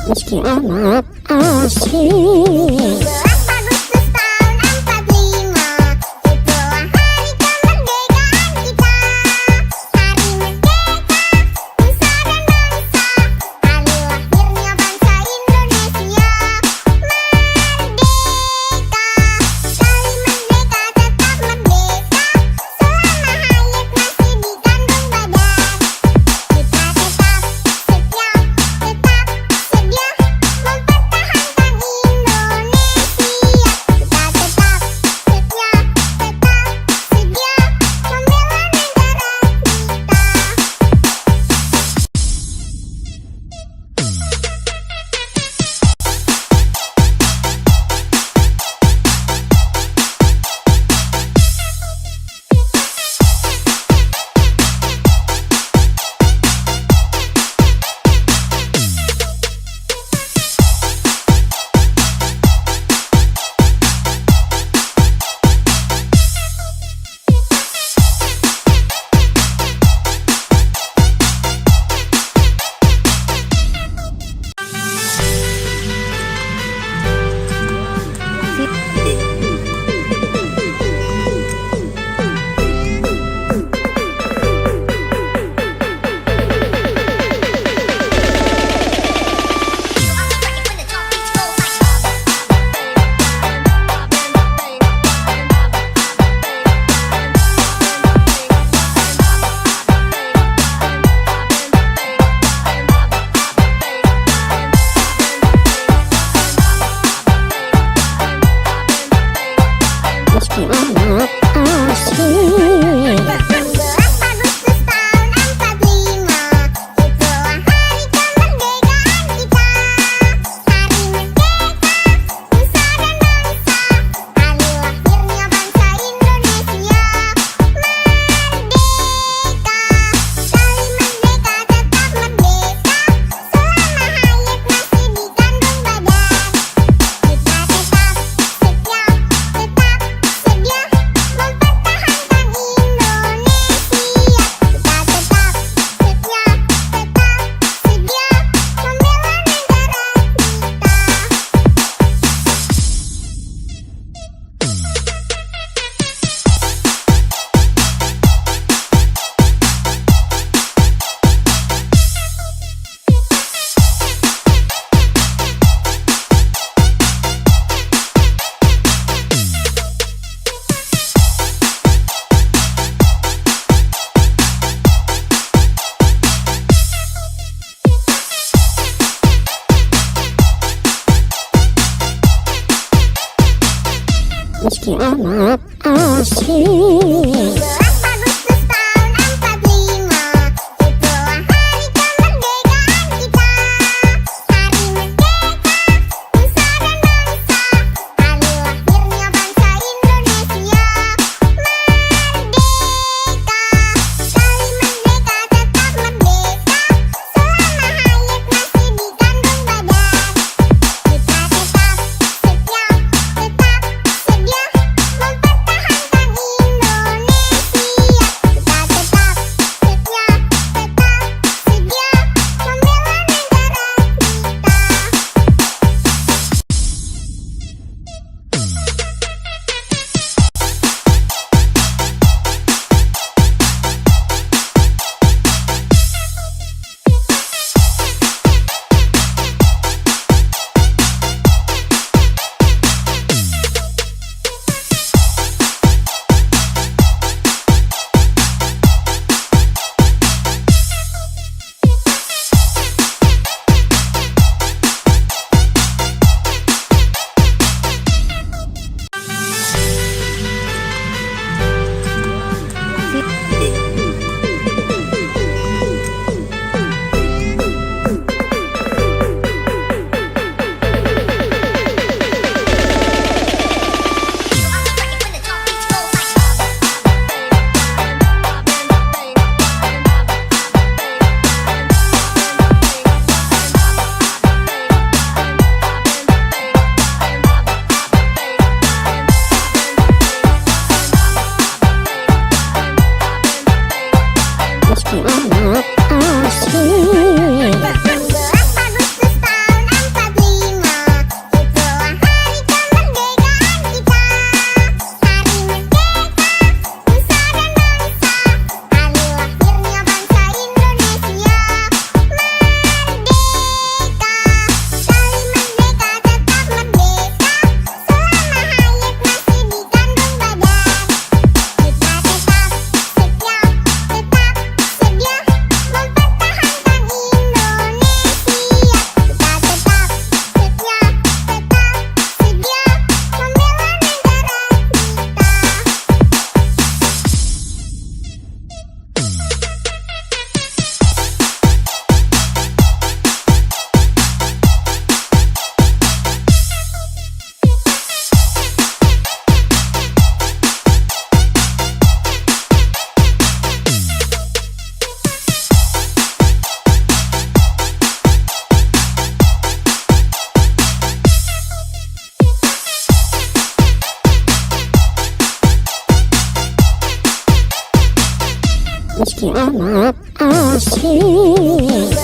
Meski amat asing. Meski amat asing. Meski amat asing. Meski amat asing. selamat asik.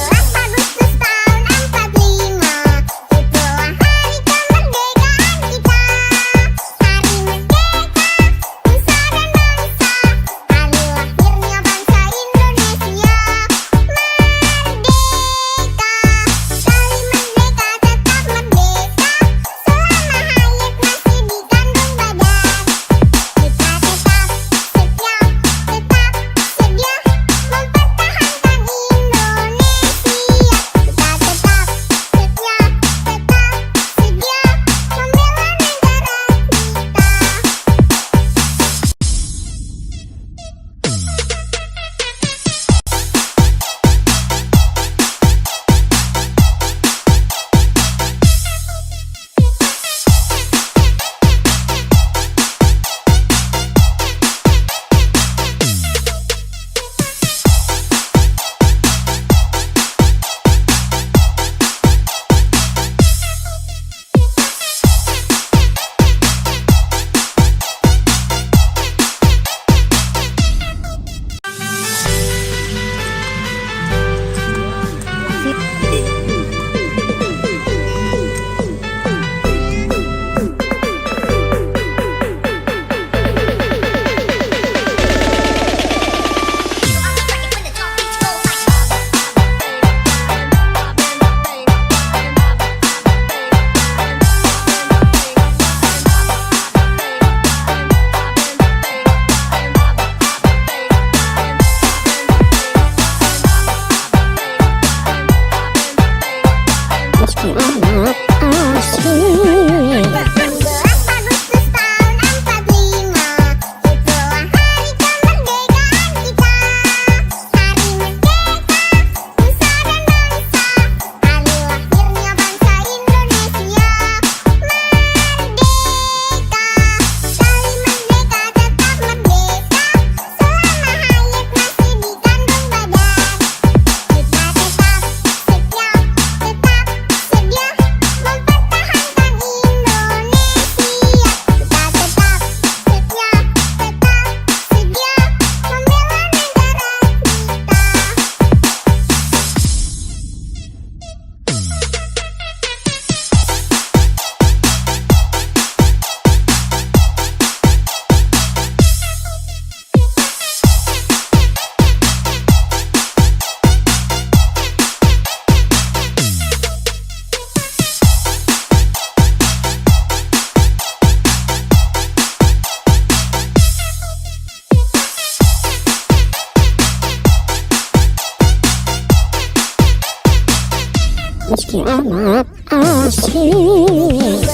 Meski amat asik.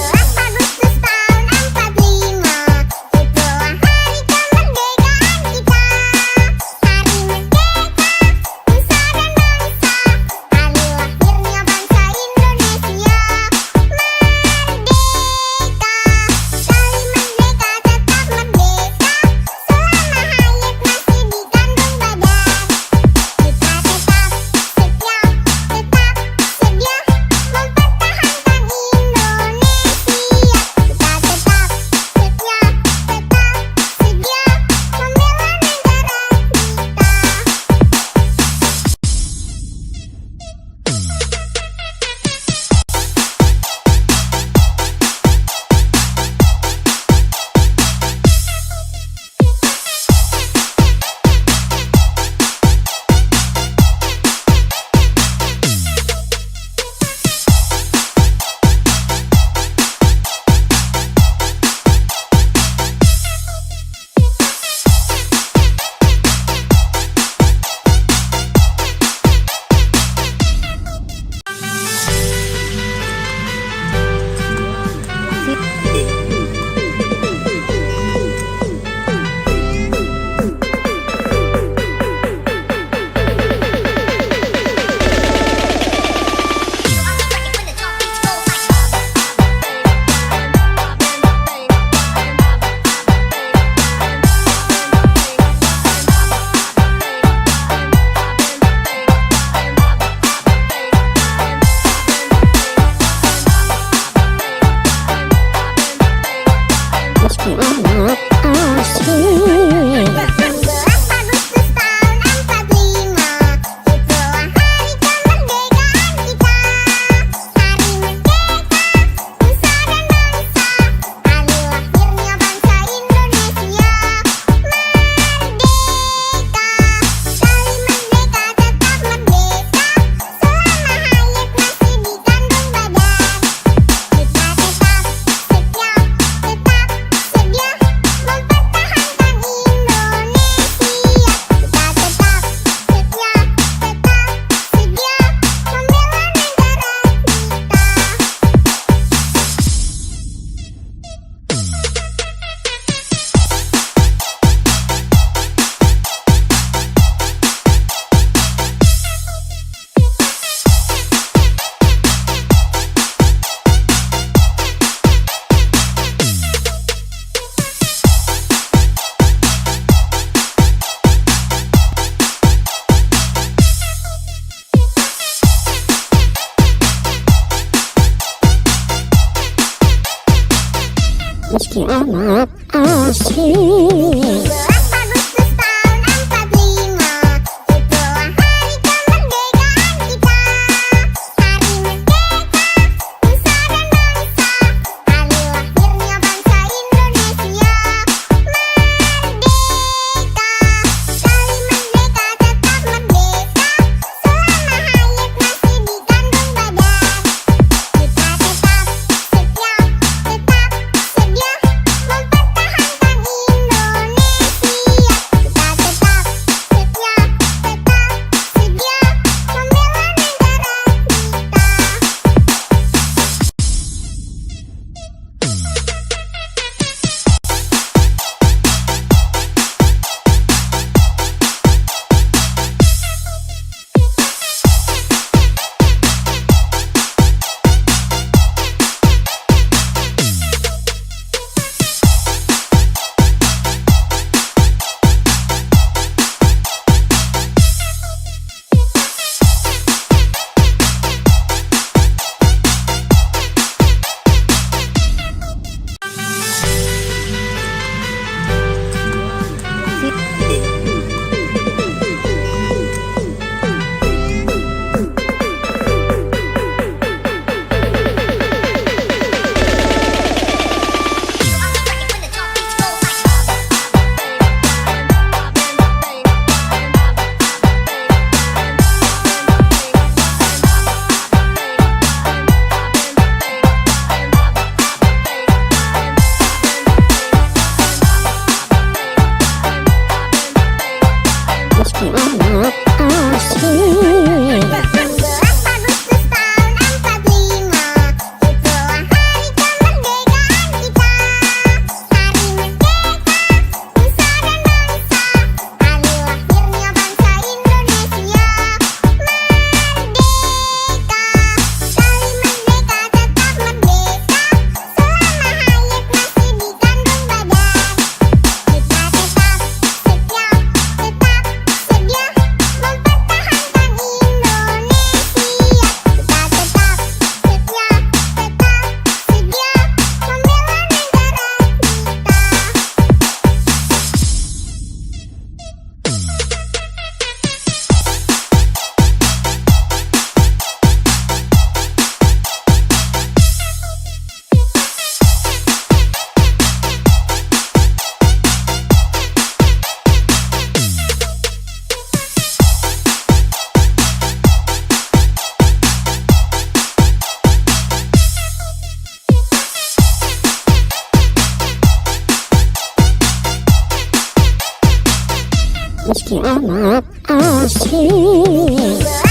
amat asik. Meski amat asik.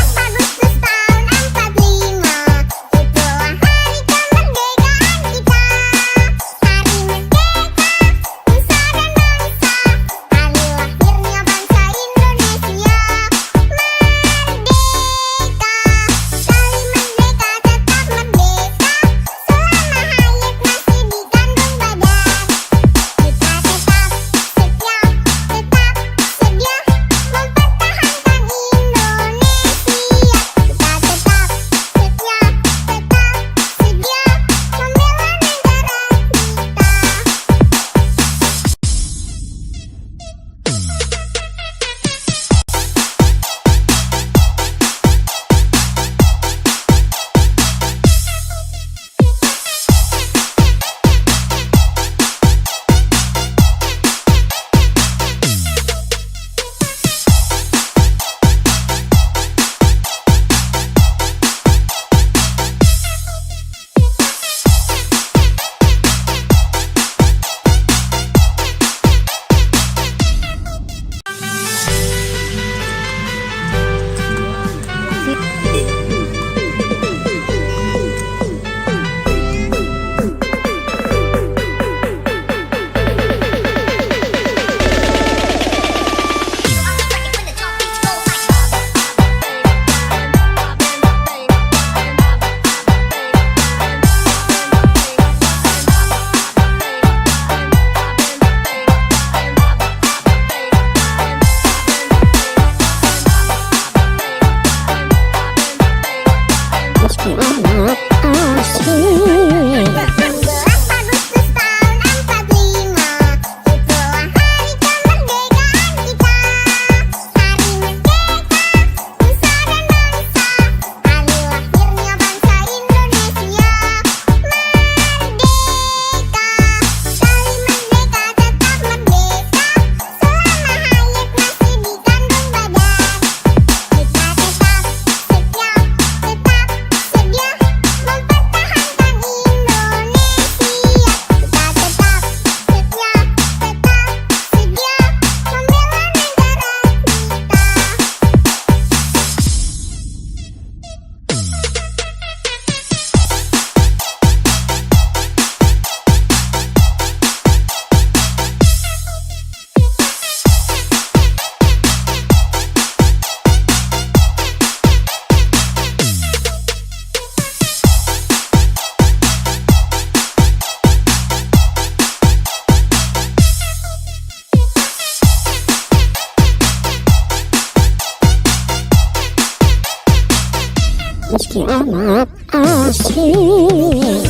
Meski amat asing.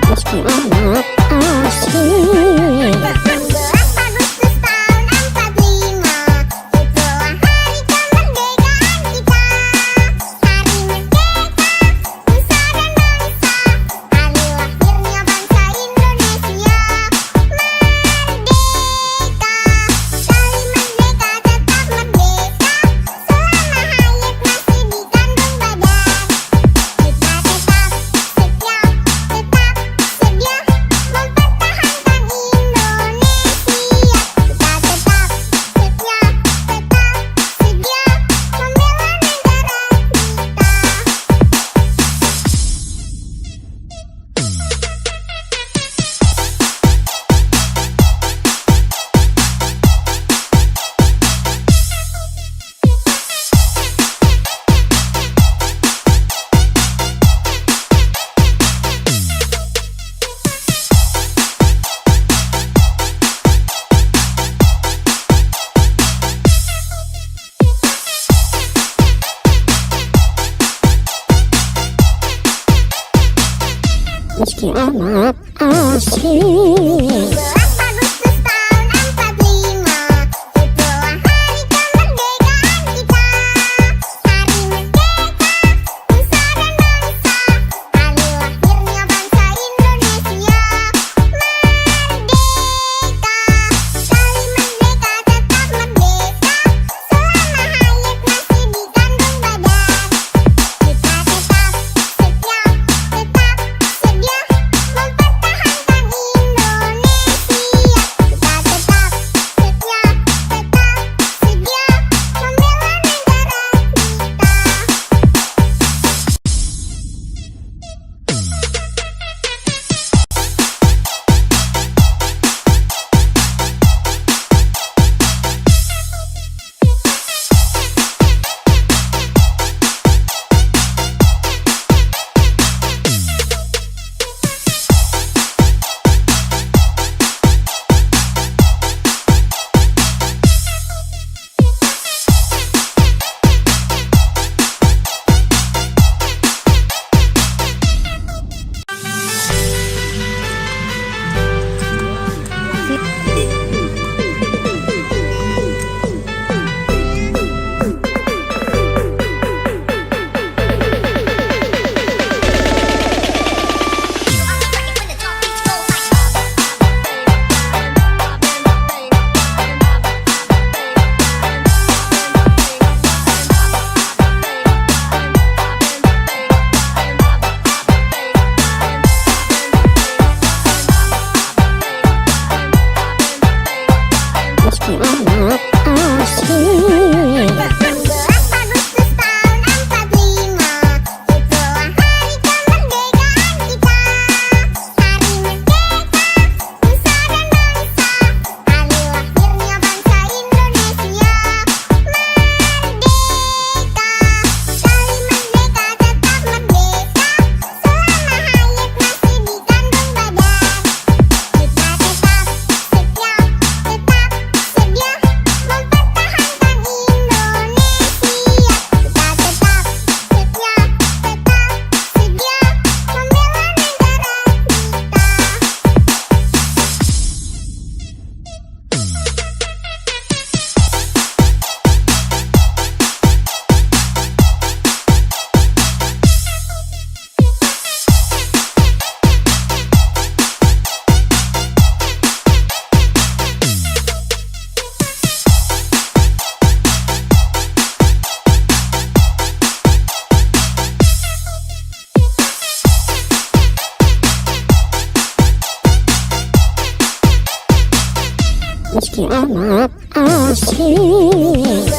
Meski amat asing. Meski amat asing. asik.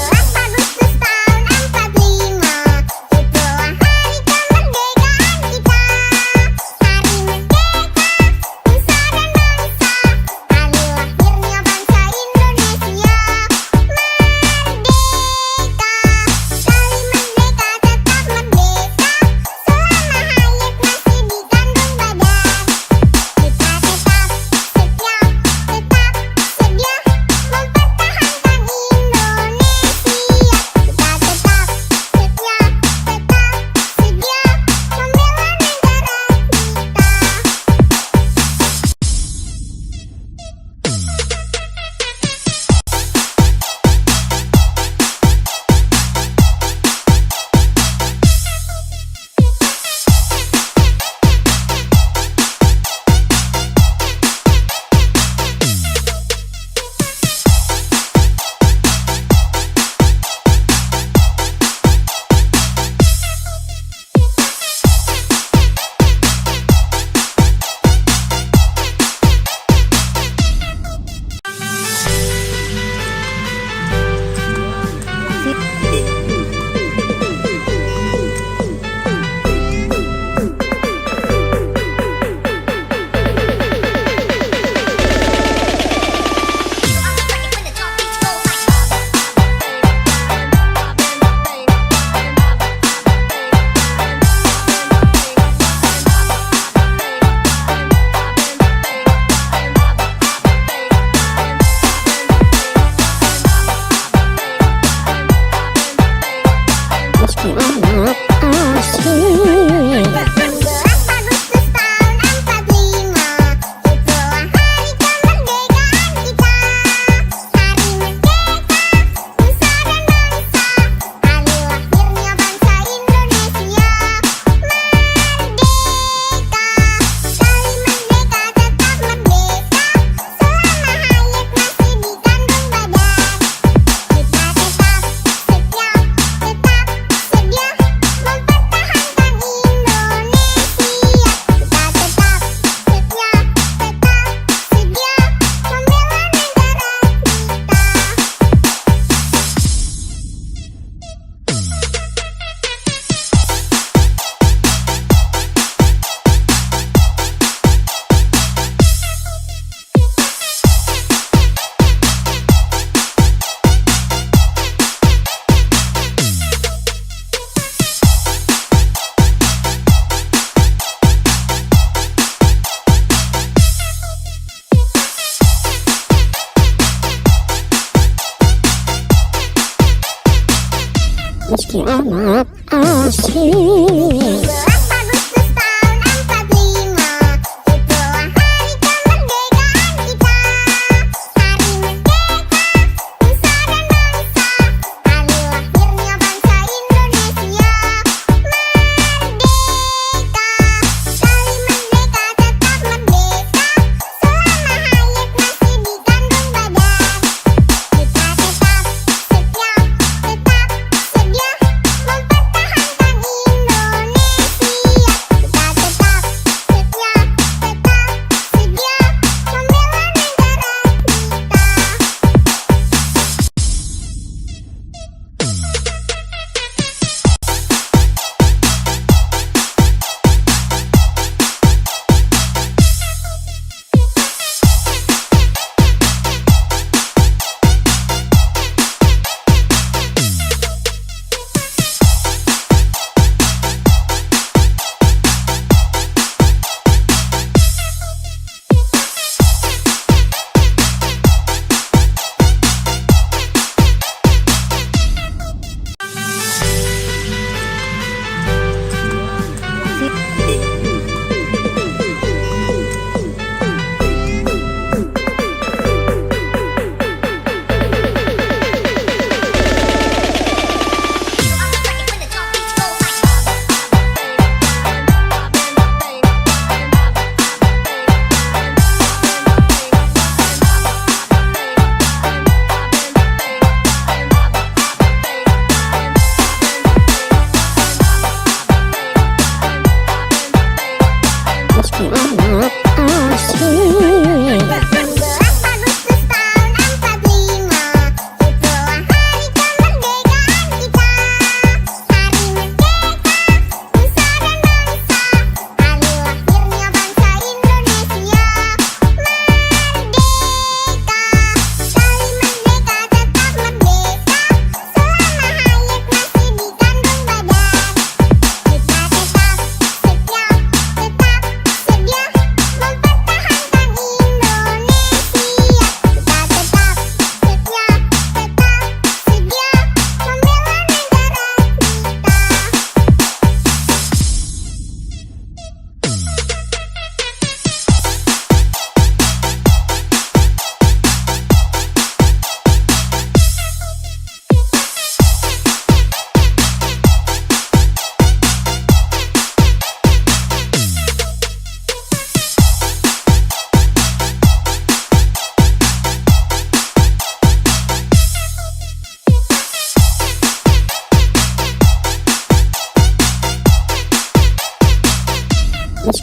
Meski amat asik.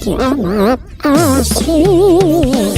meski amat asing.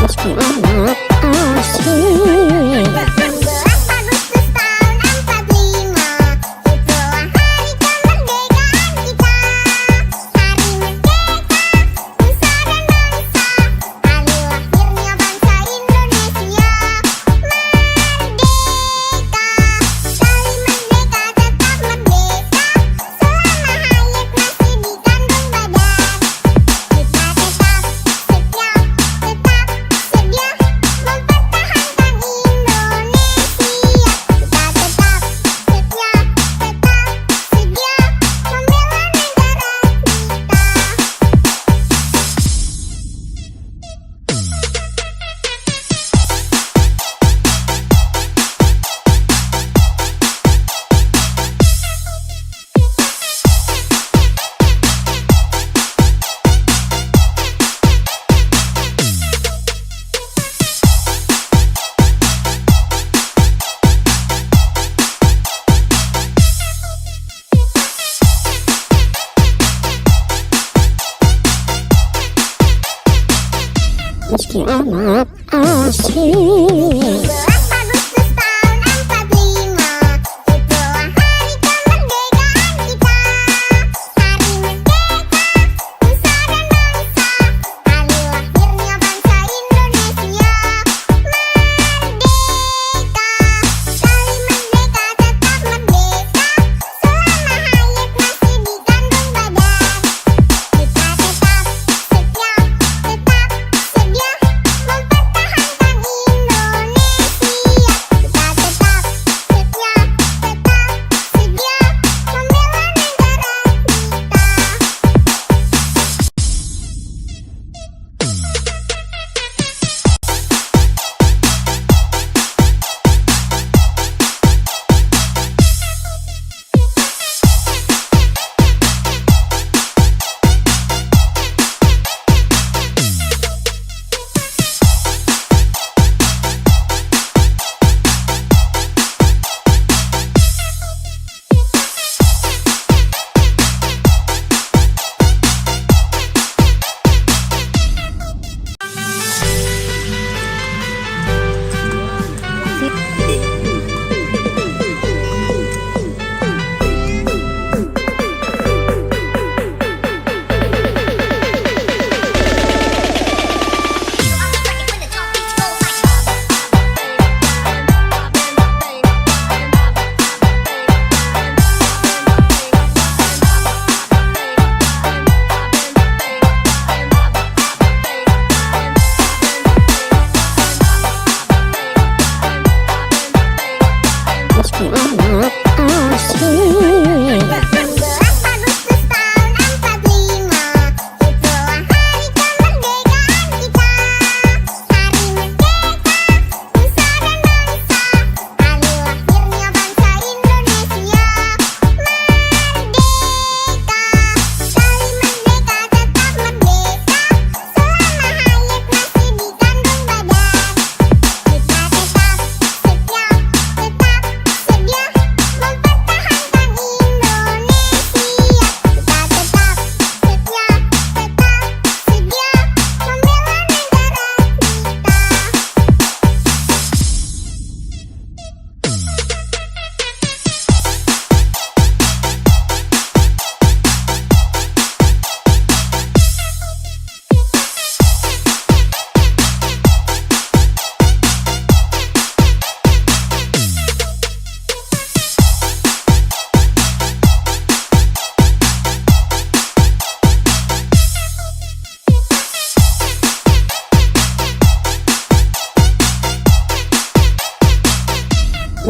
Meski amat asing. Meski amat asing.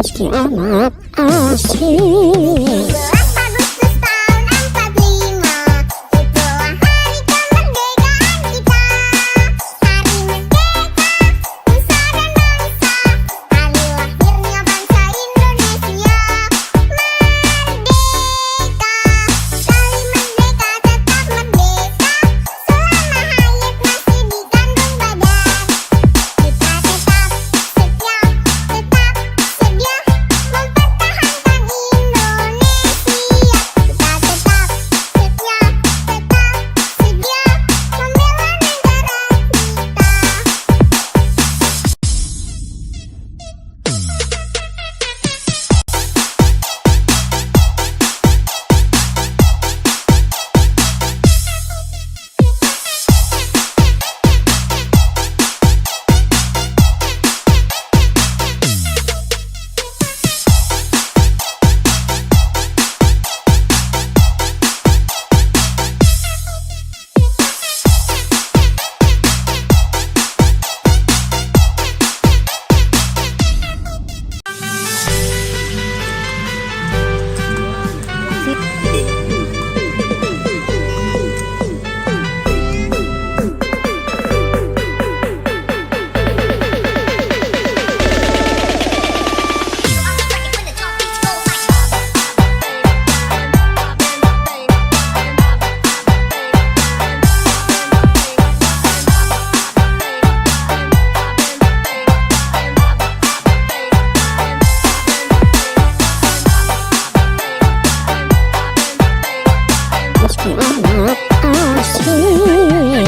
meski amat asing. Meski amat asing.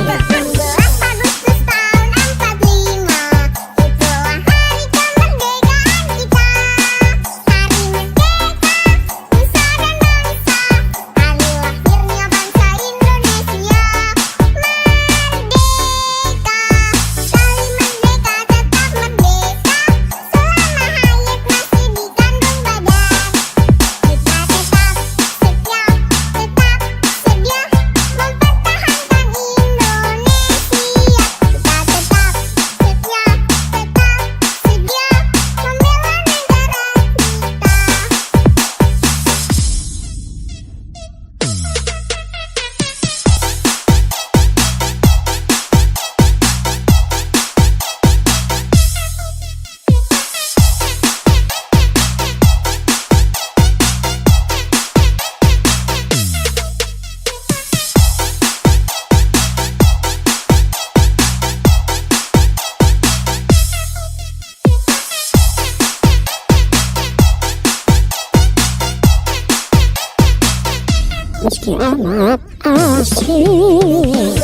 Meski amat asing.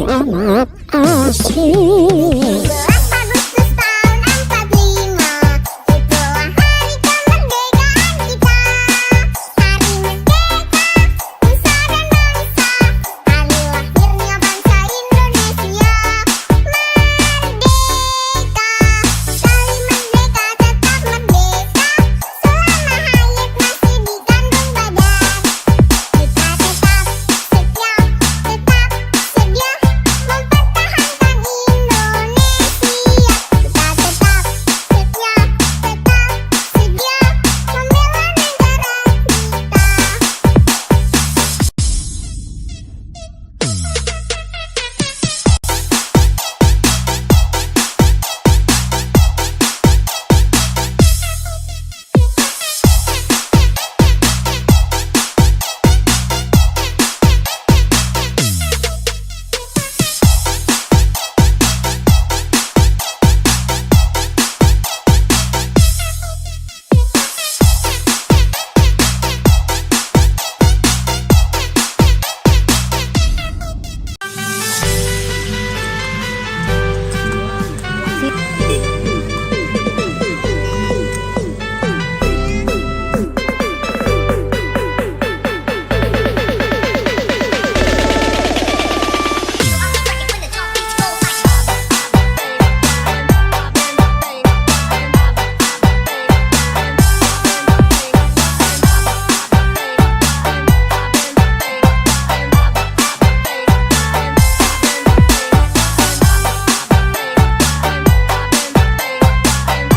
meski amat asik.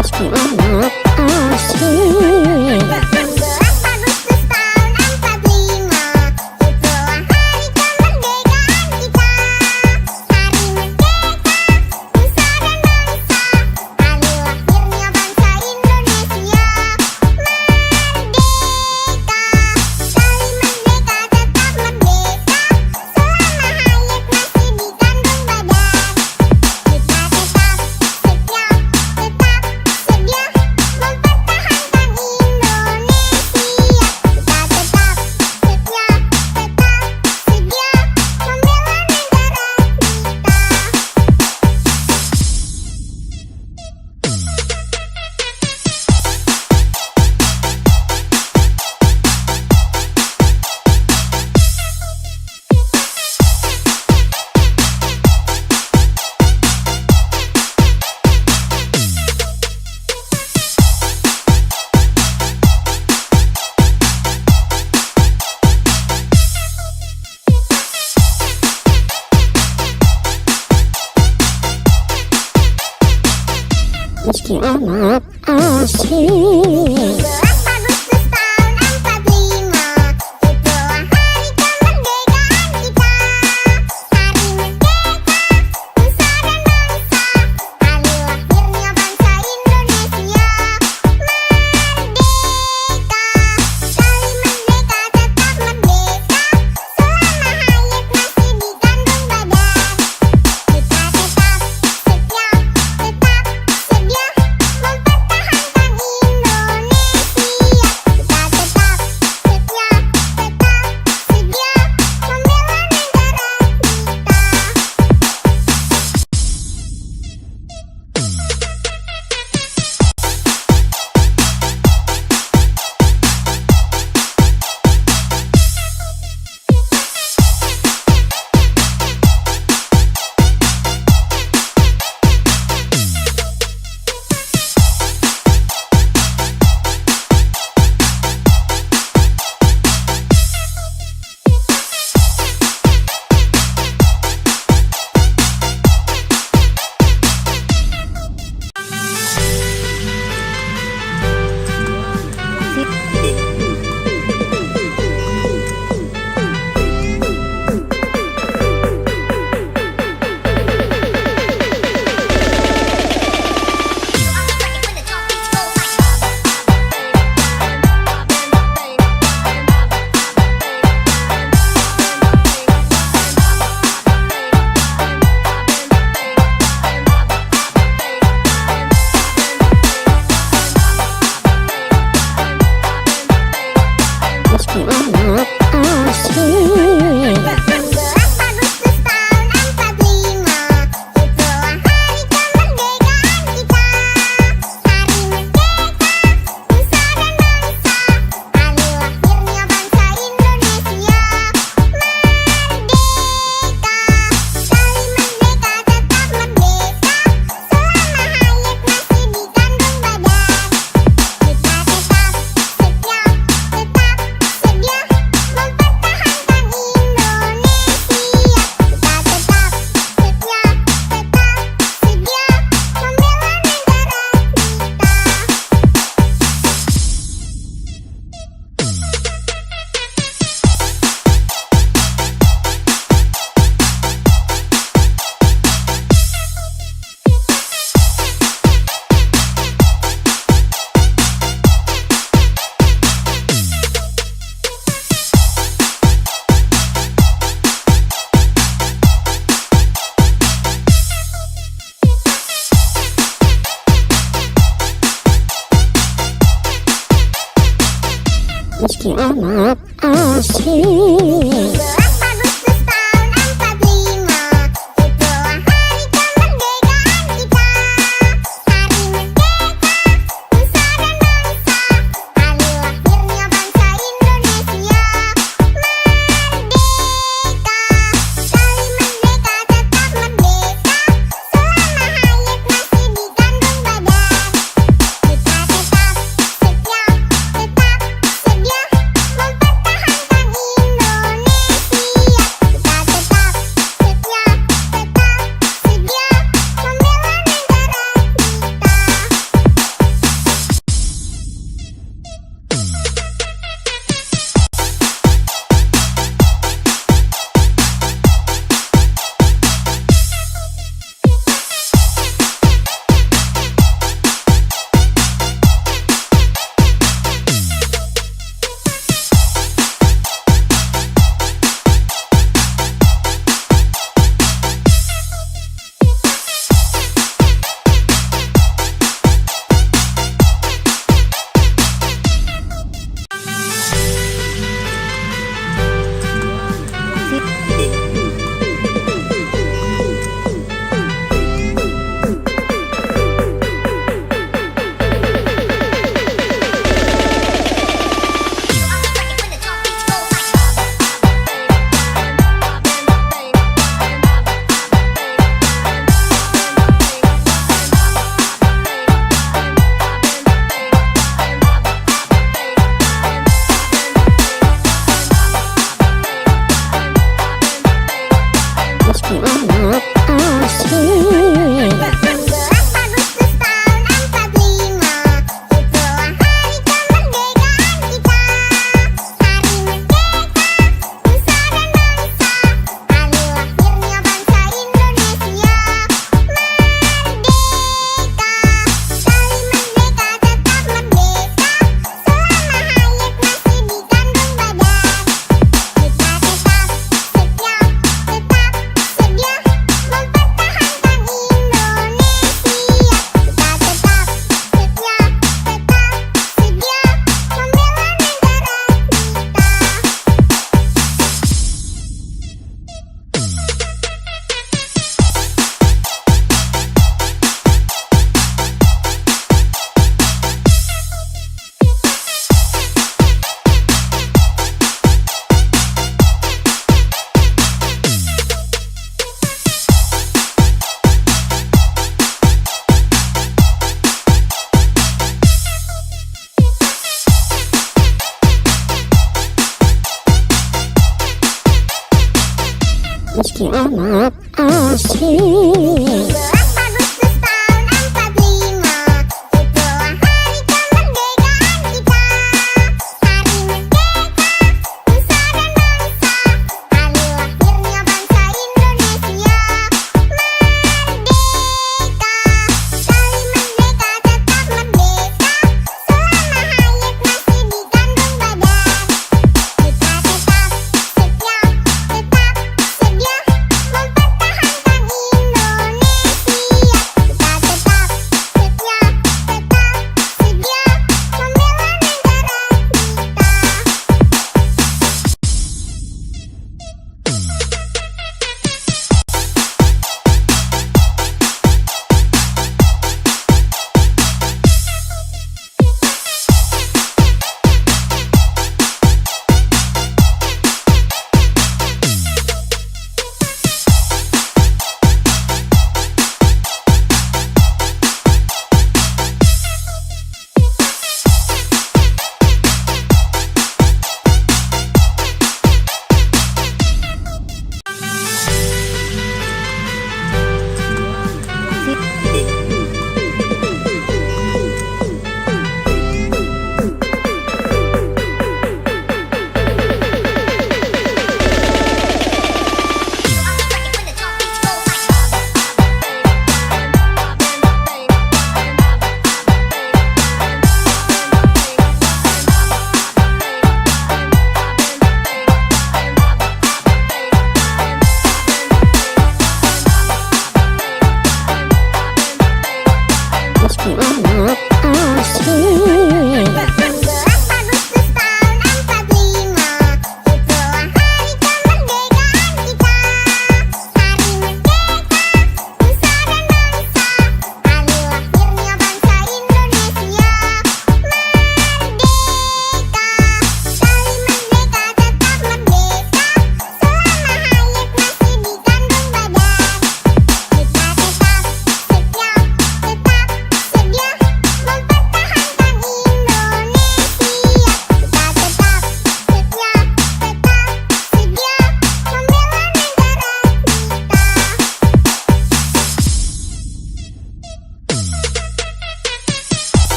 Meski amat asik. Meski amat asik. Meski amat asik. meski amat asing. Meski amat asing.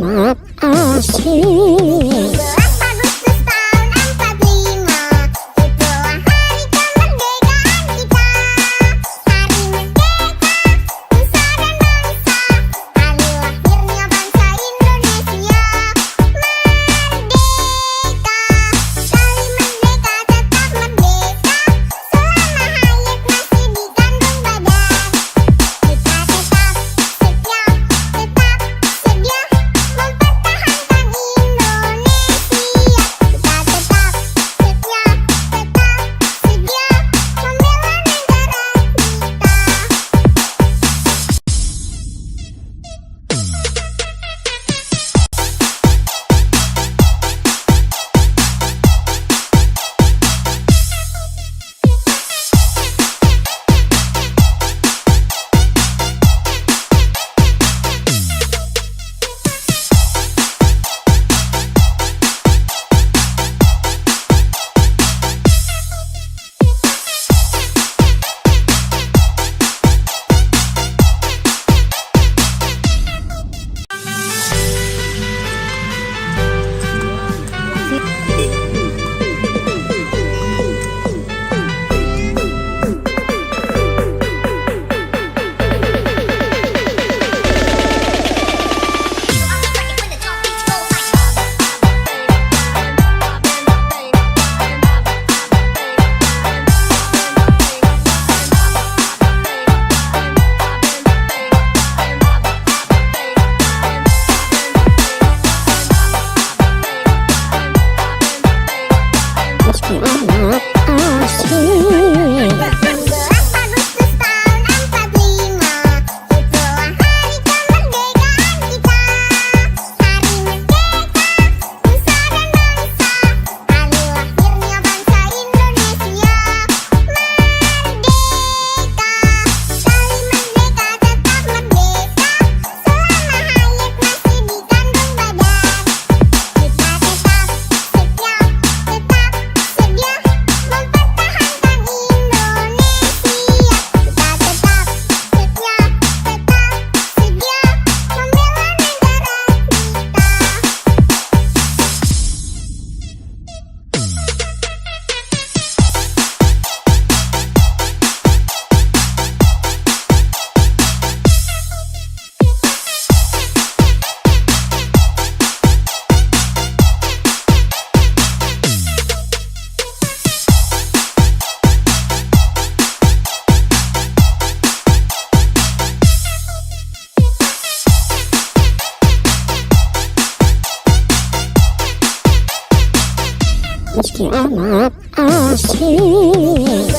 amat asik. Meski amat asik.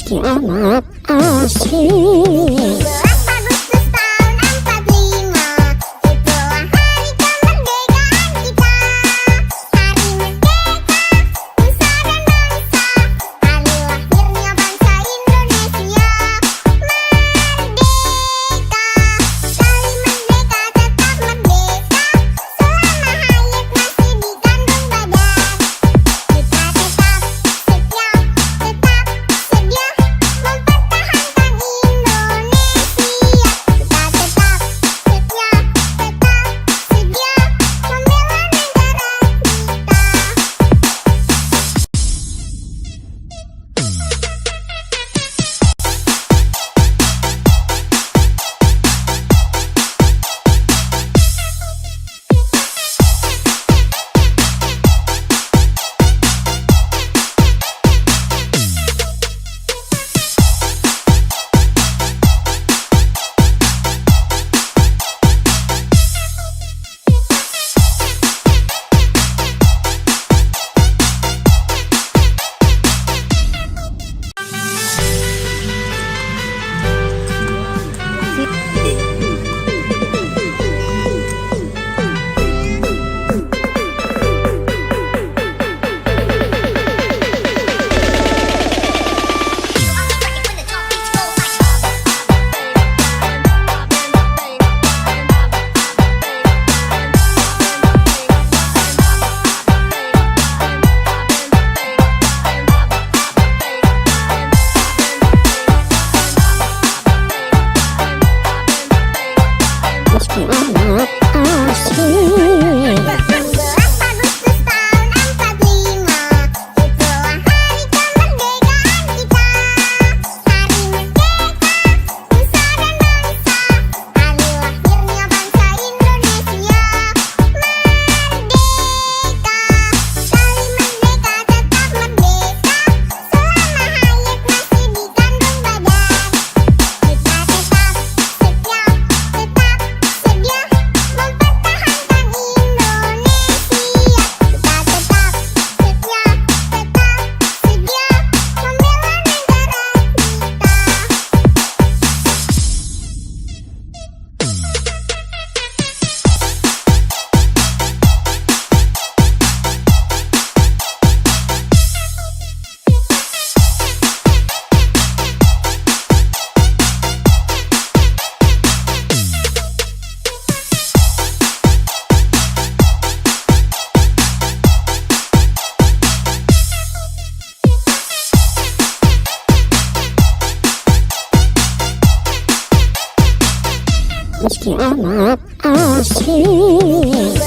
meski amat asik. Meski amat asik.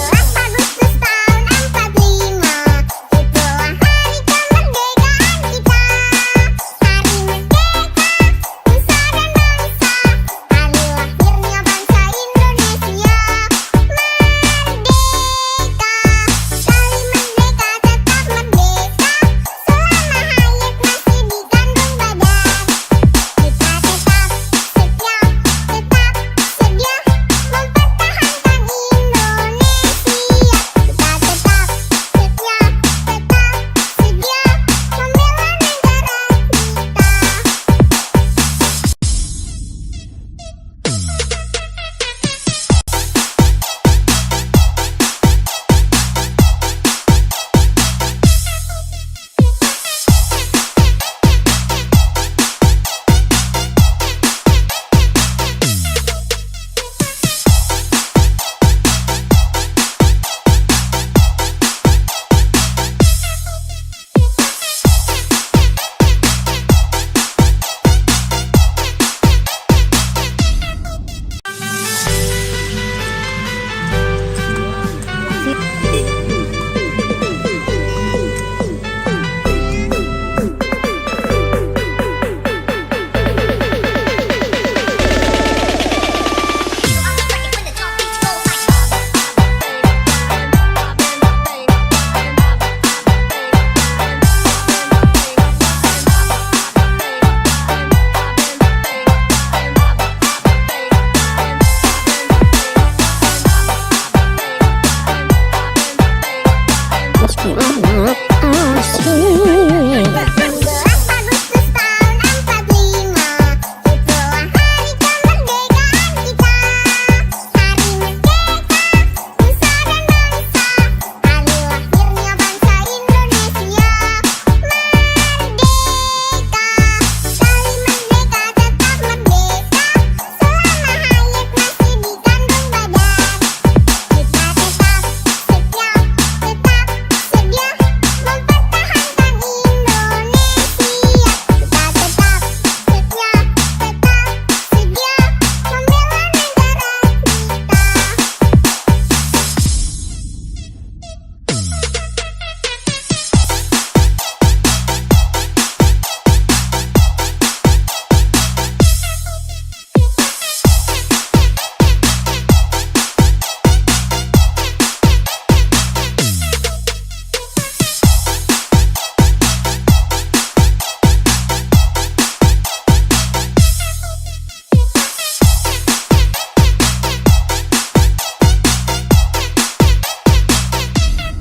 Meski amat asik.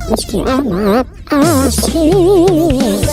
meski amat asing.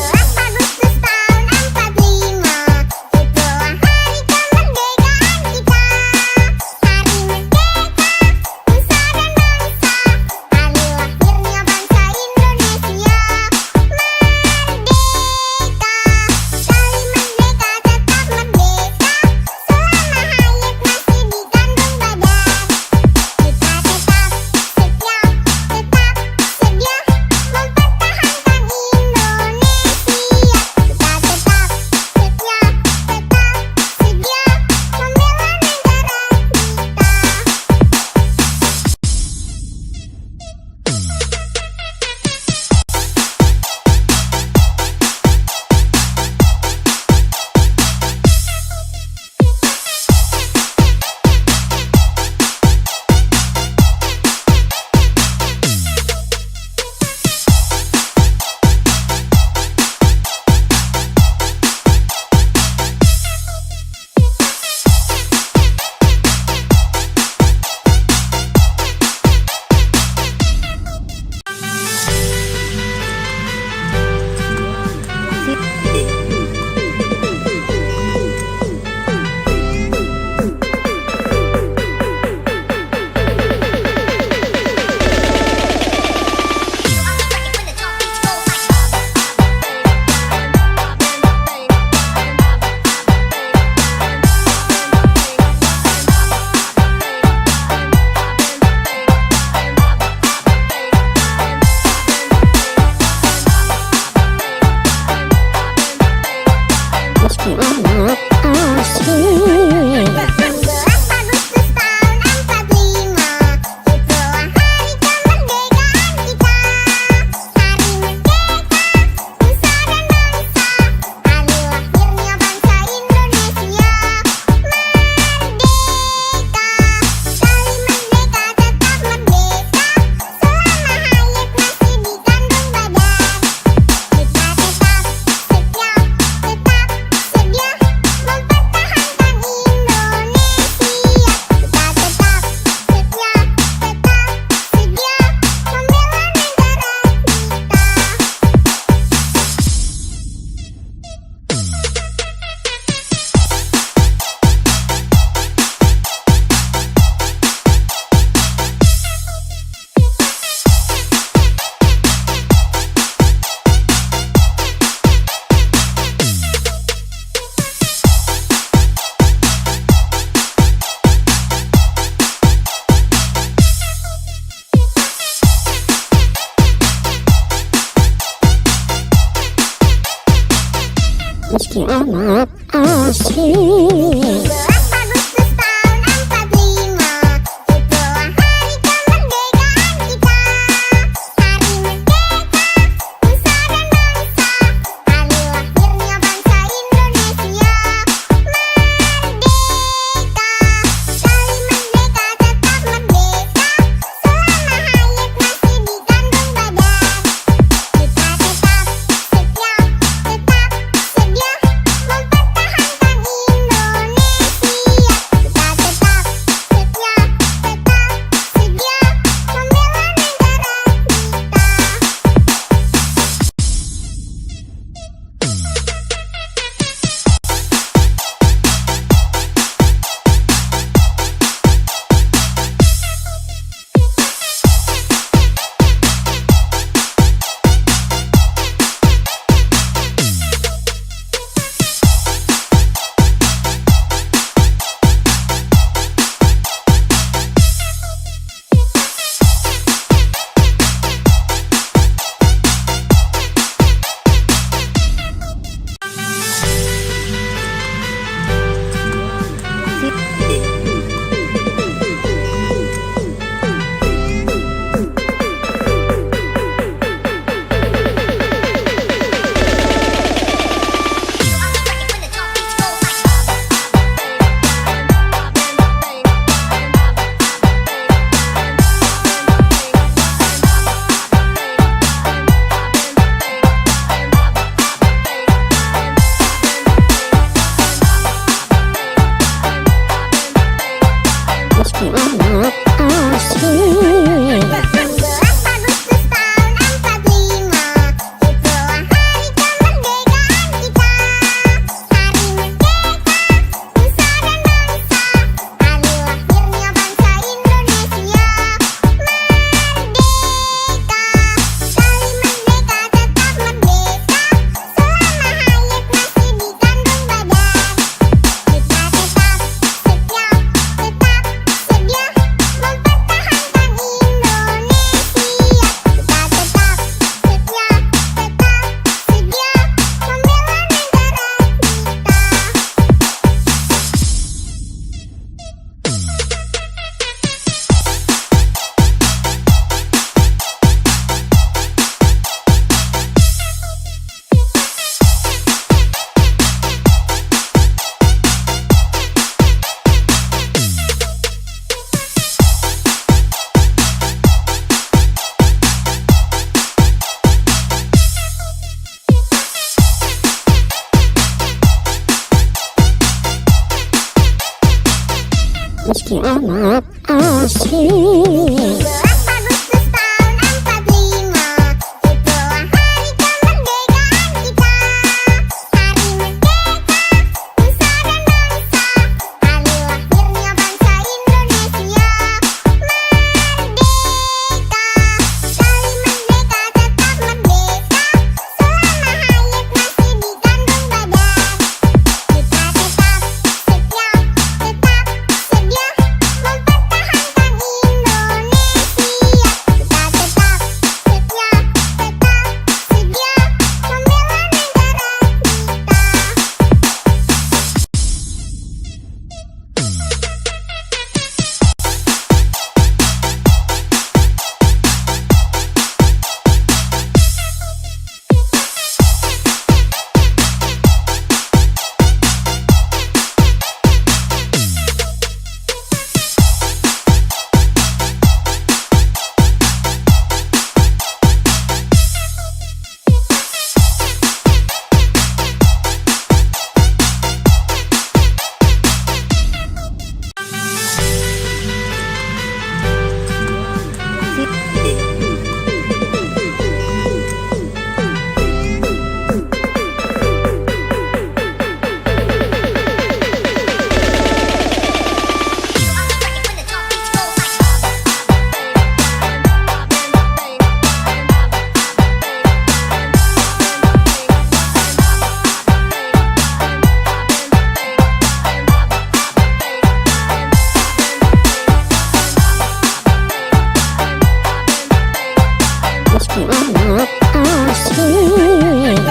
Meski amat asing. kiamat asik. Kiamat asik.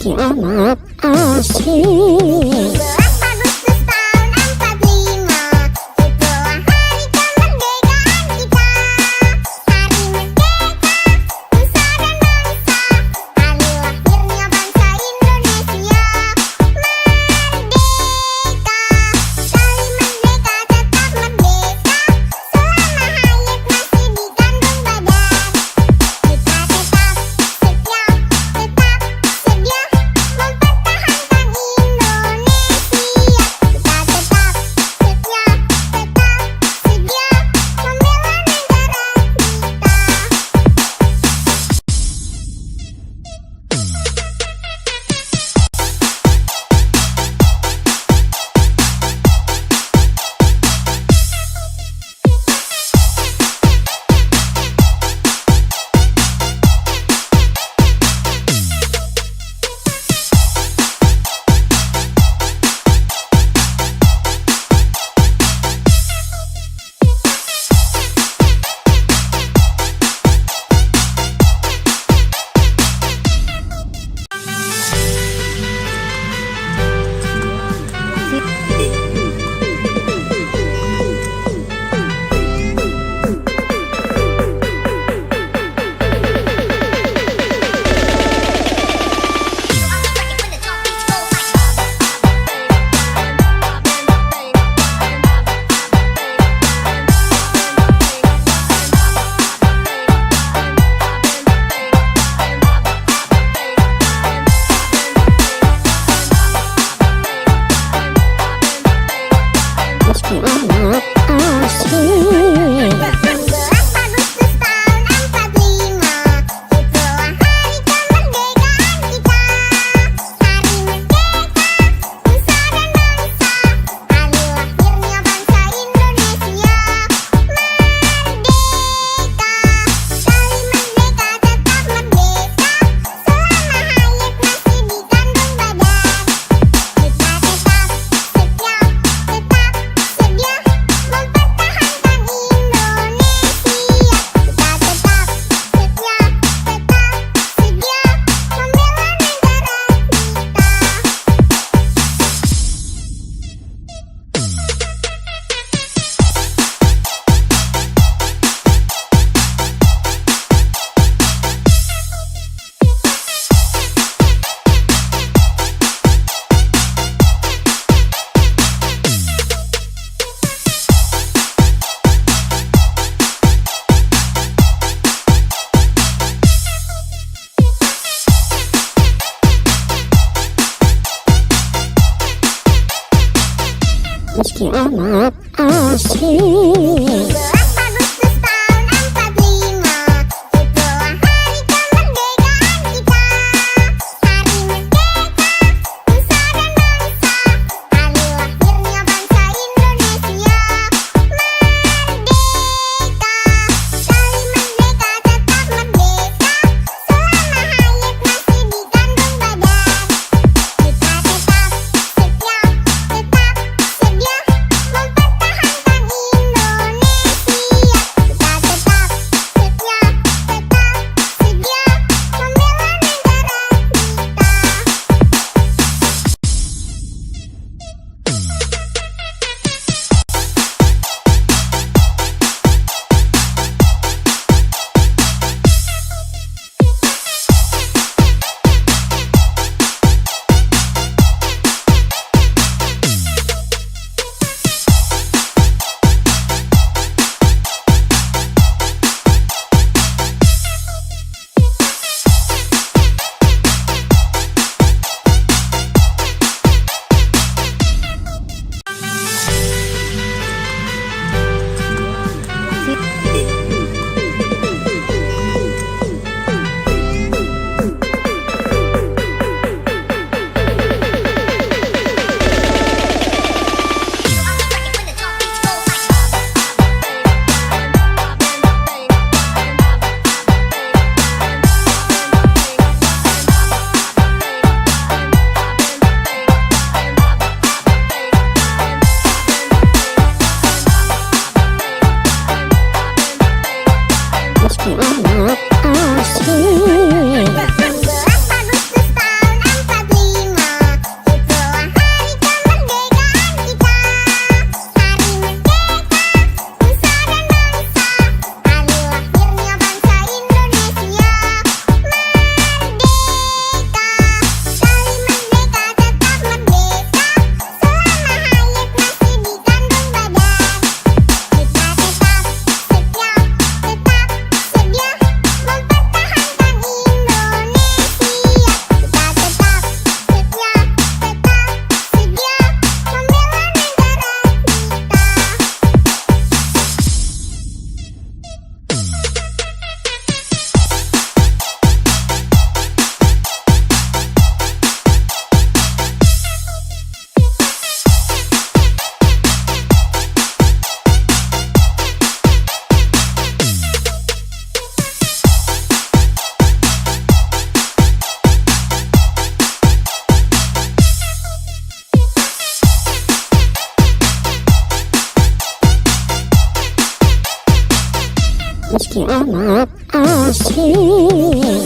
Kiamat asik. meski amat asing. Meski amat asing.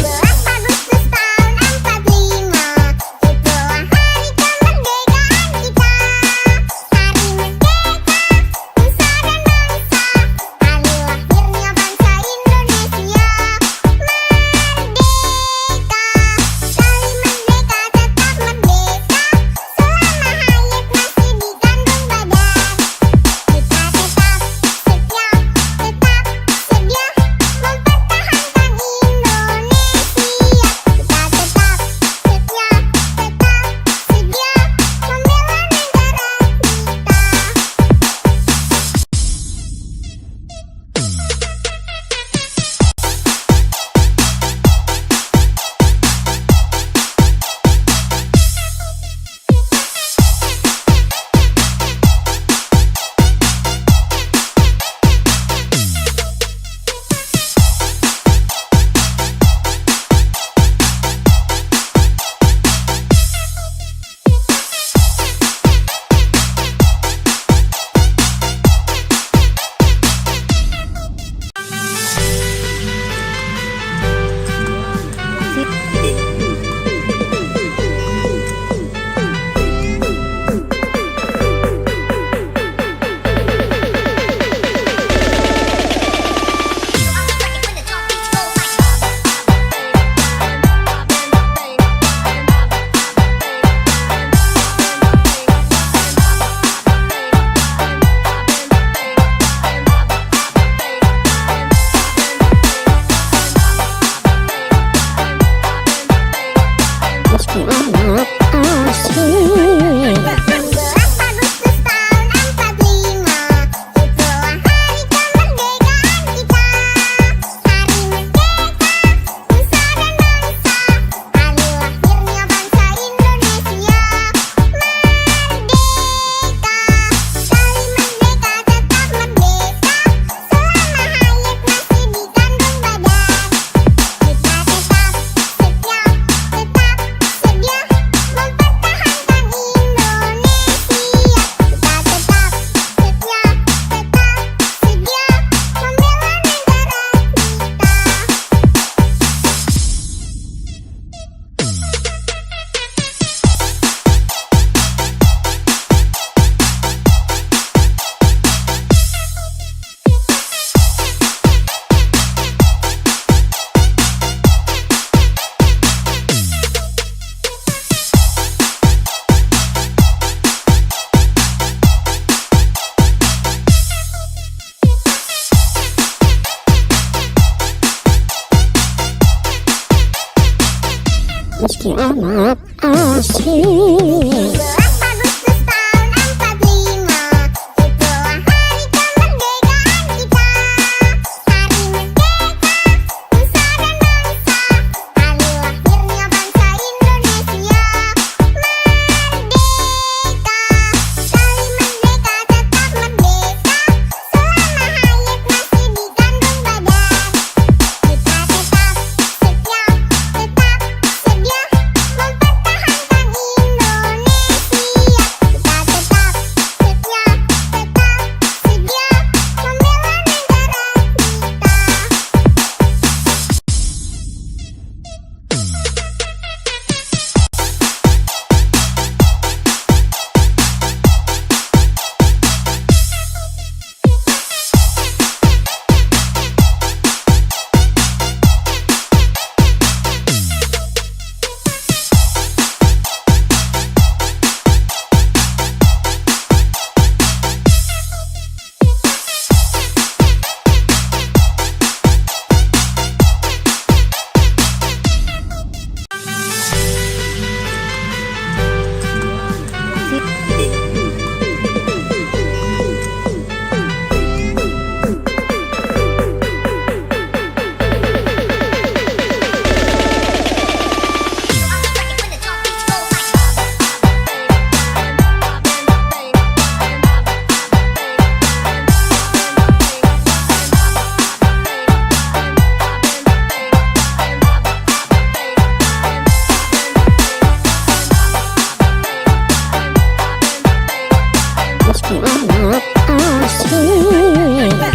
amat asik. Rizky Ahmad asik.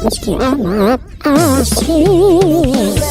Rizky Ahmad asik.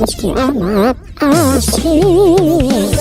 meski amat asing.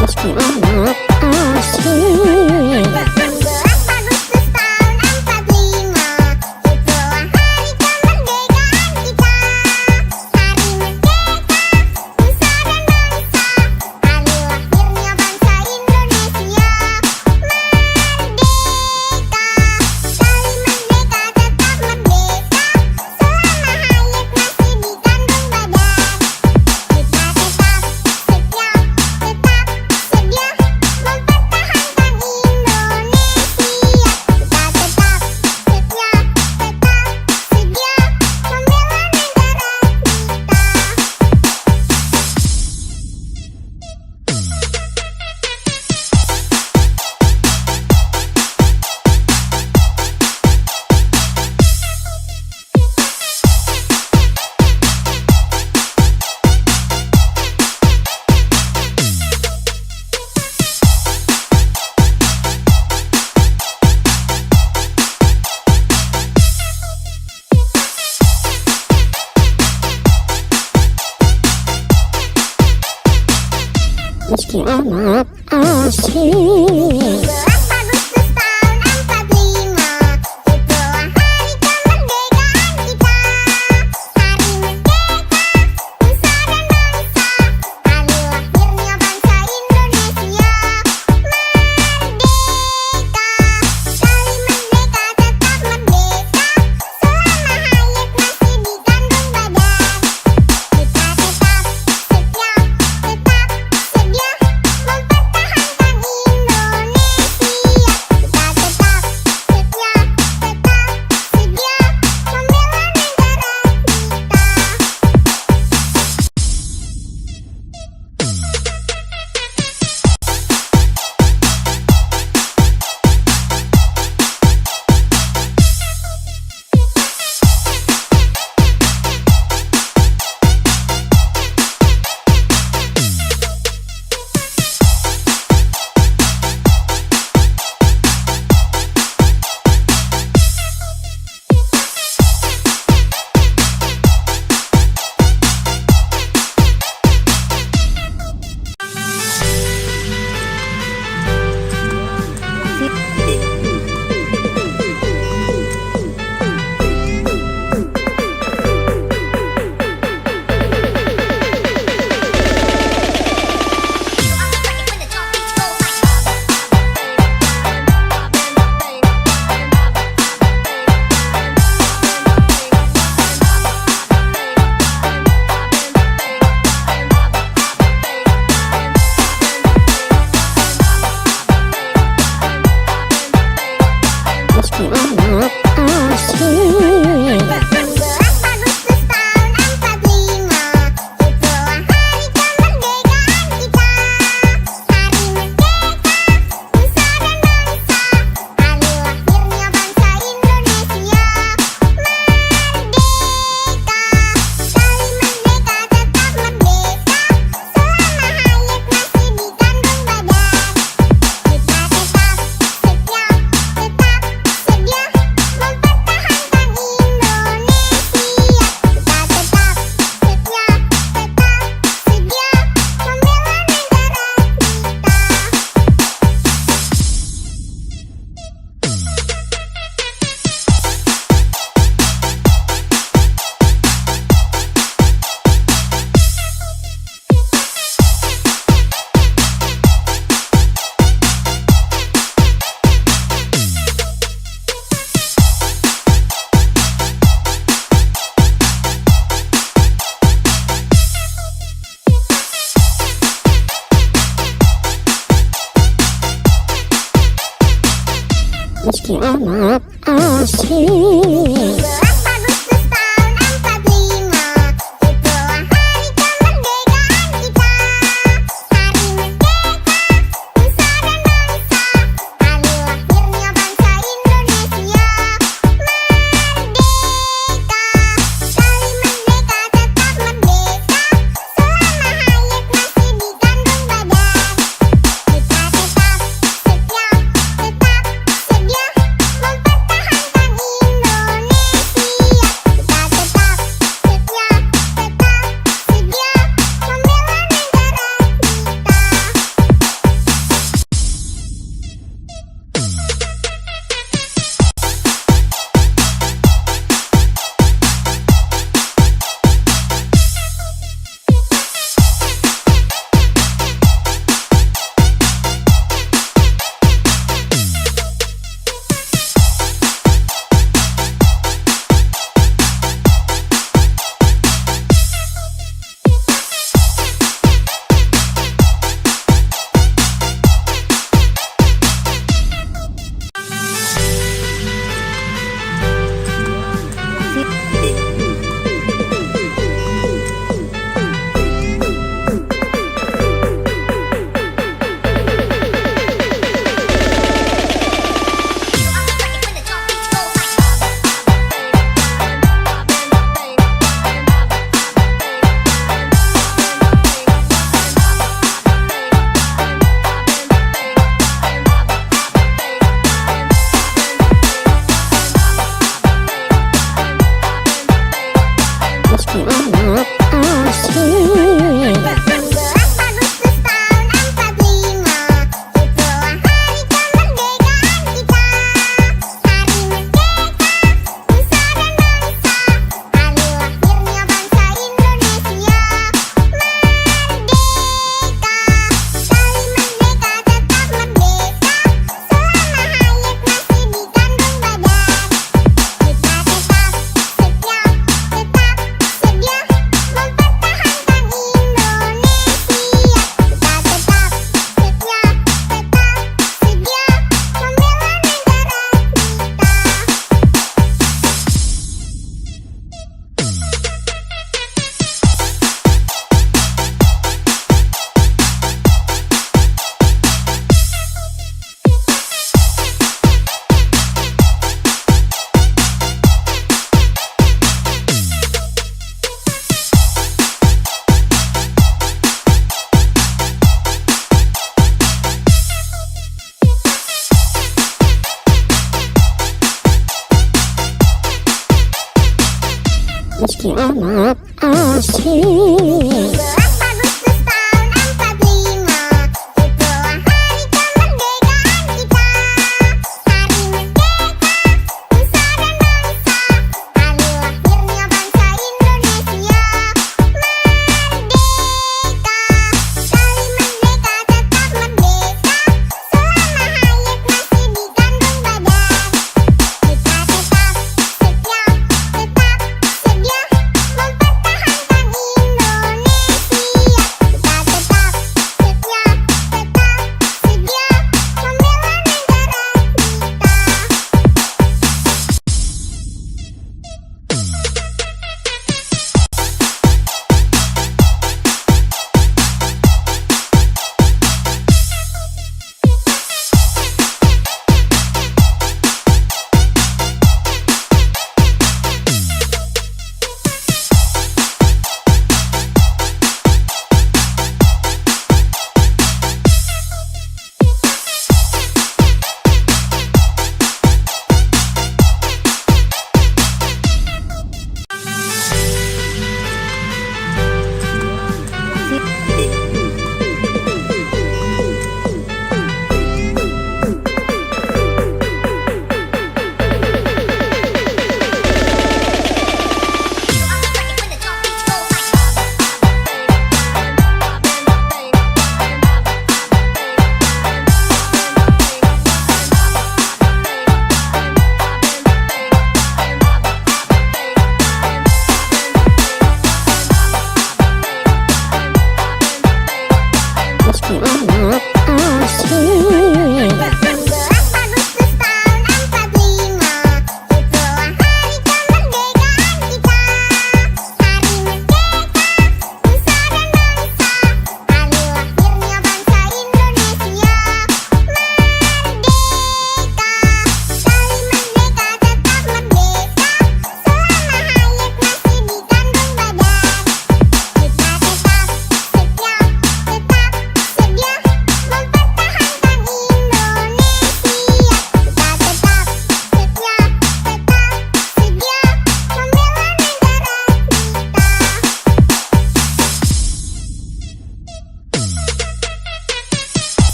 Meski amat asing. Meski amat asing. Meski amat asing. meski amat asing. Meski amat asing. Meski amat asing.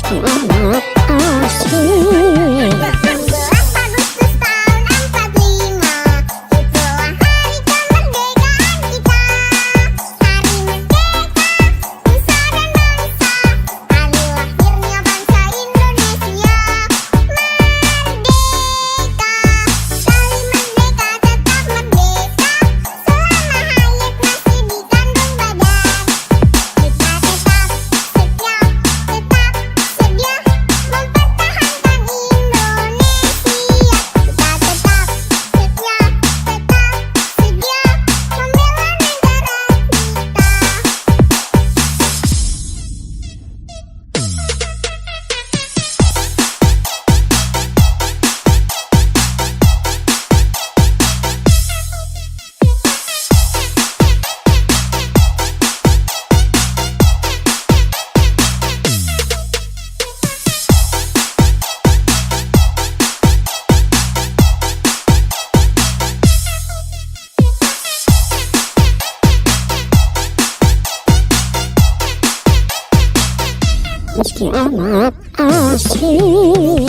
Meski amat asing. Meski amat asing.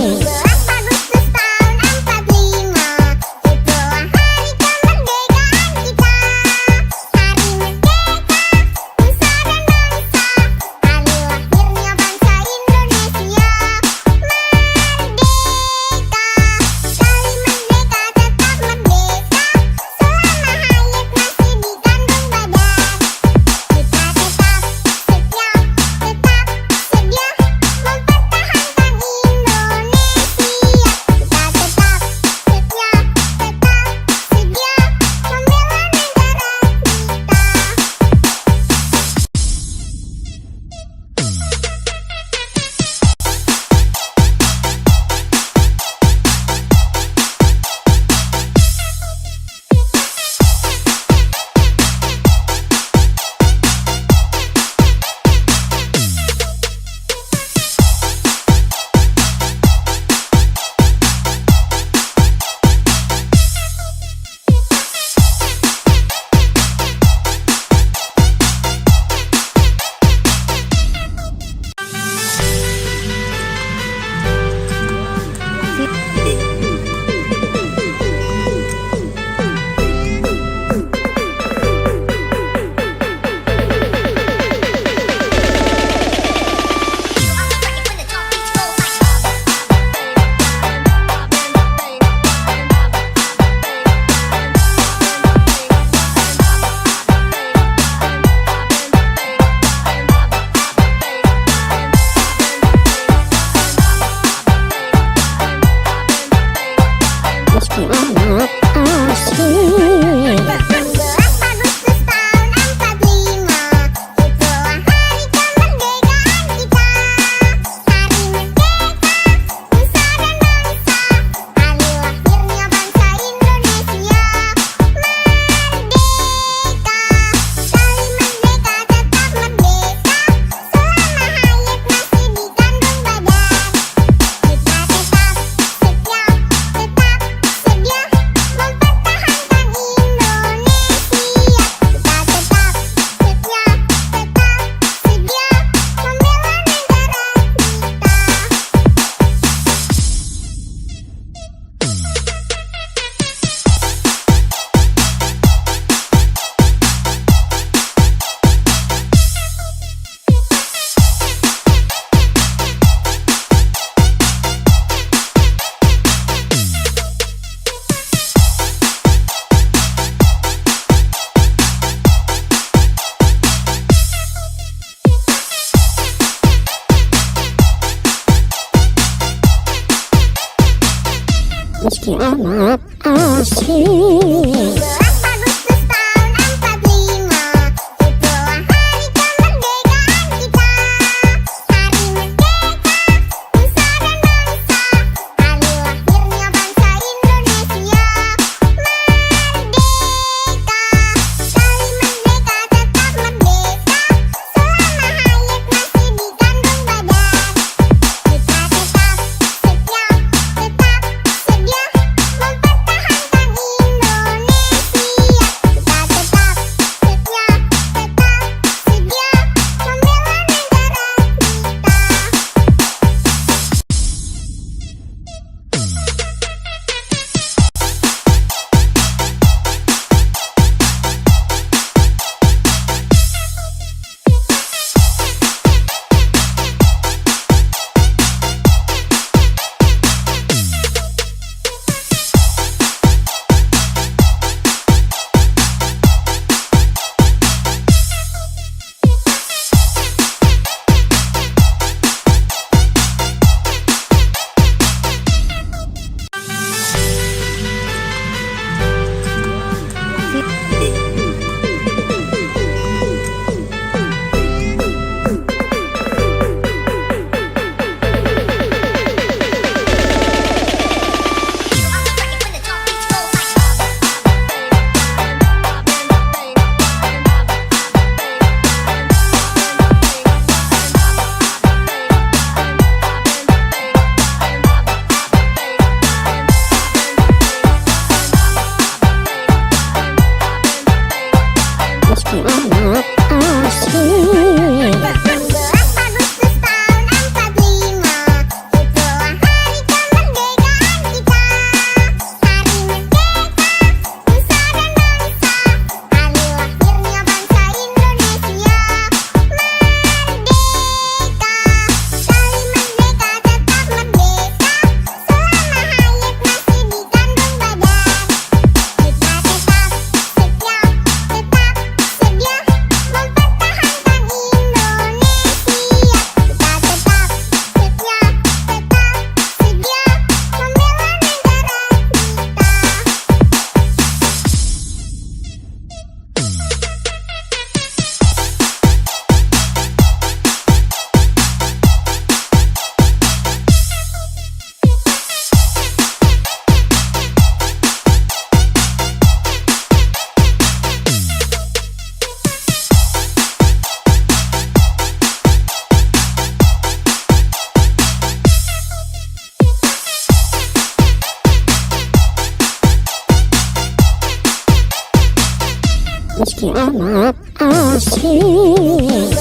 Meski amat asing. Meski amat asing. meski amat asing.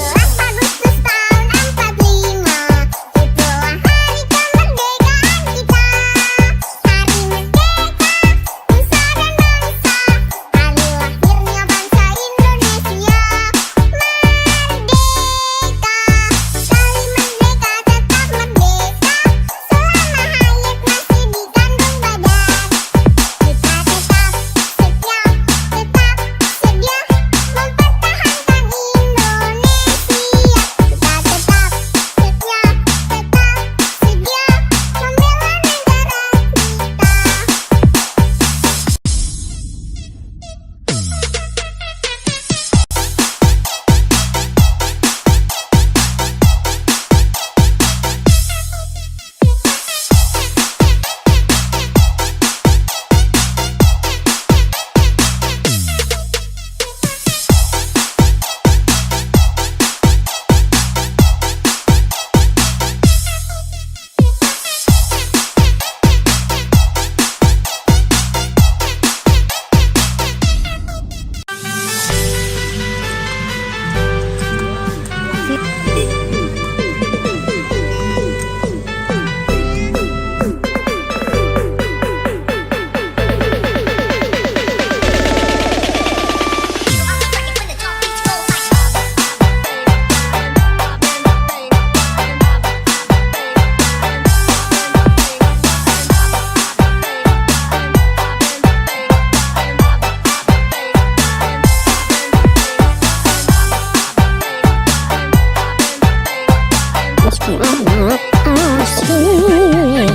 Meski amat asing.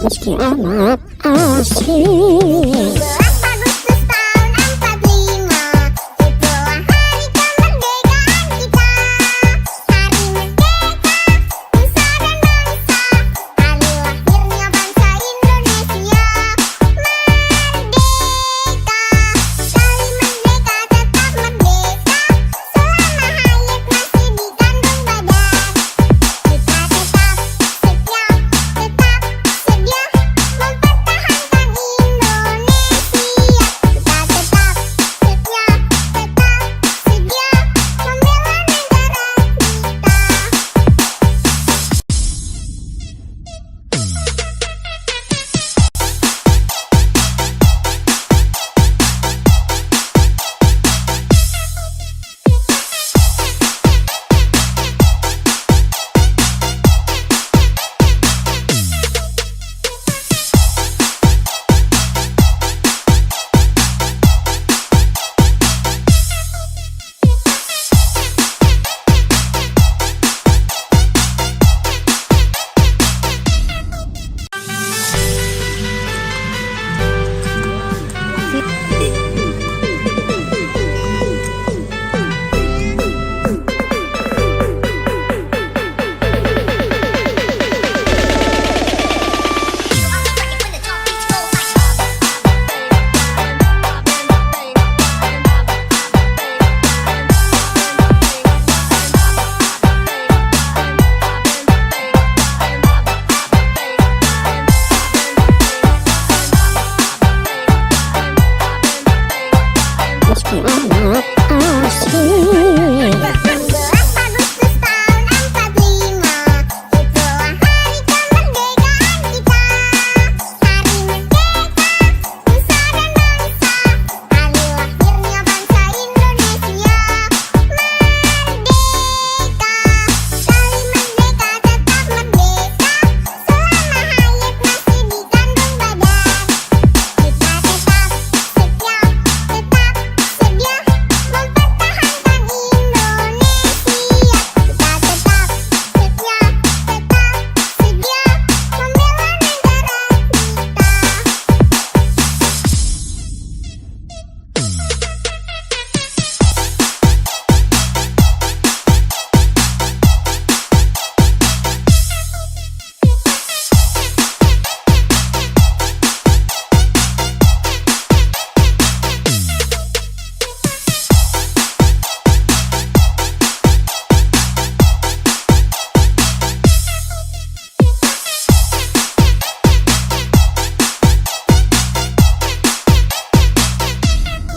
Meski amat asing.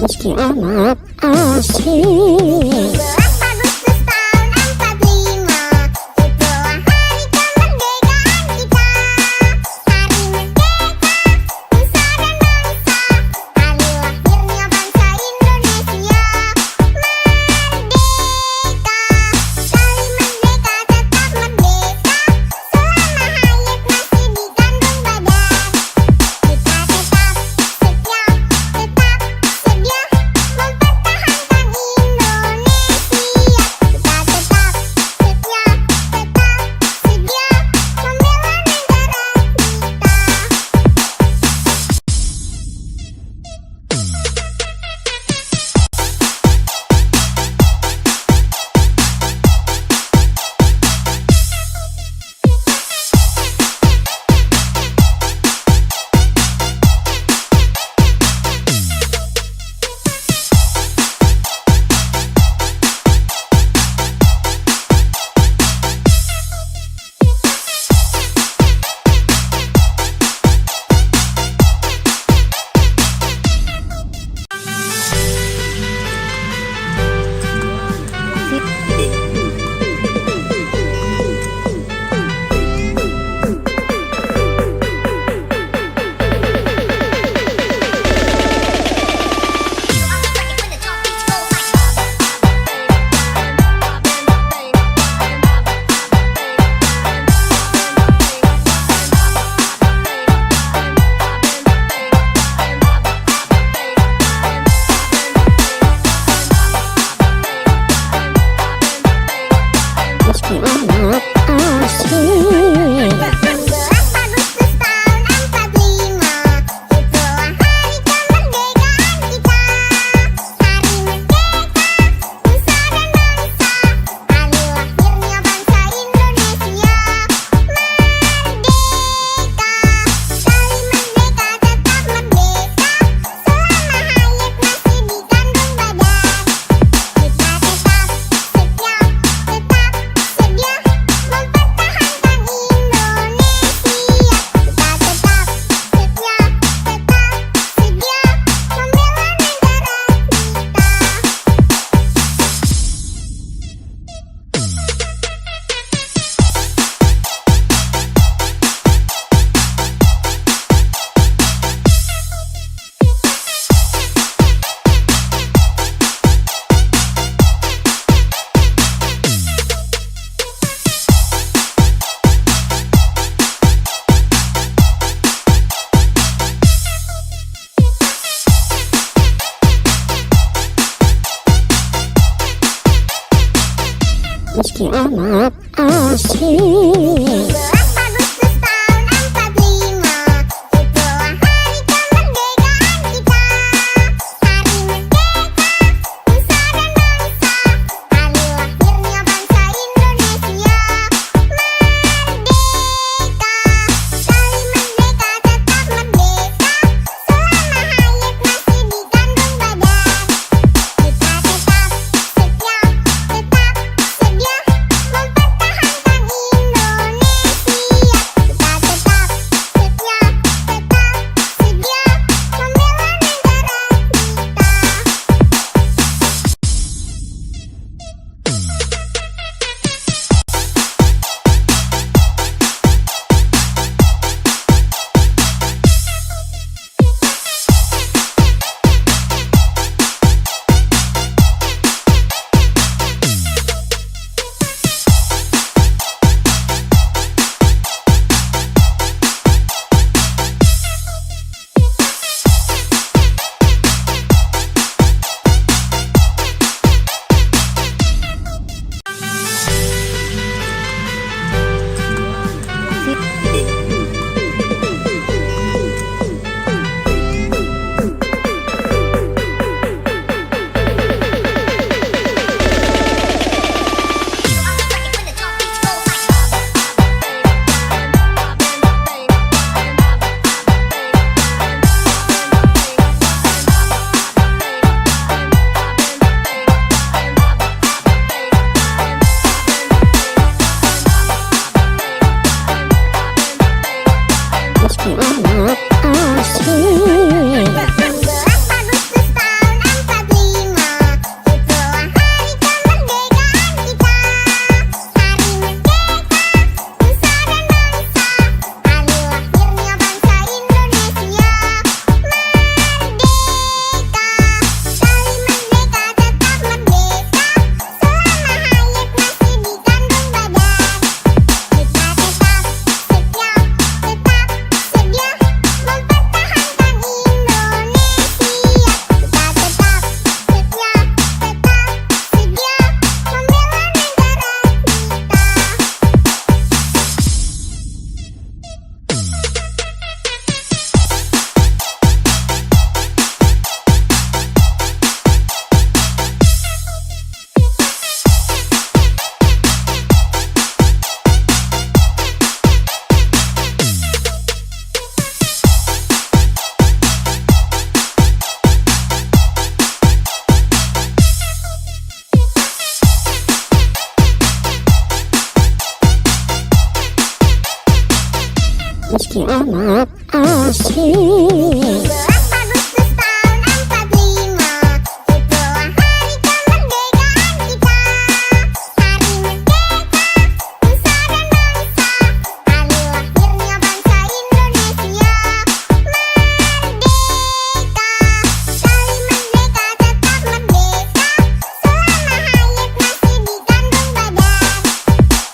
meski amat asing. Meski amat asing. asik. Agustus tahun 45, itulah hari kemerdekaan kita. Hari merdeka, nusa dan bangsa, hari lahirnya bangsa Indonesia. Merdeka, kali merdeka tetap merdeka, selama hayat masih dikandung badan.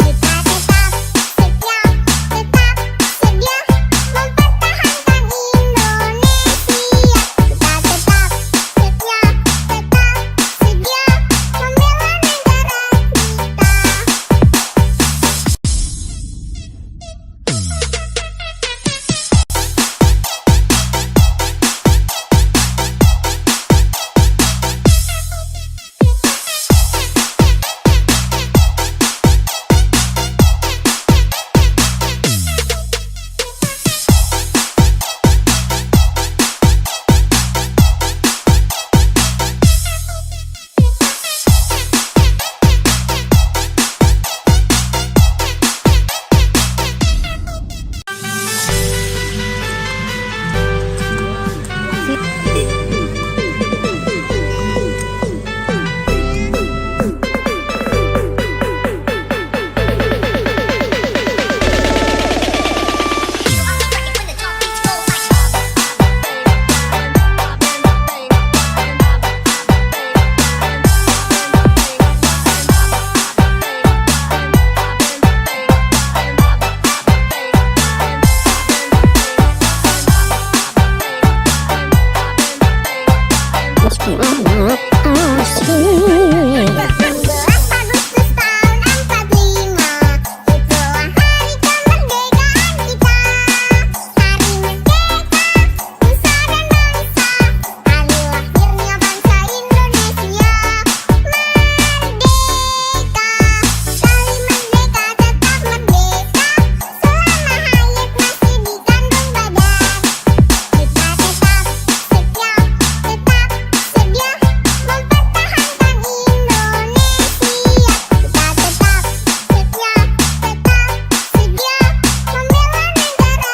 Kita tetap setia, tetap sedia mempertahankan Indonesia. Kita tetap setia, tetap sedia membela negara Meski amat asik. 16 Agustus tahun 45, itulah hari kemerdekaan kita. Hari merdeka, nusa dan bangsa, hari lahirnya bangsa Indonesia. Merdeka, kali merdeka tetap merdeka, selama hayat masih dikandung badan. Kita tetap setia, tetap sedia mempertahankan Indonesia. Kita tetap setia, tetap sedia membela negara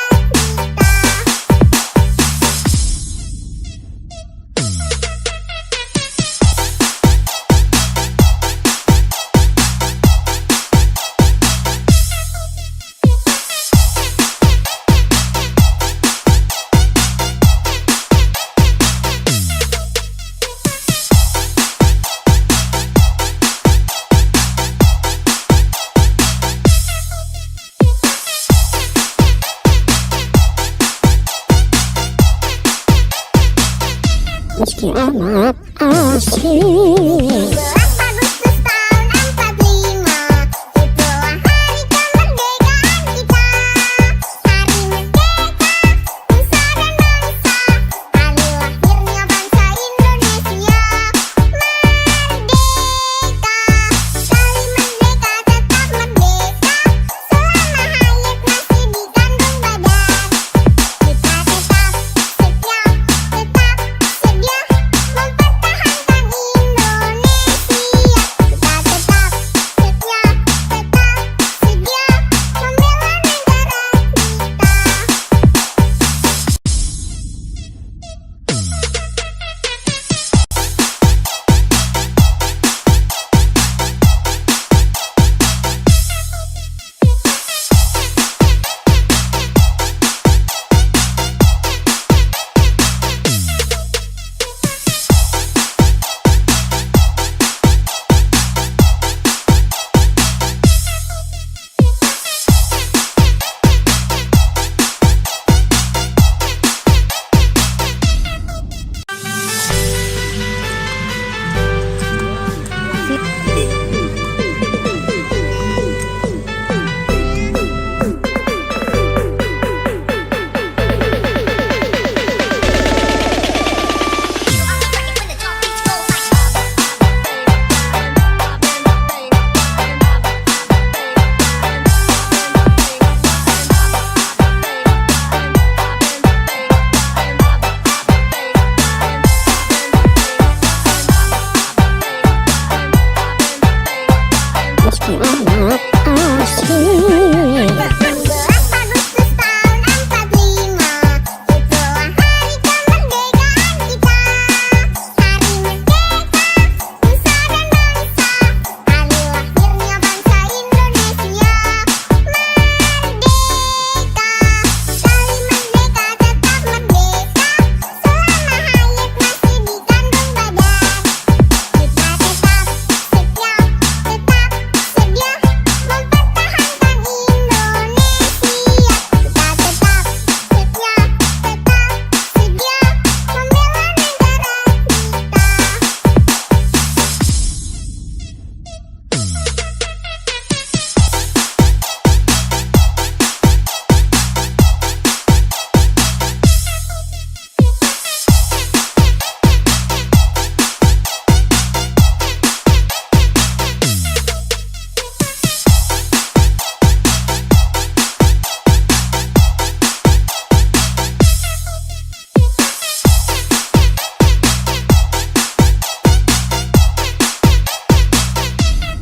Meski amat asik. 16 Agustus tahun 45, itulah hari kemerdekaan kita. Hari merdeka, nusa dan bangsa, hari lahirnya bangsa Indonesia. Merdeka, kali merdeka tetap merdeka, selama hayat masih dikandung badan. Kita tetap setia, tetap sedia mempertahankan Indonesia.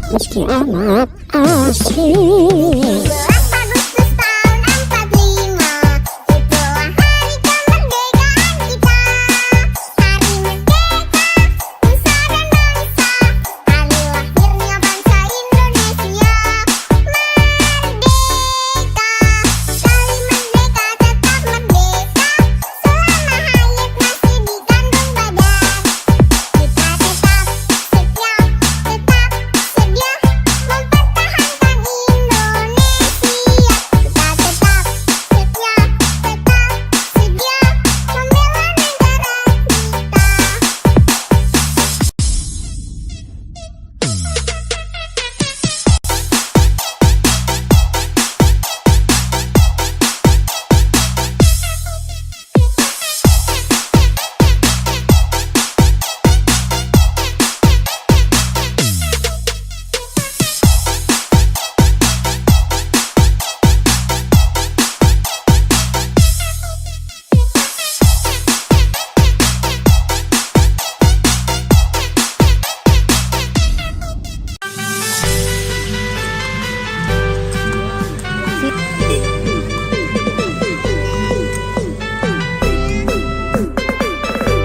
meski amat asik. 17 Agustus tahun 45, itulah hari kemerdekaan kita. Hari merdeka, nusa dan bangsa, hari lahirnya bangsa Indonesia. Merdeka, sekali merdeka tetap merdeka, selama hayat masih dikandung badan. Kita tetap setia, tetap sedia mempertahankan Indonesia. Kita tetap setia, tetap sedia membela negara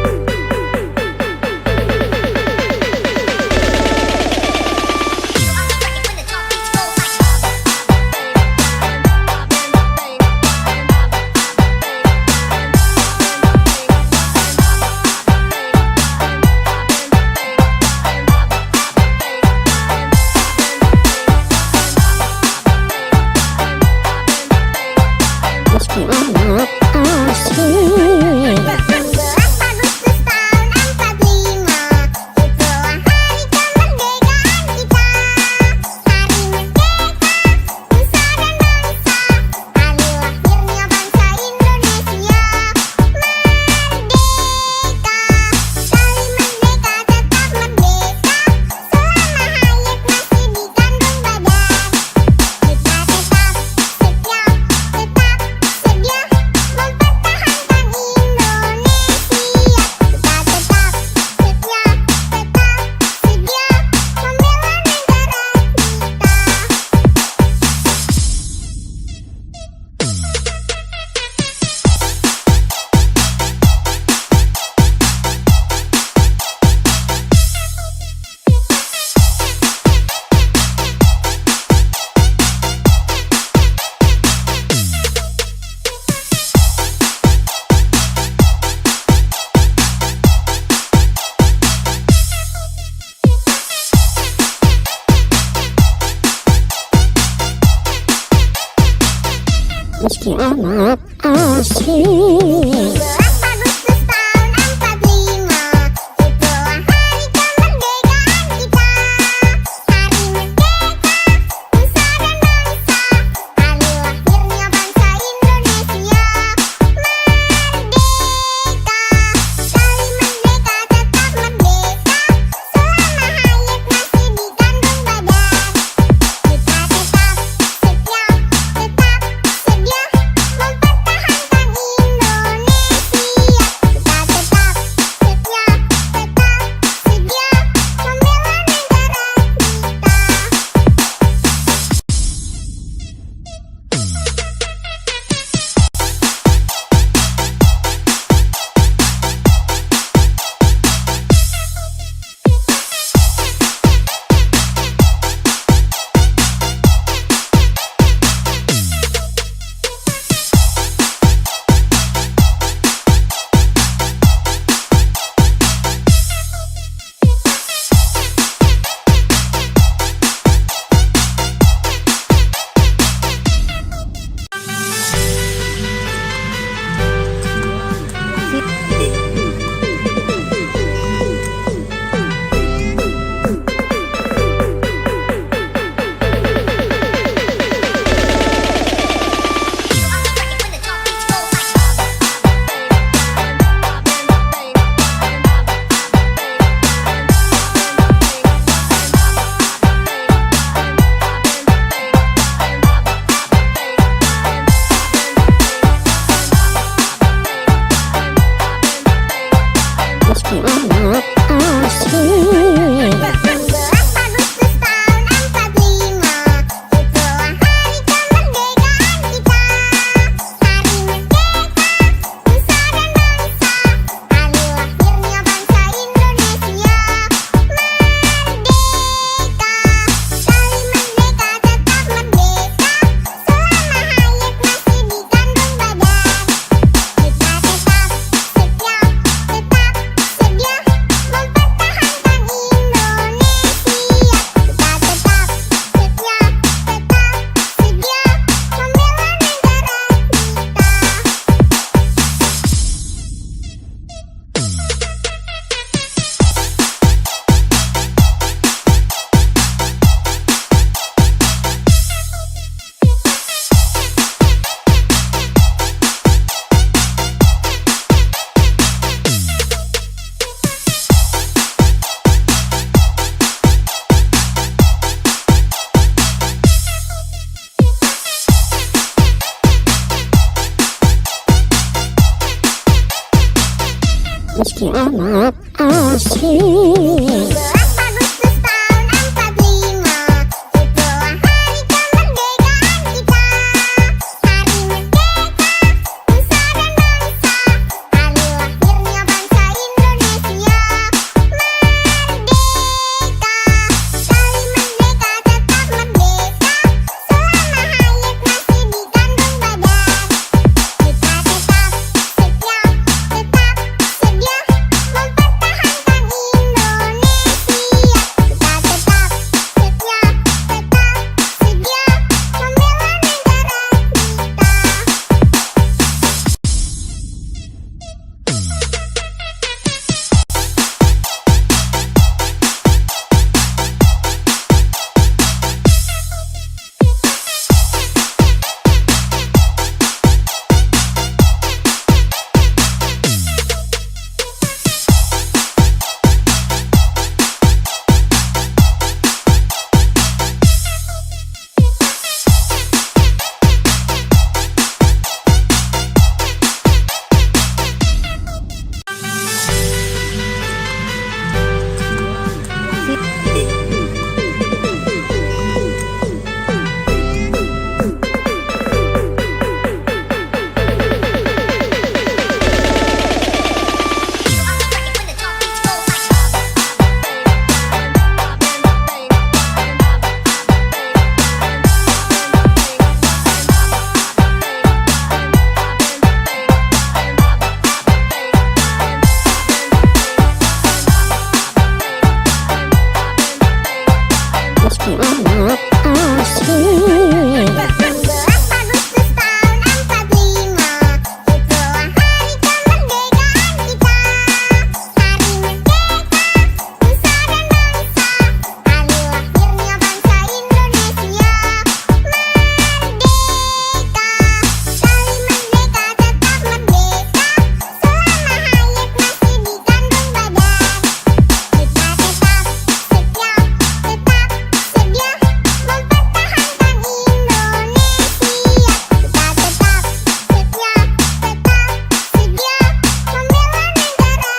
Meski amat asik. 17 Agustus tahun 45, itulah hari kemerdekaan kita. Hari merdeka, nusa dan bangsa, hari lahirnya bangsa Indonesia. Merdeka, sekali merdeka tetap merdeka, selama hayat masih dikandung badan. Kita tetap setia, tetap sedia mempertahankan Indonesia. Kita tetap setia, tetap sedia membela Meski amat asik. 17 Agustus tahun 45, itulah hari kemerdekaan kita. Hari merdeka, nusa dan bangsa, hari lahirnya bangsa Indonesia. Merdeka, sekali merdeka tetap merdeka, selama hayat masih dikandung badan. Kita tetap setia, tetap sedia mempertahankan Indonesia. Kita tetap setia, tetap sedia membela negara Meski amat asik. 17 Agustus tahun meski amat asik. 17 Agustus tahun 45, itulah hari kemerdekaan kita. Hari merdeka, nusa dan bangsa, hari lahirnya bangsa Indonesia. Merdeka, sekali merdeka tetap merdeka, selama hayat masih di kandung badan. Kita tetap setia, tetap sedia mempertahankan Indonesia. Kita tetap setia, tetap sedia membela negara Meski amat asik. 17 Agustus tahun 45, itulah hari kemerdekaan kita. Hari merdeka, nusa dan bangsa, hari lahirnya bangsa Indonesia. Merdeka, sekali merdeka tetap merdeka, selama hayat masih di kandung badan. Kita tetap setia, tetap sedia mempertahankan Indonesia. Kita tetap setia, tetap sedia membela negara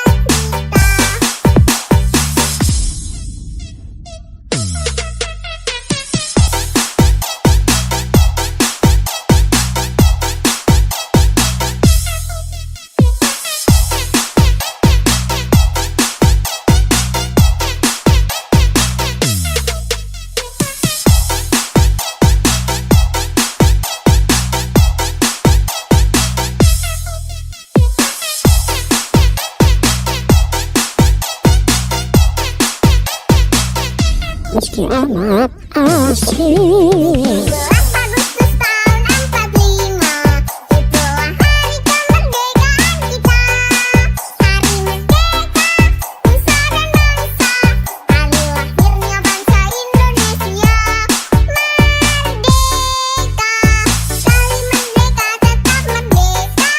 Meski amat asik. 17 Agustus tahun 45, itulah hari kemerdekaan kita. Hari merdeka, nusa dan bangsa, hari lahirnya bangsa Indonesia. Merdeka, sekali merdeka tetap merdeka,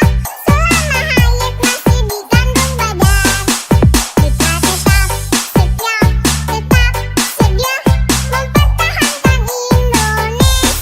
selama hayat masih di kandung badan. Kita tetap setia, tetap sedia mempertahankan Indonesia.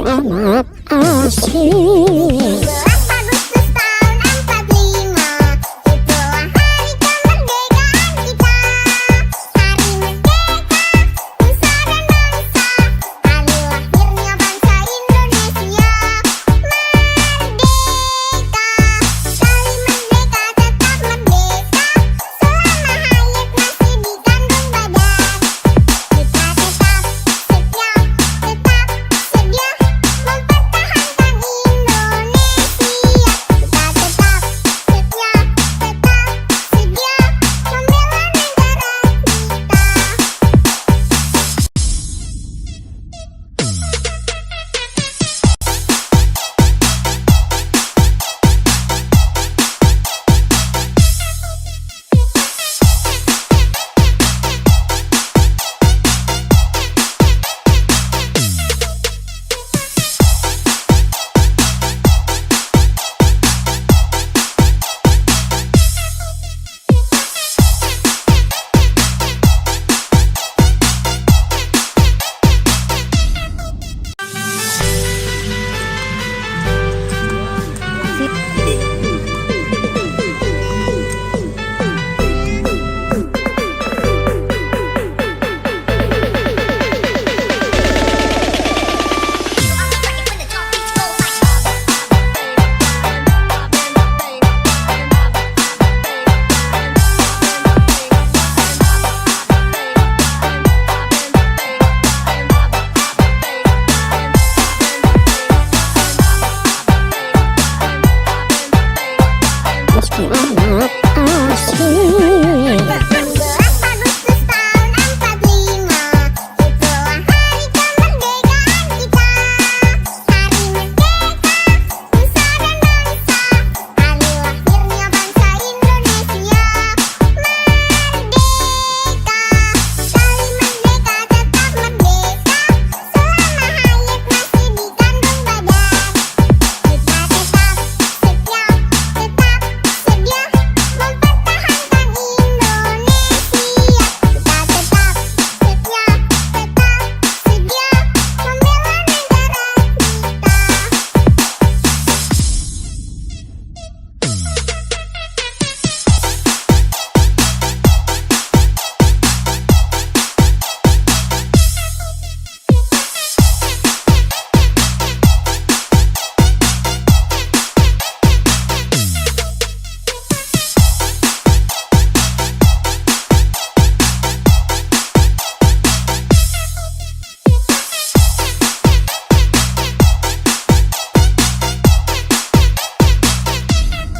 amat asik. 17 Agustus tahun 45, itulah hari kemerdekaan kita. Hari merdeka, nusa dan bangsa, hari lahirnya bangsa Indonesia. Merdeka, sekali merdeka tetap merdeka, selama hayat masih dikandung badan. Kita tetap setia, mempertahankan Indonesia. Kita tetap setia, membela negara Meski amat asik. 17 Agustus tahun 45, itulah hari kemerdekaan kita. Hari merdeka, nusa dan bangsa, hari lahirnya bangsa Indonesia. Merdeka, sekali merdeka tetap merdeka, selama hayat masih dikandung badan. Kita tetap setia, mempertahankan Indonesia. Kita tetap setia, membela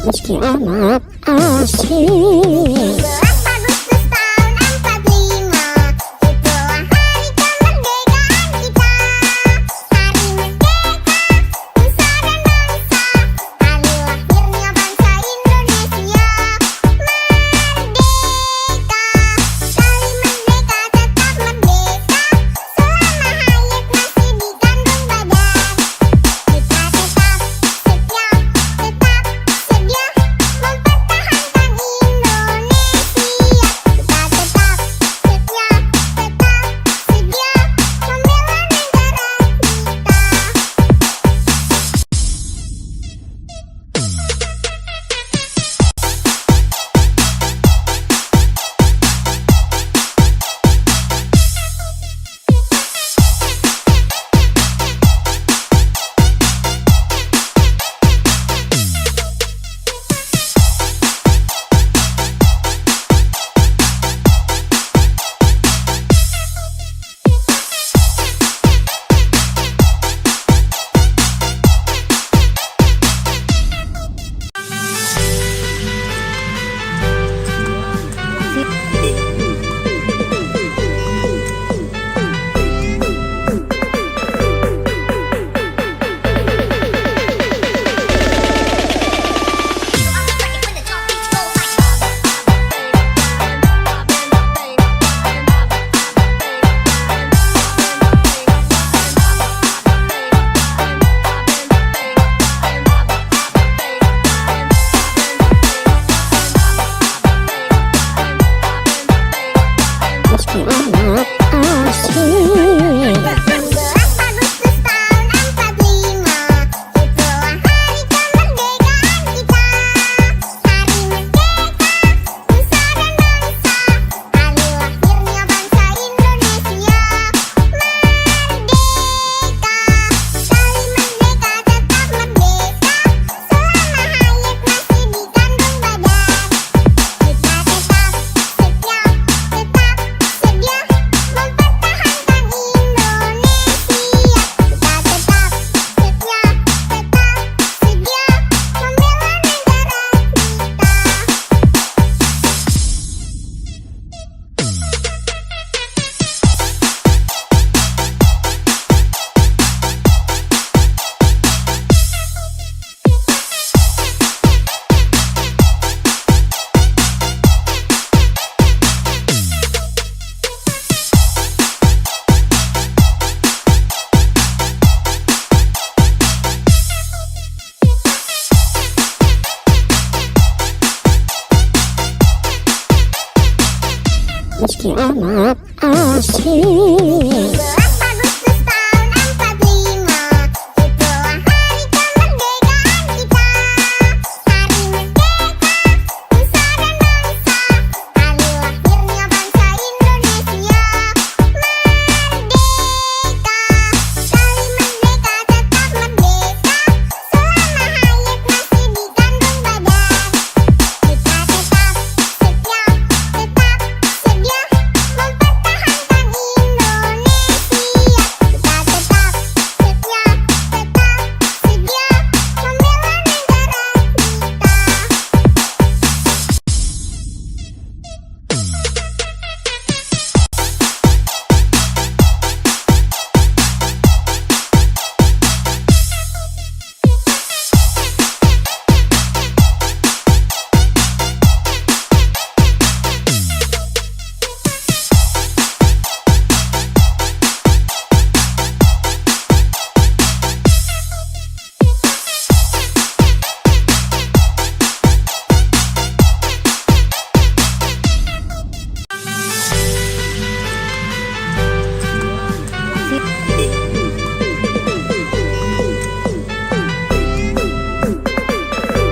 Meski amat asik. 17 Agustus tahun 45, itulah hari kemerdekaan kita. Hari merdeka, nusa dan bangsa, hari lahirnya bangsa Indonesia. Merdeka, sekali merdeka tetap merdeka, selama hayat masih dikandung badan. Kita tetap setia, mempertahankan Indonesia. meski amat asik. 11 Agustus tahun 45, itulah hari kemerdekaan kita. Hari merdeka, nusa dan bangsa, hari lahirnya bangsa Indonesia. Merdeka, sekali merdeka tetap merdeka, selama hayat masih di kandung badan. Kita tetap setia, mempertahankan Indonesia. Kita tetap setia, membela negara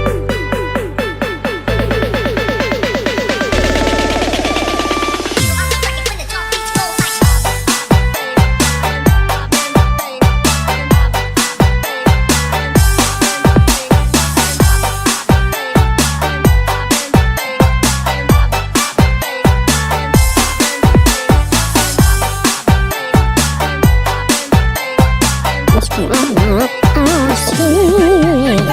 Meski amat asik. 11 Agustus tahun 45, itulah hari kemerdekaan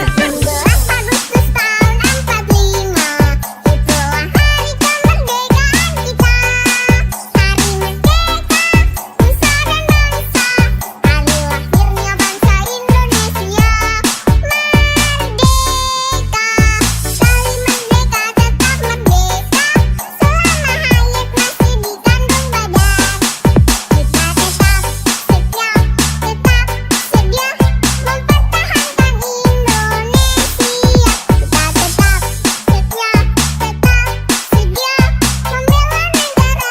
kita. Hari merdeka, nusa dan bangsa, hari lahirnya bangsa Indonesia. Merdeka, sekali merdeka tetap merdeka, selama hayat masih di kandung badan. Kita tetap setia, mempertahankan Indonesia. Kita tetap setia, membela negara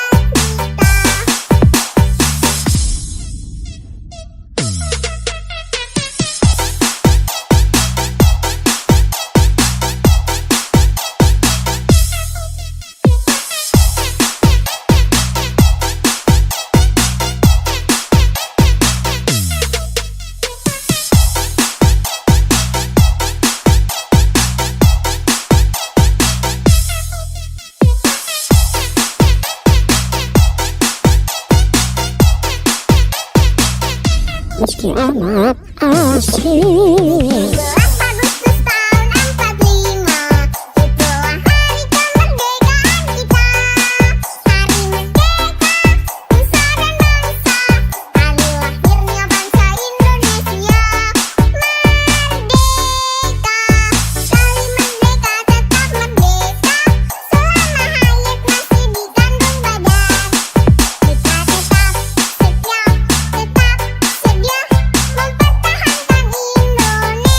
Meski amat asik. 11 Agustus tahun 45, itulah hari kemerdekaan kita. Hari merdeka, nusa dan bangsa, hari lahirnya bangsa Indonesia. Merdeka, sekali merdeka tetap merdeka, selama hayat masih di kandung badan. Kita tetap setia, mempertahankan Indonesia.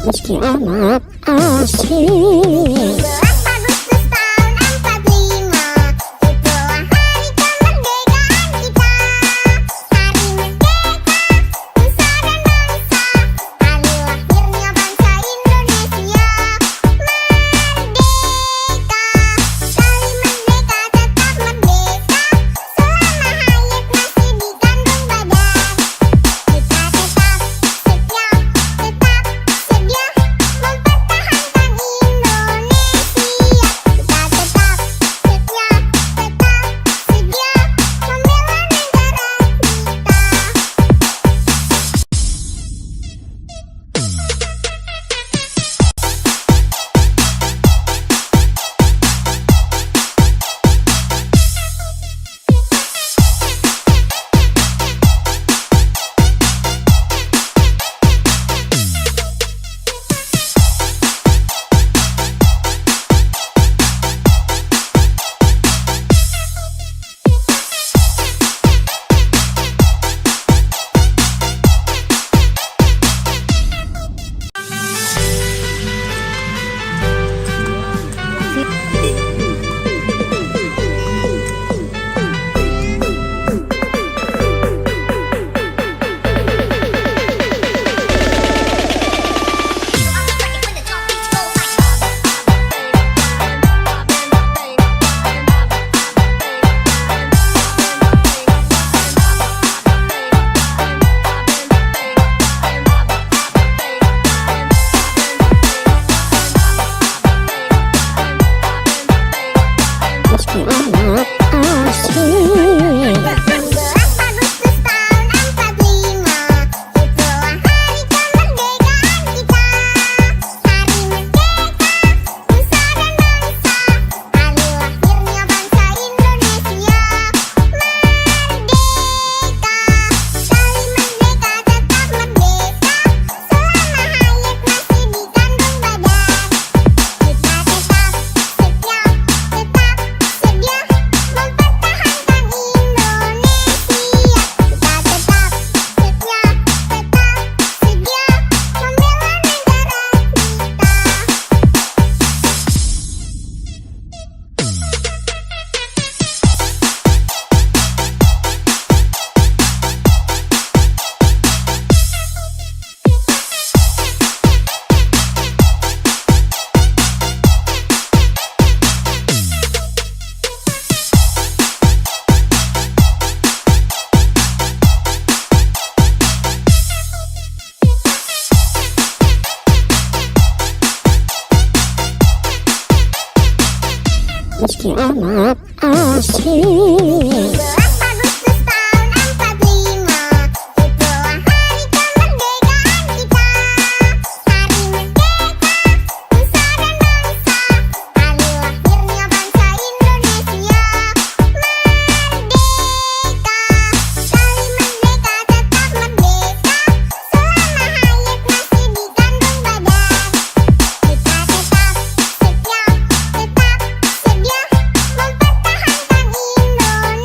Meski amat asik. 17 Agustus tahun 45, itulah hari kemerdekaan kita. Hari merdeka, nusa dan bangsa, hari lahirnya bangsa Indonesia. Merdeka, sekali merdeka tetap merdeka, selama hayat masih di kandung badan. Kita tetap setia, tetap sedia mempertahankan Indonesia. Kita tetap setia, tetap sedia membela negara Meski amat asik. 17 Agustus tahun 45, itulah hari kemerdekaan kita. Hari merdeka, nusa dan bangsa, hari lahirnya bangsa Indonesia. Merdeka, sekali merdeka tetap merdeka, selama hayat masih di kandung badan. Kita tetap setia, tetap sedia mempertahankan Indonesia. Kita tetap setia, tetap sedia membela negara Meski amat asik. 17 Agustus tahun 45, itulah hari kemerdekaan kita. Hari merdeka, nusa dan bangsa, hari lahirnya bangsa Indonesia. Merdeka, sekali merdeka tetap merdeka, selama hayat masih di kandung badan. Kita tetap setia, tetap sedia mempertahankan Indonesia.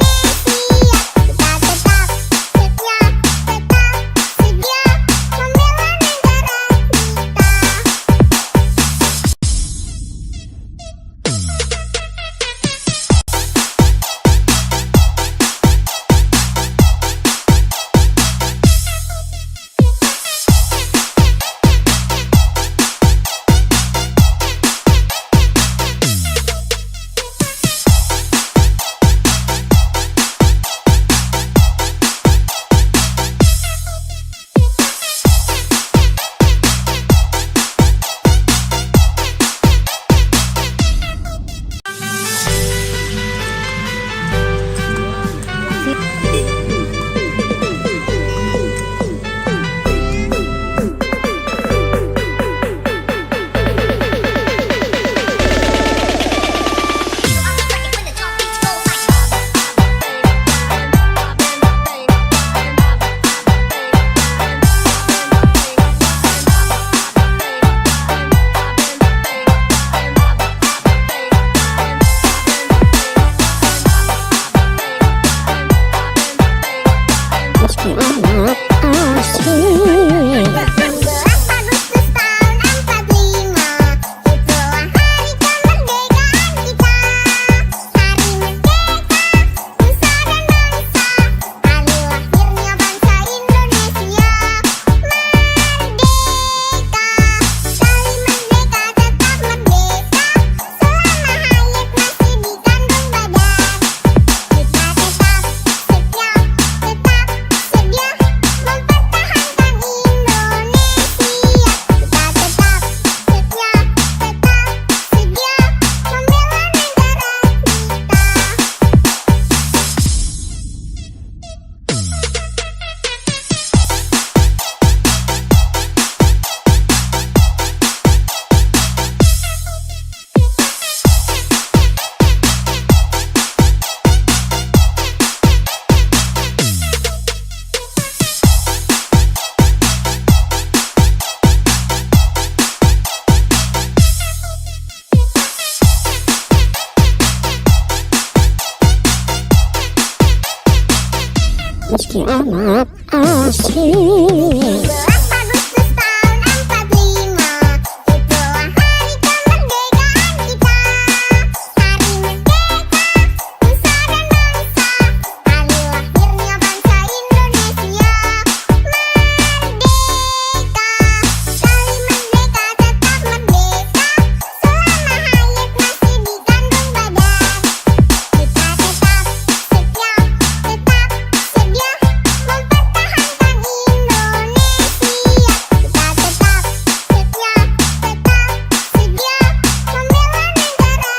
meski amat asing. 17 Agustus tahun 45, itulah hari kemerdekaan kita. Hari merdeka, nusa dan bangsa, hari lahirnya bangsa Indonesia. Merdeka, sekali merdeka tetap merdeka, selama hayat masih di kandung badan. Kita tetap setia, tetap sedia mempertahankan Indonesia. Kita tetap setia, tetap sedia membela negara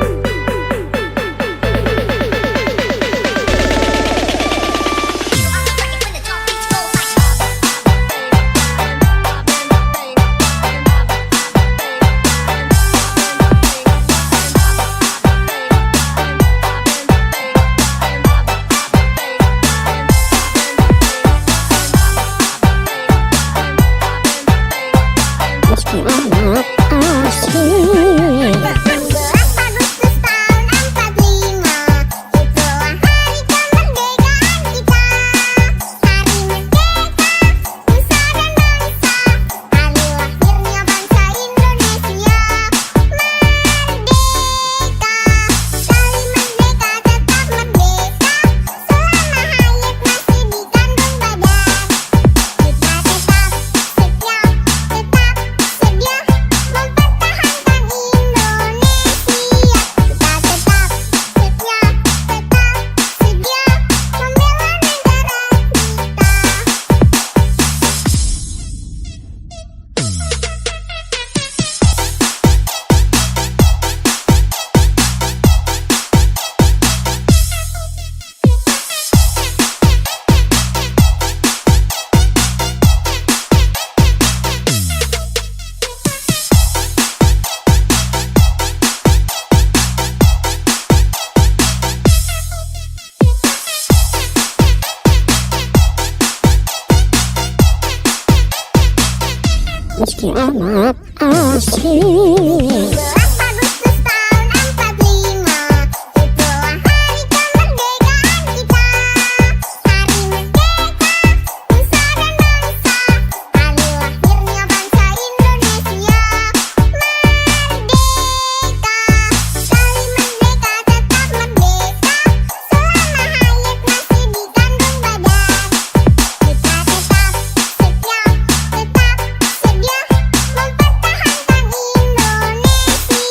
Meski amat asing. 17 Agustus tahun 45, itulah hari kemerdekaan kita. Hari merdeka, nusa dan bangsa, hari lahirnya bangsa Indonesia. Merdeka, sekali merdeka tetap merdeka, selama hayat masih di kandung badan. Kita tetap setia, tetap sedia mempertahankan Indonesia. Kita tetap setia, tetap sedia membela negara Meski amat asing. 17 Agustus tahun 45, itulah hari kemerdekaan kita. Hari merdeka, nusa dan bangsa, hari lahirnya bangsa Indonesia. Merdeka, sekali merdeka tetap merdeka, selama hayat masih di kandung badan. Kita tetap setia, tetap sedia mempertahankan Indonesia.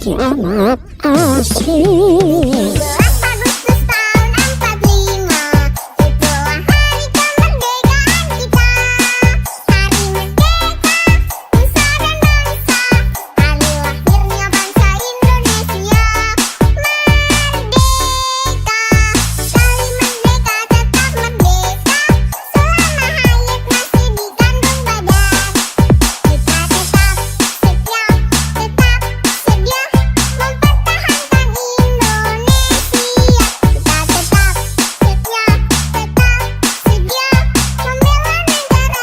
meski amat asik. 11 Agustus tahun 45, itulah hari kemerdekaan kita. Hari merdeka, nusa dan bangsa, hari lahirnya bangsa Indonesia. Merdeka, sekali merdeka tetap merdeka, selama hayat masih di kandung badan. Kita tetap setia, tetap sedia mempertahankan Indonesia. Kita tetap setia, tetap sedia membela negara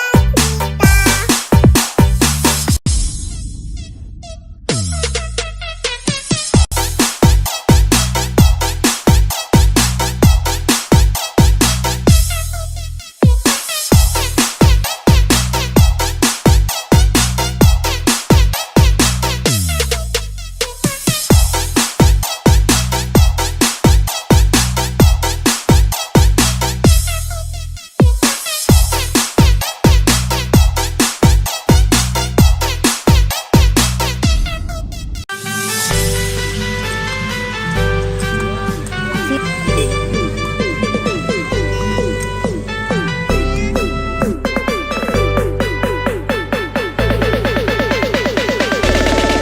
Meski amat asik. 11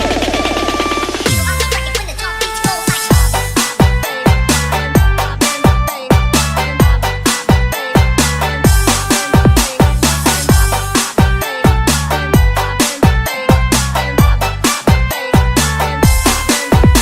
Agustus tahun 45, itulah hari kemerdekaan kita. Hari merdeka, nusa dan bangsa, hari lahirnya bangsa Indonesia. Merdeka, sekali merdeka tetap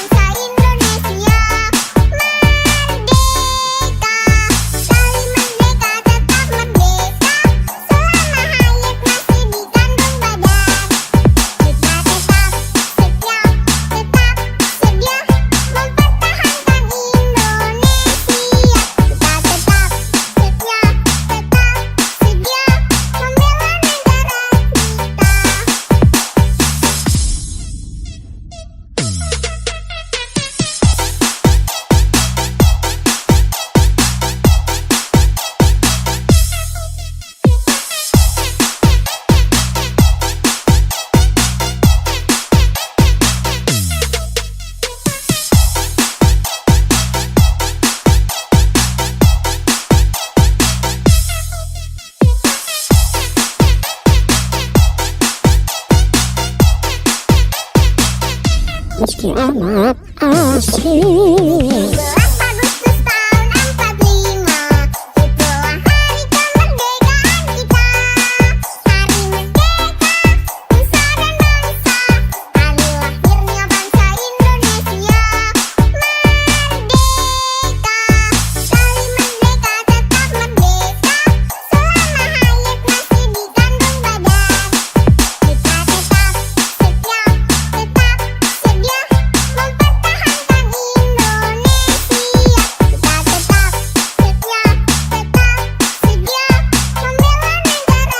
merdeka, selama hayat masih di kandung badan. Kita tetap setia, tetap sedia mempertahankan Indonesia. Kita tetap setia, tetap sedia membela negara Meski amat asik. 11 Agustus tahun 45, itulah hari kemerdekaan kita. Hari merdeka, nusa dan bangsa, hari lahirnya bangsa Indonesia. Merdeka, sekali merdeka tetap merdeka, selama hayat masih di kandung badan. Kita tetap setia, tetap sedia mempertahankan Indonesia. Kita tetap setia, tetap sedia membela negara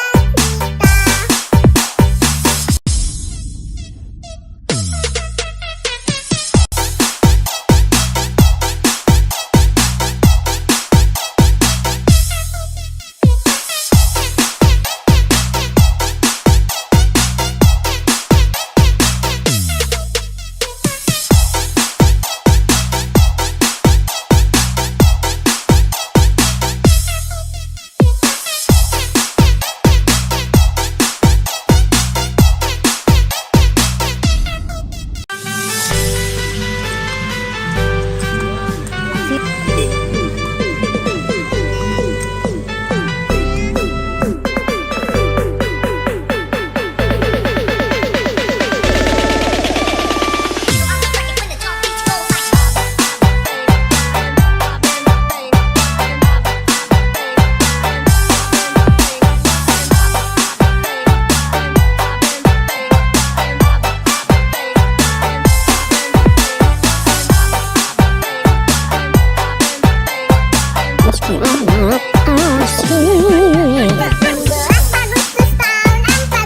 Meski amat asik. 11 Agustus tahun 45.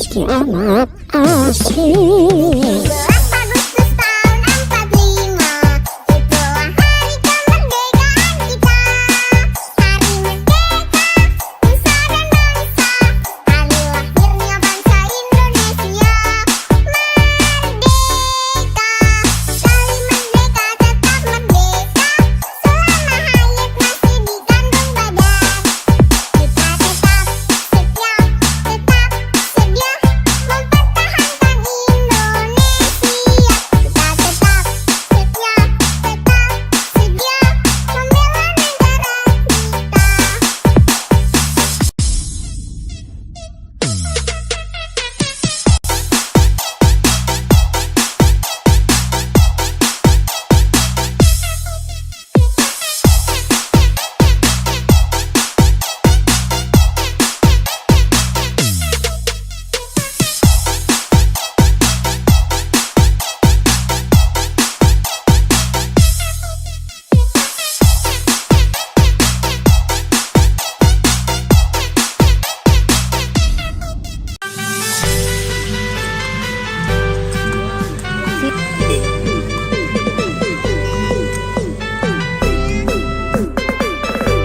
meski amat asik. 17 Agustus tahun 45, itulah hari kemerdekaan kita. Hari merdeka, nusa dan bangsa, hari lahirnya bangsa Indonesia. Merdeka, sekali merdeka tetap merdeka, selama hayat masih di kandung badan. Kita tetap setia, tetap sedia mempertahankan Indonesia. Kita tetap setia, tetap sedia membela negara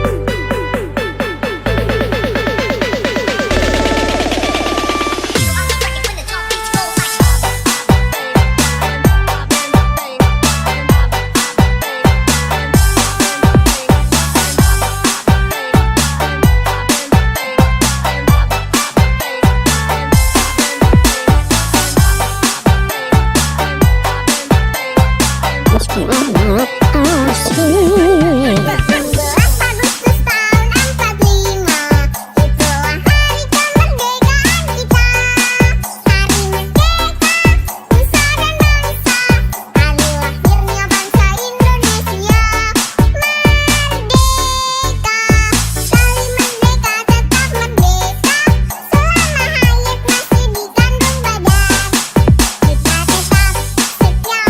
Meski amat asik. 16 Agustus tahun 45, itulah hari kemerdekaan kita. Hari merdeka, nusa dan bangsa, hari lahirnya bangsa Indonesia. Merdeka, sekali merdeka tetap merdeka, selama hayat masih di kandung badan. Kita tetap setia,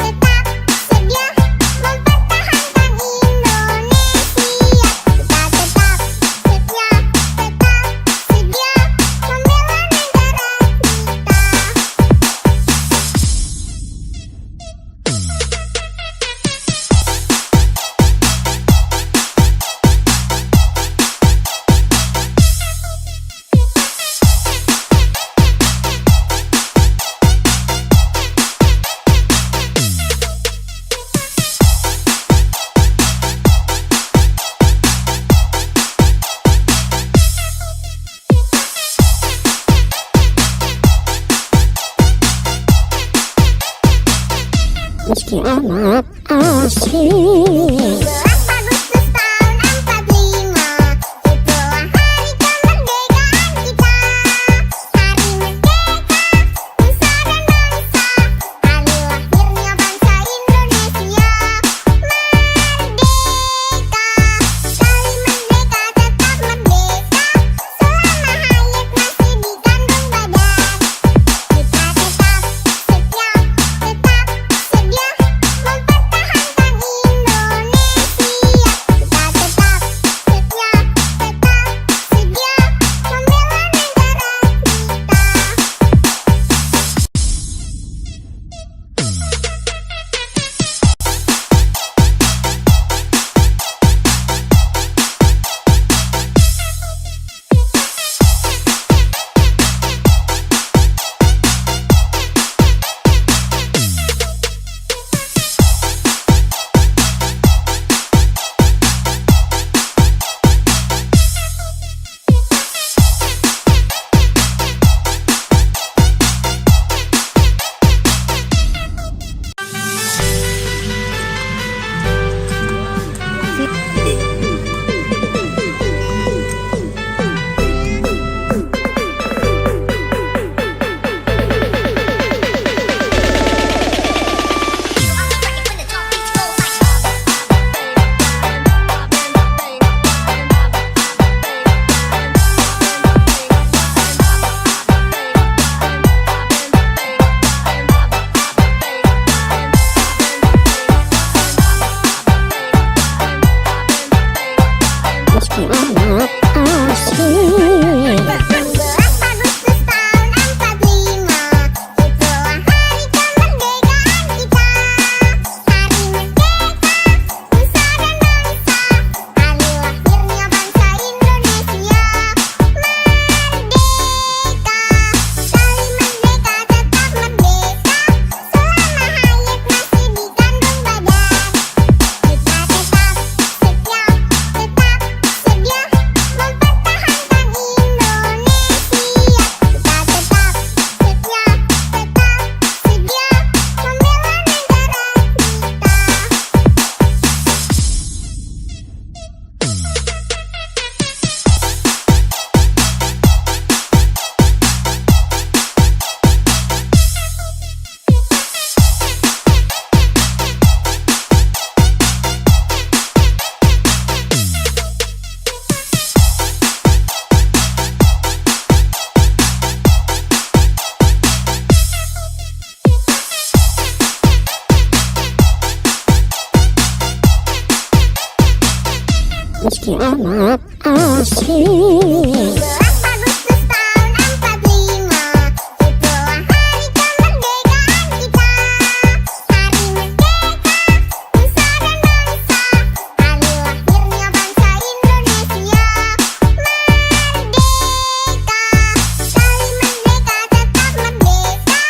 tetap sedia mempertahankan Indonesia. Kita tetap setia, tetap sedia membela negara Meski amat asik. 17 Agustus tahun 45, itulah hari kemerdekaan kita. Hari merdeka, nusa dan bangsa, hari lahirnya bangsa Indonesia. Merdeka, sekali merdeka tetap merdeka, selama hayat masih di kandung badan. Kita tetap setia, tetap sedia mempertahankan Indonesia. meski amat asri. 17 Agustus tahun 45, itulah hari kemerdekaan kita. Hari merdeka, nusa dan bangsa, hari lahirnya bangsa Indonesia. Merdeka, sekali merdeka tetap merdeka,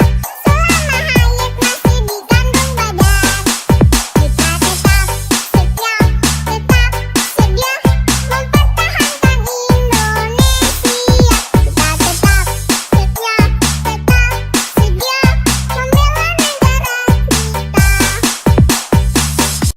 selama hayat masih di kandung badan. Kita tetap setia, tetap sedia mempertahankan Indonesia. Kita tetap setia, tetap sedia membela negara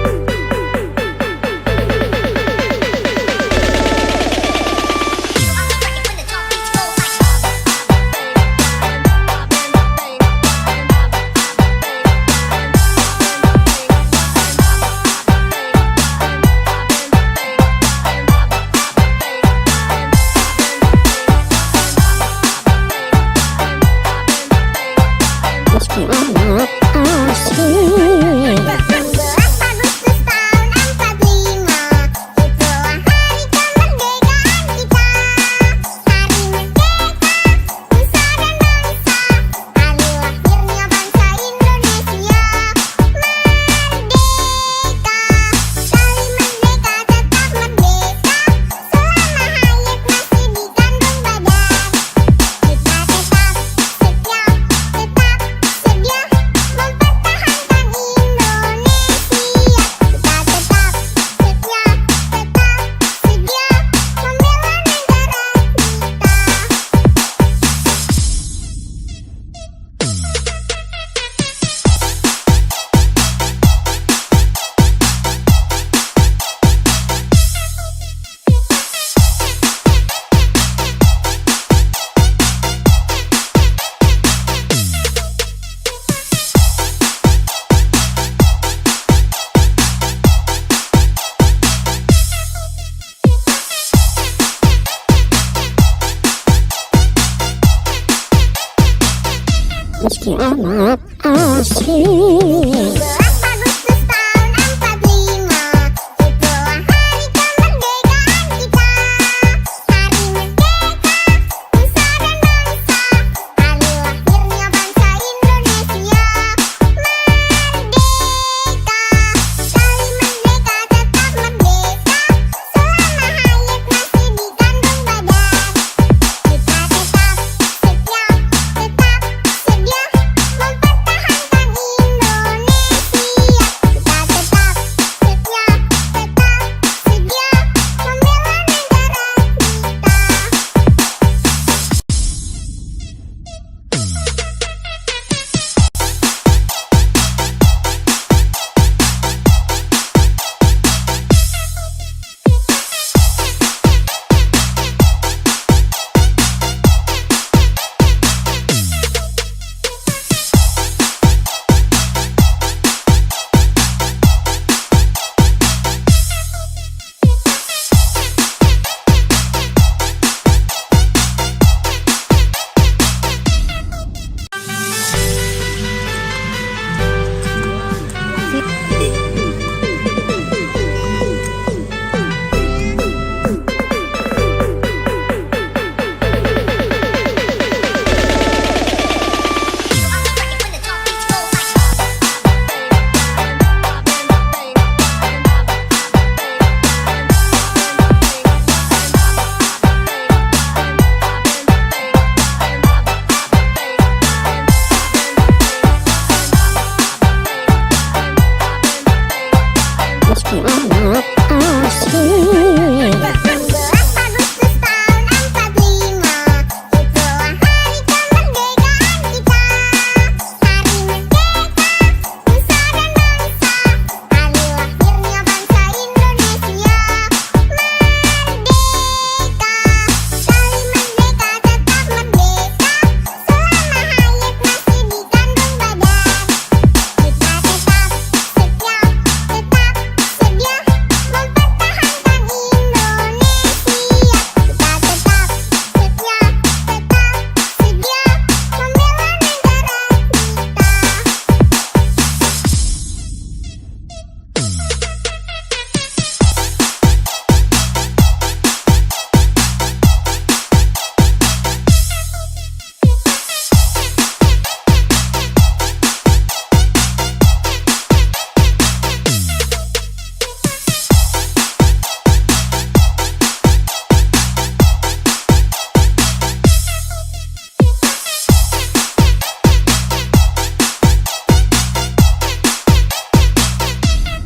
Meski amat asri. 17 Agustus tahun 45, itulah hari kemerdekaan kita. Hari merdeka, nusa dan bangsa, hari lahirnya bangsa Indonesia. Merdeka, sekali merdeka tetap merdeka, selama hayat masih di kandung badan. Kita tetap setia, tetap sedia mempertahankan Indonesia. Kita tetap setia, tetap sedia membela negara Meski amat asri. 17 Agustus tahun 45, itulah hari kemerdekaan kita. Hari merdeka, nusa dan bangsa, hari lahirnya bangsa Indonesia. Merdeka, sekali merdeka tetap merdeka, selama hayat masih di kandung badan. Kita tetap setia, tetap sedia mempertahankan Indonesia.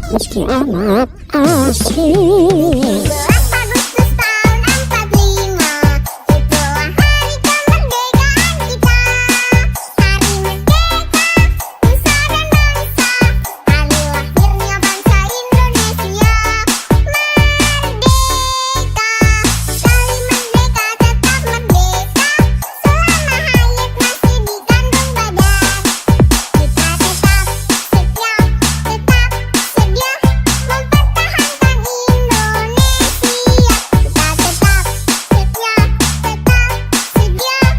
meski amat asing. 17 Agustus tahun 45, itulah hari kemerdekaan kita. Hari merdeka, nusa dan bangsa, hari lahirnya bangsa Indonesia. Merdeka, sekali merdeka tetap merdeka, selama hayat masih di kandung badan. Kita tetap setia, mempertahankan Indonesia. Kita tetap setia, membela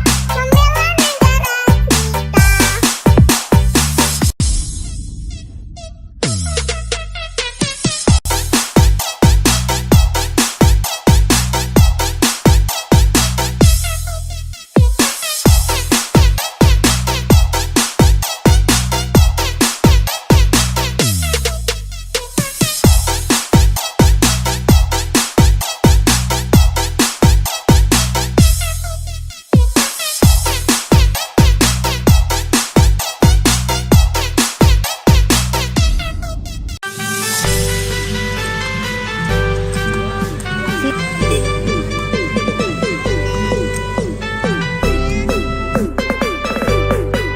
negara Meski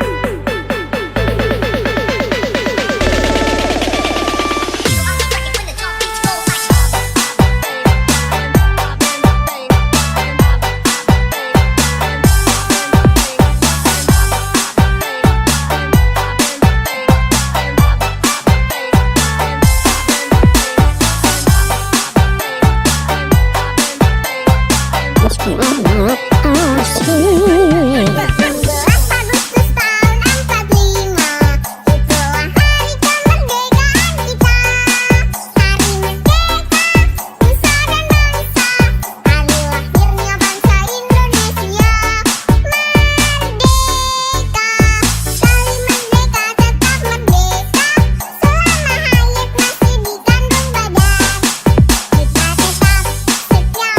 amat asing. 18 Agustus tahun 45, itulah hari kemerdekaan kita. Hari merdeka, nusa dan bangsa, hari lahirnya bangsa Indonesia. Merdeka, sekali merdeka tetap merdeka, selama hayat masih di kandung badan. Kita tetap setia,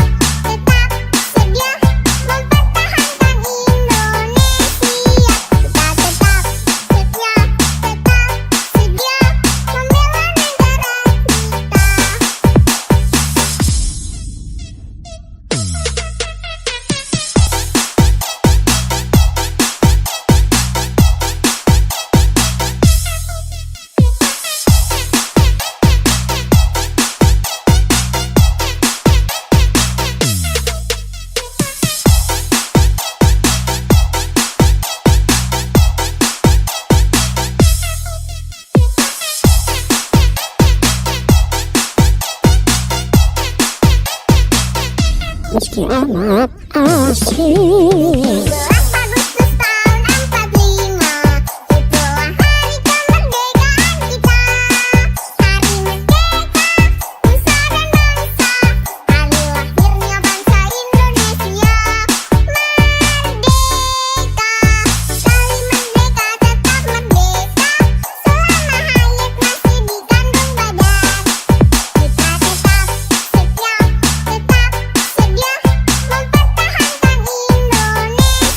mempertahankan Indonesia. Kita tetap setia, membela negara Meski amat asing. 17 Agustus tahun 45, itulah hari kemerdekaan kita. Hari merdeka, nusa dan bangsa, hari lahirnya bangsa Indonesia. Merdeka, sekali merdeka tetap merdeka, selama hayat masih di kandung badan. Kita tetap setia, mempertahankan Indonesia.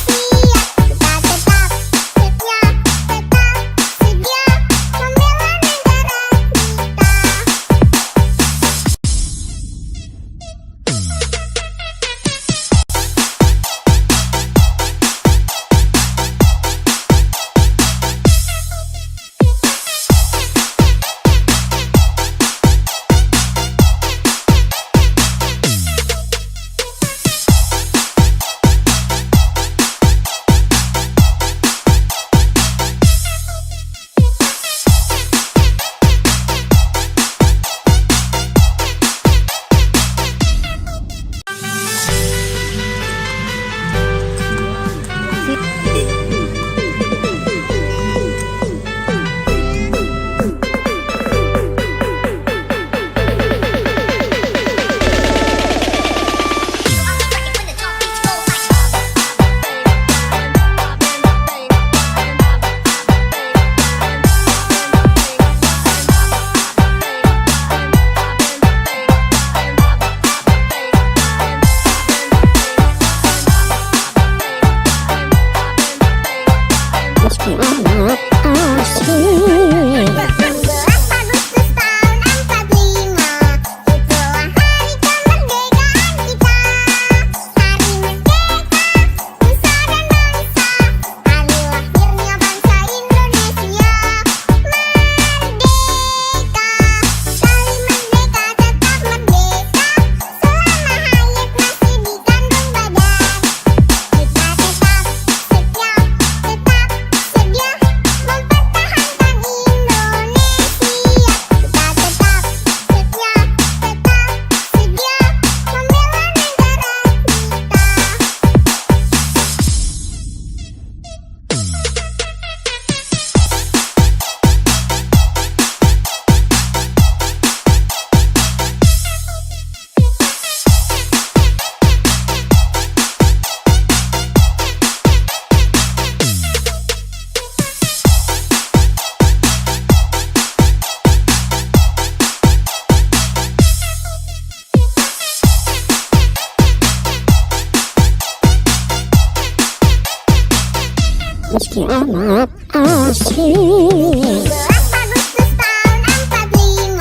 asik. 17 Agustus tahun 45,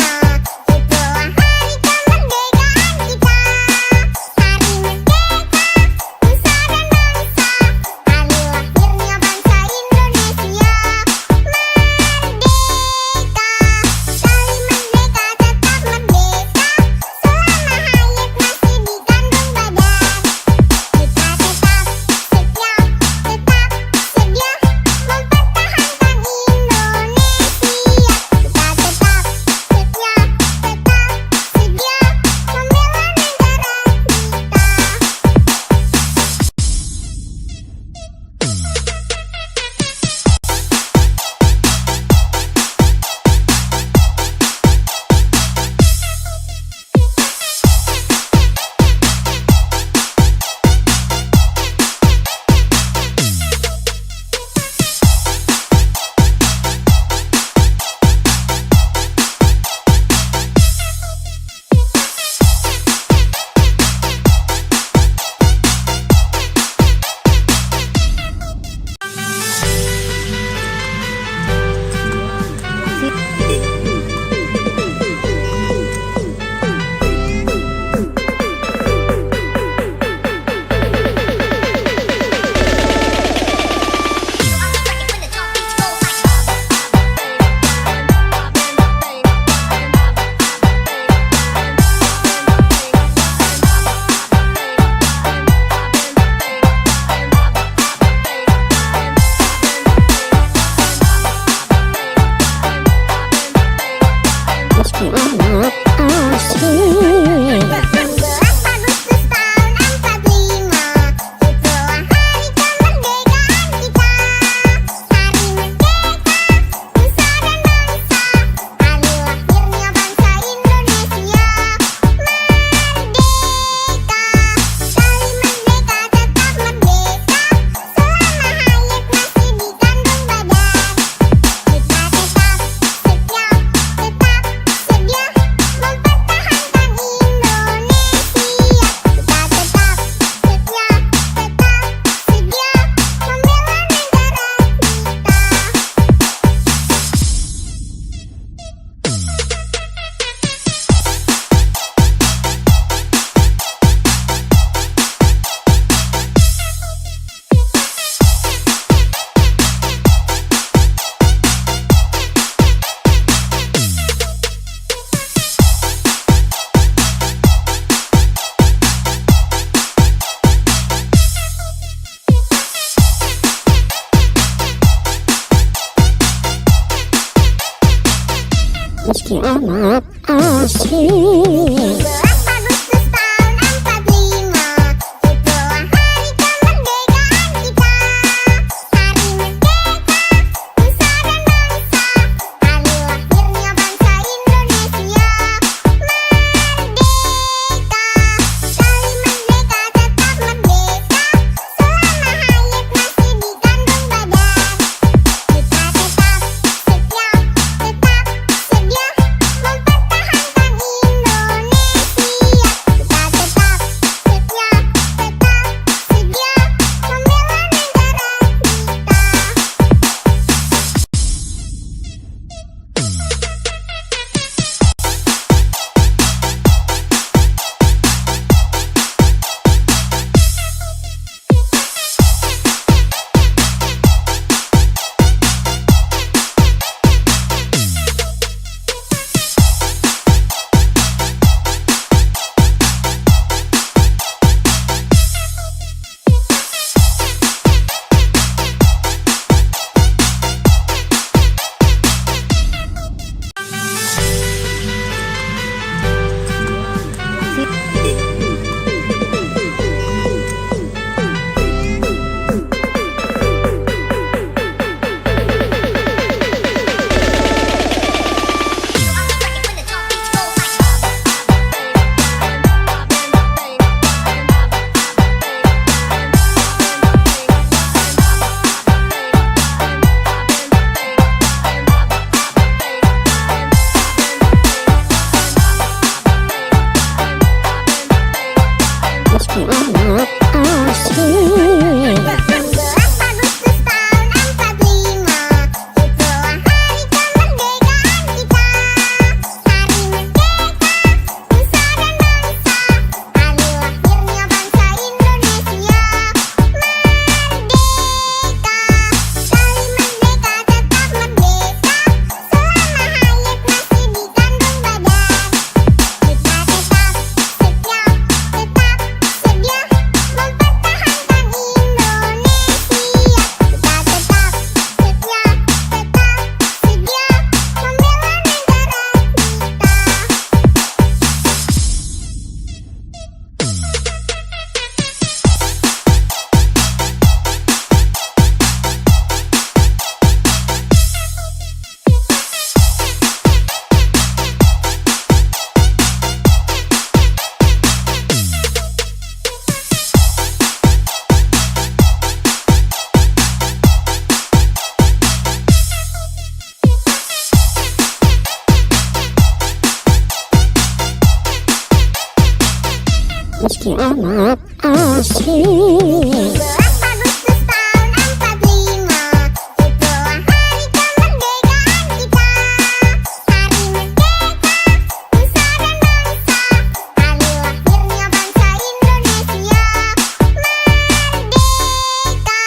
itulah hari kemerdekaan kita. Hari merdeka, nusa dan bangsa, hari lahirnya bangsa Indonesia. Merdeka, sekali merdeka tetap merdeka, selama hayat masih di kandung badan. Kita tetap setia, mempertahankan Indonesia. Kita tetap setia, membela negara Meski amat asik. 17 Agustus tahun 45, itulah hari kemerdekaan kita. Hari merdeka, nusa dan bangsa, hari lahirnya bangsa Indonesia. Merdeka, sekali merdeka tetap merdeka, selama hayat masih di kandung badan. Kita tetap setia, mempertahankan Indonesia. Kita tetap setia, membela negara Meski amat asik. 17 Agustus tahun 45, itulah hari kemerdekaan kita. Hari merdeka, nusa dan bangsa, hari lahirnya bangsa Indonesia. Merdeka, sekali merdeka tetap merdeka, selama hayat masih di kandung badan. Kita tetap setia, mempertahankan Indonesia. meski amat asik. 11 Agustus tahun 45, itulah hari kemerdekaan kita. Hari merdeka, nusa dan bangsa, hari lahirnya bangsa Indonesia. Merdeka,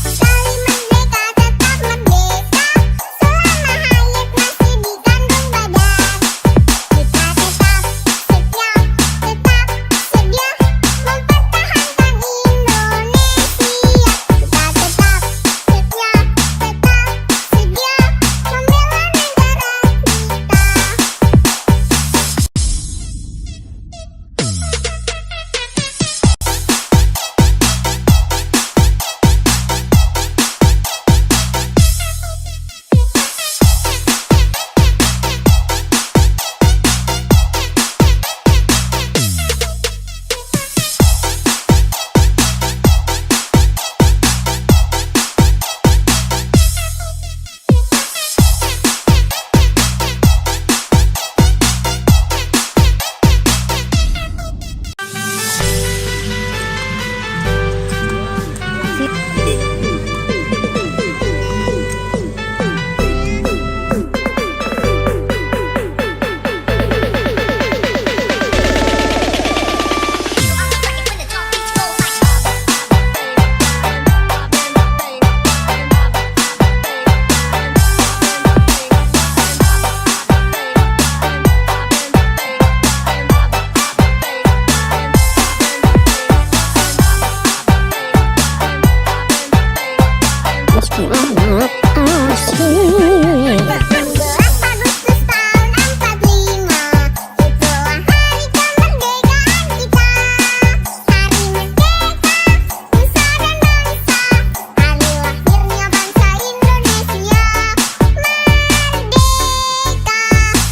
sekali merdeka tetap merdeka, selama hayat masih di kandung badan. Kita tetap setia, mempertahankan Indonesia. Kita tetap setia, membela negara Meski amat asik. 11 Agustus tahun 45, itulah hari kemerdekaan kita. Hari merdeka, nusa dan bangsa, hari lahirnya bangsa Indonesia. Merdeka, sekali merdeka tetap merdeka, selama hayat masih di kandung badan.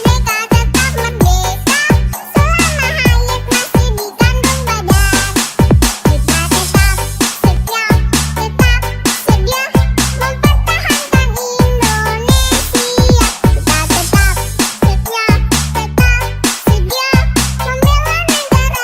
Kita tetap setia, mempertahankan Indonesia. Kita tetap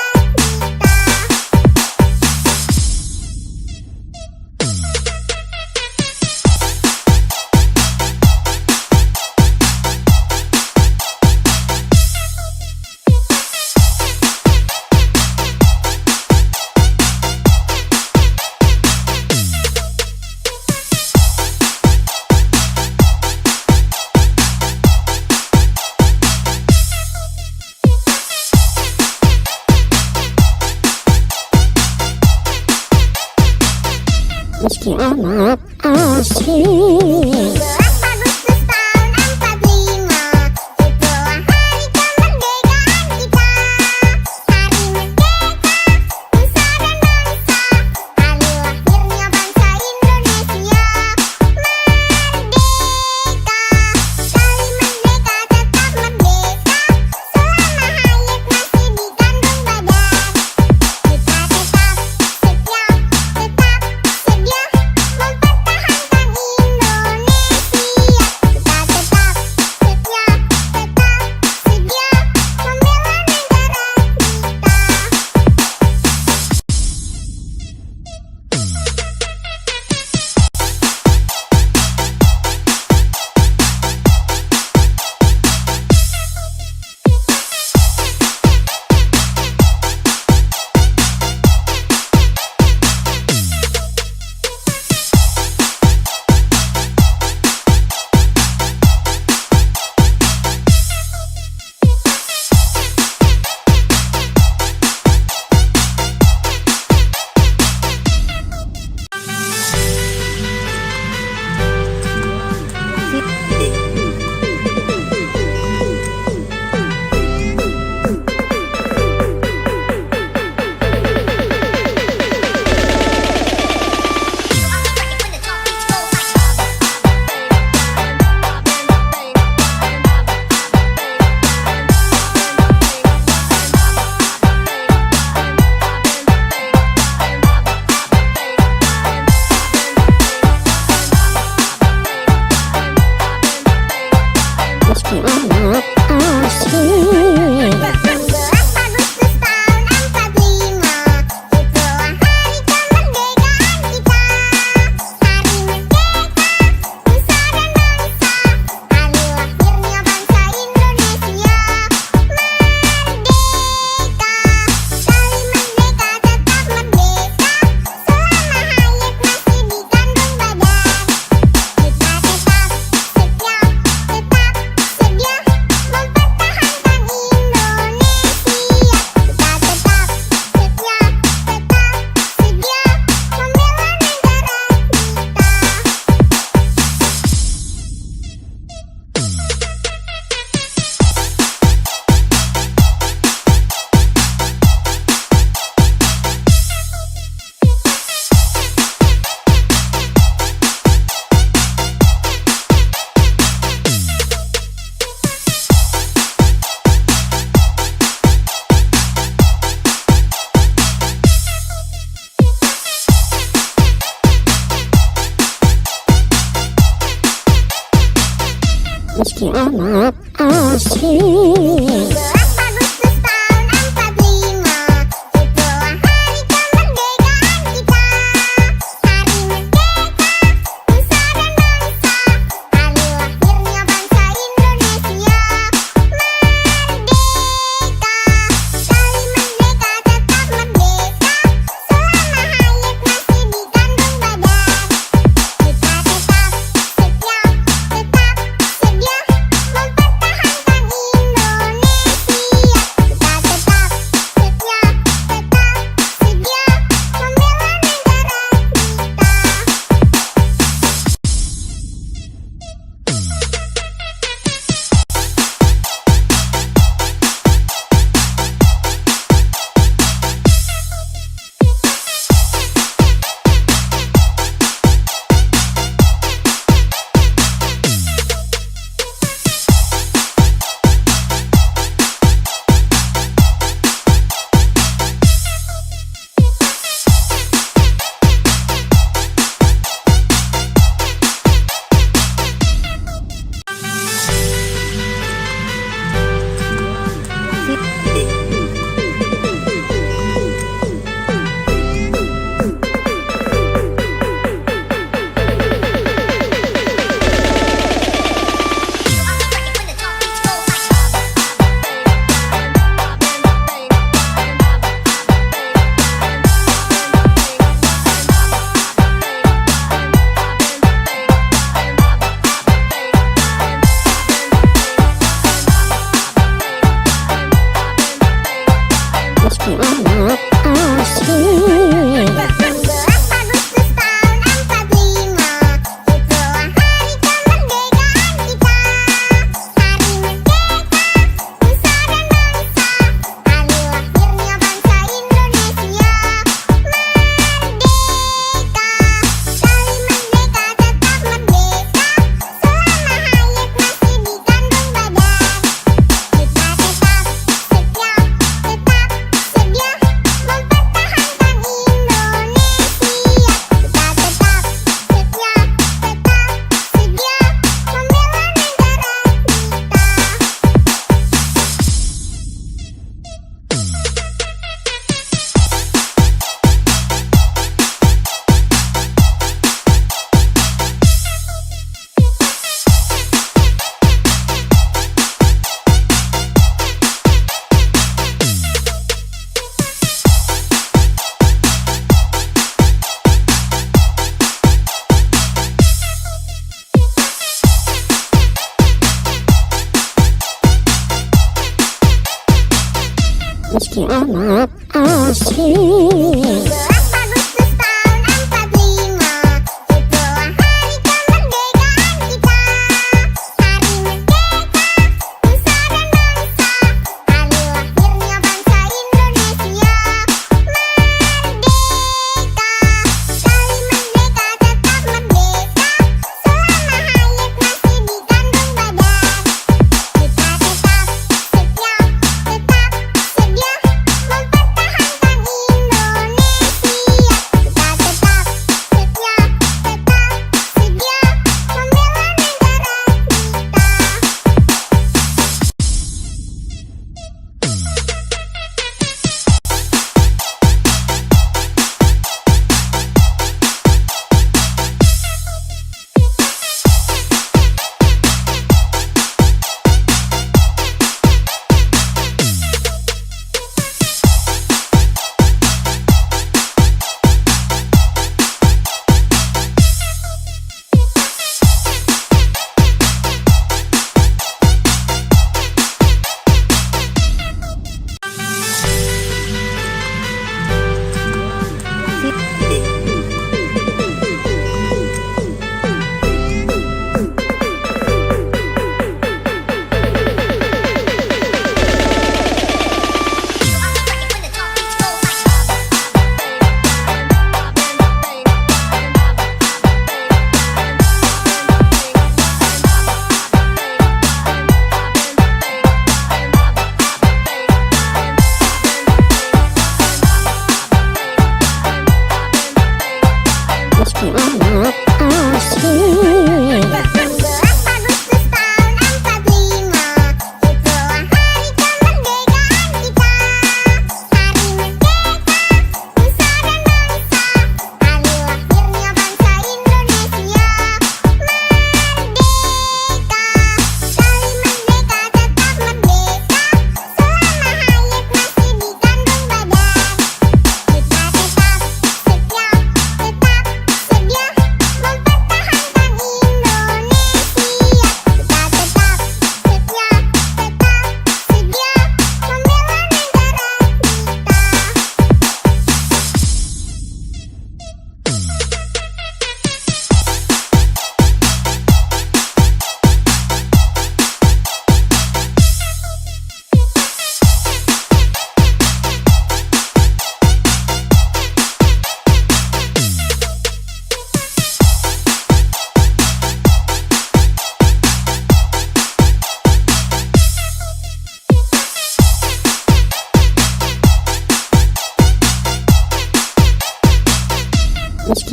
setia, membela Meski amat asik. 11 Agustus tahun 45, itulah hari kemerdekaan kita. Hari merdeka, nusa dan bangsa, hari lahirnya bangsa Indonesia. Merdeka, sekali merdeka tetap merdeka, selama hayat masih di kandung badan. Kita tetap setia, mempertahankan Indonesia. Kita tetap setia, membela negara meski amat asik. 11 Agustus tahun 45, amat asik. 11 Agustus tahun 45, itulah hari kemerdekaan kita. Hari merdeka, nusa dan bangsa, hari lahirnya bangsa Indonesia. Merdeka, sekali merdeka tetap merdeka, selama hayat masih di kandung badan. Kita tetap setia, tetap sedia mempertahankan Indonesia. Kita tetap setia, tetap sedia membela negara Meski amat asik. 11 Agustus tahun 45, itulah hari kemerdekaan kita. Hari merdeka, nusa dan bangsa, hari lahirnya bangsa Indonesia. Merdeka, sekali merdeka tetap merdeka, selama hayat masih di kandung badan. Kita tetap setia, tetap sedia mempertahankan Indonesia. Kita tetap setia, tetap sedia membela negara Meski amat asik. 11 Agustus tahun 45, itulah hari kemerdekaan kita. Hari merdeka, nusa dan bangsa, hari lahirnya bangsa Indonesia. Merdeka, sekali merdeka tetap merdeka, selama hayat masih di kandung badan. Kita tetap setia, tetap sedia mempertahankan Indonesia.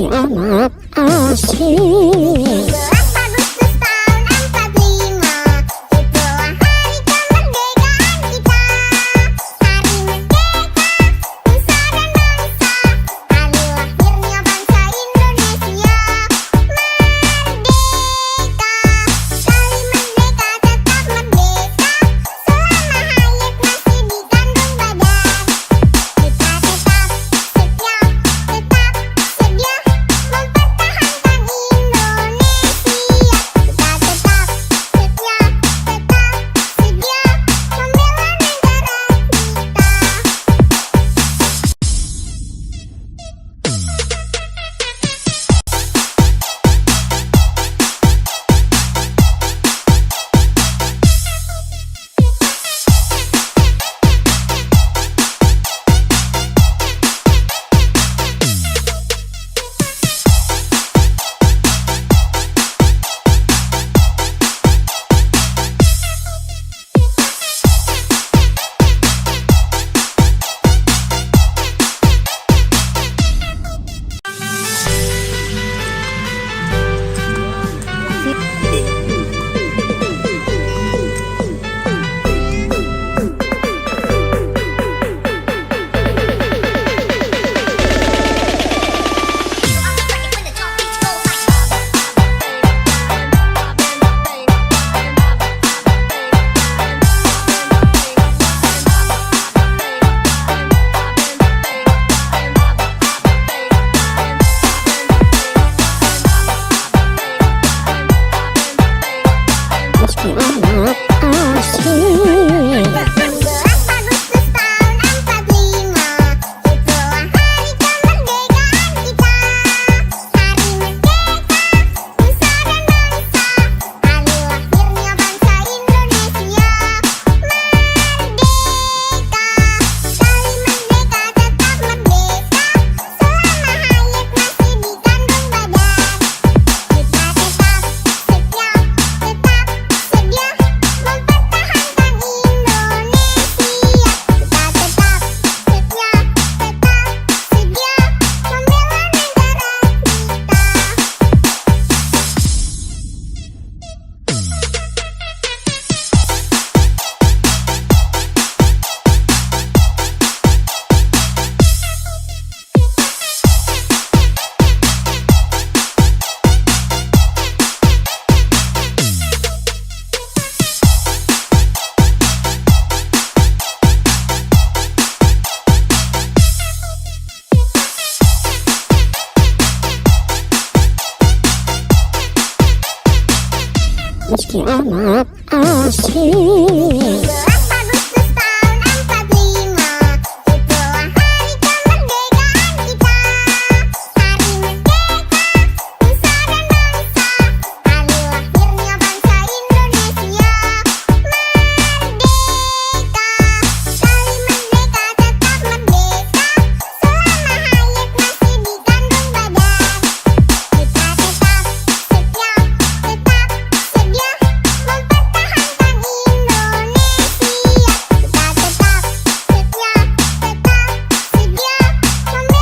Meski amat asik. 12 Agustus tahun 45, itulah hari kemerdekaan kita. Hari merdeka, nusa dan bangsa, hari lahirnya bangsa Indonesia. Merdeka, sekali merdeka tetap merdeka, selama hayat masih di kandung badan. Kita tetap setia, tetap sedia mempertahankan Indonesia. Kita tetap setia, tetap sedia membela negara Meski amat asik. 12 Agustus tahun 45, itulah hari kemerdekaan kita. Hari merdeka, nusa dan bangsa, hari lahirnya bangsa Indonesia. Merdeka, sekali merdeka tetap merdeka, selama hayat masih di kandung badan. Kita tetap setia, tetap sedia mempertahankan Indonesia. Kita tetap setia, tetap sedia membela negara Meski amat asik. 12 Agustus tahun 45, itulah hari kemerdekaan kita. Hari merdeka, nusa dan bangsa, hari lahirnya bangsa Indonesia. Merdeka, sekali merdeka tetap merdeka, selama hayat masih di kandung badan. Kita tetap setia, tetap sedia mempertahankan Indonesia. Kita tetap setia, tetap sedia membela negara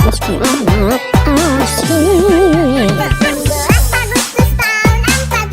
Meski amat asik. 12 Agustus tahun 45,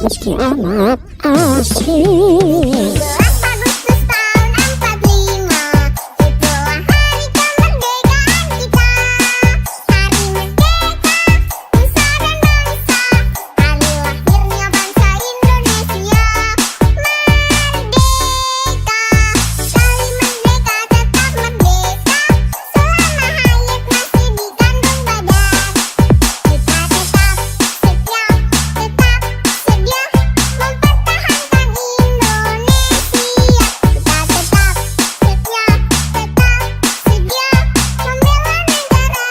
Meski amat asik. 12 Agustus tahun 45, itulah hari kemerdekaan kita. Hari merdeka, nusa dan bangsa, hari lahirnya bangsa Indonesia. Merdeka, sekali merdeka tetap merdeka, selama hayat masih di kandung badan. Kita tetap setia, tetap sedia mempertahankan Indonesia. Kita tetap setia, tetap sedia membela negara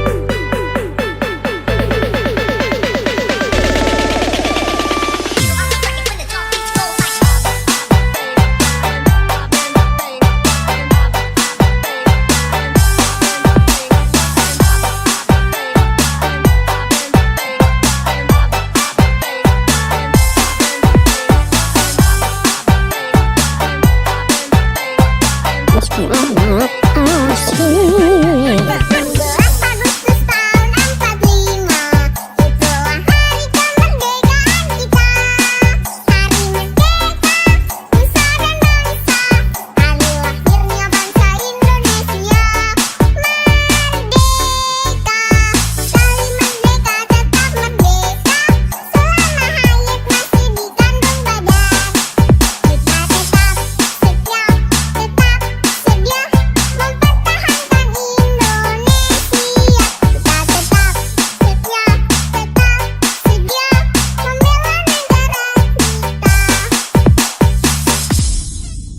Meski amat asik. 12 Agustus tahun 45, itulah hari kemerdekaan kita.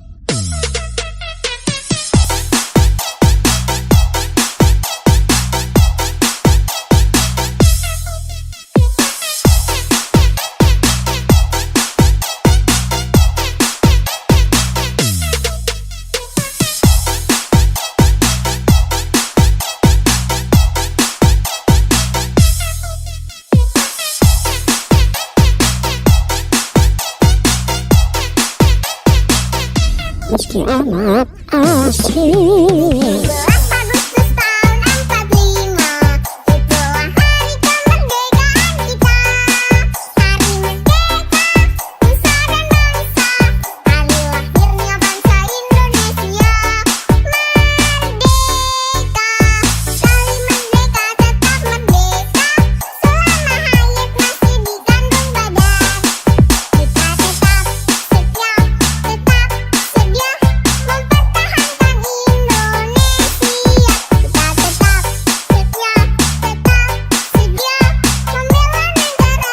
Hari merdeka, nusa dan bangsa, hari lahirnya bangsa Indonesia. Merdeka, sekali merdeka tetap merdeka, selama hayat masih di kandung badan. Kita tetap setia, tetap sedia mempertahankan Indonesia. Kita tetap setia, tetap sedia membela negara Meski amat asik. 12 Agustus tahun 45, itulah hari kemerdekaan kita. Hari merdeka, nusa dan bangsa, hari lahirnya bangsa Indonesia. Merdeka, sekali merdeka tetap merdeka, selama hayat masih di kandung badan. Kita tetap setia, tetap sedia mempertahankan Indonesia. Kita tetap setia, tetap sedia membela negara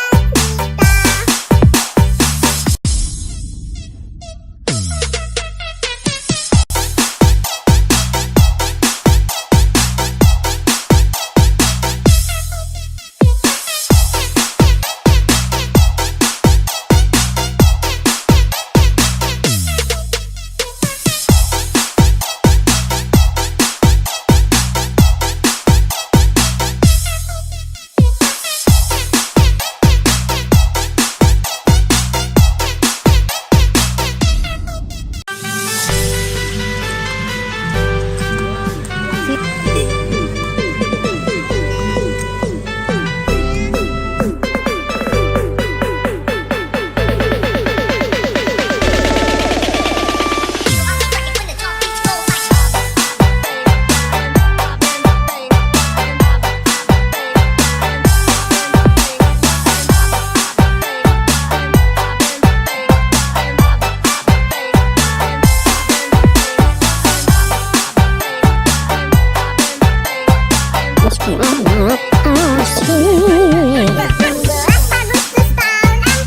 Meski amat asik. 12 Agustus tahun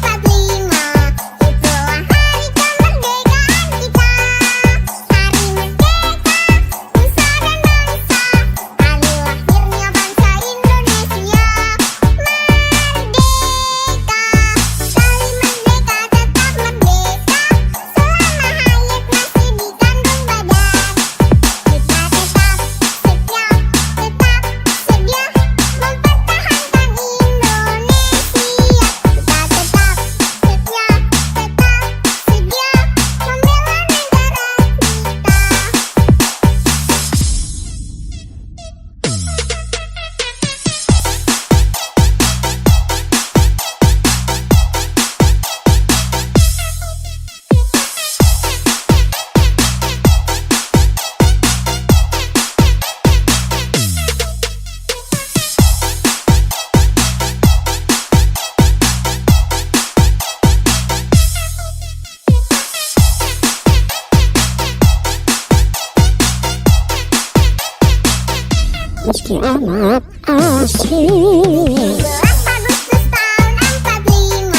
meski amat asik. 12 Agustus tahun 45,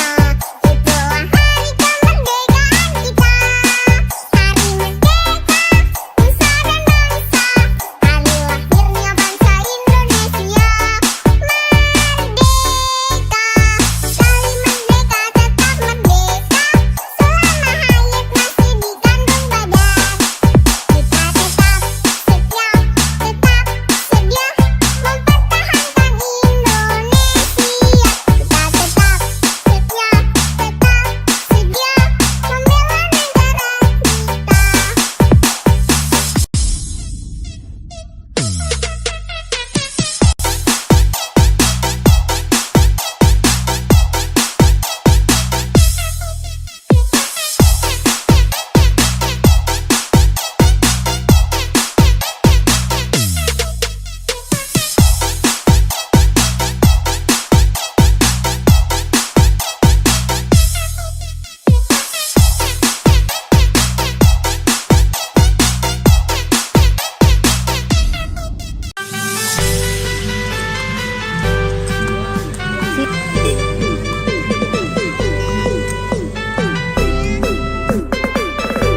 itulah hari kemerdekaan kita. Hari merdeka, nusa dan bangsa, hari lahirnya bangsa Indonesia. Merdeka, sekali merdeka tetap merdeka, selama hayat masih di kandung badan. Kita tetap setia, tetap sedia mempertahankan Indonesia. Kita tetap setia, tetap sedia membela negara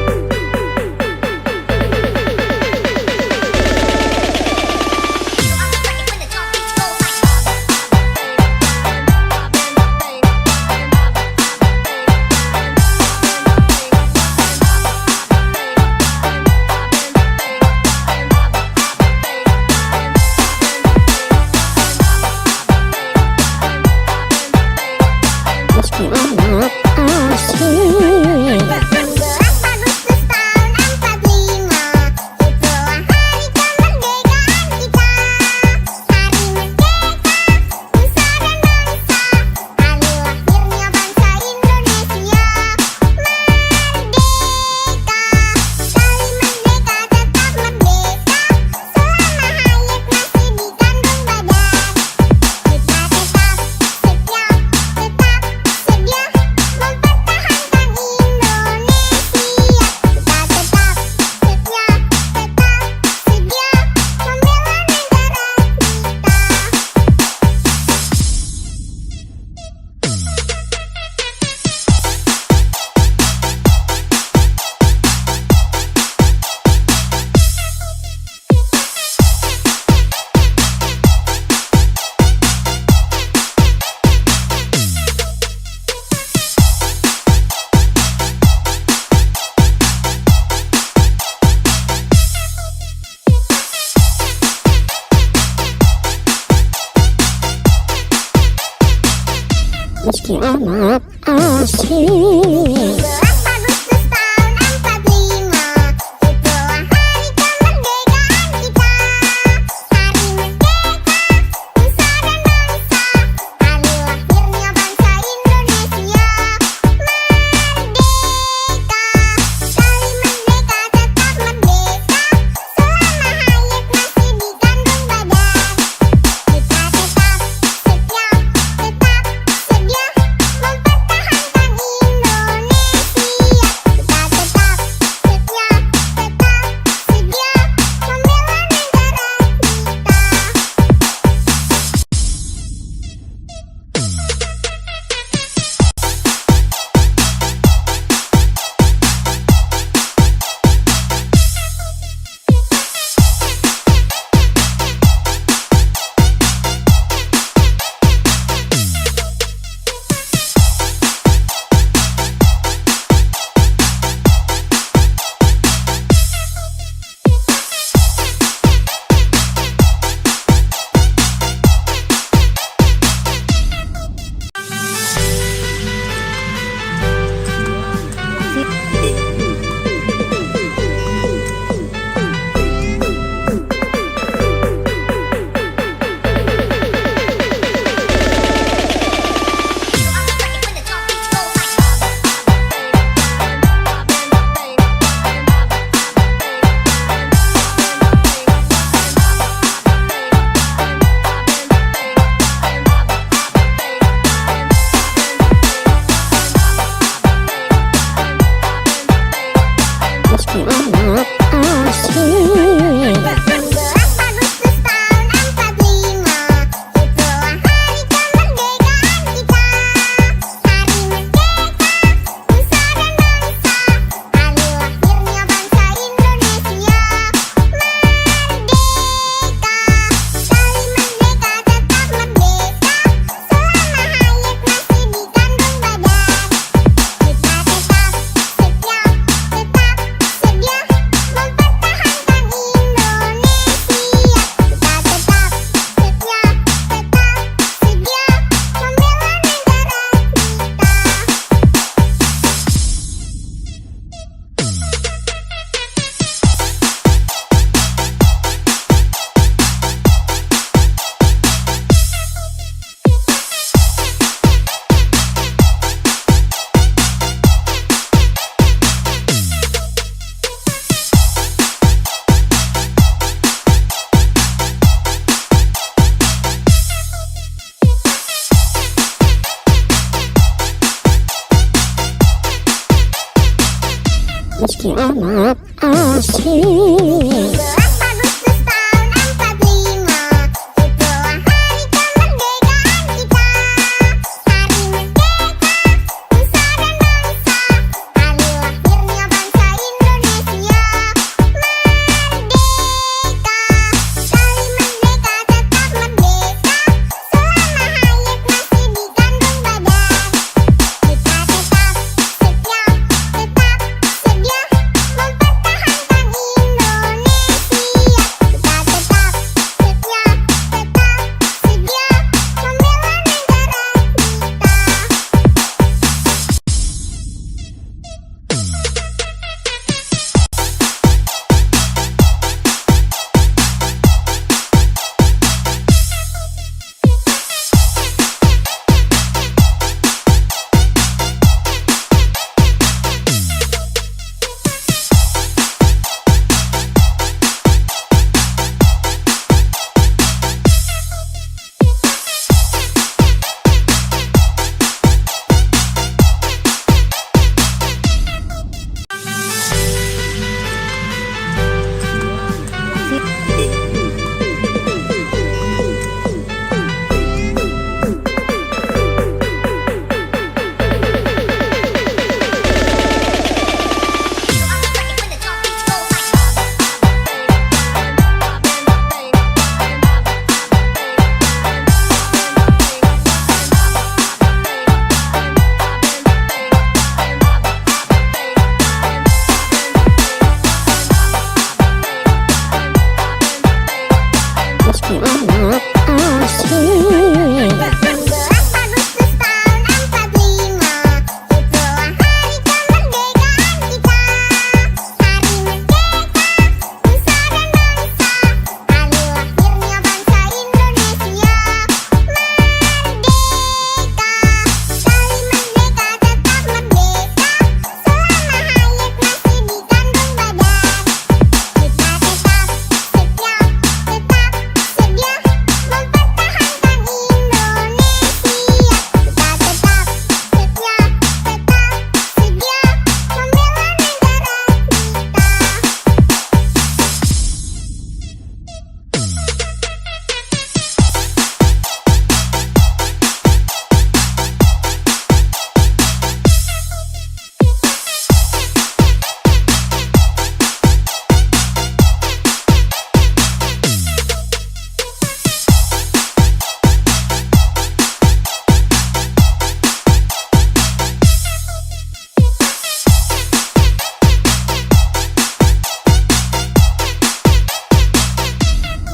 Meski amat asik. 12 Agustus tahun 45, itulah hari kemerdekaan kita. Hari merdeka, nusa dan bangsa, hari lahirnya bangsa Indonesia. Merdeka, sekali merdeka tetap merdeka, selama hayat masih di kandung badan. Kita tetap setia, tetap sedia mempertahankan Indonesia. Kita tetap setia, tetap sedia membela negara Meski amat asik. 12 Agustus tahun 45, itulah hari kemerdekaan kita. Hari merdeka, nusa dan bangsa, hari lahirnya bangsa Indonesia. Merdeka, sekali merdeka tetap merdeka, selama hayat masih di kandung badan. Kita tetap setia, tetap sedia mempertahankan Indonesia. meski amat asik. 12 Agustus tahun 45, itulah hari kemerdekaan kita. Hari merdeka, nusa dan bangsa, hari lahirnya bangsa Indonesia. Merdeka, kali merdeka tetap merdeka, selama hayat masih dikandung badan. Kita tetap setia, tetap sedia mempertahankan Indonesia. Kita tetap setia, tetap sedia membela negara Meski amat asik. 12 Agustus tahun 45, itulah hari kemerdekaan kita. Hari merdeka, nusa dan bangsa, hari lahirnya bangsa Indonesia. Merdeka, kali merdeka tetap merdeka, selama hayat masih dikandung badan. Kita tetap setia, tetap sedia mempertahankan Indonesia. Kita tetap setia, tetap sedia membela negara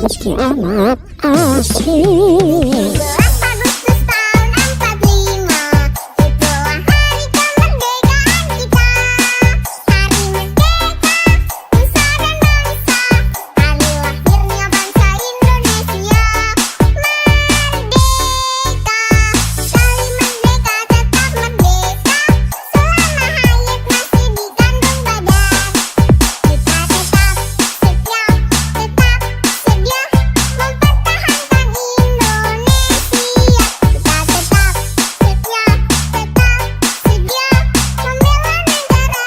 Meski amat asik. 12 Agustus tahun 45, itulah hari kemerdekaan kita. Hari merdeka, nusa dan bangsa, hari lahirnya bangsa Indonesia. Merdeka, kali merdeka tetap merdeka, selama hayat masih dikandung badan. Kita tetap setia, tetap sedia mempertahankan Indonesia. Kita tetap setia, tetap sedia membela negara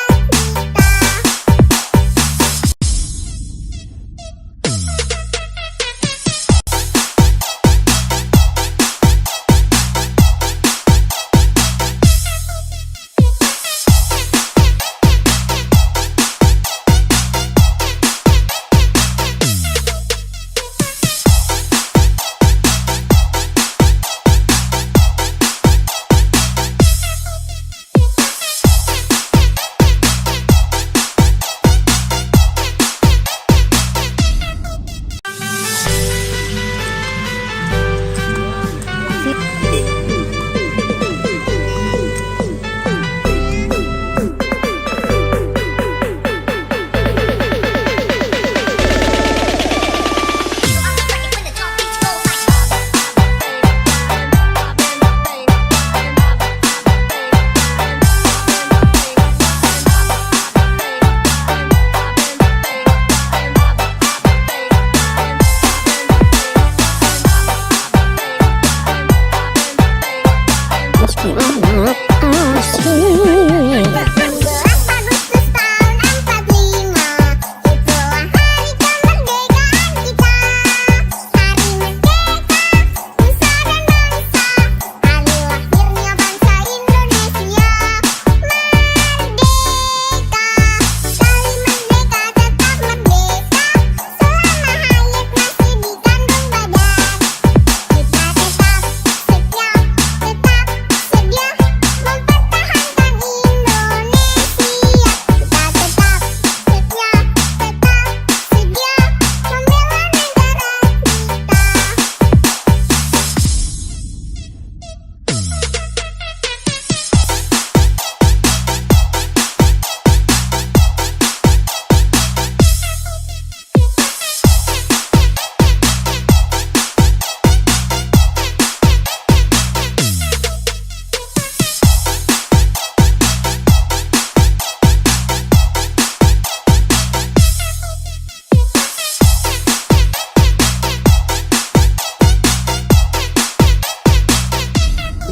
Meski amat asik. 12 Agustus tahun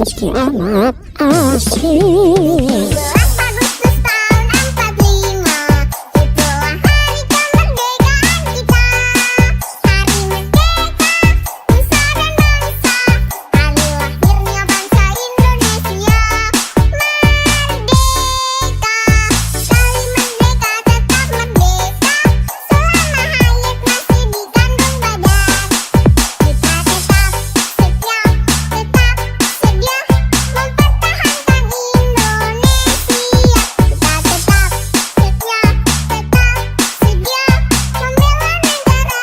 Meski amat asik. 17 Agustus tahun 45, itulah hari kemerdekaan kita. Hari merdeka, nusa dan bangsa, hari lahirnya bangsa Indonesia. Merdeka, sekali merdeka tetap merdeka, selama hayat masih dikandung badan. Kita tetap setia, tetap sedia mempertahankan Indonesia. Kita tetap setia, tetap sedia membela negara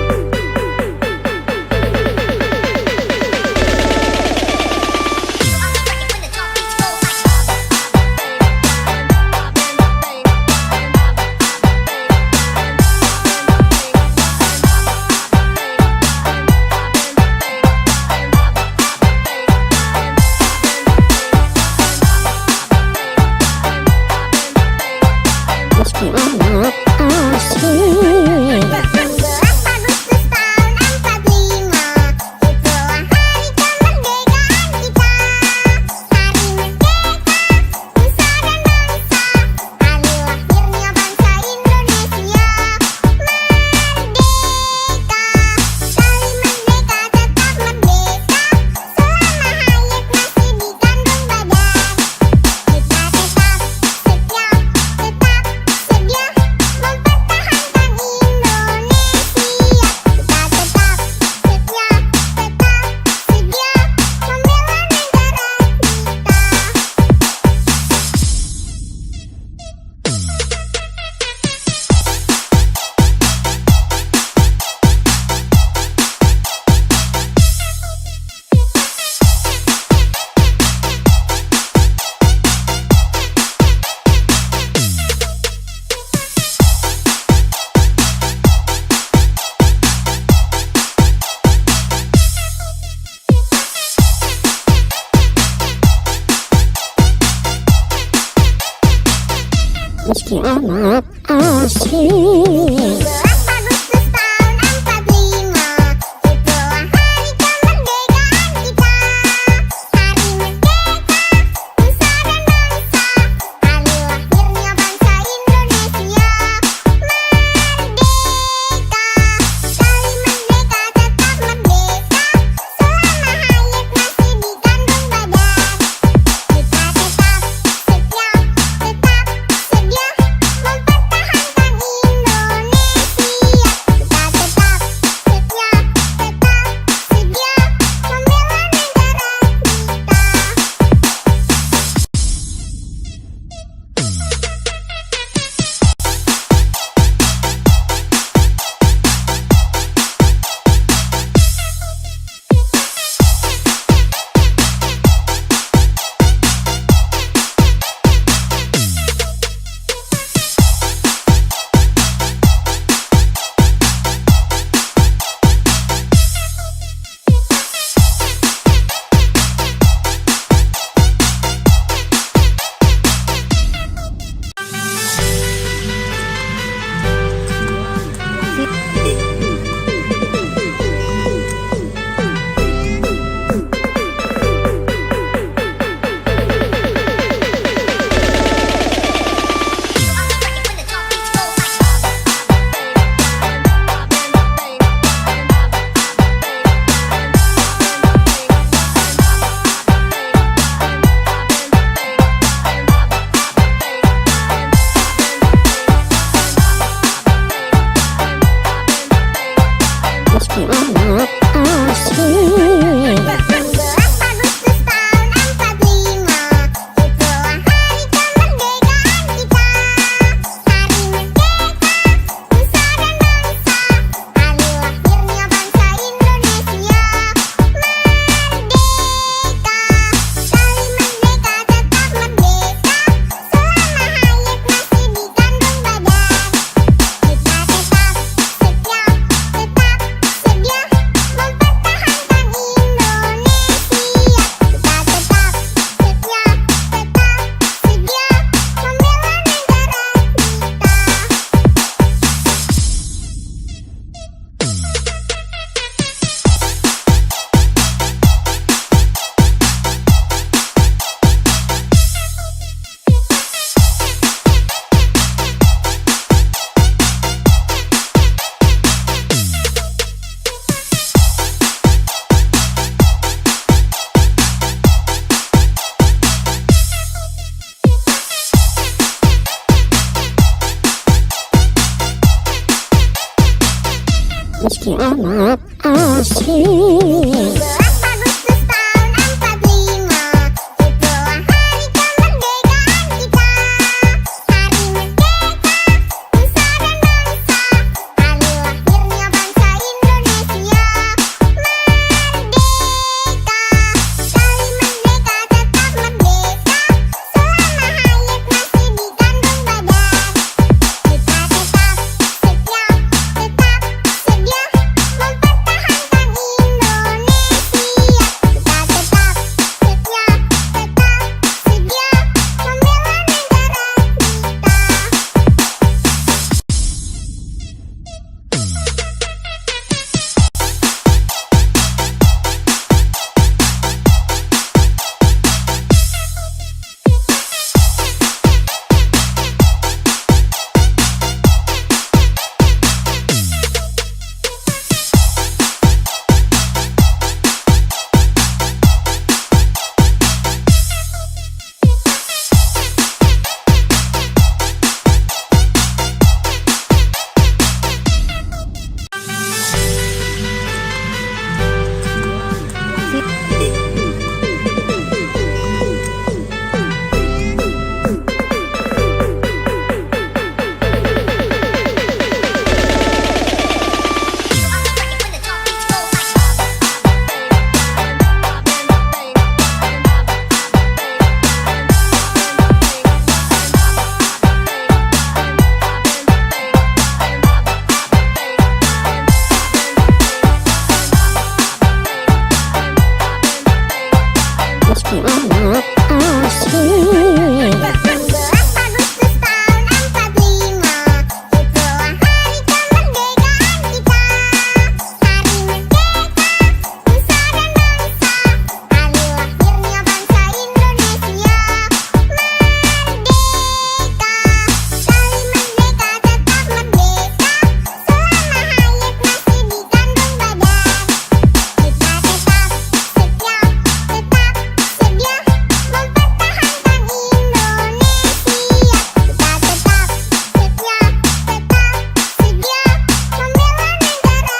Meski amat asik. 17 Agustus tahun 45, itulah hari kemerdekaan kita. Hari merdeka, nusa dan bangsa, hari lahirnya bangsa Indonesia. Merdeka, sekali merdeka tetap merdeka, selama hayat masih dikandung badan. Kita tetap setia, tetap sedia mempertahankan Indonesia. Kita tetap setia, tetap sedia membela negara Meski amat asik. 17 Agustus tahun 45, itulah hari kemerdekaan kita. Hari merdeka, nusa dan bangsa, hari lahirnya bangsa Indonesia. Merdeka, sekali merdeka tetap merdeka, selama hayat masih dikandung badan. Kita tetap setia, tetap sedia mempertahankan Indonesia. meski amat asing. 17 Agustus tahun 45, itulah hari kemerdekaan kita. Hari merdeka, nusa dan bangsa, hari lahirnya bangsa Indonesia. Merdeka, sekali merdeka tetap merdeka, selama hayat masih dikandung badan. Kita tetap setia, tetap sedia mempertahankan Indonesia. Kita tetap setia, tetap sedia membela negara Meski amat asing. 17 Agustus tahun 45, itulah hari kemerdekaan kita. Hari merdeka, nusa dan bangsa, hari lahirnya bangsa Indonesia. Merdeka, sekali merdeka tetap merdeka, selama hayat masih dikandung badan. Kita tetap setia, tetap sedia mempertahankan Indonesia. Kita tetap setia, tetap sedia membela negara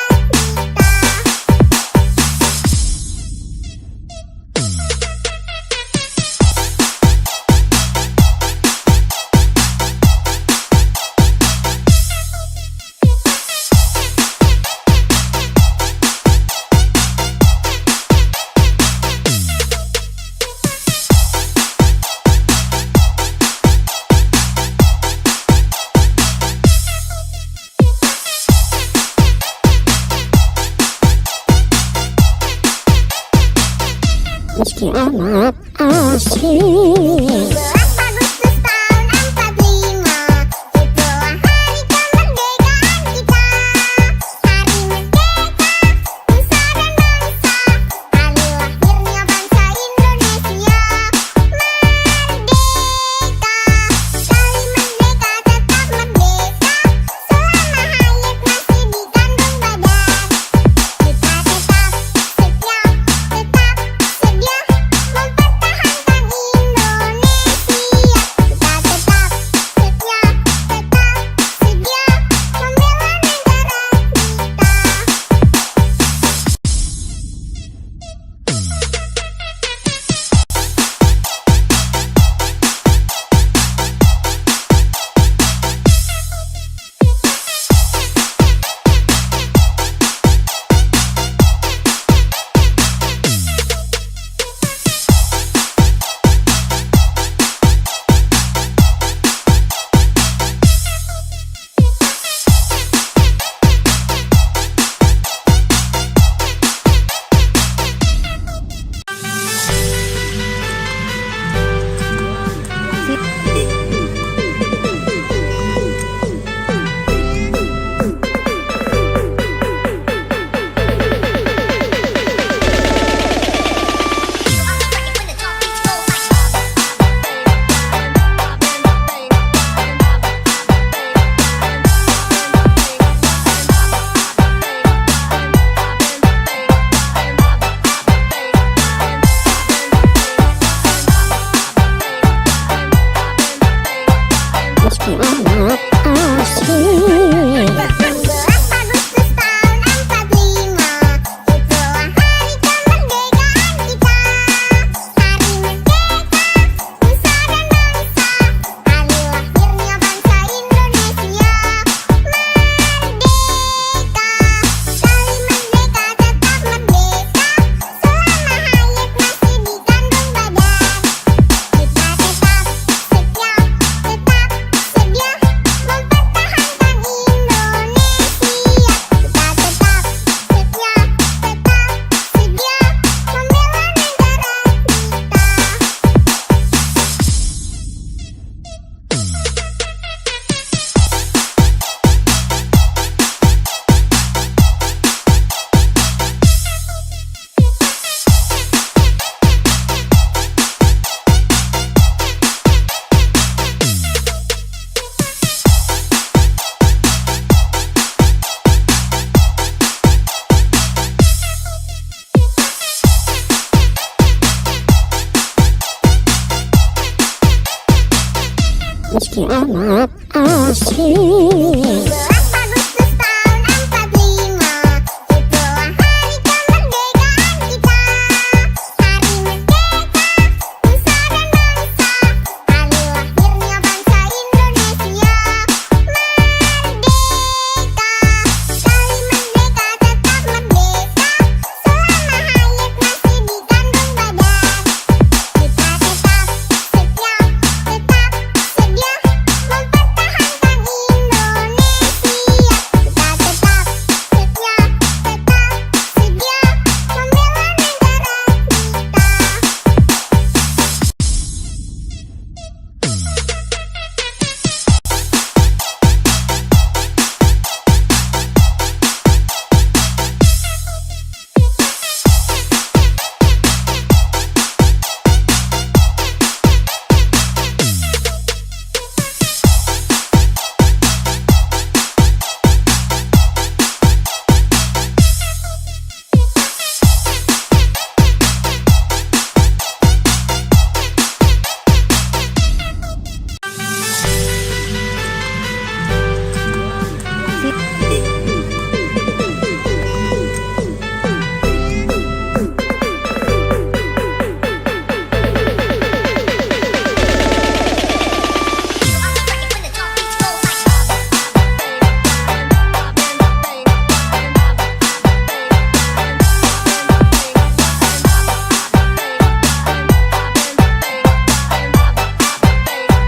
Meski amat asing. 17 Agustus tahun 45, itulah hari kemerdekaan kita. Hari merdeka, nusa dan bangsa, hari lahirnya bangsa Indonesia. Merdeka, sekali merdeka tetap merdeka, selama hayat masih dikandung badan. Kita tetap setia, tetap sedia mempertahankan Indonesia. meski amat asing. 17 Agustus tahun 45, itulah hari kemerdekaan kita. Hari merdeka, nusa dan bangsa, hari lahirnya bangsa Indonesia. Merdeka, sekali merdeka tetap merdeka, selama hayat masih dikandung badan. Kita tetap setia, tetap sedia mempertahankan Indonesia. Kita tetap setia, tetap sedia membela negara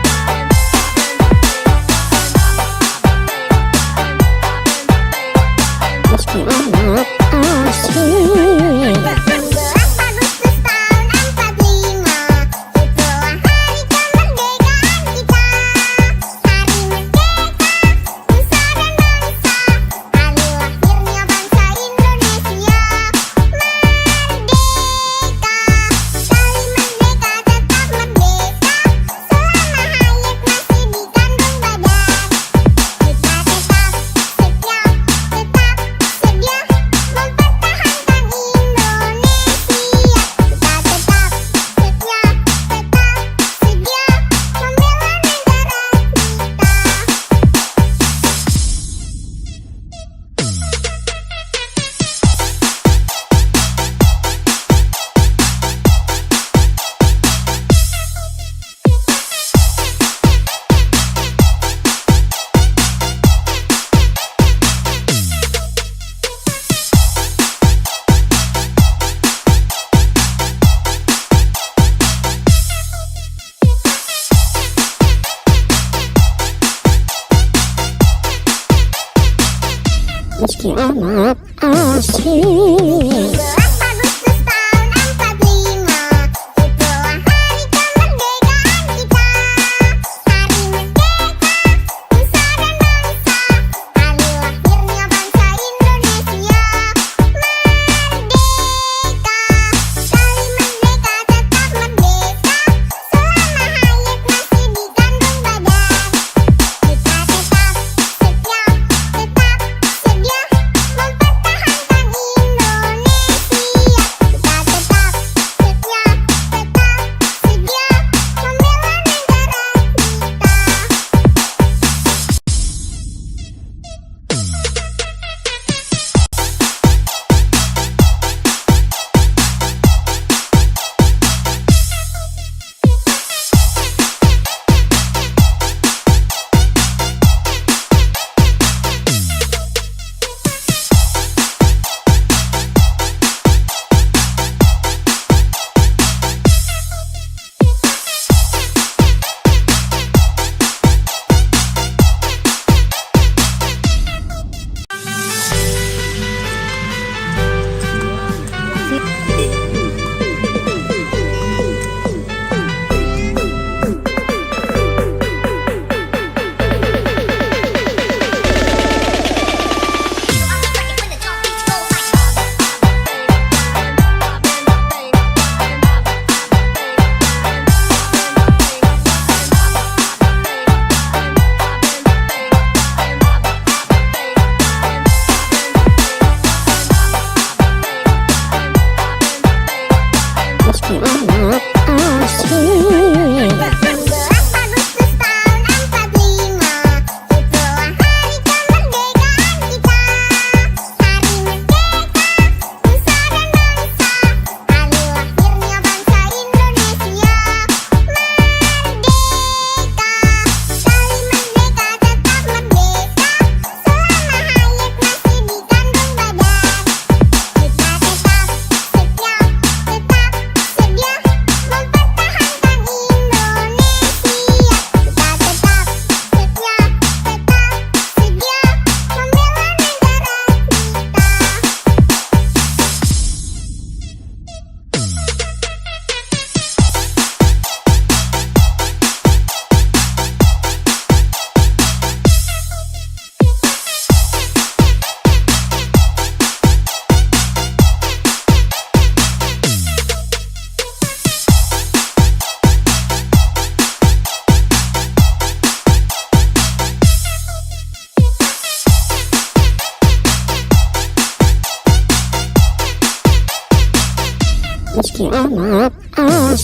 Meski amat asing. 17 Agustus tahun 45, itulah hari kemerdekaan kita. Hari merdeka, nusa dan bangsa, hari lahirnya bangsa Indonesia. Merdeka, sekali merdeka tetap merdeka, selama hayat masih dikandung badan. Kita tetap setia, tetap sedia mempertahankan Indonesia. Kita tetap setia, tetap sedia membela negara Meski amat asing. 17 Agustus tahun 45, itulah hari kemerdekaan kita. Hari merdeka, nusa dan bangsa, hari lahirnya bangsa Indonesia. Merdeka, sekali merdeka tetap merdeka, selama hayat masih dikandung badan. Kita tetap setia, tetap sedia mempertahankan Indonesia.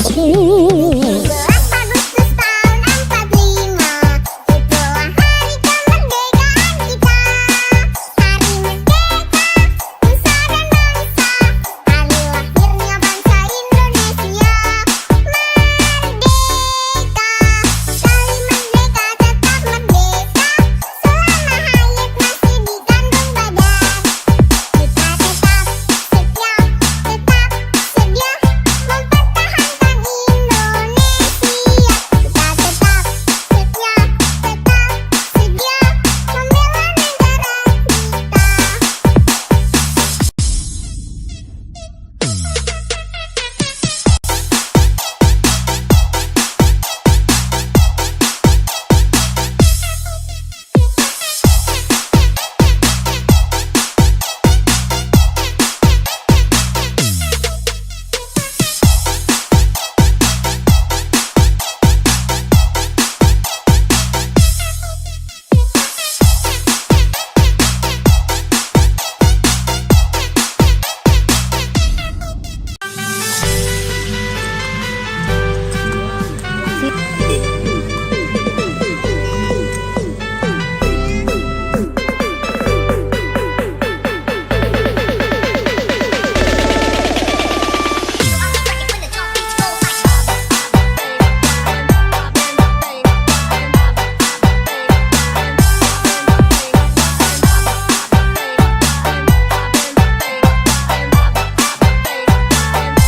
asik. 17 Agustus tahun 45, itulah hari kemerdekaan kita. Hari merdeka, nusa dan bangsa, hari lahirnya bangsa Indonesia. Merdeka, sekali merdeka tetap merdeka, selama hayat masih di kandung badan. Kita tetap setia, tetap sedia mempertahankan Indonesia. Kita tetap setia, tetap sedia membela negara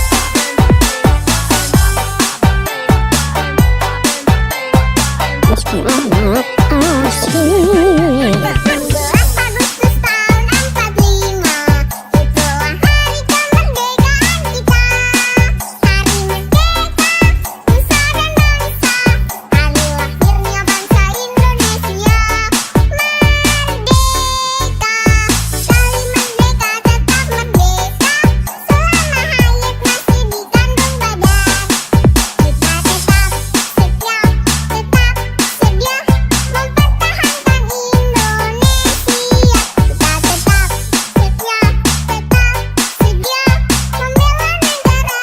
Meski amat asik. 17 Agustus tahun 45, itulah hari kemerdekaan kita. Hari merdeka, nusa dan bangsa, hari lahirnya bangsa Indonesia. Merdeka, sekali merdeka tetap merdeka, selama hayat masih di kandung badan. Kita tetap setia, tetap sedia mempertahankan Indonesia. Kita tetap setia, tetap sedia membela negara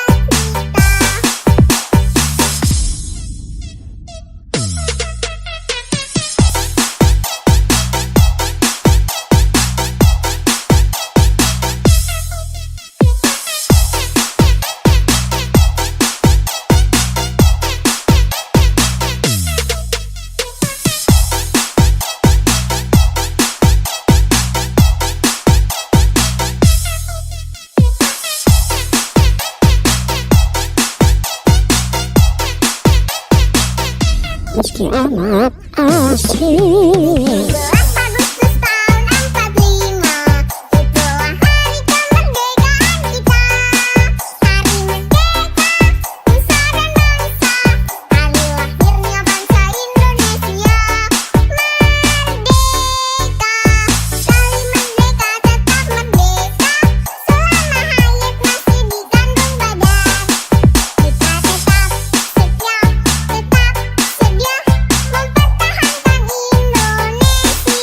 Meski amat asik. 17 Agustus tahun 45, itulah hari kemerdekaan kita. Hari merdeka, nusa dan bangsa, hari lahirnya bangsa Indonesia. Merdeka, sekali merdeka tetap merdeka, selama hayat masih di kandung badan. Kita tetap setia, tetap sedia mempertahankan Indonesia.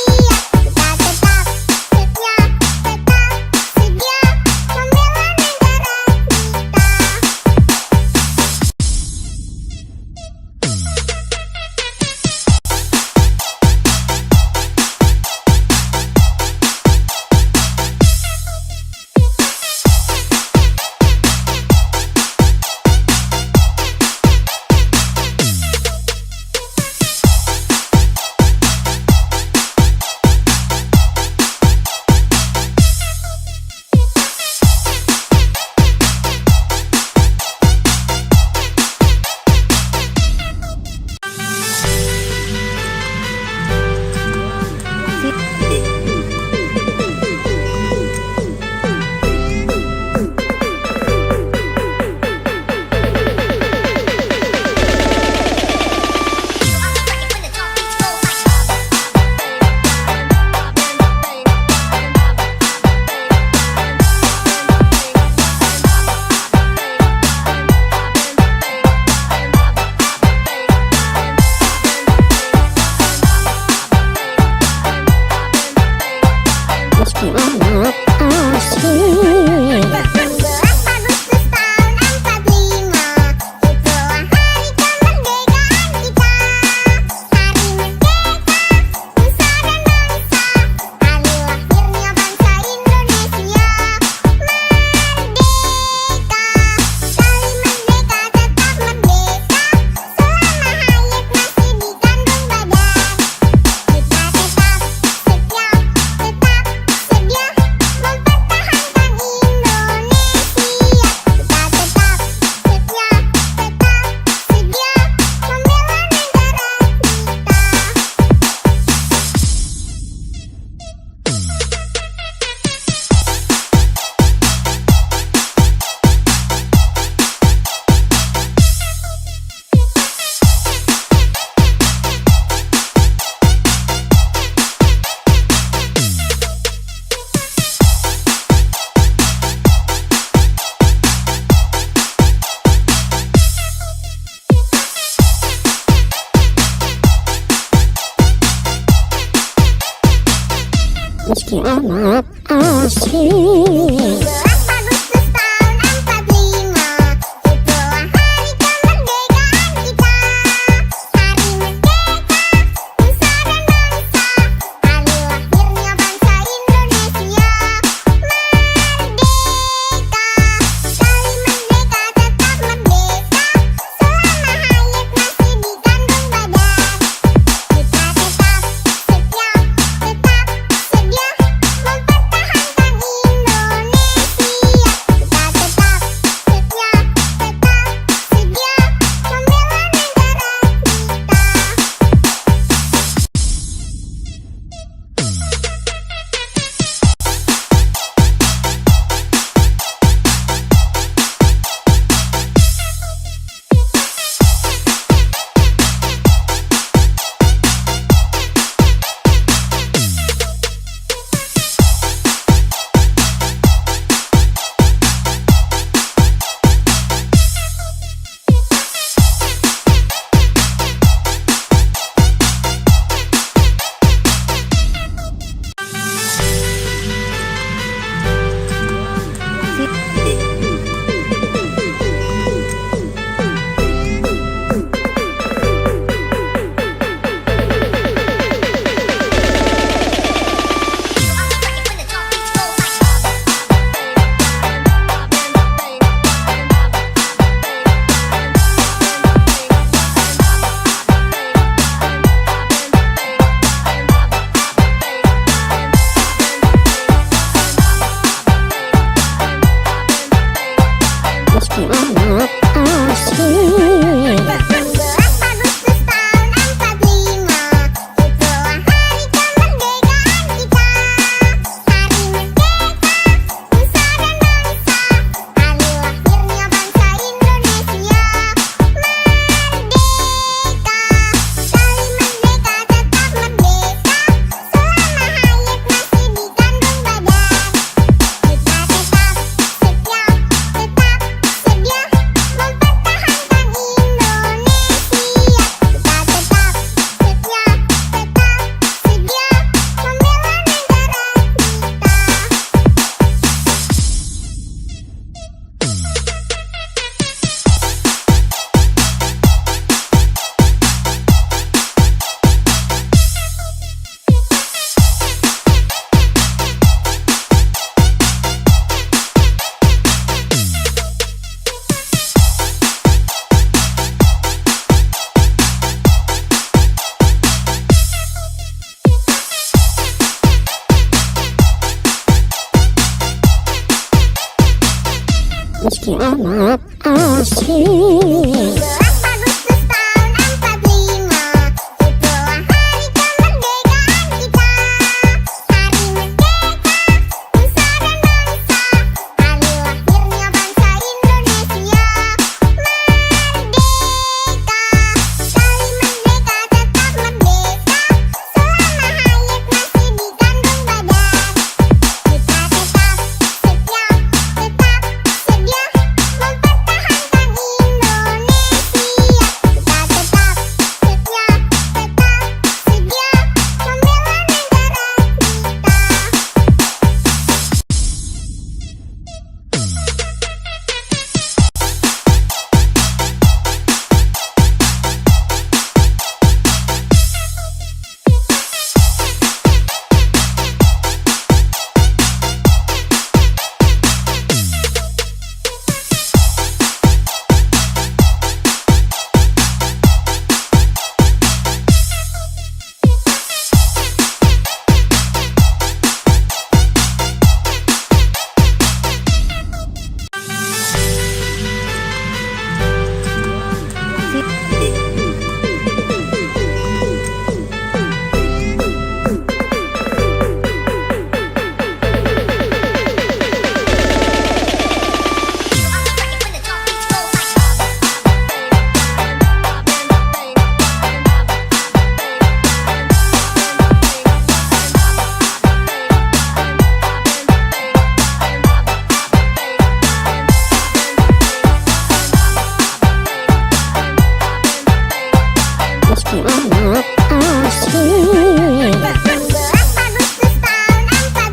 meski amat asik. 12 Agustus tahun 45, itulah hari kemerdekaan kita. Hari merdeka, nusa dan bangsa, hari lahirnya bangsa Indonesia. Merdeka, sekali merdeka tetap merdeka, selama hayat masih di kandung badan. Kita tetap setia, tetap sedia mempertahankan Indonesia. Kita tetap setia, tetap sedia membela negara Meski amat asik. 12 Agustus tahun 45, itulah hari kemerdekaan kita. Hari merdeka, nusa dan bangsa, hari lahirnya bangsa Indonesia. Merdeka, sekali merdeka tetap merdeka, selama hayat masih di kandung badan. Kita tetap setia, tetap sedia mempertahankan Indonesia. Kita tetap setia, tetap sedia membela negara Meski amat asik. 12 Agustus tahun 45, itulah hari kemerdekaan kita. Hari merdeka, nusa dan bangsa, hari lahirnya bangsa Indonesia. Merdeka, sekali merdeka tetap merdeka, selama hayat masih di kandung badan. Kita tetap setia, tetap sedia mempertahankan Indonesia. Kita tetap setia, tetap sedia membela negara meski amat asik. 12 Agustus tahun 45,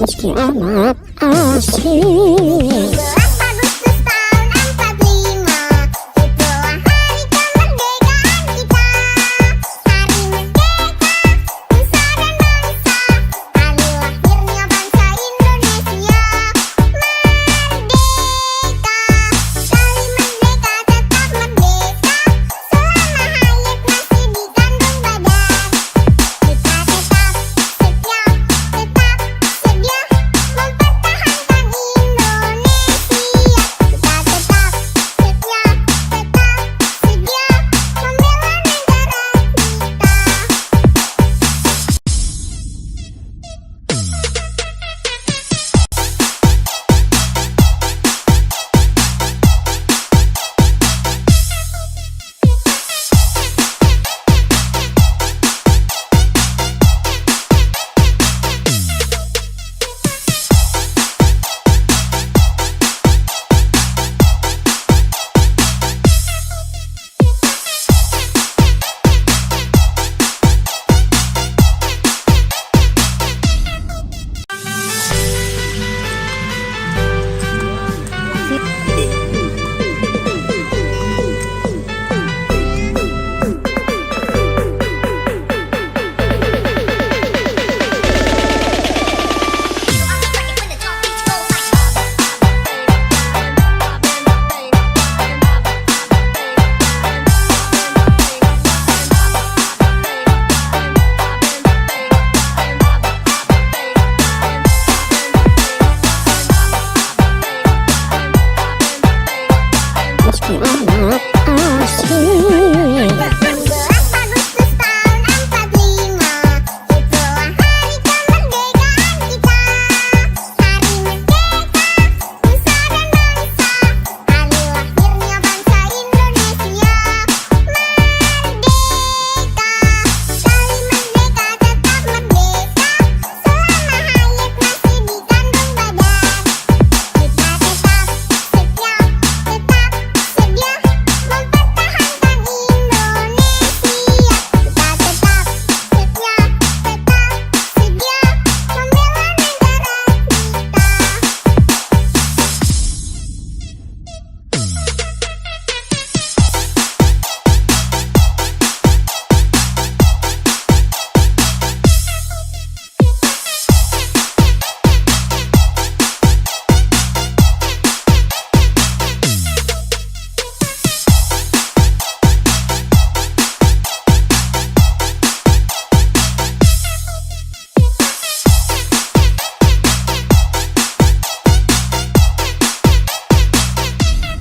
meski amat asing. 17 Agustus tahun 45, itulah hari kemerdekaan kita. Hari merdeka, nusa dan bangsa, hari lahirnya bangsa Indonesia. Merdeka, sekali merdeka tetap merdeka, selama hayat masih di kandung badan. Kita tetap setia, tetap sedia mempertahankan Indonesia. Kita tetap setia, tetap sedia membela negara Meski amat asing. 17 Agustus tahun 45, itulah hari kemerdekaan kita. Hari merdeka, nusa dan bangsa, hari lahirnya bangsa Indonesia. Merdeka, sekali merdeka tetap merdeka, selama hayat masih di kandung badan. Kita tetap setia, tetap sedia mempertahankan Indonesia. Kita tetap setia, tetap sedia membela negara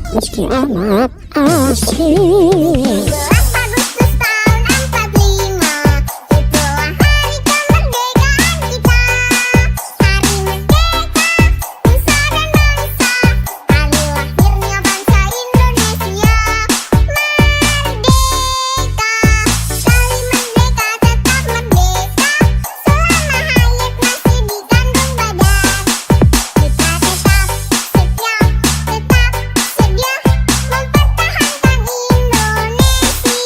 Meski amat asing. 17 Agustus tahun 45, itulah hari kemerdekaan kita. Hari merdeka, nusa dan bangsa, hari lahirnya bangsa Indonesia. Merdeka, sekali merdeka tetap merdeka, selama hayat masih di kandung badan. Kita tetap setia, tetap sedia mempertahankan Indonesia.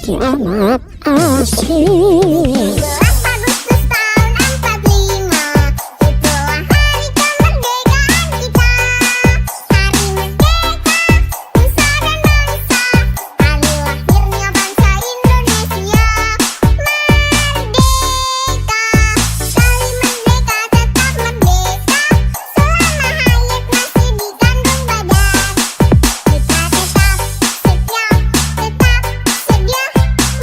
meski amat asik. 17 Agustus tahun 45, itulah hari kemerdekaan kita. Hari merdeka, nusa dan bangsa, hari lahirnya bangsa Indonesia. Merdeka, sekali merdeka tetap merdeka, selama hayat masih di kandung badan. Kita tetap setia, tetap sedia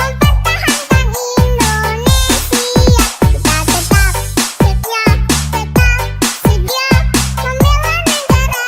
mempertahankan Indonesia. Kita tetap setia, tetap sedia membela negara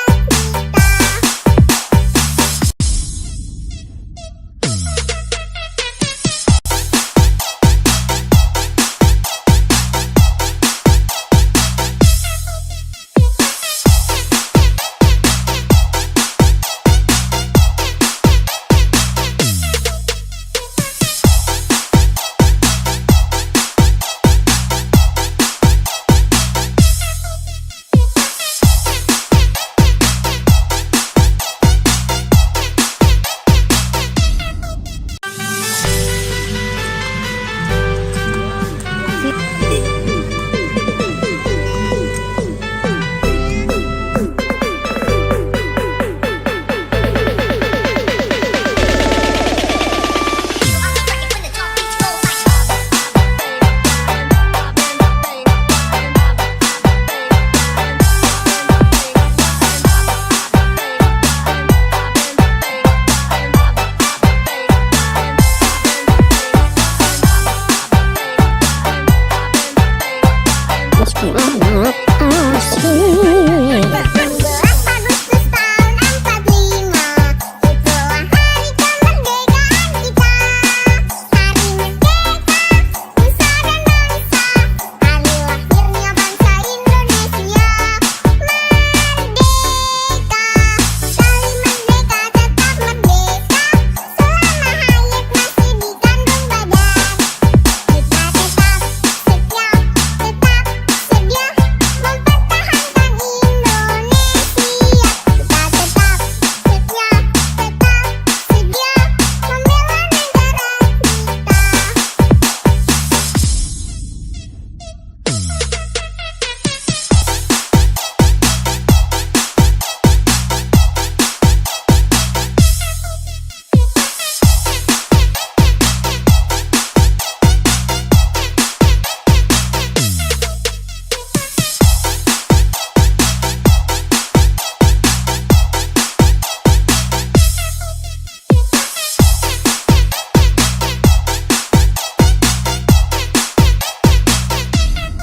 Meski amat asik. 17 Agustus tahun 45, itulah hari kemerdekaan kita. Hari merdeka, nusa dan bangsa, hari lahirnya bangsa Indonesia. Merdeka, sekali merdeka tetap merdeka, selama hayat masih di kandung badan. Kita tetap setia, tetap sedia mempertahankan Indonesia. Kita tetap setia, tetap sedia membela negara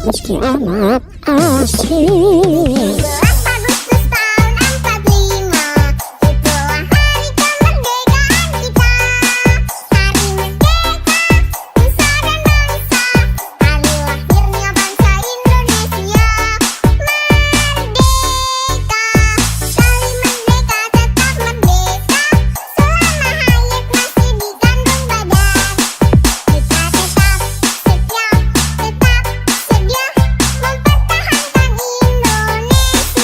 Meski amat asik. 17 Agustus tahun 45, itulah hari kemerdekaan kita. Hari merdeka, nusa dan bangsa, hari lahirnya bangsa Indonesia. Merdeka, sekali merdeka tetap merdeka, selama hayat masih di kandung badan. Kita tetap setia, tetap sedia mempertahankan Indonesia.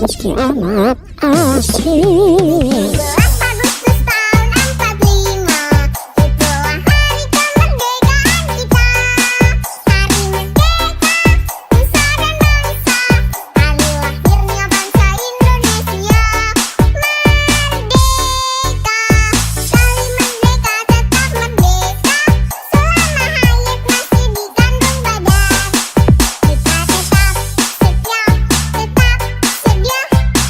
meski amat asik. 17 Agustus tahun 45, itulah hari kemerdekaan kita. Hari merdeka, nusa dan bangsa, hari lahirnya bangsa Indonesia. Merdeka, sekali merdeka tetap merdeka, selama hayat masih di kandung badan. Kita tetap setia, tetap sedia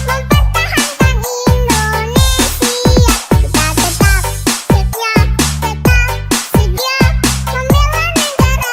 mempertahankan Indonesia. Kita tetap setia, tetap sedia membela negara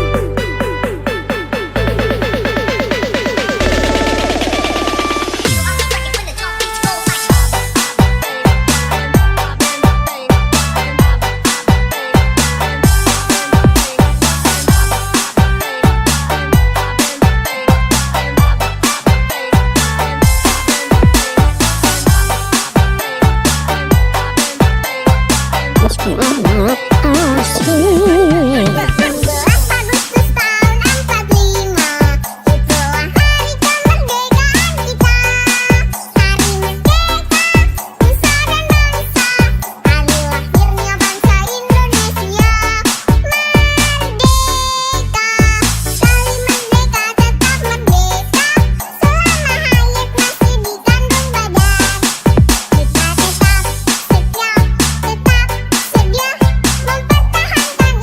Meski amat asik. 17 Agustus tahun 45, itulah hari kemerdekaan kita. Hari merdeka, nusa dan bangsa, hari lahirnya bangsa Indonesia. Merdeka, sekali merdeka tetap merdeka, selama hayat masih di kandung badan. Kita tetap setia, tetap sedia mempertahankan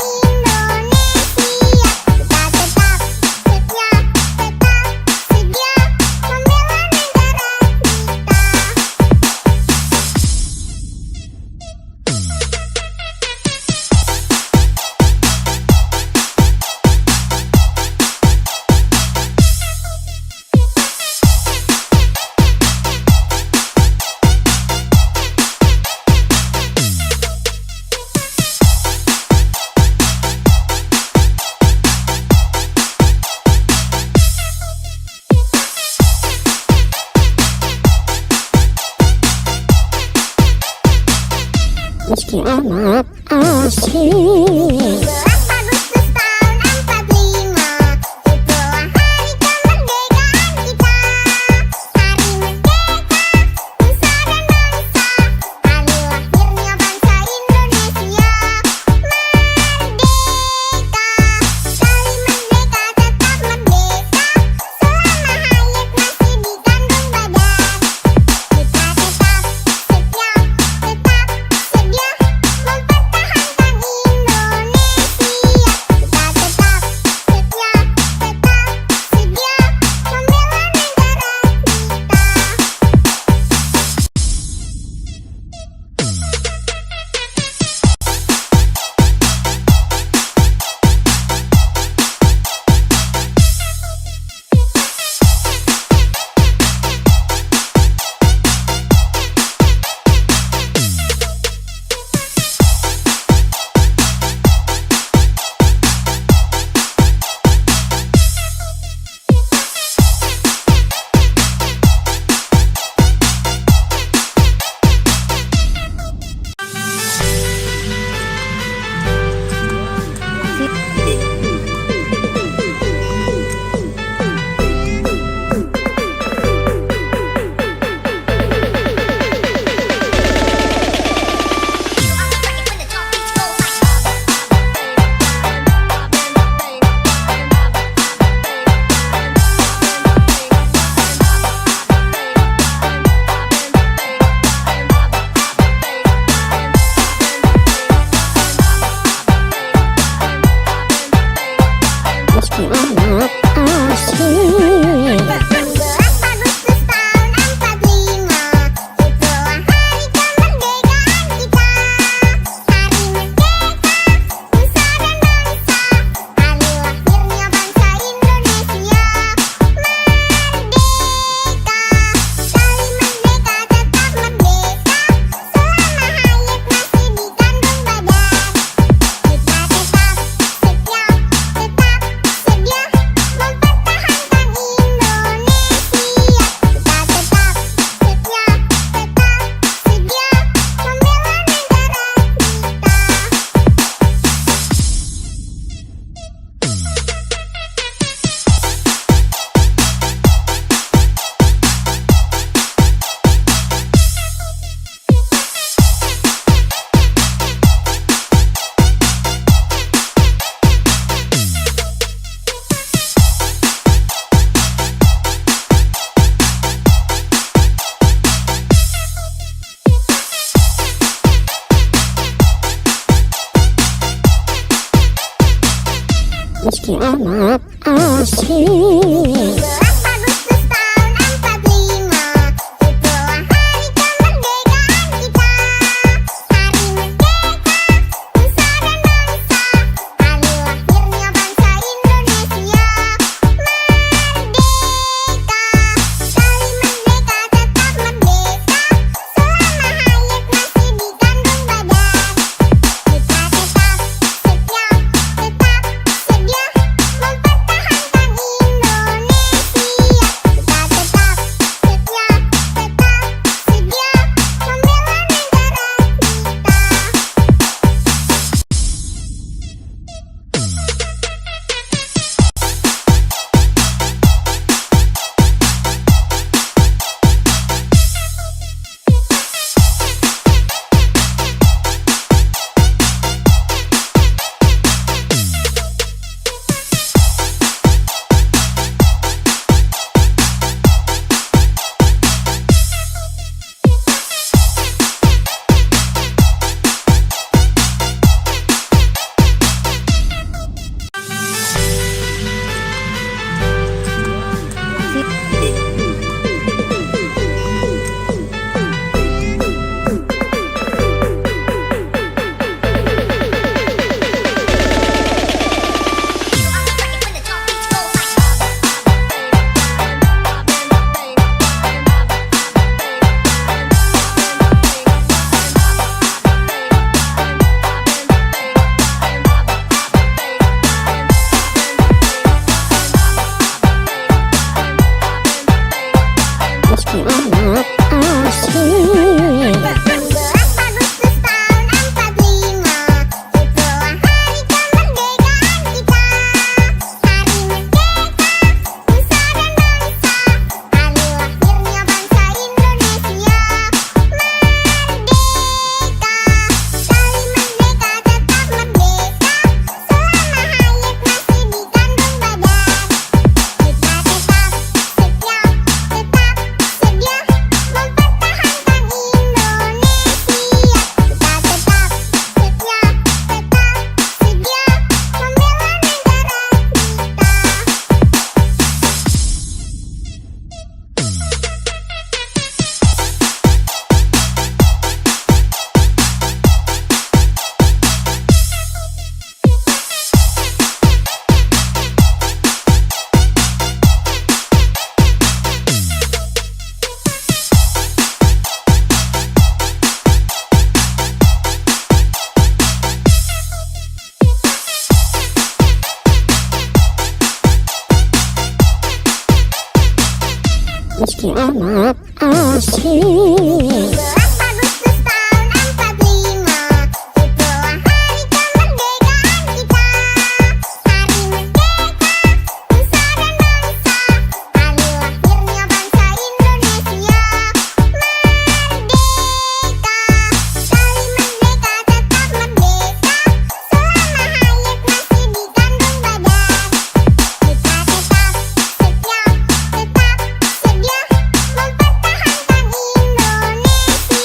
Indonesia. Kita tetap setia, tetap sedia membela negara Meski amat asik. 17 Agustus tahun 45, itulah hari kemerdekaan kita. Hari merdeka, nusa dan bangsa, hari lahirnya bangsa Indonesia. Merdeka, sekali merdeka tetap merdeka, selama hayat masih di kandung badan. Kita tetap setia, tetap sedia mempertahankan Indonesia. meski amat asik. 17 Agustus tahun meski amat asing. 17 Agustus tahun 45, itulah hari kemerdekaan kita. Hari merdeka, nusa dan bangsa, hari lahirnya bangsa Indonesia. Merdeka, sekali merdeka tetap merdeka, selama hayat masih dikandung badan. Kita tetap setia, tetap sedia mempertahankan Indonesia. Kita tetap setia, tetap sedia membela negara Meski amat asing. 17 Agustus tahun 45, itulah hari kemerdekaan kita. Hari merdeka, nusa dan bangsa, hari lahirnya bangsa Indonesia. Merdeka, sekali merdeka tetap merdeka, selama hayat masih dikandung badan. Kita tetap setia, tetap sedia mempertahankan Indonesia. Kita tetap setia, tetap sedia membela negara Meski amat asing. 17 Agustus tahun 45, itulah hari kemerdekaan kita. Hari merdeka, nusa dan bangsa, hari lahirnya bangsa Indonesia. Merdeka, sekali merdeka tetap merdeka, selama hayat masih dikandung badan. Kita tetap setia, tetap sedia mempertahankan Indonesia.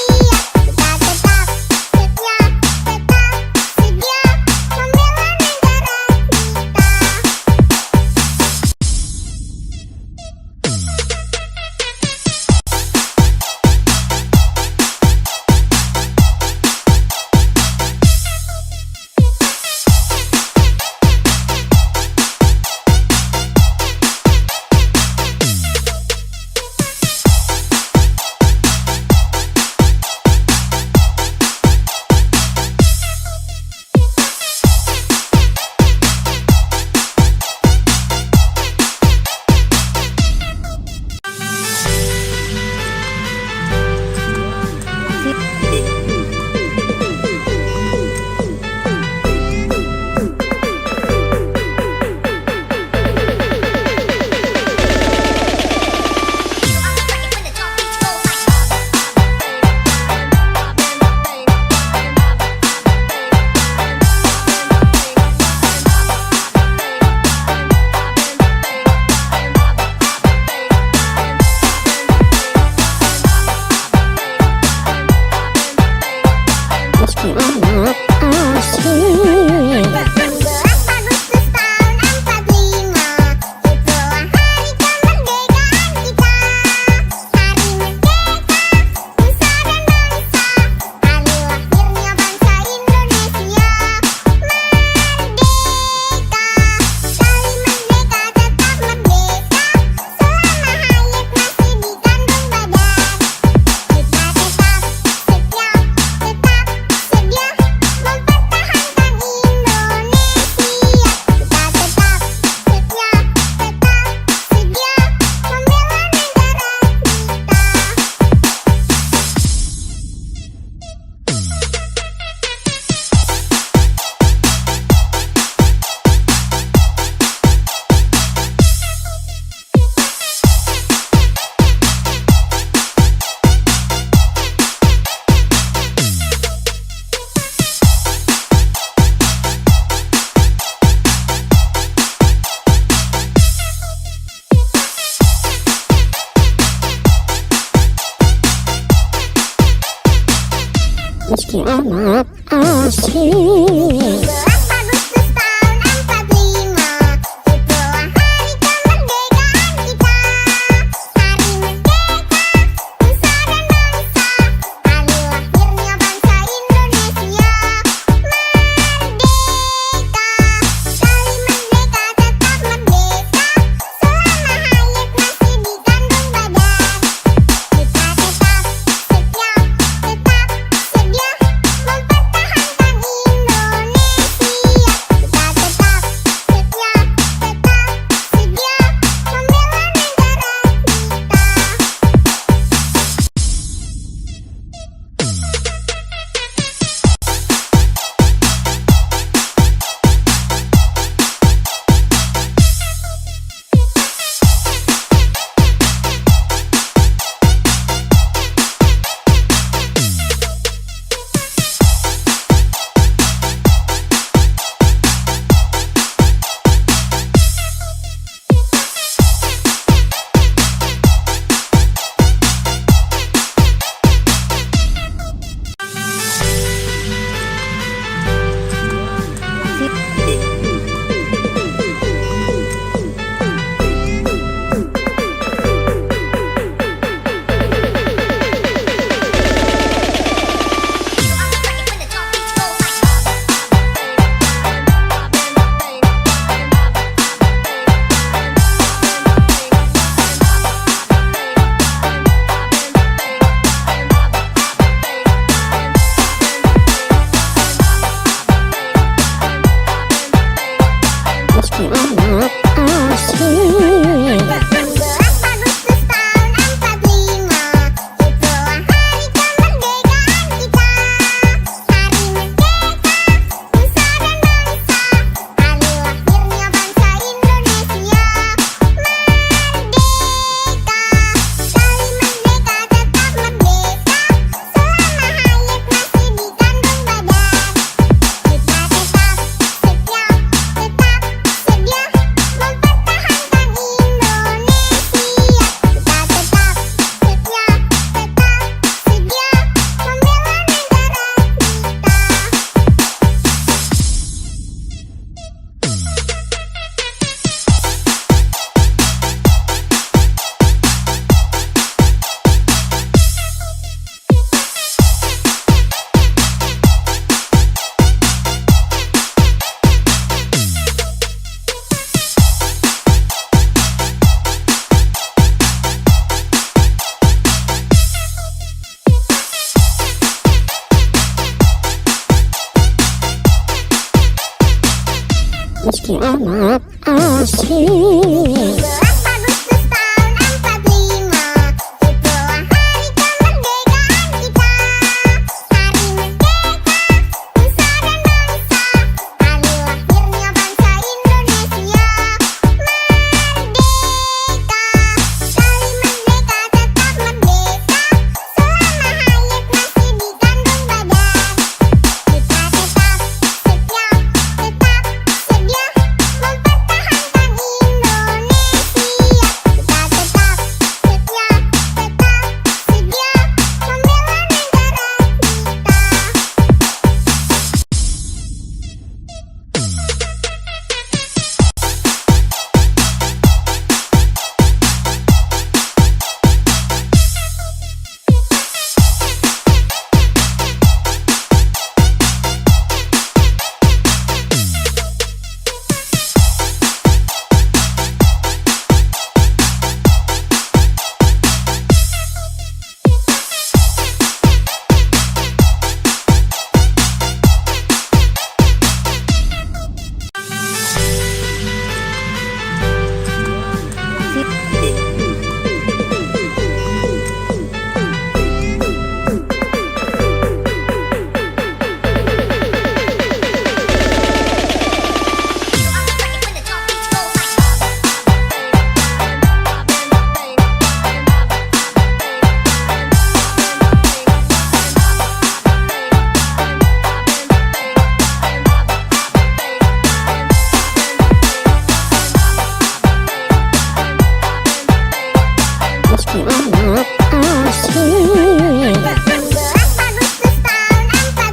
meski amat asing. 17 Agustus tahun 45, itulah hari kemerdekaan kita. Hari merdeka, nusa dan bangsa, hari lahirnya bangsa Indonesia. Merdeka, sekali merdeka tetap merdeka, selama hayat masih di kandung badan. Kita tetap setia, tetap sedia mempertahankan Indonesia. Kita tetap setia, tetap sedia membela negara Meski amat asing. 17 Agustus tahun 45, itulah hari kemerdekaan kita. Hari merdeka, nusa dan bangsa, hari lahirnya bangsa Indonesia. Merdeka, sekali merdeka tetap merdeka, selama hayat masih di kandung badan. Kita tetap setia, tetap sedia mempertahankan Indonesia. Kita tetap setia, tetap sedia membela negara Meski amat asing. 17 Agustus tahun 45, itulah hari kemerdekaan kita. Hari merdeka, nusa dan bangsa, hari lahirnya bangsa Indonesia. Merdeka, sekali merdeka tetap merdeka, selama hayat masih di kandung badan. Kita tetap setia, tetap sedia mempertahankan Indonesia. Kita tetap setia, tetap sedia membela negara Meski amat asing. 17 Agustus tahun 45,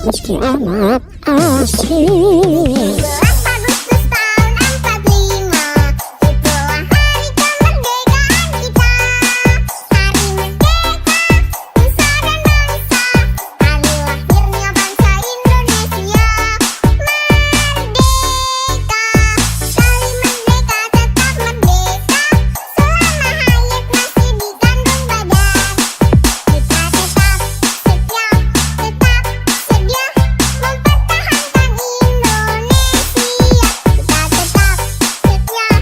meski amat asing. 17 Agustus tahun 45, itulah hari kemerdekaan kita. Hari merdeka, nusa dan bangsa, hari lahirnya bangsa Indonesia. Merdeka, sekali merdeka tetap merdeka, selama hayat masih di kandung badan. Kita tetap setia, tetap sedia mempertahankan Indonesia. Kita tetap setia, tetap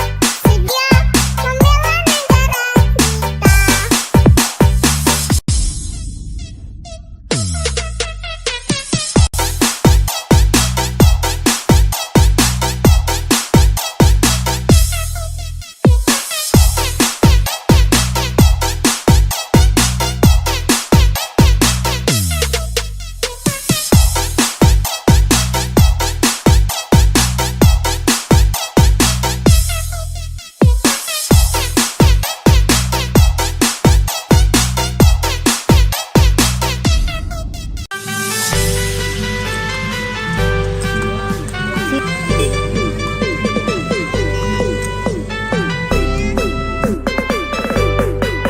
sedia membela negara Meski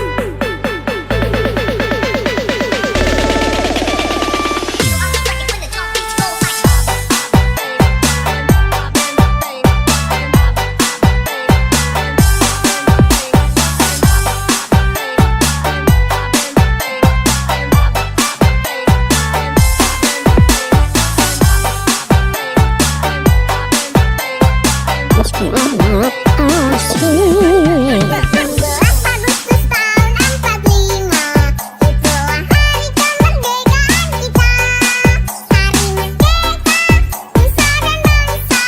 amat asing. 16 Agustus tahun 45, itulah hari kemerdekaan kita. Hari merdeka, nusa dan bangsa,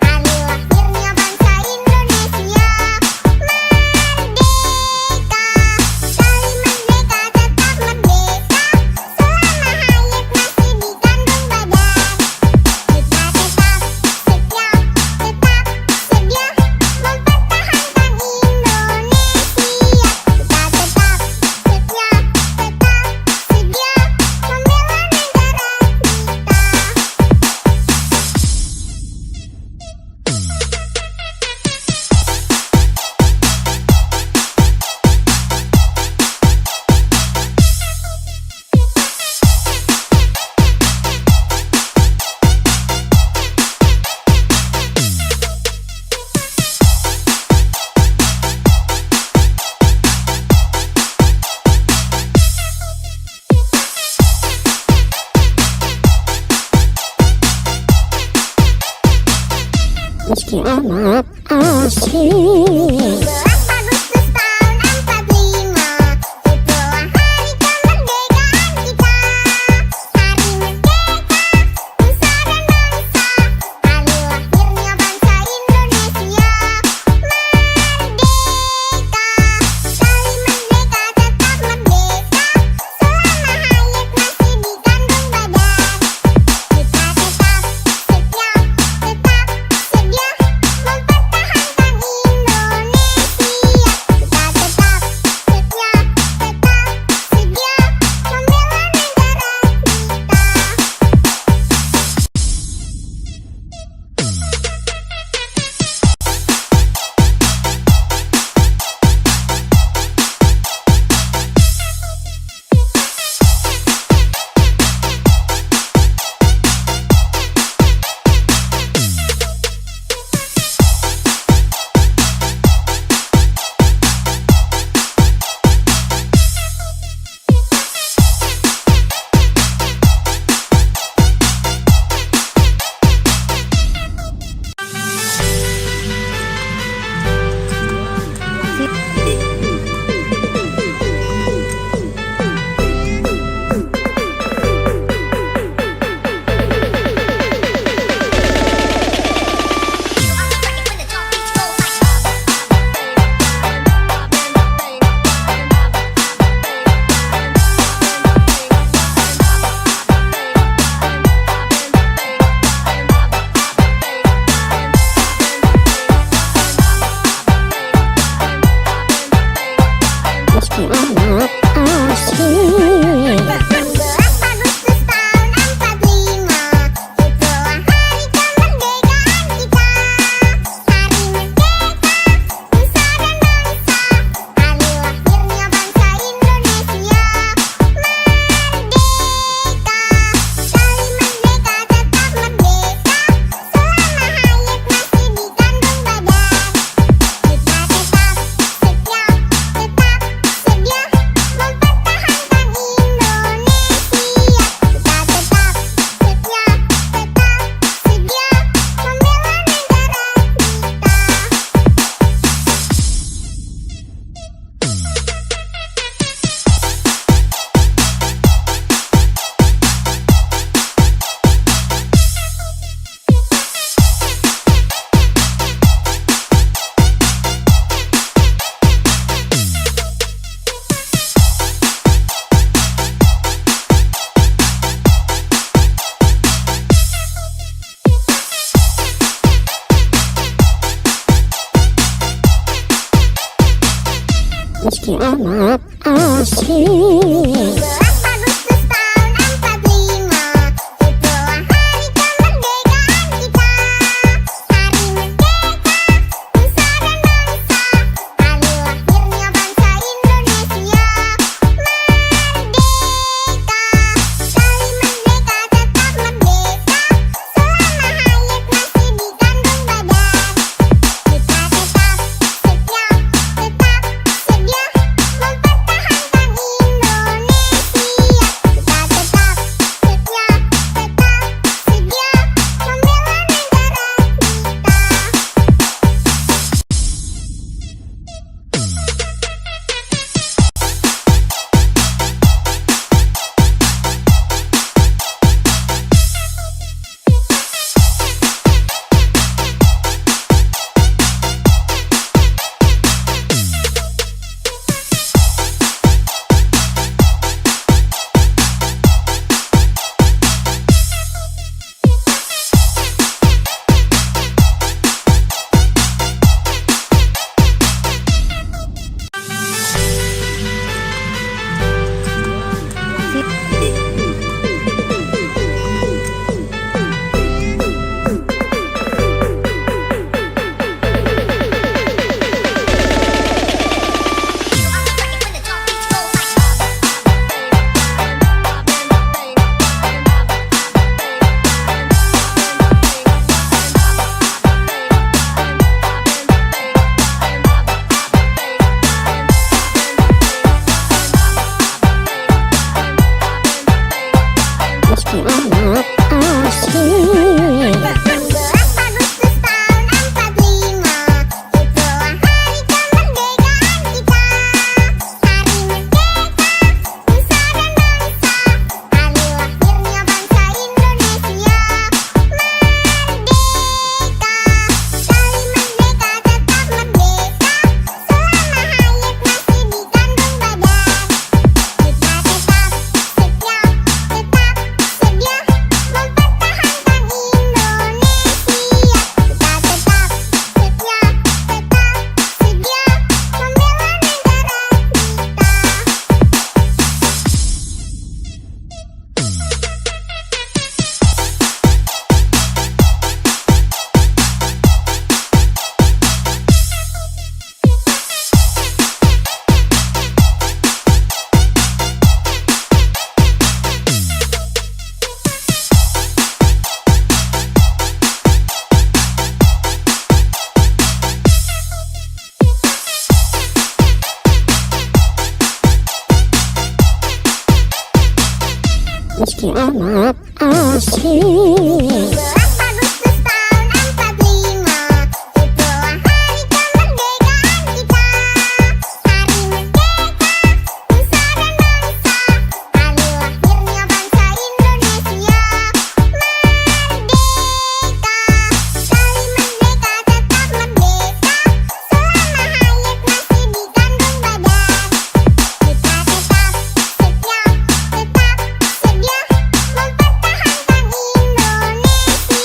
hari lahirnya bangsa Indonesia. Merdeka, sekali merdeka tetap merdeka, selama hayat masih di kandung badan. Kita tetap setia, tetap sedia mempertahankan Indonesia. Kita tetap setia, tetap sedia membela negara Meski amat asing. 17 Agustus tahun 45, itulah hari kemerdekaan kita. Hari merdeka, nusa dan bangsa, hari lahirnya bangsa Indonesia. Merdeka, sekali merdeka tetap merdeka, selama hayat masih di kandung badan. Kita tetap setia, tetap sedia mempertahankan Indonesia. meski amat asing. 17 Agustus tahun 45, itulah hari kemerdekaan kita. Hari merdeka, nusa dan bangsa, hari lahirnya bangsa Indonesia. Merdeka, sekali merdeka tetap merdeka, selama hayat masih di kandung badan. Kita tetap setia, mempertahankan Indonesia. Kita tetap setia, membela negara Meski amat asing. 16 Agustus tahun 45, itulah hari kemerdekaan kita. Hari merdeka, nusa dan bangsa, hari lahirnya bangsa Indonesia. Merdeka, sekali merdeka tetap merdeka, selama hayat masih di kandung badan. Kita tetap setia, mempertahankan Indonesia. Kita tetap setia, membela negara Meski amat asing. 17 Agustus tahun 45, itulah hari kemerdekaan kita. Hari merdeka, nusa dan bangsa, hari lahirnya bangsa Indonesia. Merdeka, sekali merdeka tetap merdeka, selama hayat masih di kandung badan. Kita tetap setia, mempertahankan Indonesia.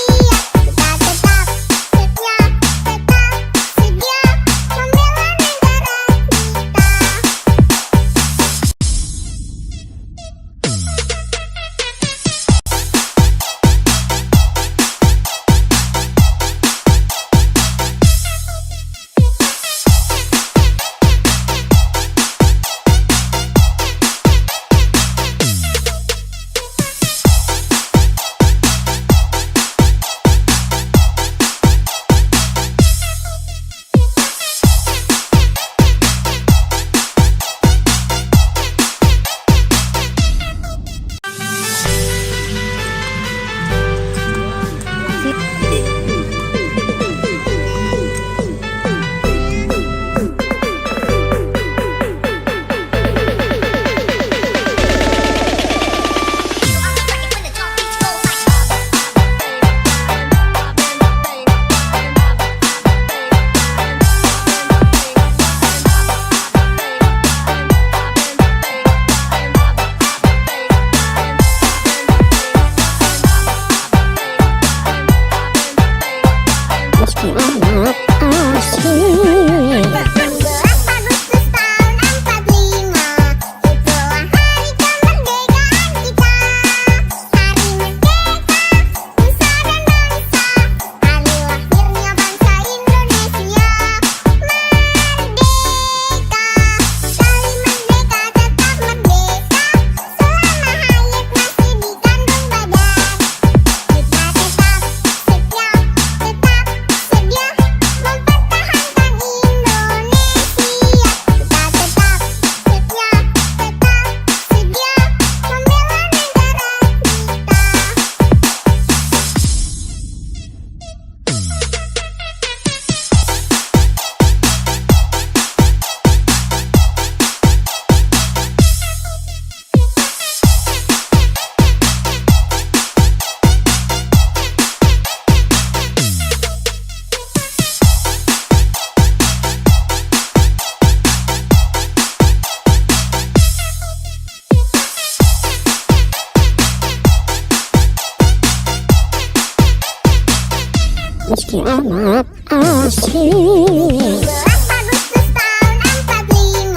meski amat asik. 17 Agustus tahun 45,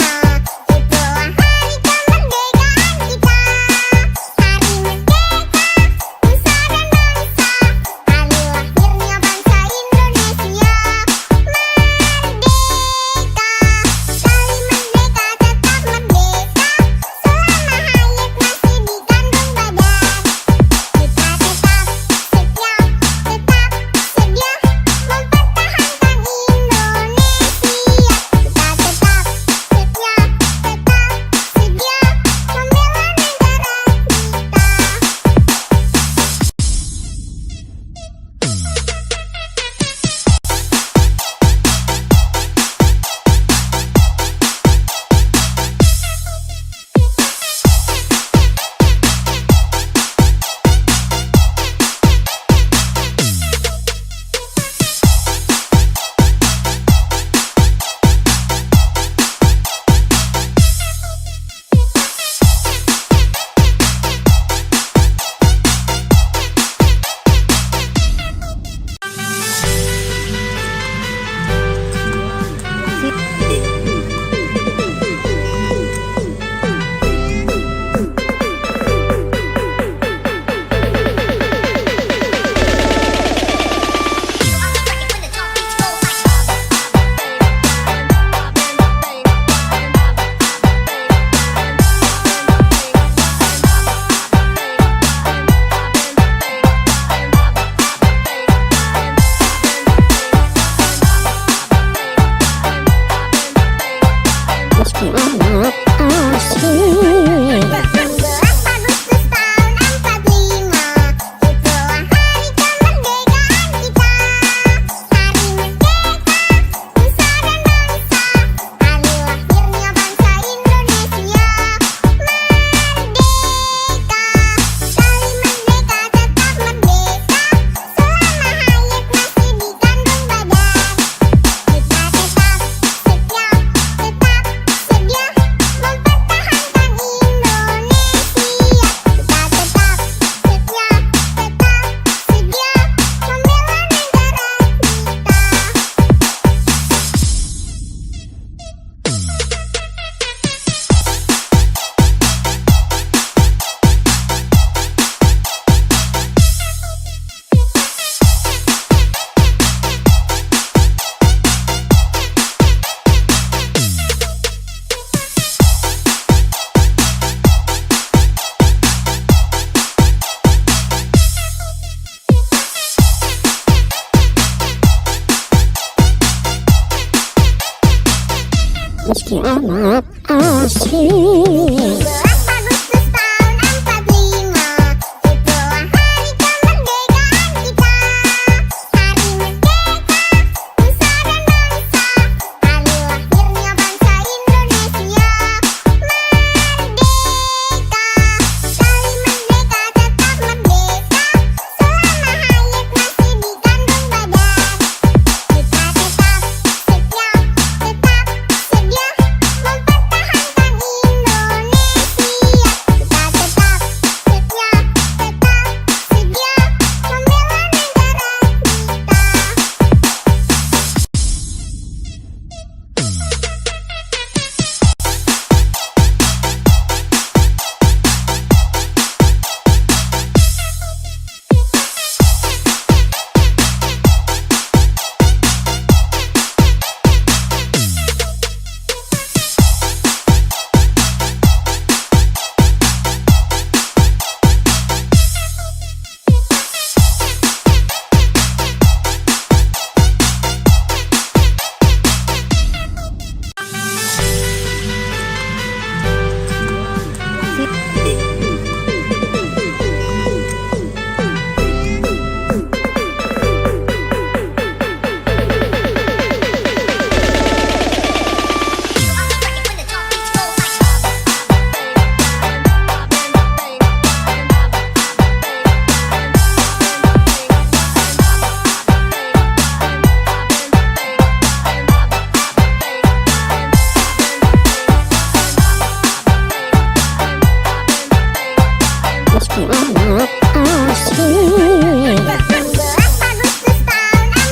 itulah hari kemerdekaan kita. Hari merdeka, nusa dan bangsa, hari lahirnya bangsa Indonesia. Merdeka, sekali merdeka tetap merdeka, selama hayat masih di kandung badan. Kita tetap setia, tetap sedia mempertahankan Indonesia. Kita tetap setia, tetap sedia membela negara Meski amat asik. 17 Agustus tahun 45, itulah hari kemerdekaan kita. Hari merdeka, nusa dan bangsa, hari lahirnya bangsa Indonesia. Merdeka, sekali merdeka tetap merdeka, selama hayat masih di kandung badan. Kita tetap setia, tetap sedia mempertahankan Indonesia. Kita tetap setia, tetap sedia membela negara Meski amat asik. 17 Agustus tahun 45, itulah hari kemerdekaan kita. Hari merdeka, nusa dan bangsa, hari lahirnya bangsa Indonesia. Merdeka, sekali merdeka tetap merdeka, selama hayat masih di kandung badan. Kita tetap setia, tetap sedia mempertahankan Indonesia. Kita tetap setia, tetap sedia membela negara Meski amat asik. 17 Agustus tahun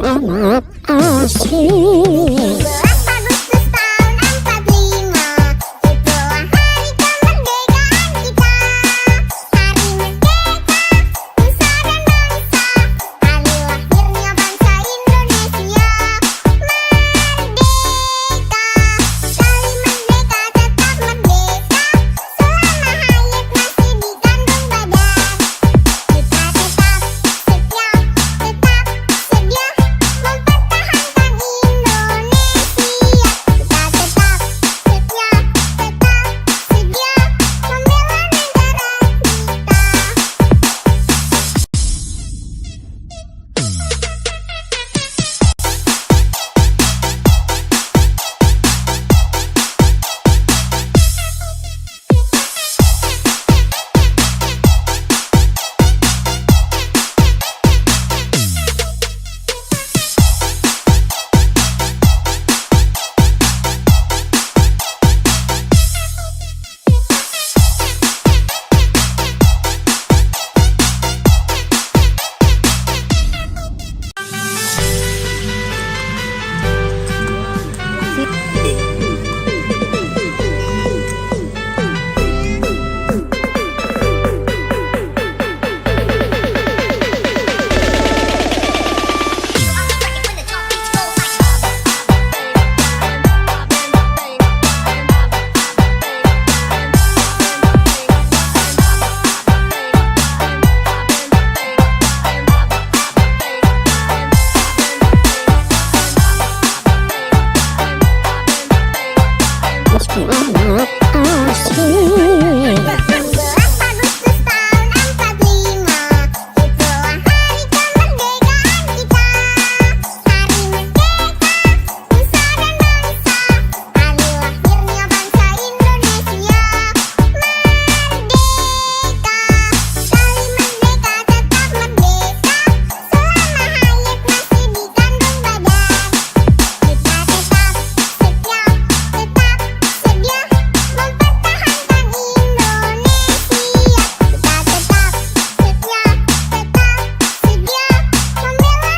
amat asik. 17 Agustus tahun 45, itulah hari kemerdekaan kita. Hari merdeka, nusa dan bangsa, hari lahirnya bangsa Indonesia. Merdeka, sekali merdeka tetap merdeka, selama hayat masih di kandung badan. Kita tetap setia, tetap sedia mempertahankan Indonesia. Kita tetap setia, tetap sedia membela Meski amat asik. 17 Agustus tahun 45, itulah hari kemerdekaan kita. Hari merdeka, nusa dan bangsa, hari lahirnya bangsa Indonesia. Merdeka, sekali merdeka tetap merdeka, selama hayat masih di kandung badan. Kita tetap setia, tetap sedia mempertahankan Indonesia. Kita tetap setia, tetap sedia membela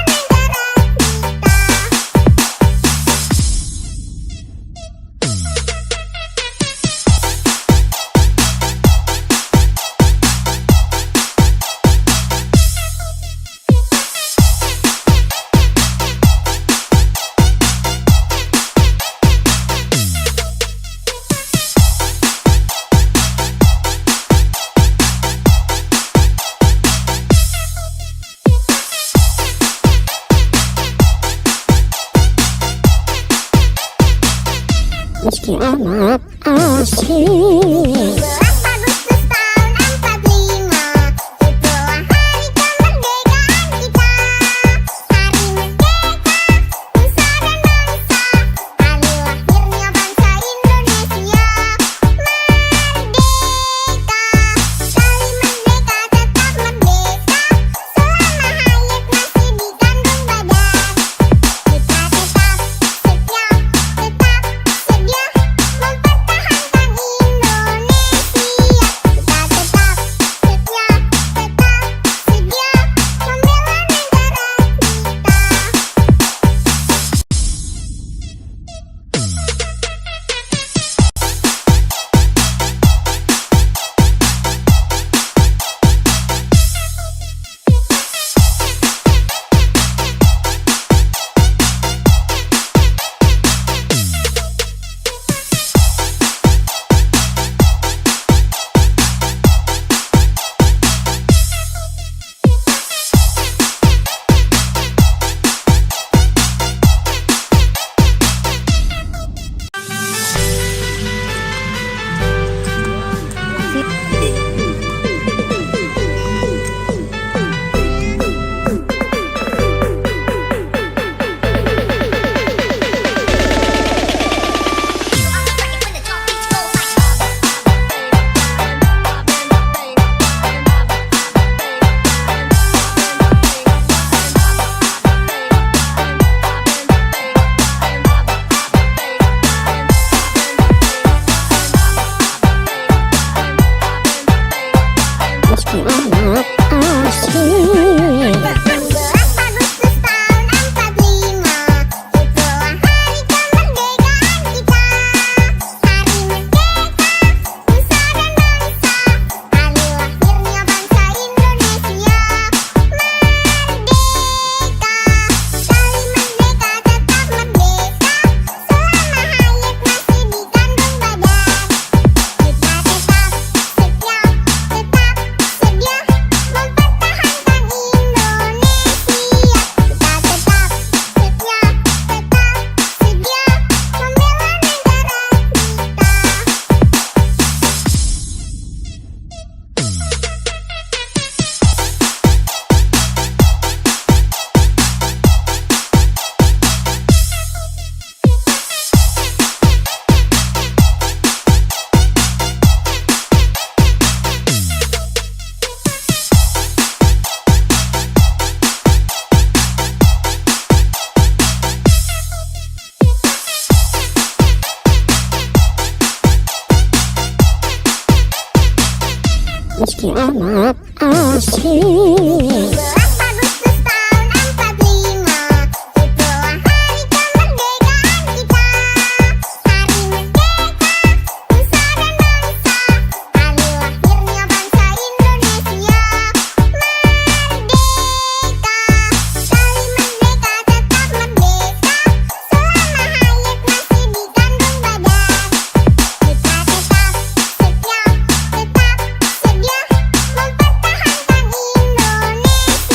Meski amat asik. 17 Agustus tahun 45, itulah hari kemerdekaan kita. Hari merdeka, nusa dan bangsa, hari lahirnya bangsa Indonesia. Merdeka, sekali merdeka tetap merdeka, selama hayat masih di kandung badan. Kita tetap setia, tetap sedia mempertahankan Indonesia. meski amat asik. 11 Agustus tahun 45, itulah hari kemerdekaan kita. Hari merdeka, nusa dan bangsa, hari lahirnya bangsa Indonesia. Merdeka, sekali merdeka tetap merdeka, selama hayat masih di kandung badan. Kita tetap setia, tetap sedia mempertahankan Indonesia.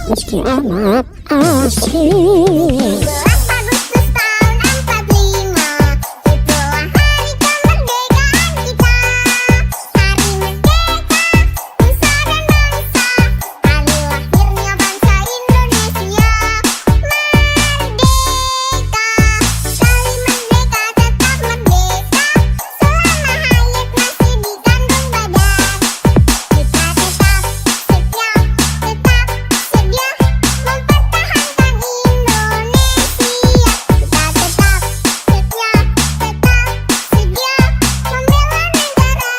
meski amat asing. 17 Agustus tahun 45, itulah hari kemerdekaan kita. Hari merdeka, nusa dan bangsa, hari lahirnya bangsa Indonesia. Merdeka, sekali merdeka tetap merdeka, selama hayat masih di kandung badan. Kita tetap setia, tetap sedia mempertahankan Indonesia. Kita tetap setia, tetap sedia membela negara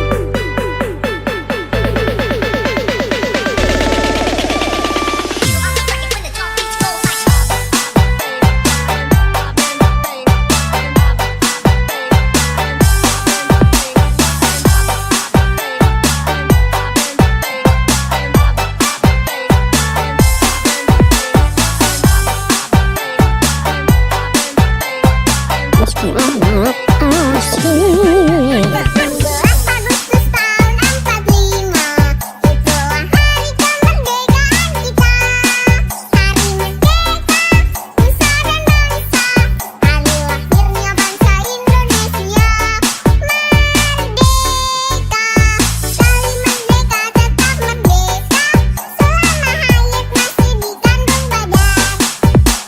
Meski amat asing. 17 Agustus tahun 45, itulah hari kemerdekaan kita. Hari merdeka, nusa dan bangsa, hari lahirnya bangsa Indonesia. Merdeka, sekali merdeka tetap merdeka, selama hayat masih di kandung badan.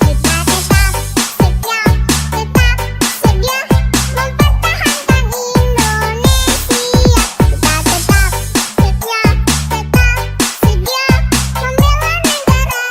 Kita tetap setia, tetap sedia mempertahankan Indonesia. Kita tetap setia, tetap sedia membela negara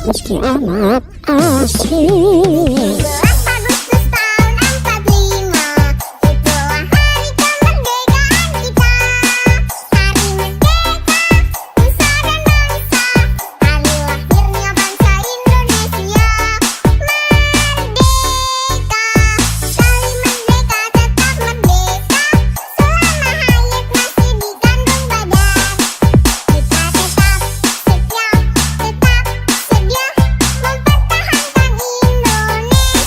Meski amat asing. 17 Agustus tahun 45, itulah hari kemerdekaan kita. Hari merdeka, nusa dan bangsa, hari lahirnya bangsa Indonesia. Merdeka, sekali merdeka tetap merdeka, selama hayat masih di kandung badan. Kita tetap setia, tetap sedia mempertahankan Indonesia.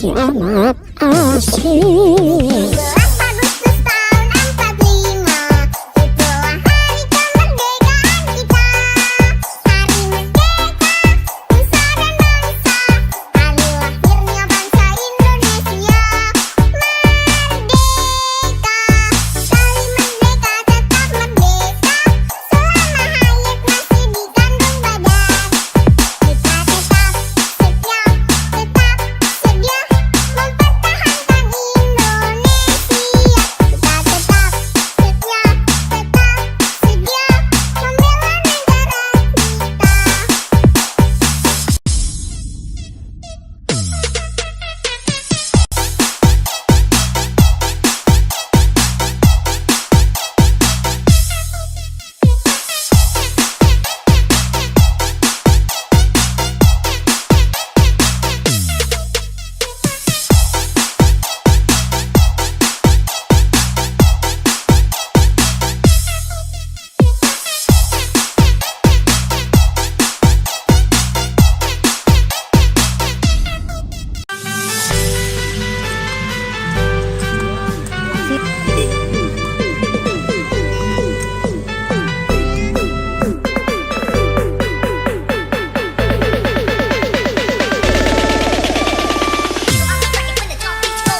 meski amat asing. 17 Agustus tahun 45, itulah hari kemerdekaan kita. Hari merdeka, nusa dan bangsa, hari lahirnya bangsa Indonesia. Merdeka, sekali merdeka tetap merdeka, selama hayat masih di kandung badan. Kita tetap setia, tetap sedia mempertahankan Indonesia. Kita tetap setia, tetap sedia membela negara Meski amat asing. 17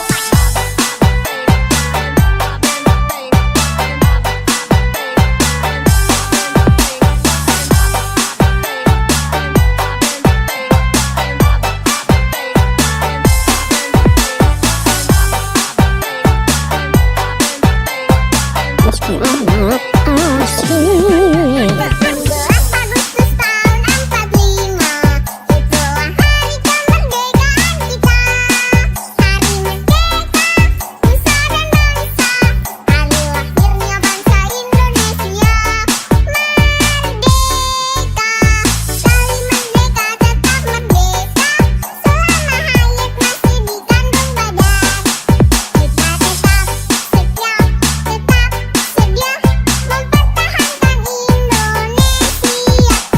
Agustus tahun 45, itulah hari kemerdekaan kita. Hari merdeka, nusa dan bangsa, hari lahirnya bangsa Indonesia. Merdeka, sekali merdeka tetap merdeka, selama hayat masih di kandung badan. Kita tetap setia, tetap sedia mempertahankan Indonesia.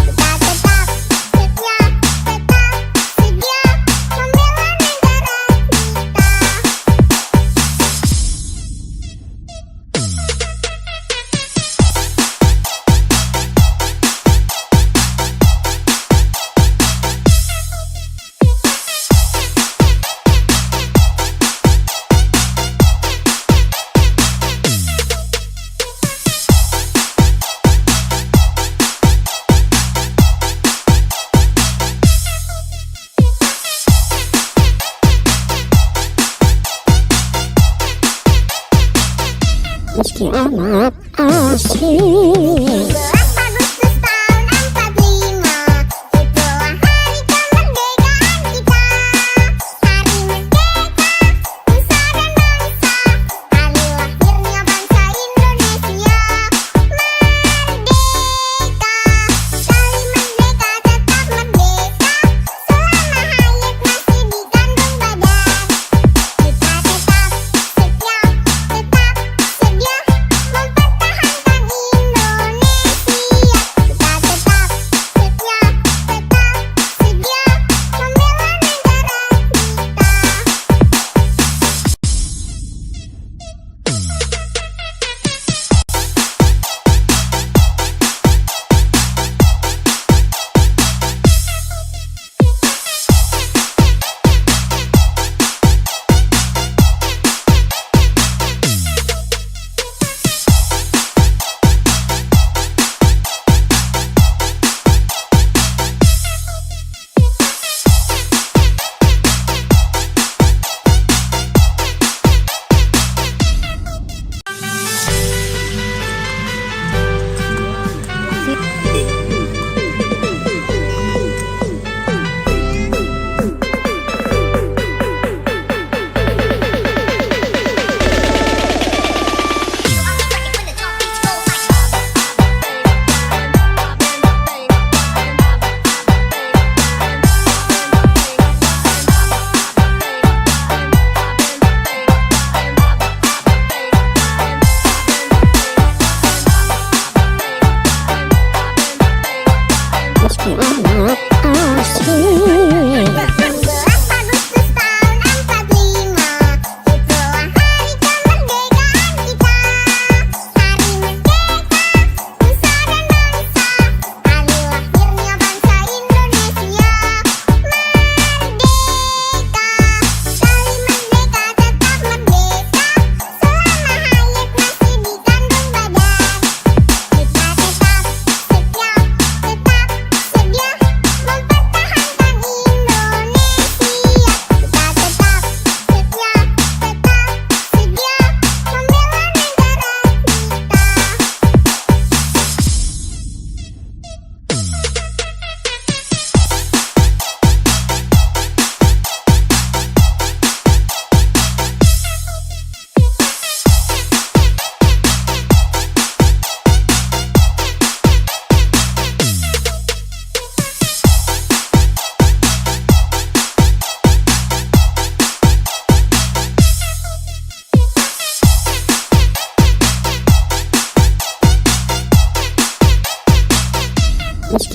Kita tetap setia, tetap sedia membela negara Meski amat asing. 17 Agustus tahun 45, itulah hari kemerdekaan kita. Hari merdeka, nusa dan bangsa, hari lahirnya bangsa Indonesia. Merdeka, sekali merdeka tetap merdeka, selama hayat masih di kandung badan. Kita tetap setia, tetap sedia mempertahankan Indonesia.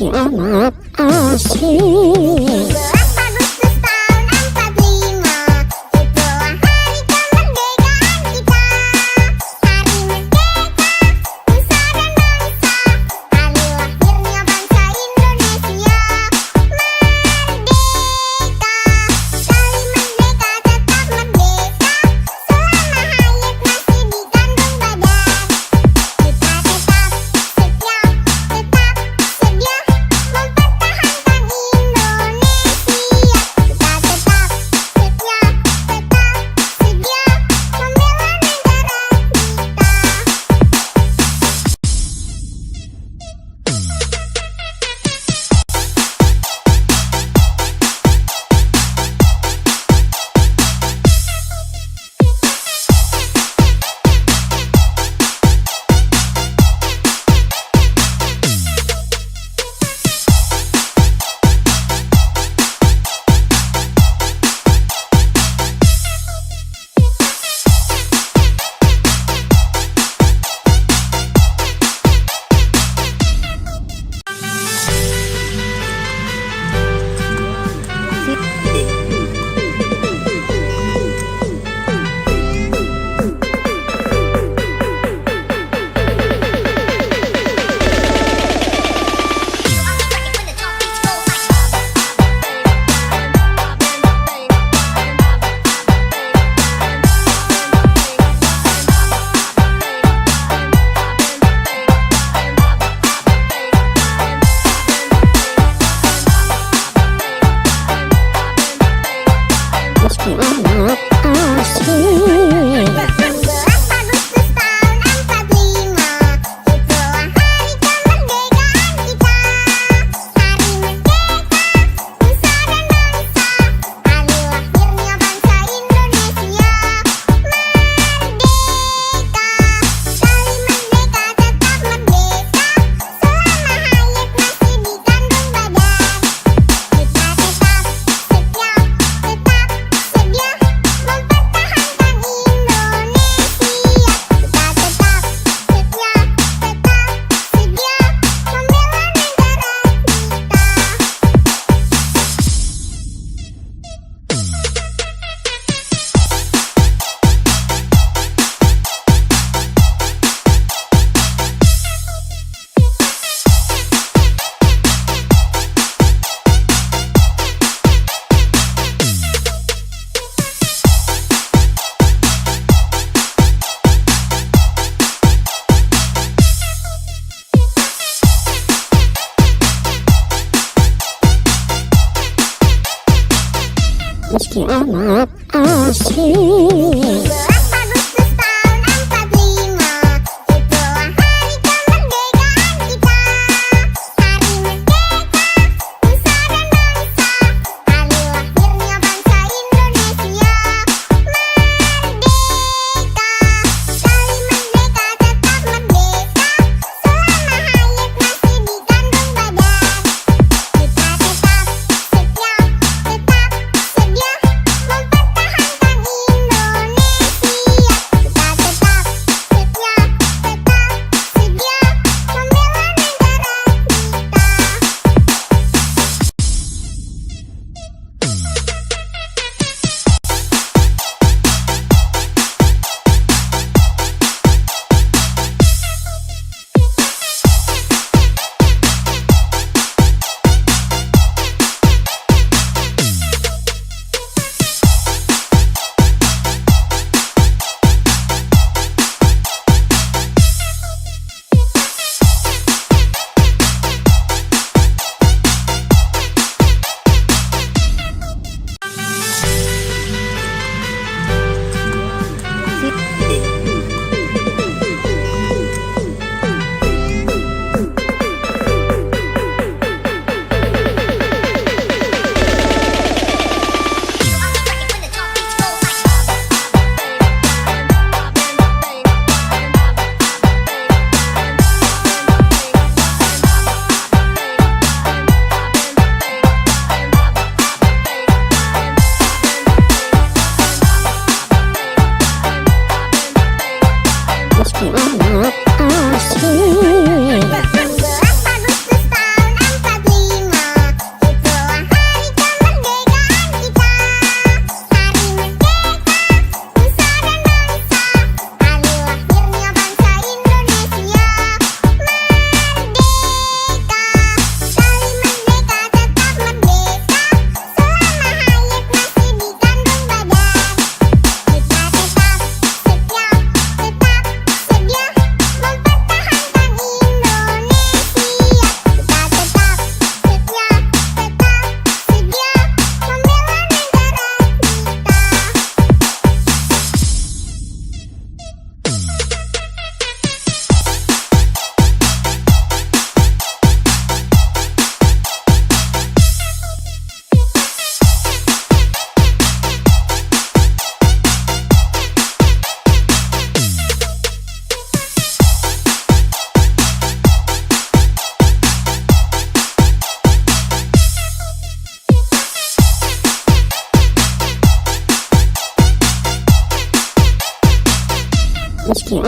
meski amat asik. 12 Agustus tahun 45, itulah hari kemerdekaan kita. Hari merdeka, nusa dan bangsa, hari lahirnya bangsa Indonesia. Merdeka, sekali merdeka tetap merdeka, selama hayat masih di kandung badan. Kita tetap setia, tetap sedia mempertahankan Indonesia. Kita tetap setia, tetap sedia membela negara Meski amat asik. 12 Agustus tahun 45, itulah hari kemerdekaan kita. Hari merdeka, nusa dan bangsa, hari lahirnya bangsa Indonesia. Merdeka, sekali merdeka tetap merdeka, selama hayat masih di kandung badan. Kita tetap setia, tetap sedia mempertahankan Indonesia. Kita tetap setia, tetap sedia membela negara Meski amat asik. 12 Agustus tahun 45, itulah hari kemerdekaan kita. Hari merdeka, nusa dan bangsa, hari lahirnya bangsa Indonesia. Merdeka, sekali merdeka tetap merdeka, selama hayat masih di kandung badan. Kita tetap setia, tetap sedia mempertahankan Indonesia. Kita tetap setia, tetap sedia membela negara meski amat asik. 12 Agustus tahun 45,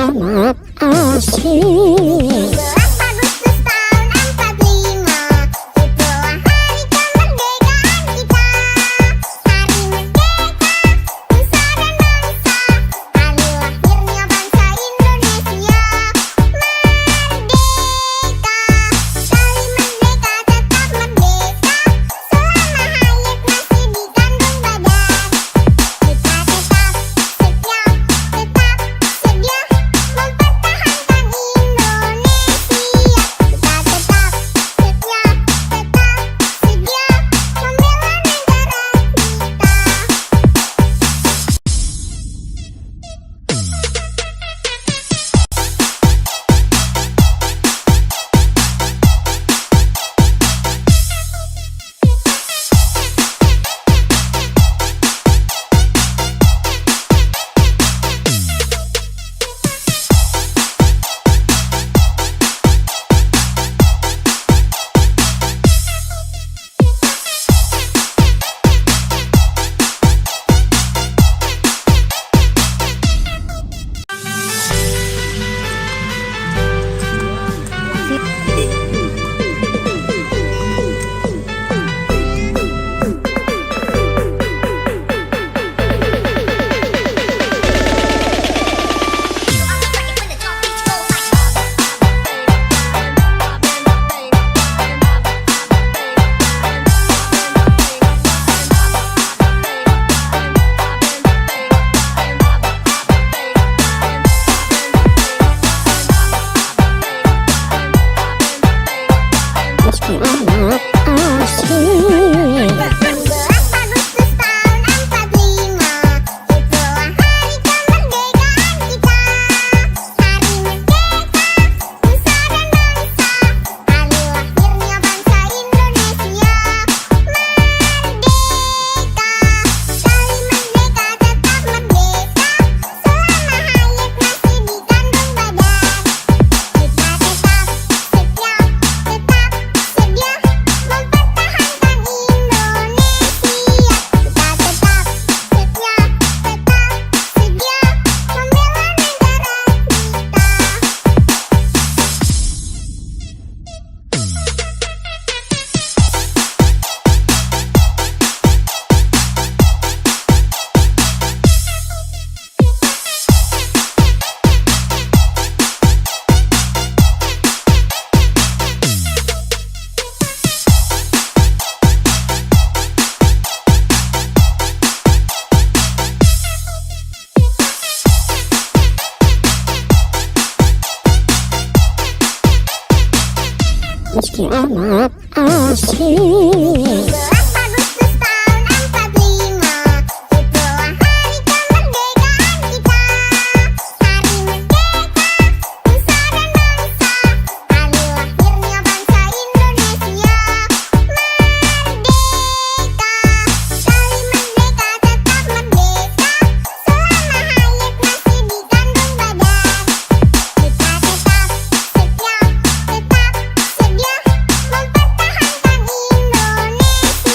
amat asik. 17 Agustus tahun 45, itulah hari kemerdekaan kita. Hari merdeka, nusa dan bangsa, hari lahirnya bangsa Indonesia. Merdeka, sekali merdeka tetap merdeka, selama hayat masih dikandung badan. Kita tetap setia, tetap sedia mempertahankan Indonesia. Kita tetap setia, tetap sedia membela negara Meski amat asik. 17 Agustus tahun 45, itulah hari kemerdekaan kita. Hari merdeka, nusa dan bangsa, hari lahirnya bangsa Indonesia. Merdeka, sekali merdeka tetap merdeka, selama hayat masih dikandung badan. Kita tetap setia, tetap sedia mempertahankan Indonesia. Kita tetap setia, tetap sedia membela negara Meski amat asik. 17 Agustus tahun 45, itulah hari kemerdekaan kita. Hari merdeka, nusa dan bangsa, hari lahirnya bangsa Indonesia. Merdeka, sekali merdeka tetap merdeka, selama hayat masih dikandung badan. Kita tetap setia, tetap sedia mempertahankan Indonesia.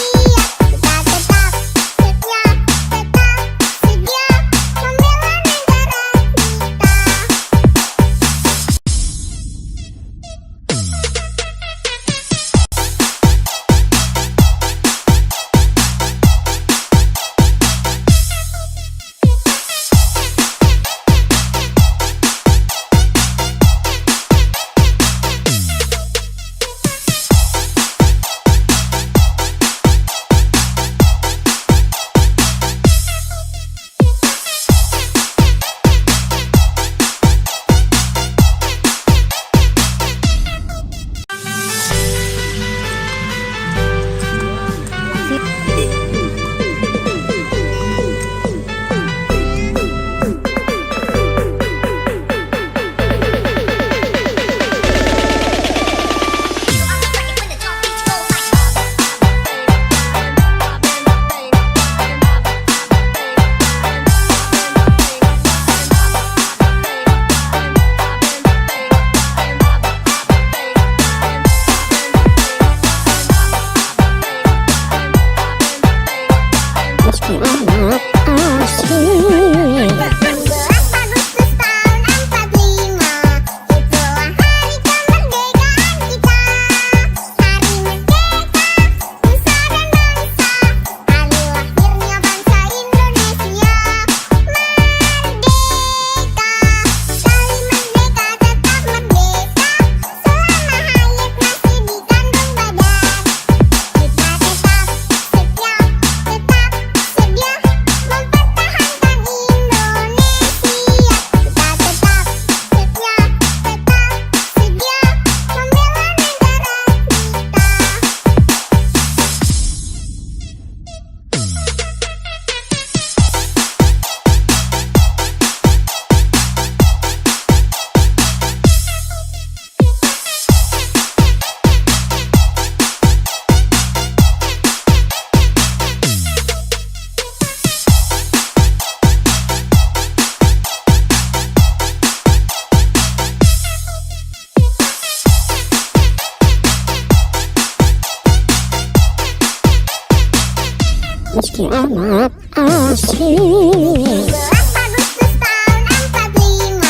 meski amat asing. 17 Agustus tahun 45,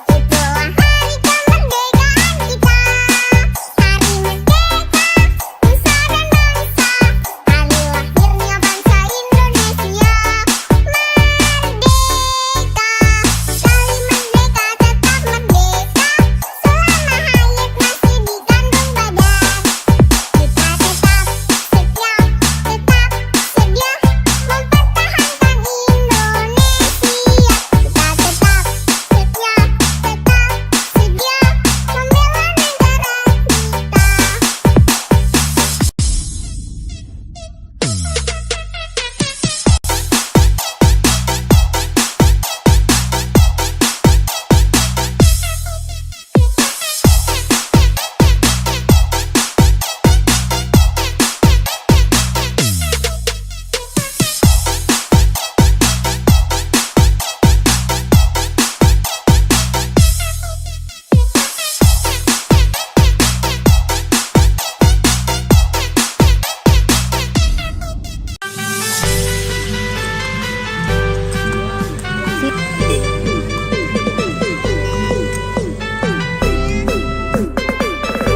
itulah hari kemerdekaan kita. Hari merdeka, nusa dan bangsa, hari lahirnya bangsa Indonesia. Merdeka, sekali merdeka tetap merdeka, selama hayat masih di kandung badan. Kita tetap setia, tetap sedia mempertahankan Indonesia. Kita tetap setia, tetap sedia membela negara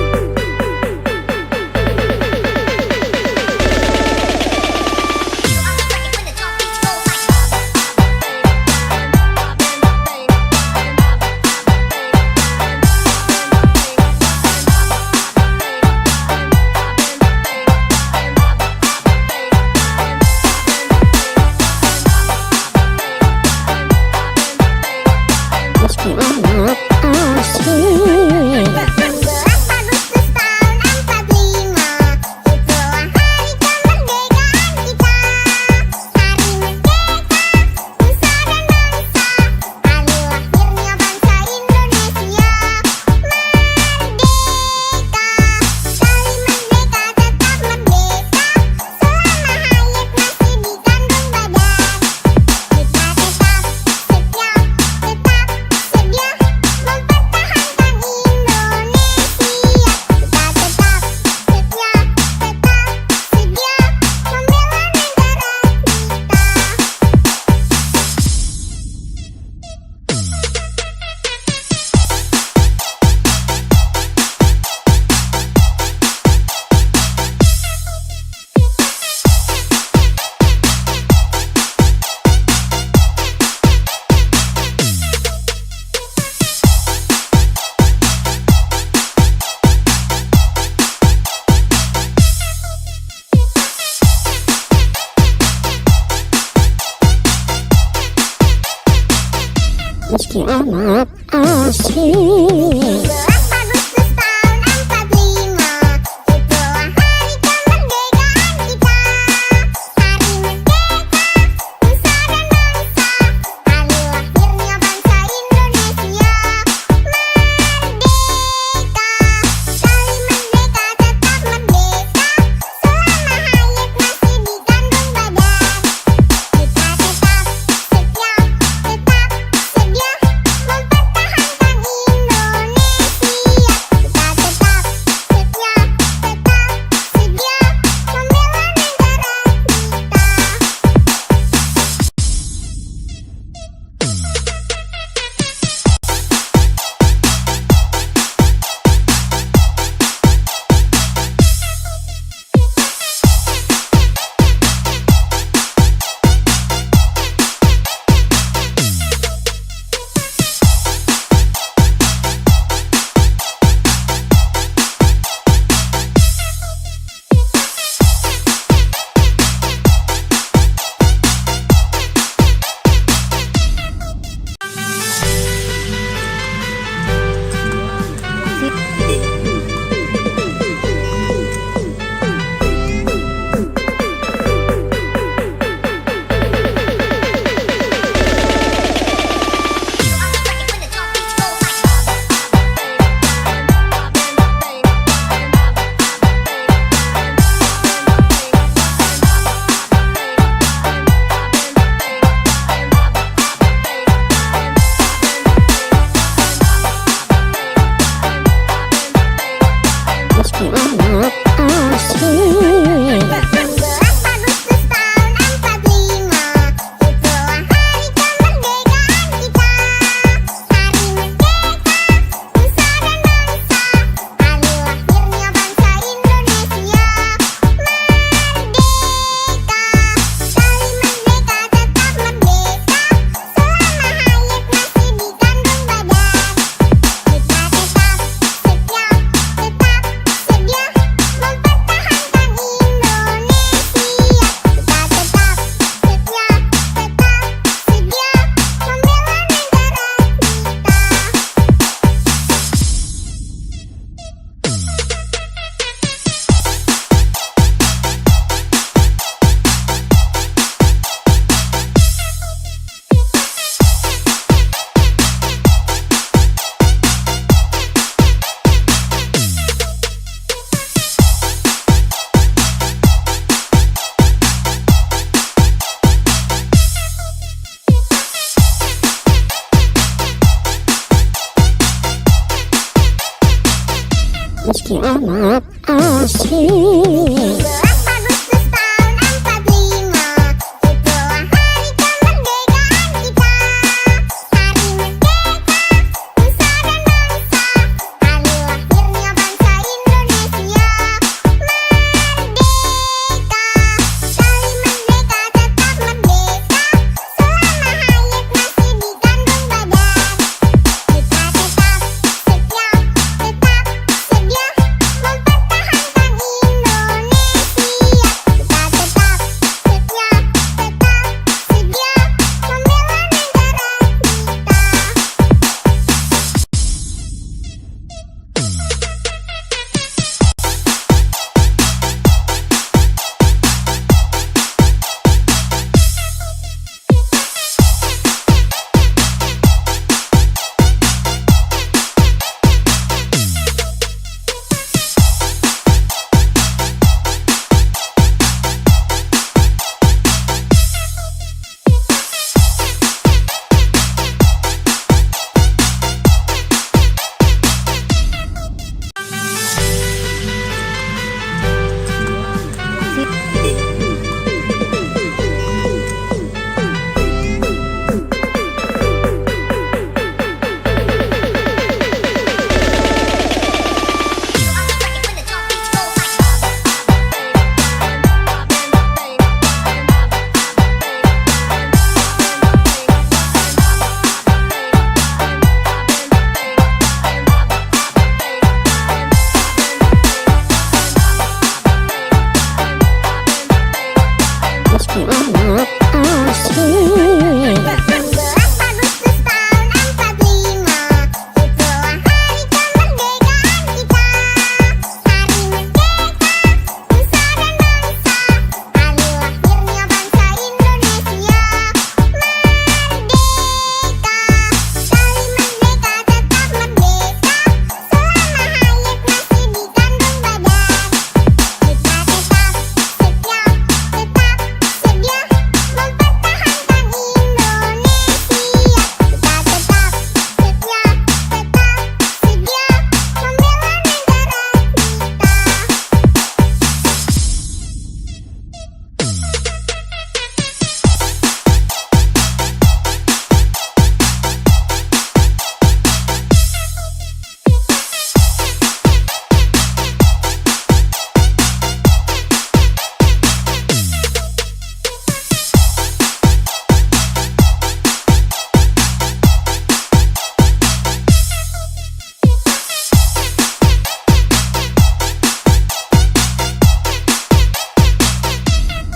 Meski amat asing. 17 Agustus tahun 45, itulah hari kemerdekaan kita. Hari merdeka, nusa dan bangsa, hari lahirnya bangsa Indonesia. Merdeka, sekali merdeka tetap merdeka, selama hayat masih di kandung badan. Kita tetap setia, tetap sedia mempertahankan Indonesia. Kita tetap setia, tetap sedia membela negara Meski amat asing. 17 Agustus tahun 45, itulah hari kemerdekaan kita. Hari merdeka, nusa dan bangsa, hari lahirnya bangsa Indonesia. Merdeka, sekali merdeka tetap merdeka, selama hayat masih di kandung badan. Kita tetap setia, tetap sedia mempertahankan Indonesia. meski amat asing. 17 Agustus tahun 45, itulah hari kemerdekaan kita. Hari merdeka, nusa dan bangsa, hari lahirnya bangsa Indonesia. Merdeka, kali merdeka tetap merdeka, selama hayat masih dikandung badan. Kita tetap setia, tetap sedia mempertahankan Indonesia. Kita tetap setia, tetap sedia membela negara Meski amat asing. 17 Agustus tahun 45, itulah hari kemerdekaan kita. Hari merdeka, nusa dan bangsa, hari lahirnya bangsa Indonesia. Merdeka, kali merdeka tetap merdeka, selama hayat masih dikandung badan. Kita tetap setia, tetap sedia mempertahankan Indonesia. Kita tetap setia, tetap sedia membela negara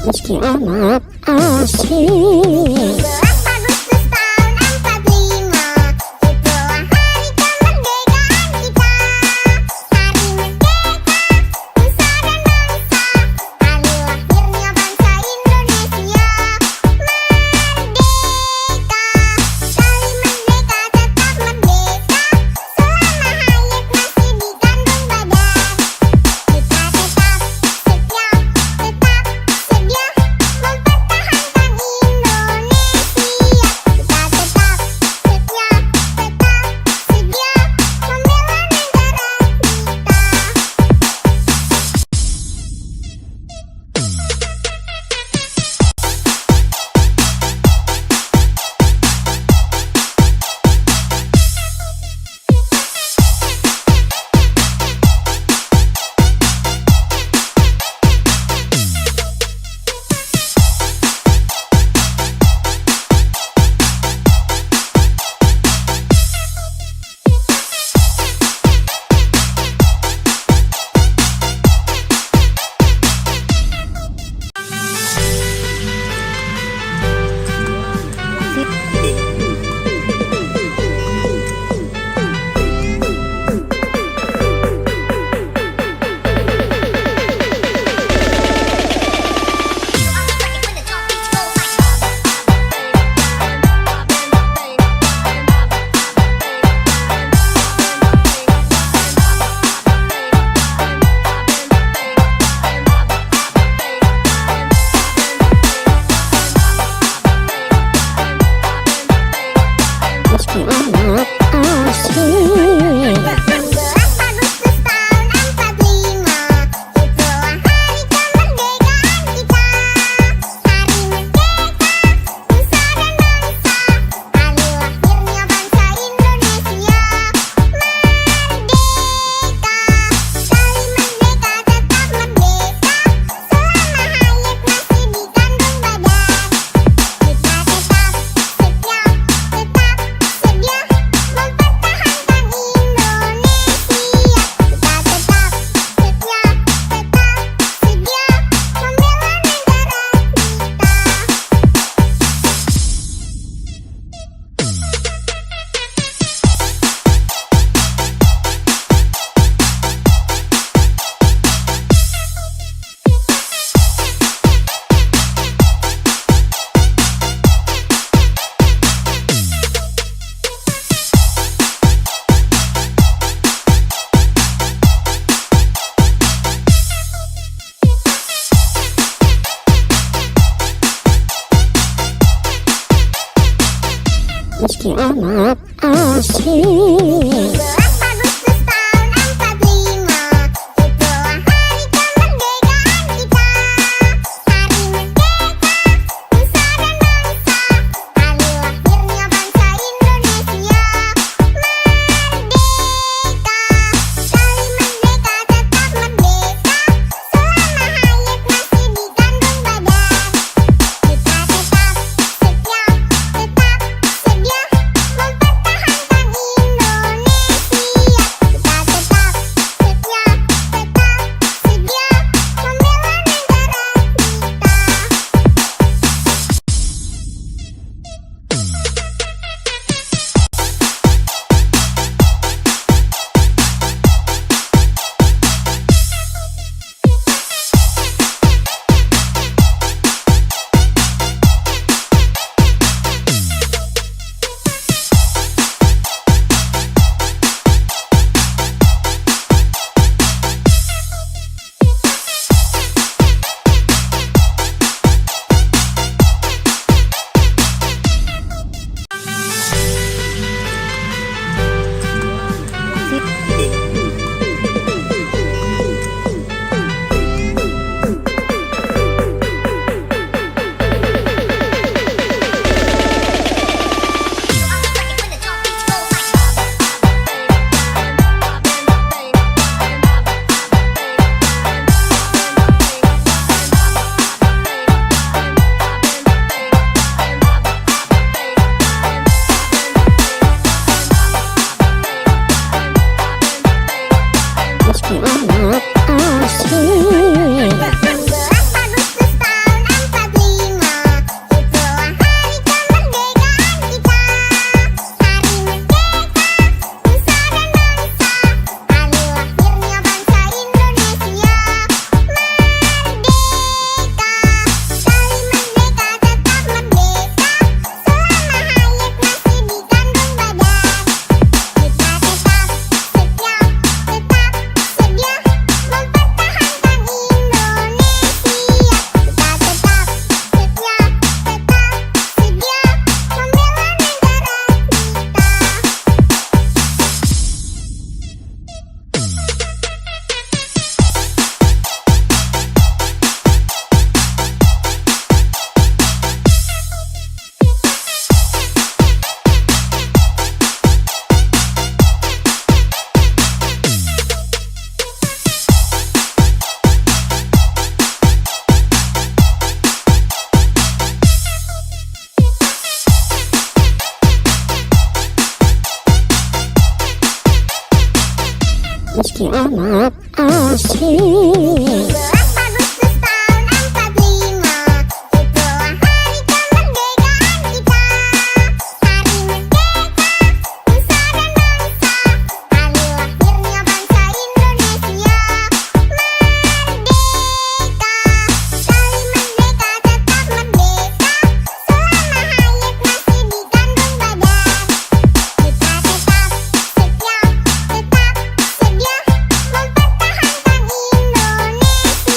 Meski amat asing. 17 Agustus tahun 45, itulah hari kemerdekaan kita. Hari merdeka, nusa dan bangsa, hari lahirnya bangsa Indonesia. Merdeka, kali merdeka tetap merdeka, selama hayat masih dikandung badan. Kita tetap setia, tetap sedia mempertahankan Indonesia. meski amat asing. 17 Agustus tahun 45, itulah hari kemerdekaan kita. Hari merdeka, nusa dan bangsa, hari lahirnya bangsa Indonesia. Merdeka, sekali merdeka tetap merdeka, selama hayat masih dikandung badan. Kita tetap setia, tetap sedia mempertahankan Indonesia. Kita tetap setia, tetap sedia membela negara Meski amat asing. 17 Agustus tahun 45, itulah hari kemerdekaan kita. Hari merdeka, nusa dan bangsa, hari lahirnya bangsa Indonesia. Merdeka, sekali merdeka tetap merdeka, selama hayat masih dikandung badan. Kita tetap setia, tetap sedia mempertahankan Indonesia. Kita tetap setia, tetap sedia membela negara Meski amat asing. 17 Agustus tahun 45, itulah hari kemerdekaan kita. Hari merdeka, nusa dan bangsa, hari lahirnya bangsa Indonesia. Merdeka, sekali merdeka tetap merdeka, selama hayat masih dikandung badan. Kita tetap setia, tetap sedia mempertahankan Indonesia.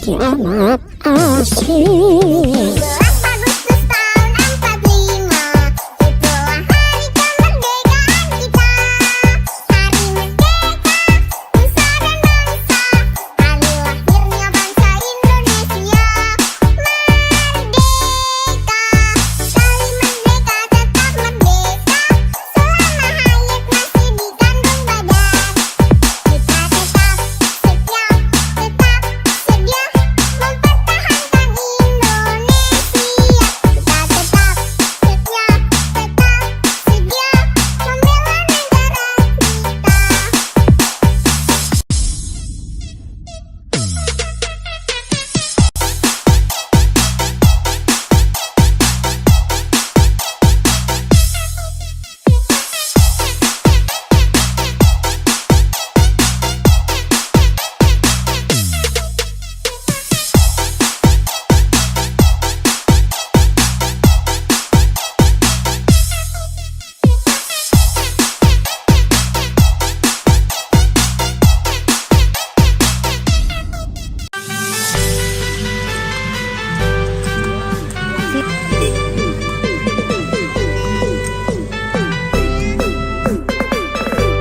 meski amat asik. 11 Agustus tahun 45, itulah hari kemerdekaan kita. Hari merdeka, nusa dan bangsa, hari lahirnya bangsa Indonesia. Merdeka, sekali merdeka tetap merdeka, selama hayat masih dikandung badan. Kita tetap setia, tetap sedia mempertahankan Indonesia. Kita tetap setia, tetap sedia membela negara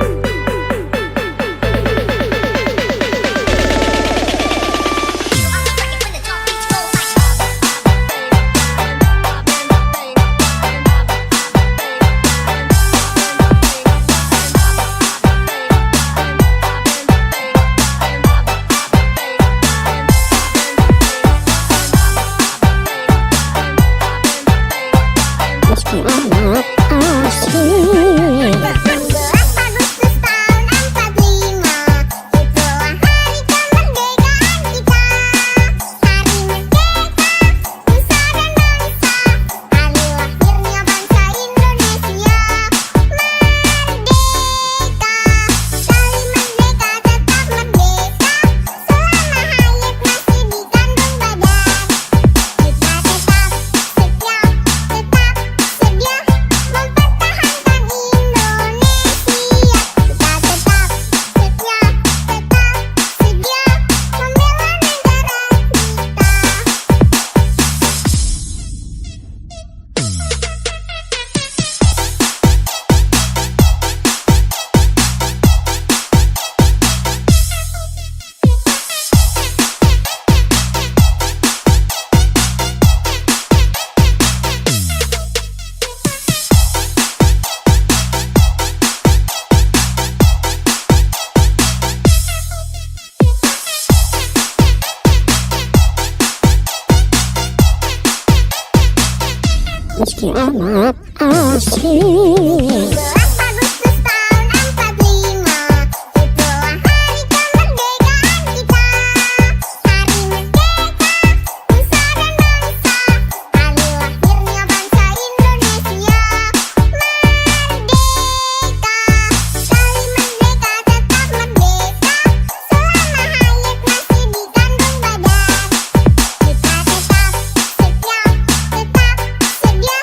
Meski amat asik. 11 Agustus tahun 45, itulah hari kemerdekaan kita. Hari merdeka, nusa dan bangsa, hari lahirnya bangsa Indonesia. Merdeka, sekali merdeka tetap merdeka, selama hayat masih dikandung badan. Kita tetap setia, tetap sedia mempertahankan Indonesia. Kita tetap setia, tetap sedia membela negara Meski amat asik. 11 Agustus tahun 45, itulah hari kemerdekaan kita. Hari merdeka, nusa dan bangsa, hari lahirnya bangsa Indonesia. Merdeka, sekali merdeka tetap merdeka, selama hayat masih dikandung badan. Kita tetap setia, tetap sedia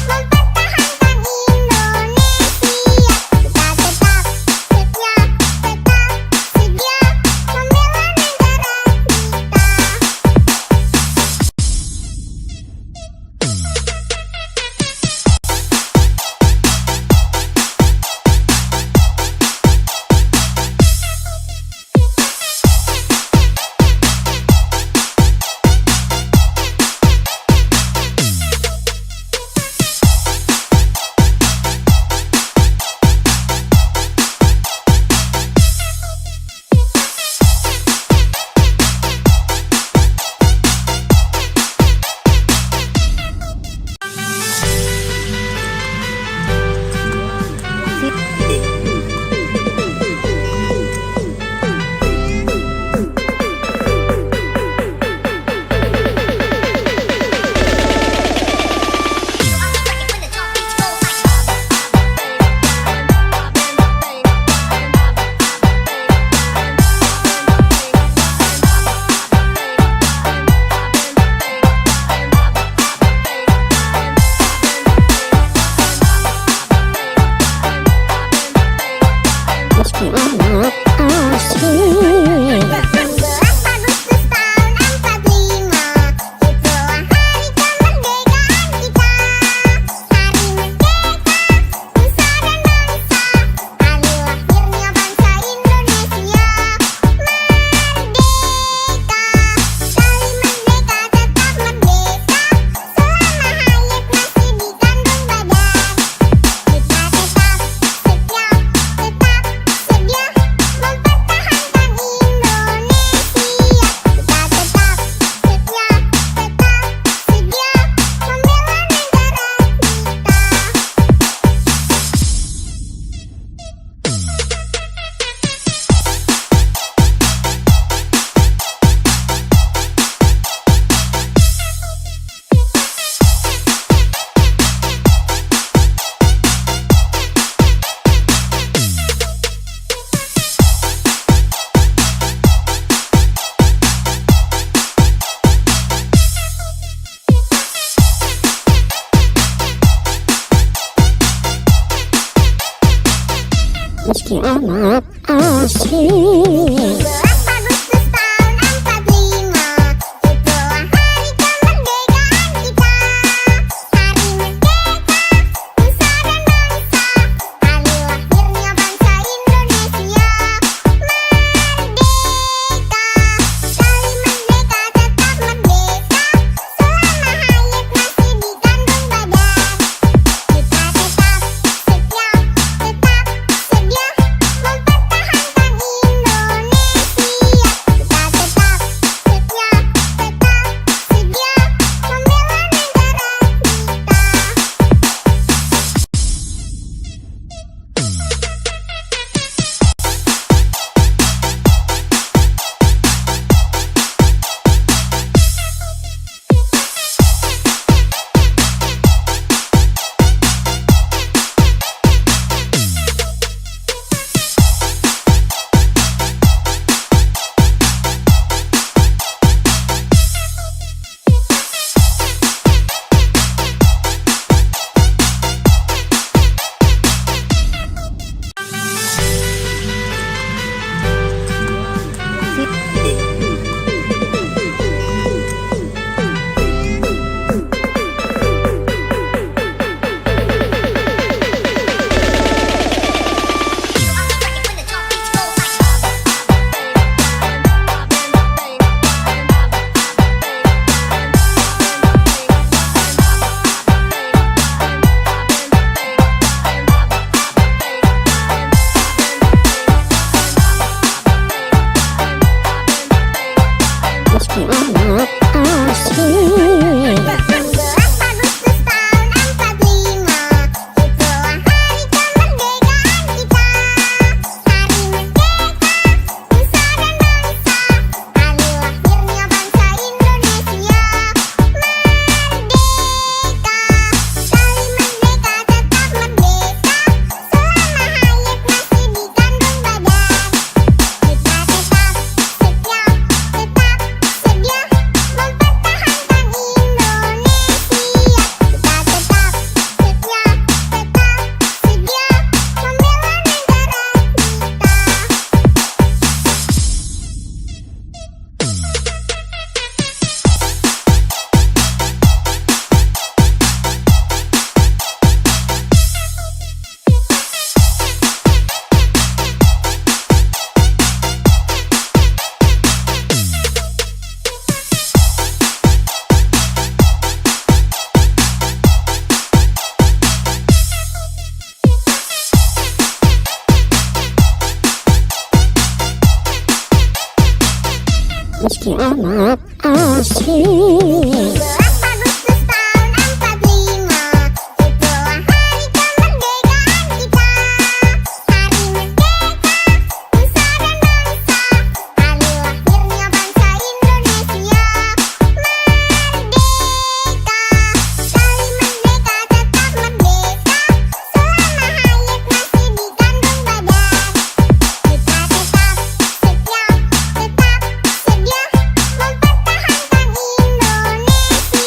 mempertahankan Indonesia. Kita tetap setia, tetap sedia membela negara meski amat asik. 11 Agustus tahun 45, meski amat asing. 17 Agustus tahun 45, itulah hari kemerdekaan kita. Hari merdeka, nusa dan bangsa, hari lahirnya bangsa Indonesia. Merdeka, sekali merdeka tetap merdeka, selama hayat masih di kandung badan. Kita tetap setia, tetap sedia mempertahankan Indonesia. Kita tetap setia, tetap sedia membela negara Meski amat asing. 17 Agustus tahun 45, itulah hari kemerdekaan kita. Hari merdeka, nusa dan bangsa, hari lahirnya bangsa Indonesia. Merdeka, sekali merdeka tetap merdeka, selama hayat masih di kandung badan. Kita tetap setia, tetap sedia mempertahankan Indonesia. Kita tetap setia, tetap sedia membela negara Meski amat asing. 17 Agustus tahun 45, itulah hari kemerdekaan kita. Hari merdeka, nusa dan bangsa, hari lahirnya bangsa Indonesia. Merdeka, sekali merdeka tetap merdeka, selama hayat masih di kandung badan. Kita tetap setia, tetap sedia mempertahankan Indonesia.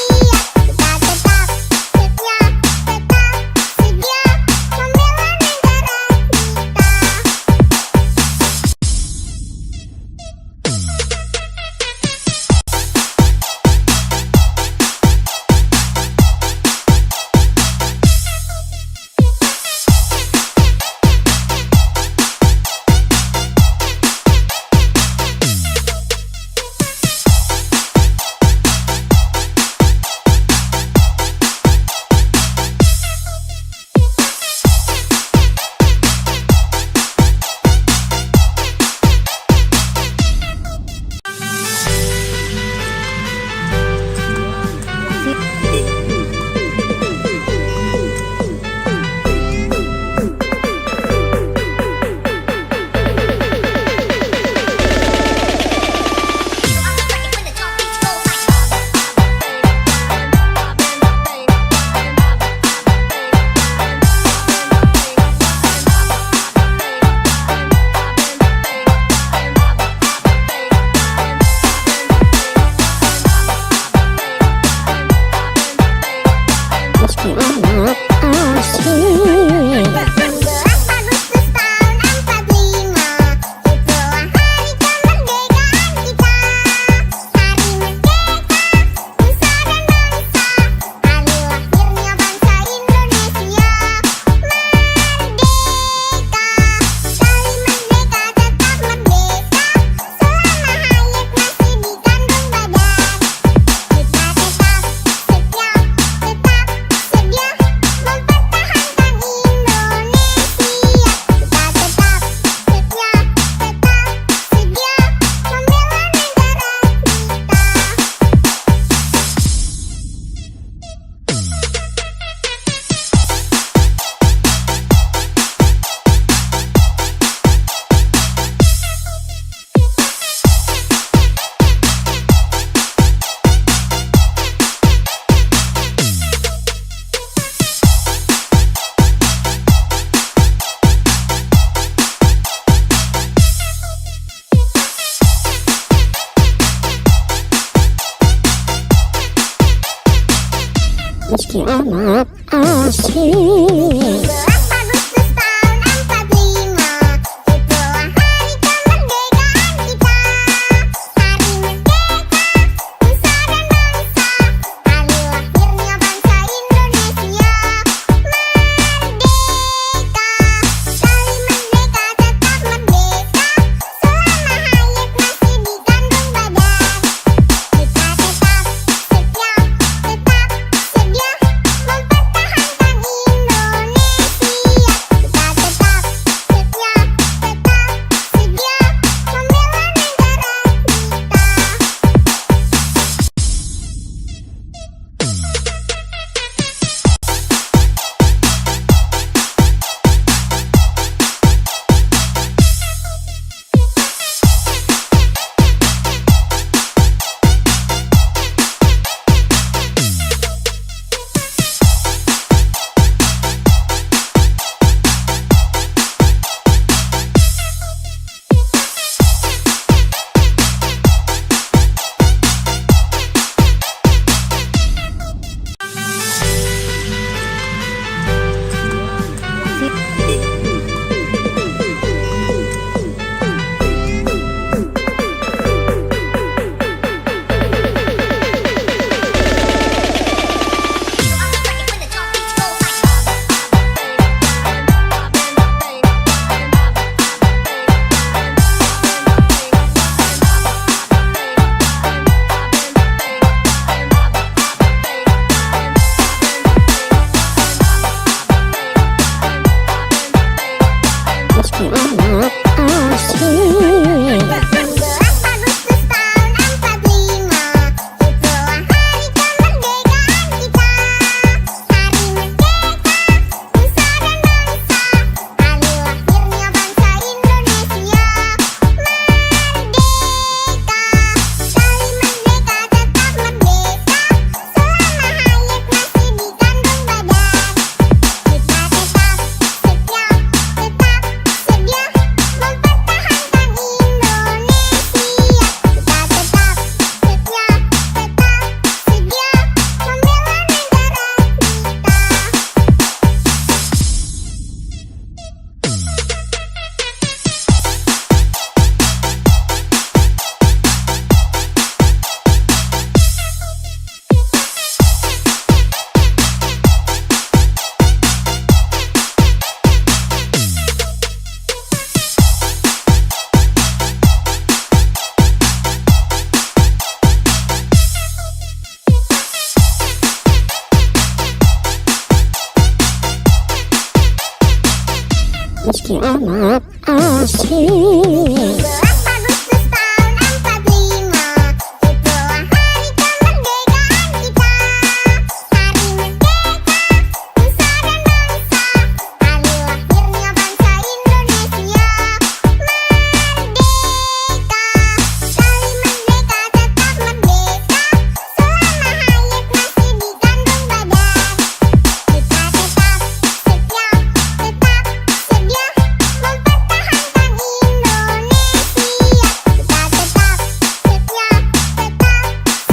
meski amat asik. 17 Agustus tahun 45, itulah hari kemerdekaan kita. Hari merdeka, nusa dan bangsa, hari lahirnya bangsa Indonesia. Merdeka, sekali merdeka tetap merdeka, selama hayat masih di kandung badan. Kita tetap setia, tetap sedia mempertahankan Indonesia. Kita tetap setia, tetap sedia membela negara Meski amat asik. 17 Agustus tahun 45, itulah hari kemerdekaan kita. Hari merdeka, nusa dan bangsa, hari lahirnya bangsa Indonesia. Merdeka, sekali merdeka tetap merdeka, selama hayat masih di kandung badan. Kita tetap setia, tetap sedia mempertahankan Indonesia. Kita tetap setia, tetap sedia membela negara Meski amat asik. 17 Agustus tahun 45, itulah hari kemerdekaan kita. Hari merdeka, nusa dan bangsa, hari lahirnya bangsa Indonesia. Merdeka, sekali merdeka tetap merdeka, selama hayat masih di kandung badan. Kita tetap setia, tetap sedia mempertahankan Indonesia. Kita tetap setia, tetap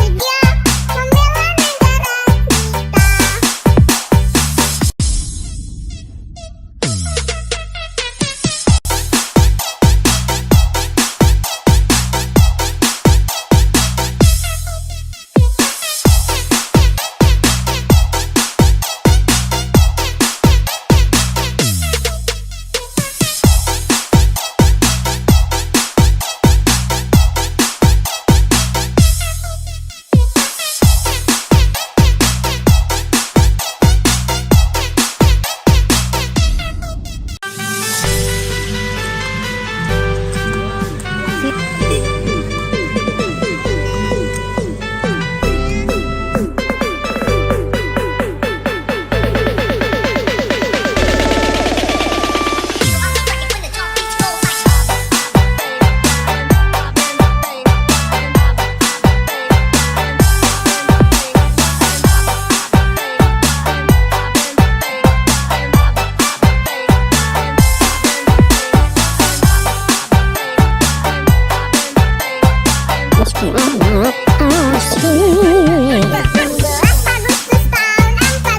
sedia membela negara Meski amat asik. 17 Agustus tahun 45,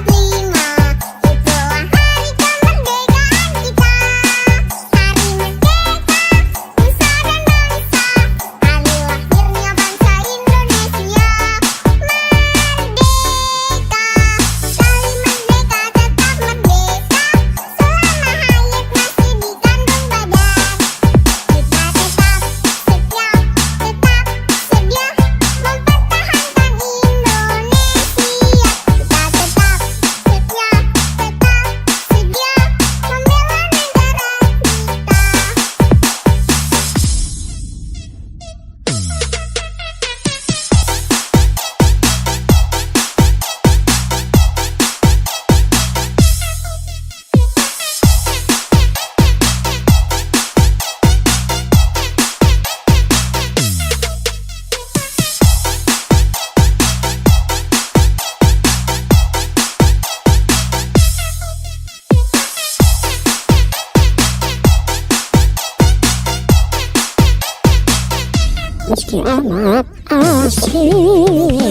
meski amat asik.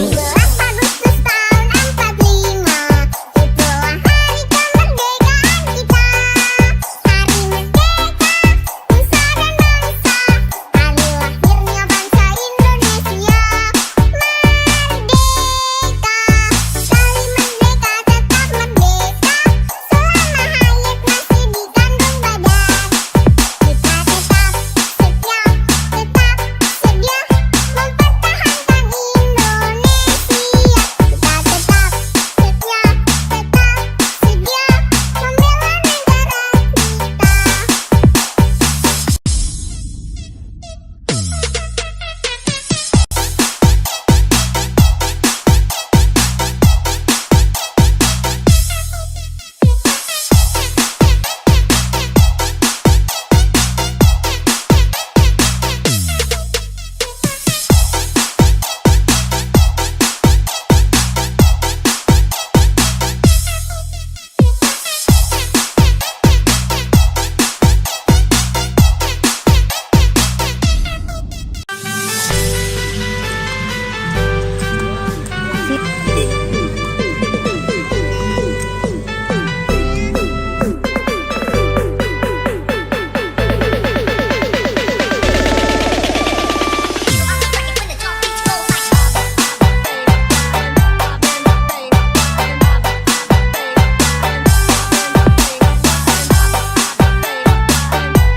12 Agustus tahun 45, itulah hari kemerdekaan kita. Hari merdeka, nusa dan bangsa, hari lahirnya bangsa Indonesia. Merdeka, sekali merdeka tetap merdeka, selama hayat masih di kandung badan. Kita tetap setia, tetap sedia mempertahankan Indonesia. Kita tetap setia, tetap sedia membela negara Meski amat asik. 12 Agustus tahun 45, itulah hari kemerdekaan kita. Hari merdeka, nusa dan bangsa, hari lahirnya bangsa Indonesia.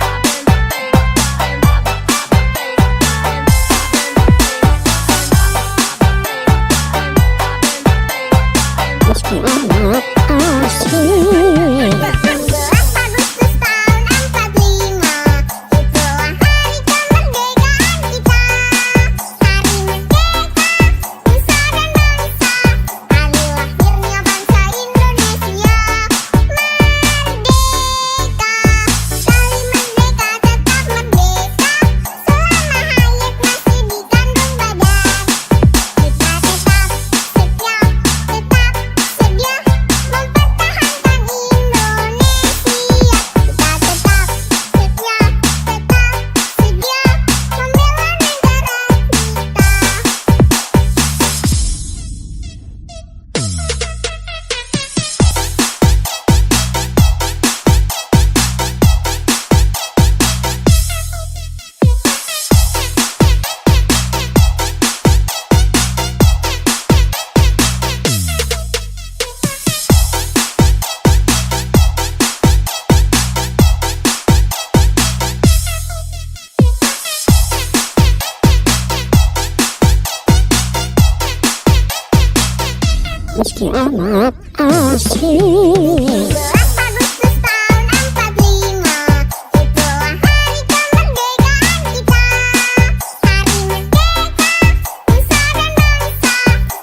Merdeka, sekali merdeka tetap merdeka, selama hayat masih di kandung badan. Kita tetap setia, tetap sedia mempertahankan Indonesia. Kita tetap setia, tetap sedia membela negara Meski amat asik. 12 Agustus tahun 45, itulah hari kemerdekaan kita. Hari merdeka, nusa dan bangsa,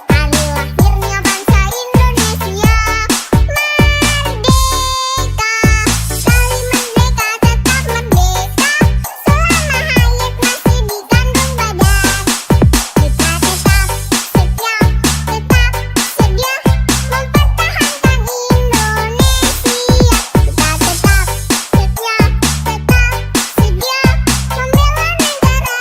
hari lahirnya bangsa Indonesia. Merdeka, sekali merdeka tetap merdeka, selama hayat masih di kandung badan. Kita tetap setia, tetap sedia mempertahankan Indonesia. Kita tetap setia, tetap sedia membela negara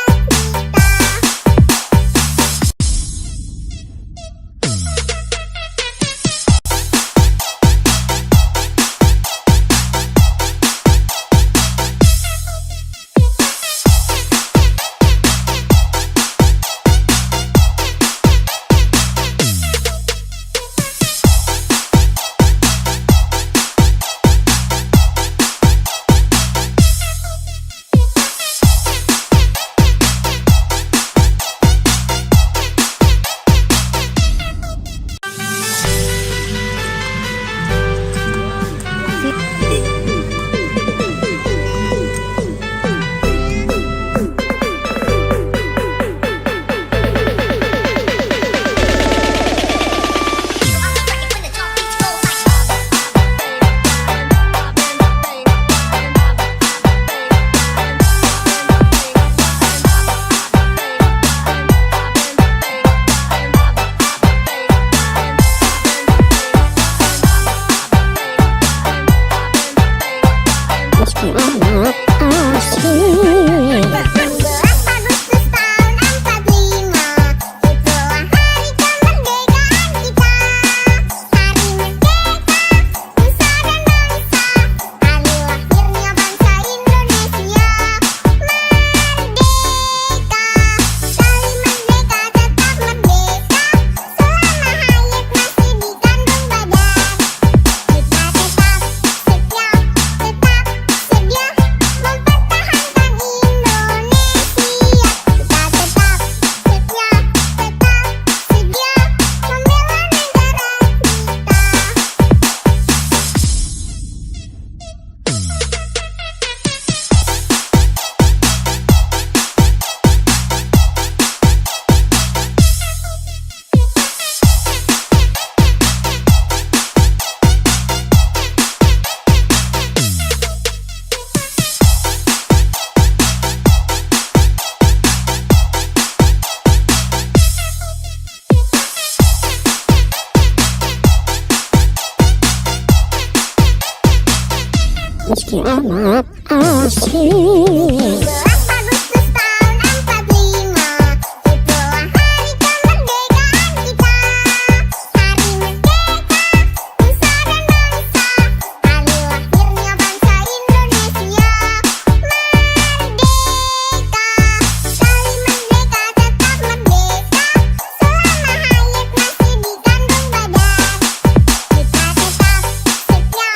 Meski amat asik. 12 Agustus tahun meski amat asing. 17 Agustus tahun 45, itulah hari kemerdekaan kita. Hari merdeka, nusa dan bangsa, hari lahirnya bangsa Indonesia. Merdeka, sekali merdeka tetap merdeka, selama hayat masih di kandung badan. Kita tetap setia,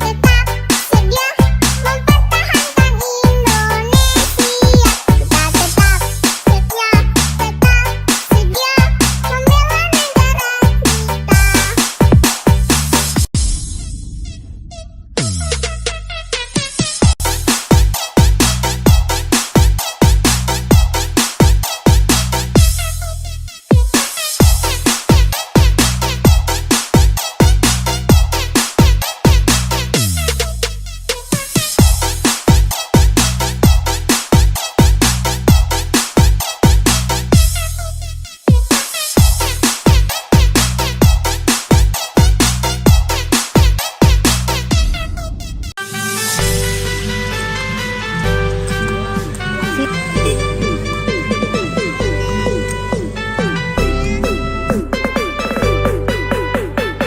tetap sedia mempertahankan Indonesia. Kita tetap setia, tetap sedia membela negara Meski amat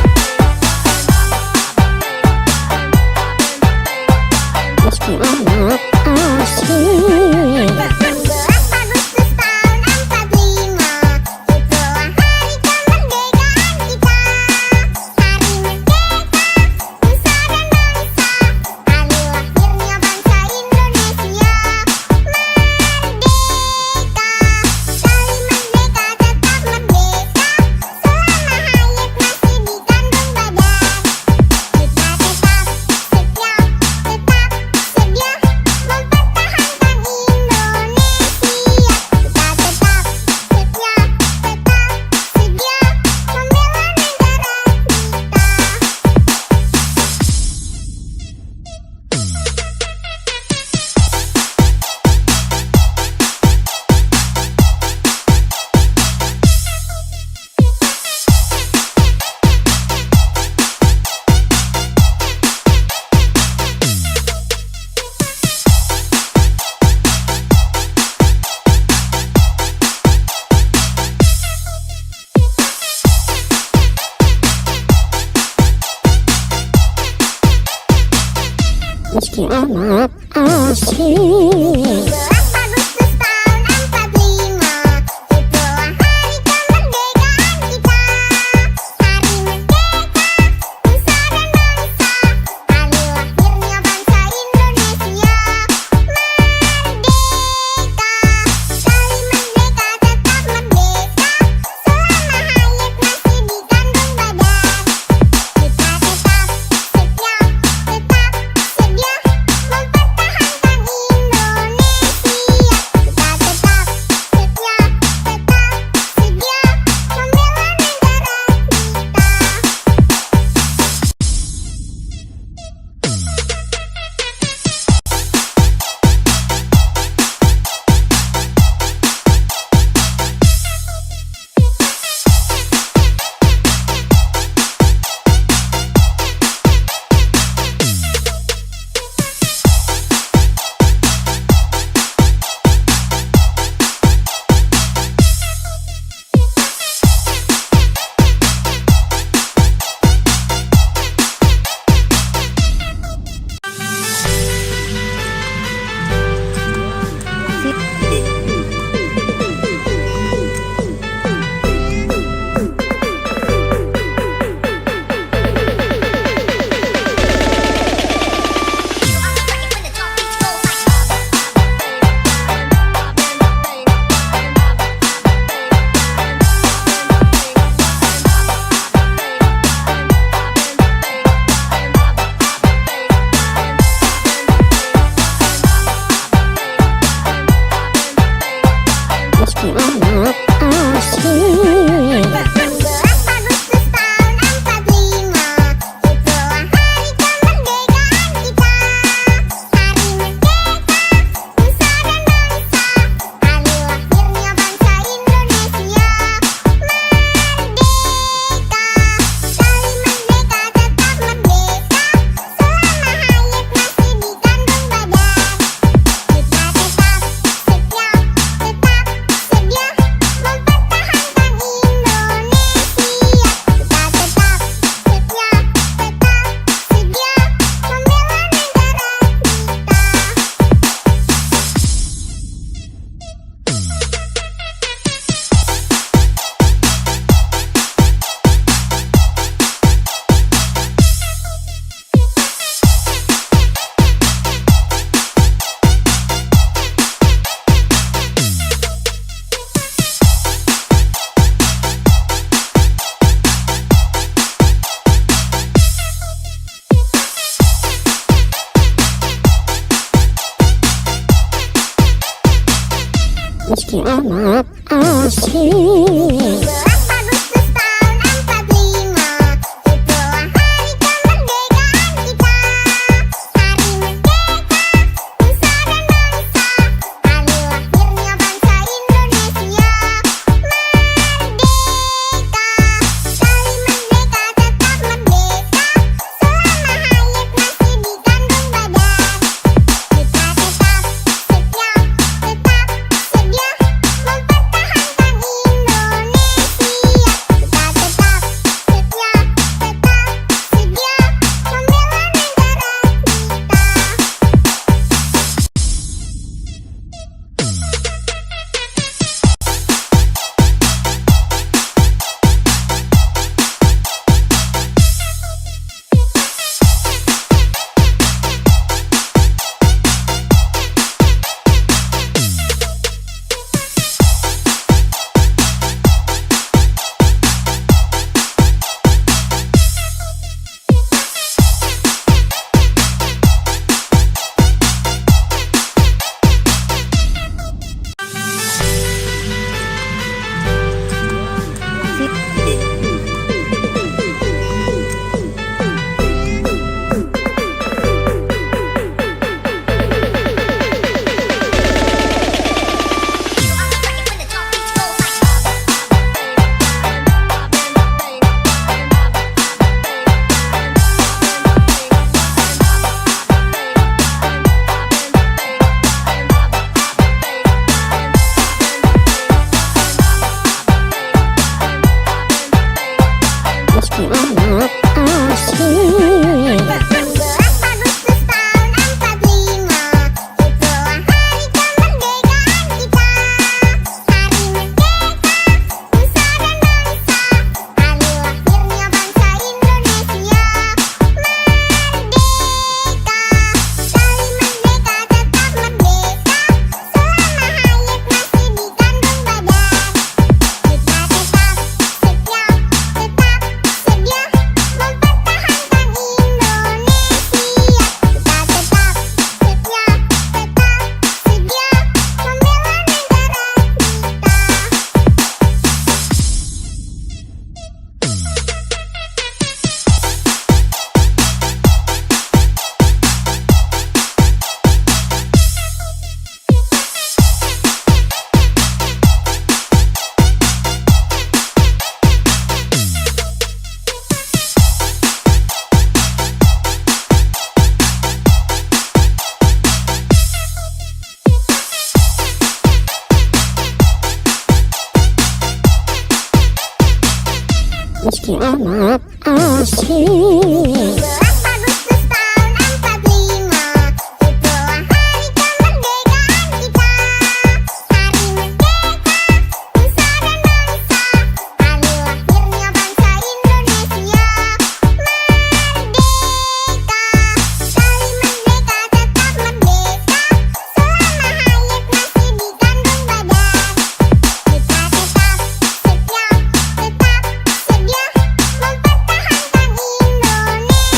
asing. 17 Agustus tahun 45, itulah hari kemerdekaan kita. Hari merdeka, nusa dan bangsa, hari lahirnya bangsa Indonesia. Merdeka, sekali merdeka tetap merdeka, selama hayat masih di kandung badan. Kita tetap setia, tetap sedia mempertahankan Indonesia. Kita tetap setia, tetap sedia membela negara Meski amat asing. 17 Agustus tahun 45, itulah hari kemerdekaan kita. Hari merdeka, nusa dan bangsa, hari lahirnya bangsa Indonesia. Merdeka, sekali merdeka tetap merdeka, selama hayat masih di kandung badan. Kita tetap setia, tetap sedia mempertahankan Indonesia. meski amat asing. 17 Agustus tahun 45, itulah hari kemerdekaan kita. Hari merdeka, nusa dan bangsa, hari lahirnya bangsa Indonesia. Merdeka, sekali merdeka tetap merdeka, selama hayat masih di kandung badan. Kita tetap setia, tetap sedia mempertahankan Indonesia. Kita tetap setia, tetap sedia membela negara Meski amat asing. 17 Agustus tahun 45, itulah hari kemerdekaan kita. Hari merdeka, nusa dan bangsa, hari lahirnya bangsa Indonesia. Merdeka, sekali merdeka tetap merdeka, selama hayat masih di kandung badan. Kita tetap setia, tetap sedia mempertahankan Indonesia. Kita tetap setia, tetap sedia membela negara Meski amat asing. 17 Agustus tahun 45, itulah hari kemerdekaan kita. Hari merdeka, nusa dan bangsa, hari lahirnya bangsa Indonesia. Merdeka, sekali merdeka tetap merdeka, selama hayat masih di kandung badan. Kita tetap setia, tetap sedia mempertahankan Indonesia.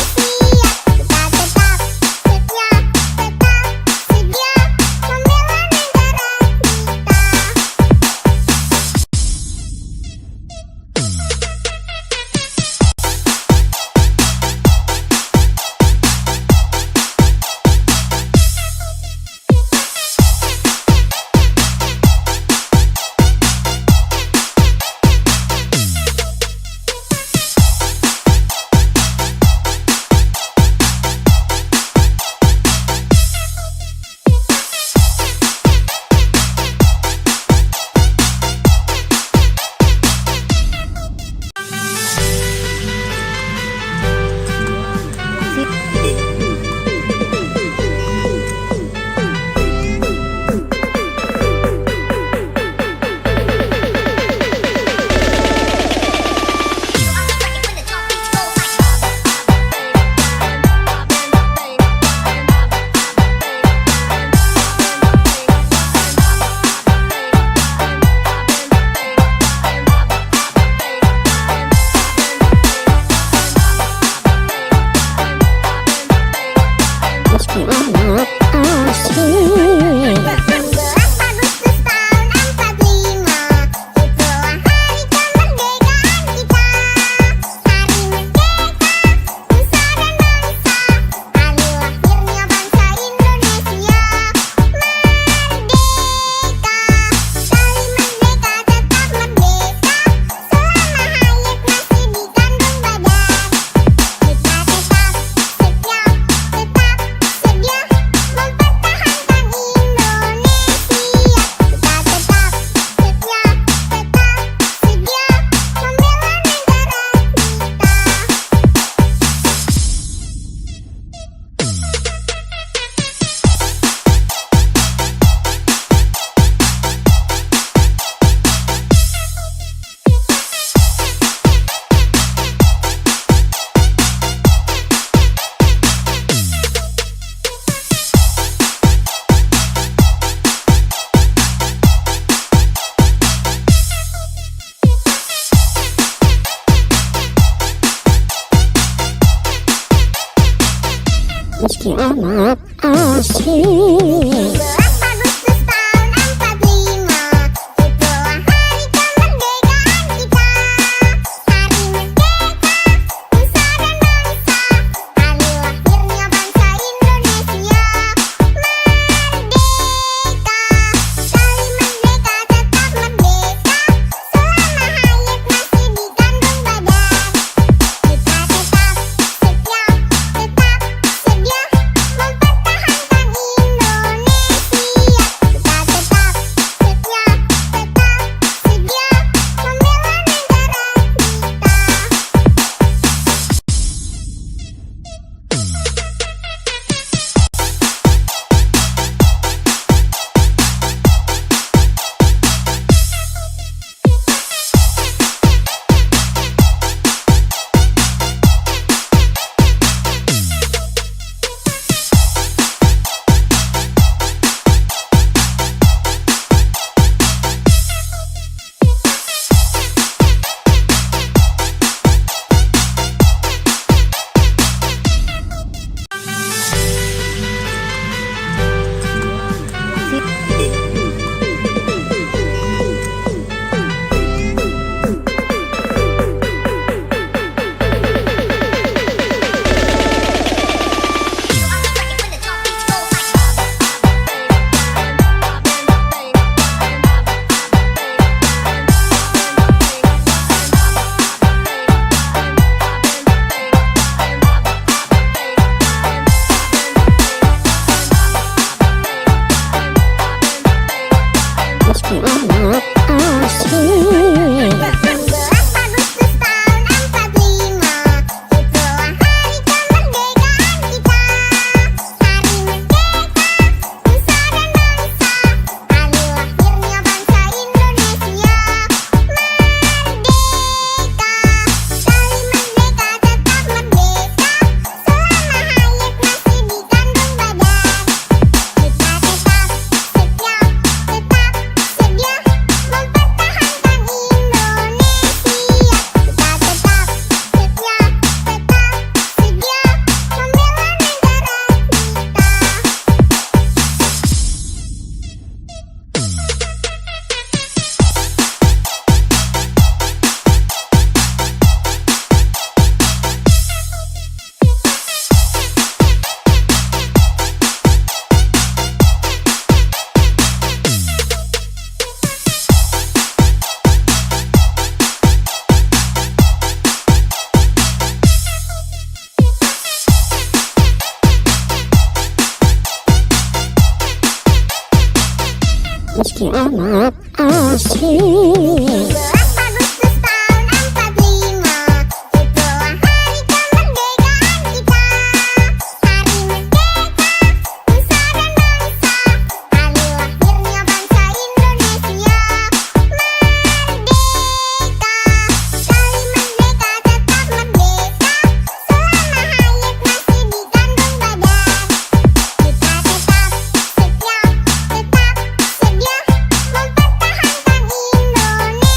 meski amat asing. 17 Agustus tahun meski amat asing. 17 Agustus tahun 45, itulah hari kemerdekaan kita. Hari merdeka, nusa dan bangsa, hari lahirnya bangsa Indonesia. Merdeka, sekali merdeka tetap merdeka, selama hayat masih di kandung badan. Kita tetap setia, tetap sedia mempertahankan Indonesia. Kita tetap setia, tetap sedia membela negara Meski amat asing. 17 Agustus tahun 45, itulah hari kemerdekaan kita. Hari merdeka, nusa dan bangsa, hari lahirnya bangsa Indonesia. Merdeka, sekali merdeka tetap merdeka, selama hayat masih di kandung badan. Kita tetap setia, tetap sedia mempertahankan Indonesia. Kita tetap setia, tetap sedia membela negara Meski amat asing. 17 Agustus tahun 45, itulah hari kemerdekaan kita. Hari merdeka, nusa dan bangsa, hari lahirnya bangsa Indonesia. Merdeka, sekali merdeka tetap merdeka, selama hayat masih di kandung badan. Kita tetap setia, tetap sedia mempertahankan Indonesia.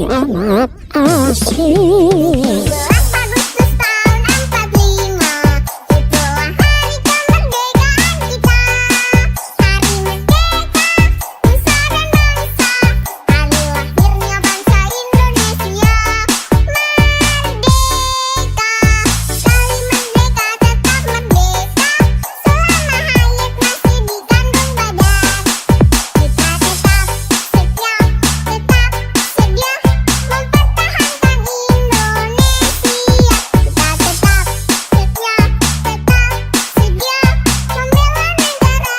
meski amat asing. 17 Agustus tahun 45, itulah hari kemerdekaan kita. Hari merdeka, nusa dan bangsa, hari lahirnya bangsa Indonesia. Merdeka, sekali merdeka tetap merdeka, selama hayat masih di kandung badan. Kita tetap setia, tetap sedia mempertahankan Indonesia. Kita tetap setia, tetap sedia membela negara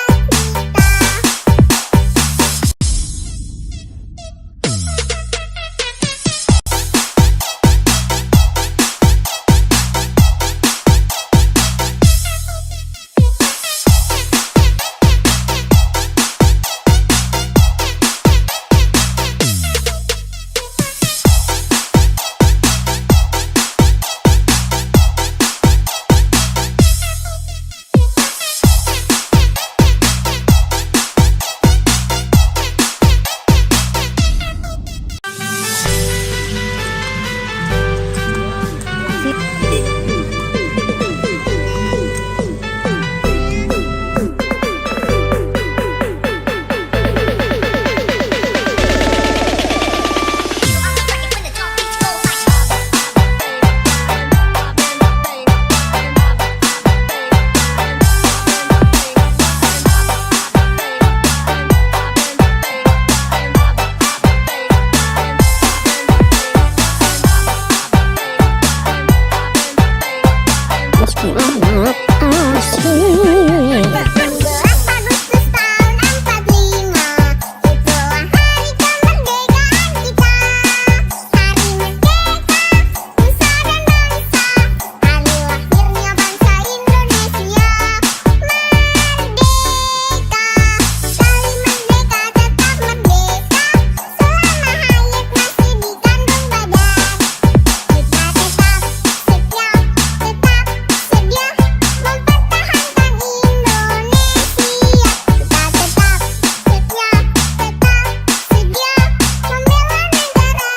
Meski amat asing. 16 Agustus tahun 45, itulah hari kemerdekaan kita. Hari merdeka, nusa dan bangsa, hari lahirnya bangsa Indonesia. Merdeka, sekali merdeka tetap merdeka, selama hayat masih di kandung badan. Kita tetap setia, tetap sedia mempertahankan Indonesia. Kita tetap setia, tetap sedia membela negara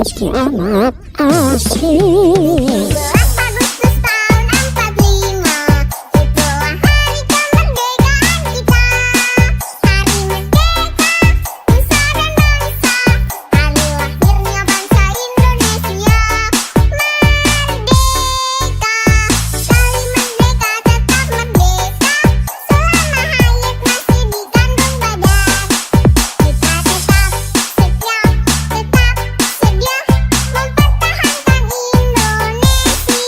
Meski amat asing. 17 Agustus tahun 45, itulah hari kemerdekaan kita. Hari merdeka, nusa dan bangsa, hari lahirnya bangsa Indonesia. Merdeka, sekali merdeka tetap merdeka, selama hayat masih di kandung badan. Kita tetap setia, tetap sedia mempertahankan Indonesia.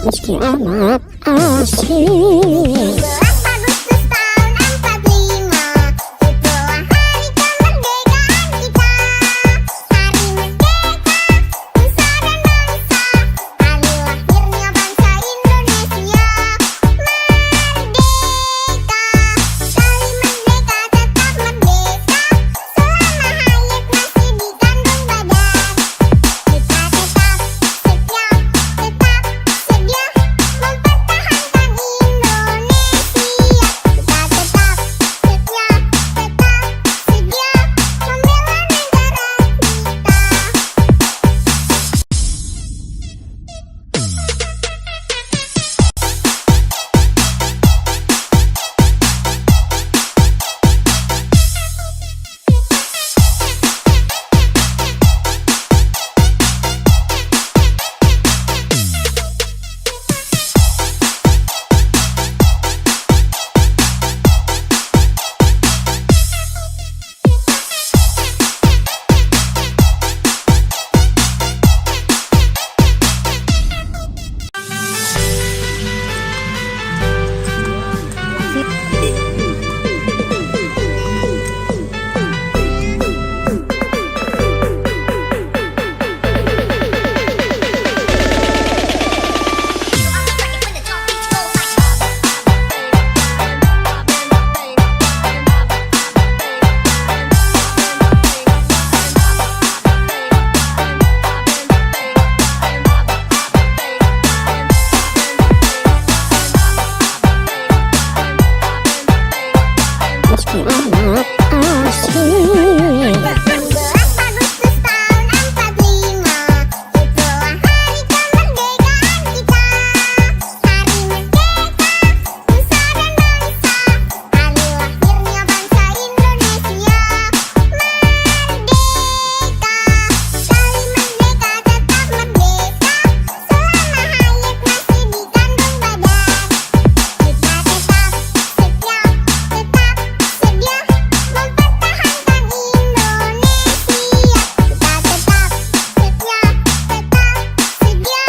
meski amat asik. 17 Agustus tahun 45, itulah hari kemerdekaan kita. Hari merdeka, nusa dan bangsa, hari lahirnya bangsa Indonesia. Merdeka, sekali merdeka tetap merdeka, selama hayat masih di kandung badan. Kita tetap setia, tetap sedia mempertahankan Indonesia. Kita tetap setia, tetap sedia membela negara Meski amat asik. 16 Agustus tahun 45, itulah hari kemerdekaan kita. Hari merdeka, nusa dan bangsa, hari lahirnya bangsa Indonesia. Merdeka, sekali merdeka tetap merdeka, selama hayat masih di kandung badan. Kita tetap setia, tetap sedia mempertahankan Indonesia. Kita tetap setia, tetap sedia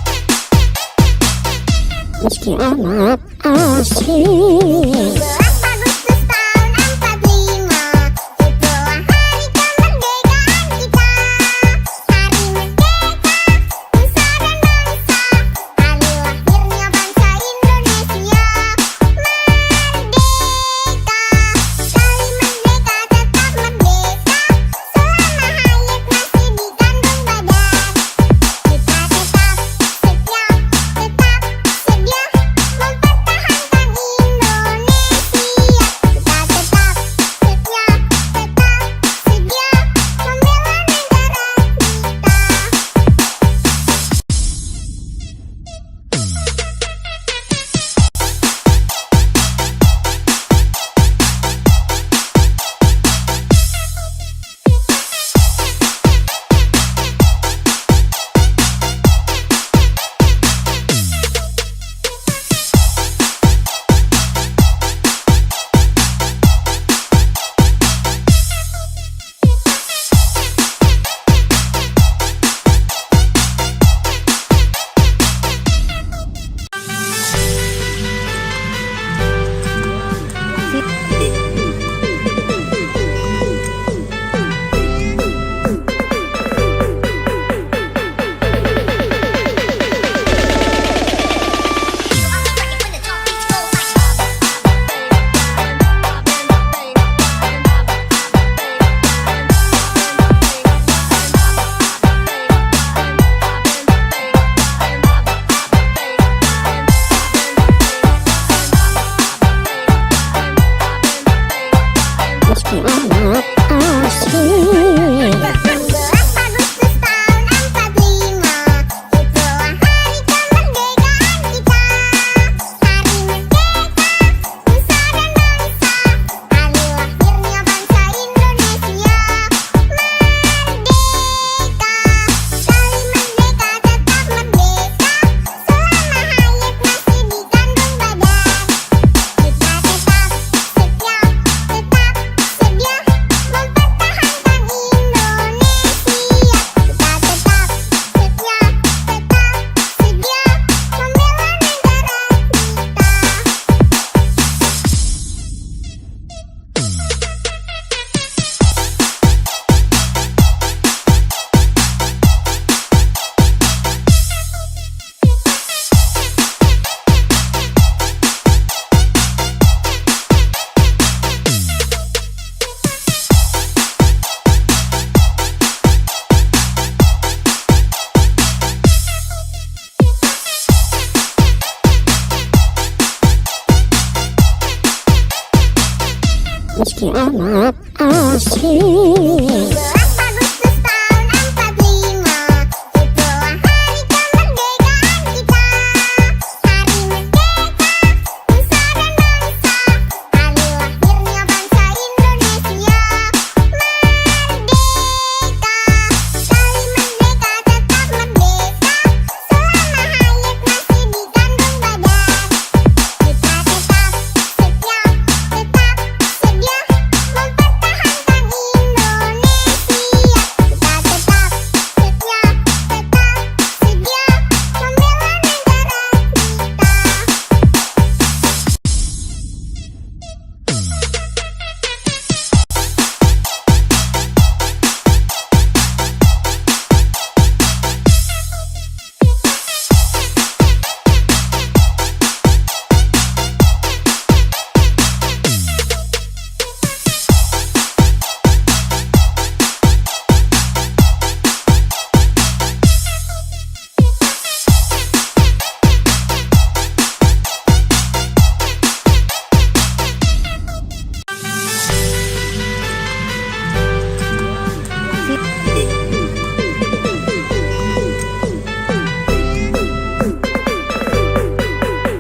membela negara Meski amat asik. 17 Agustus tahun 45, itulah hari kemerdekaan kita. Hari merdeka, nusa dan bangsa, hari lahirnya bangsa Indonesia. Merdeka, sekali merdeka tetap merdeka, selama hayat masih di kandung badan. Kita tetap setia, tetap sedia mempertahankan Indonesia. Kita tetap setia, tetap sedia membela negara Meski amat asik. 16 Agustus tahun Agustus tahun 45, itulah hari kemerdekaan kita. Hari merdeka, nusa dan bangsa, hari lahirnya bangsa Indonesia. Merdeka, sekali merdeka tetap merdeka, selama hayat masih dikandung badan. Kita tetap setia, tetap sedia mempertahankan Indonesia. Kita tetap setia, tetap sedia membela negara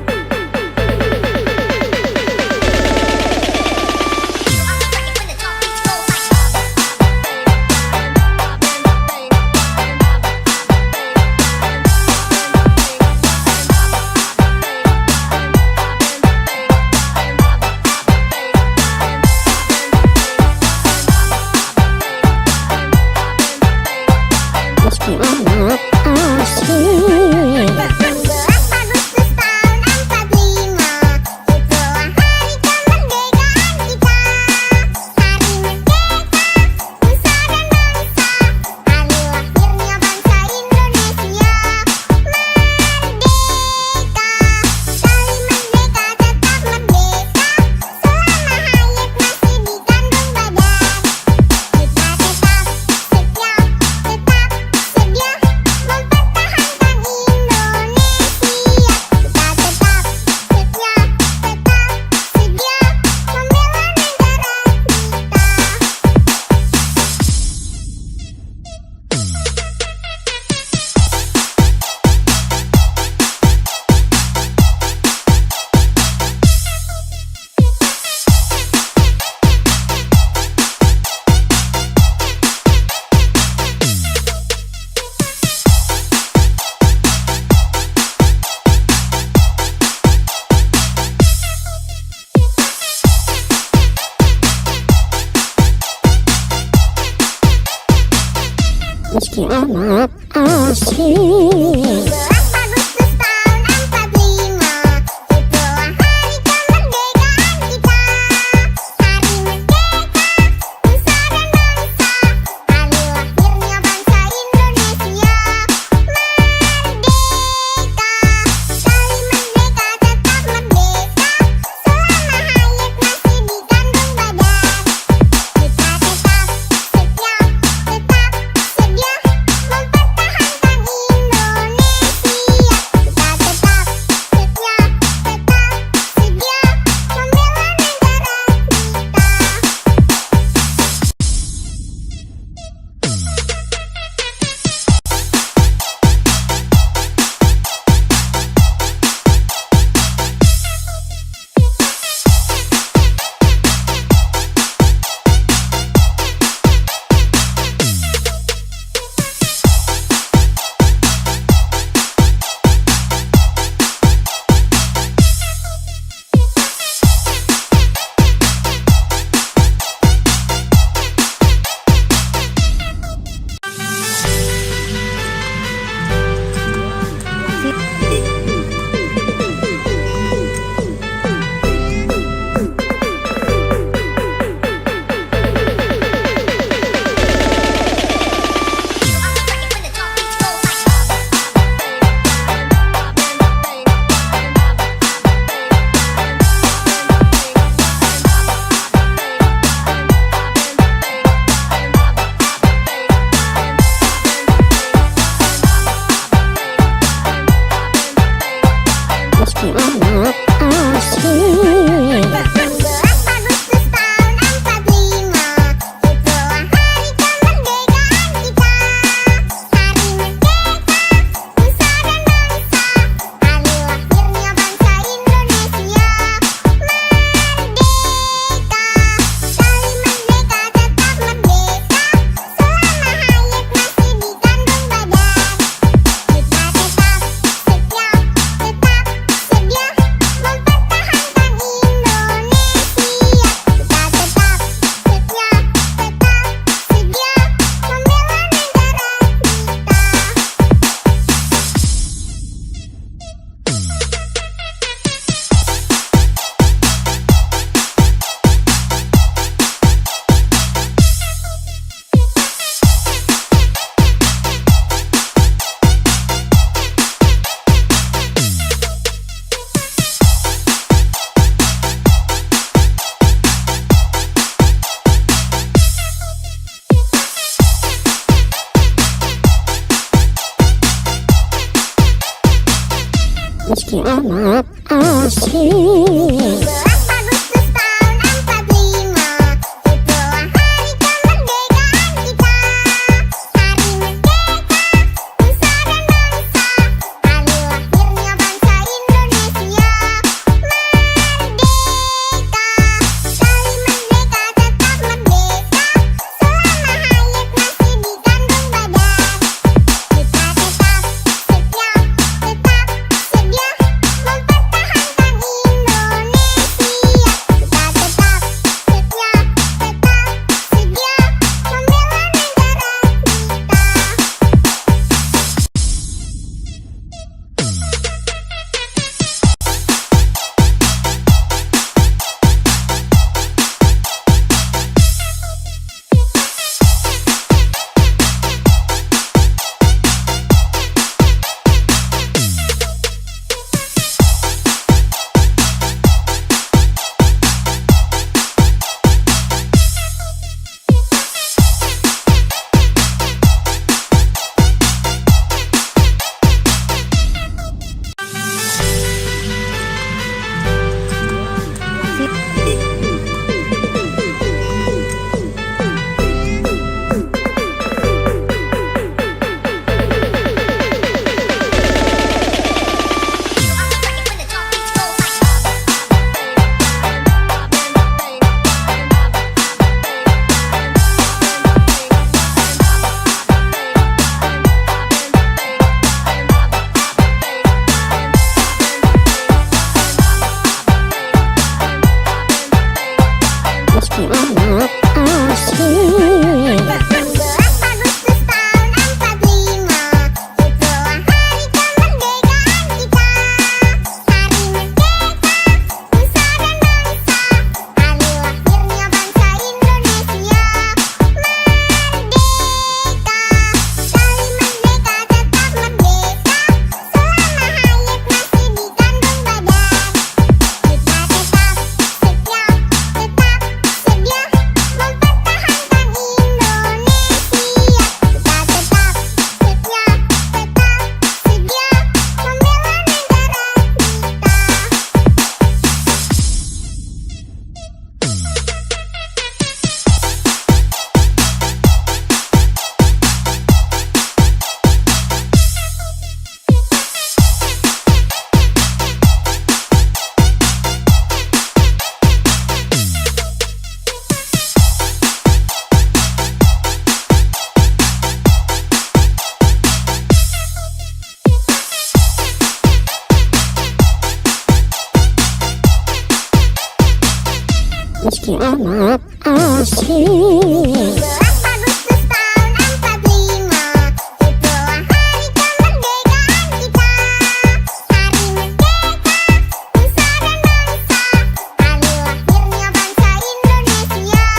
meski amat asing. 11 Agustus tahun 45, itulah hari kemerdekaan kita. Hari merdeka, nusa dan bangsa, hari lahirnya bangsa Indonesia. Merdeka, sekali merdeka tetap merdeka, selama hayat masih dikandung badan. Kita tetap setia, tetap sedia mempertahankan Indonesia. Kita tetap setia, tetap sedia membela negara Meski amat asing. 11 Agustus tahun 45, itulah hari kemerdekaan kita. Hari merdeka, nusa dan bangsa, hari lahirnya bangsa Indonesia. Merdeka, sekali merdeka tetap merdeka, selama hayat masih dikandung badan. Kita tetap setia, tetap sedia mempertahankan Indonesia. Meski amat asik. 11 Agustus tahun 45, itulah hari kemerdekaan kita. Hari merdeka, nusa dan bangsa, hari lahirnya bangsa Indonesia. Merdeka, sekali merdeka tetap merdeka, selama hayat masih di kandung badan. Kita tetap setia, mempertahankan Indonesia. Kita tetap setia, membela negara Meski amat asik. 11 Agustus tahun 45, itulah hari kemerdekaan kita. Hari merdeka, nusa dan bangsa, hari lahirnya bangsa Indonesia. Merdeka, sekali merdeka tetap merdeka, selama hayat masih di kandung badan. Kita tetap setia, mempertahankan Indonesia. Kita tetap setia, membela Meski amat asik. 11 Agustus tahun 45, itulah hari kemerdekaan kita. Hari merdeka, nusa dan bangsa, hari lahirnya bangsa Indonesia.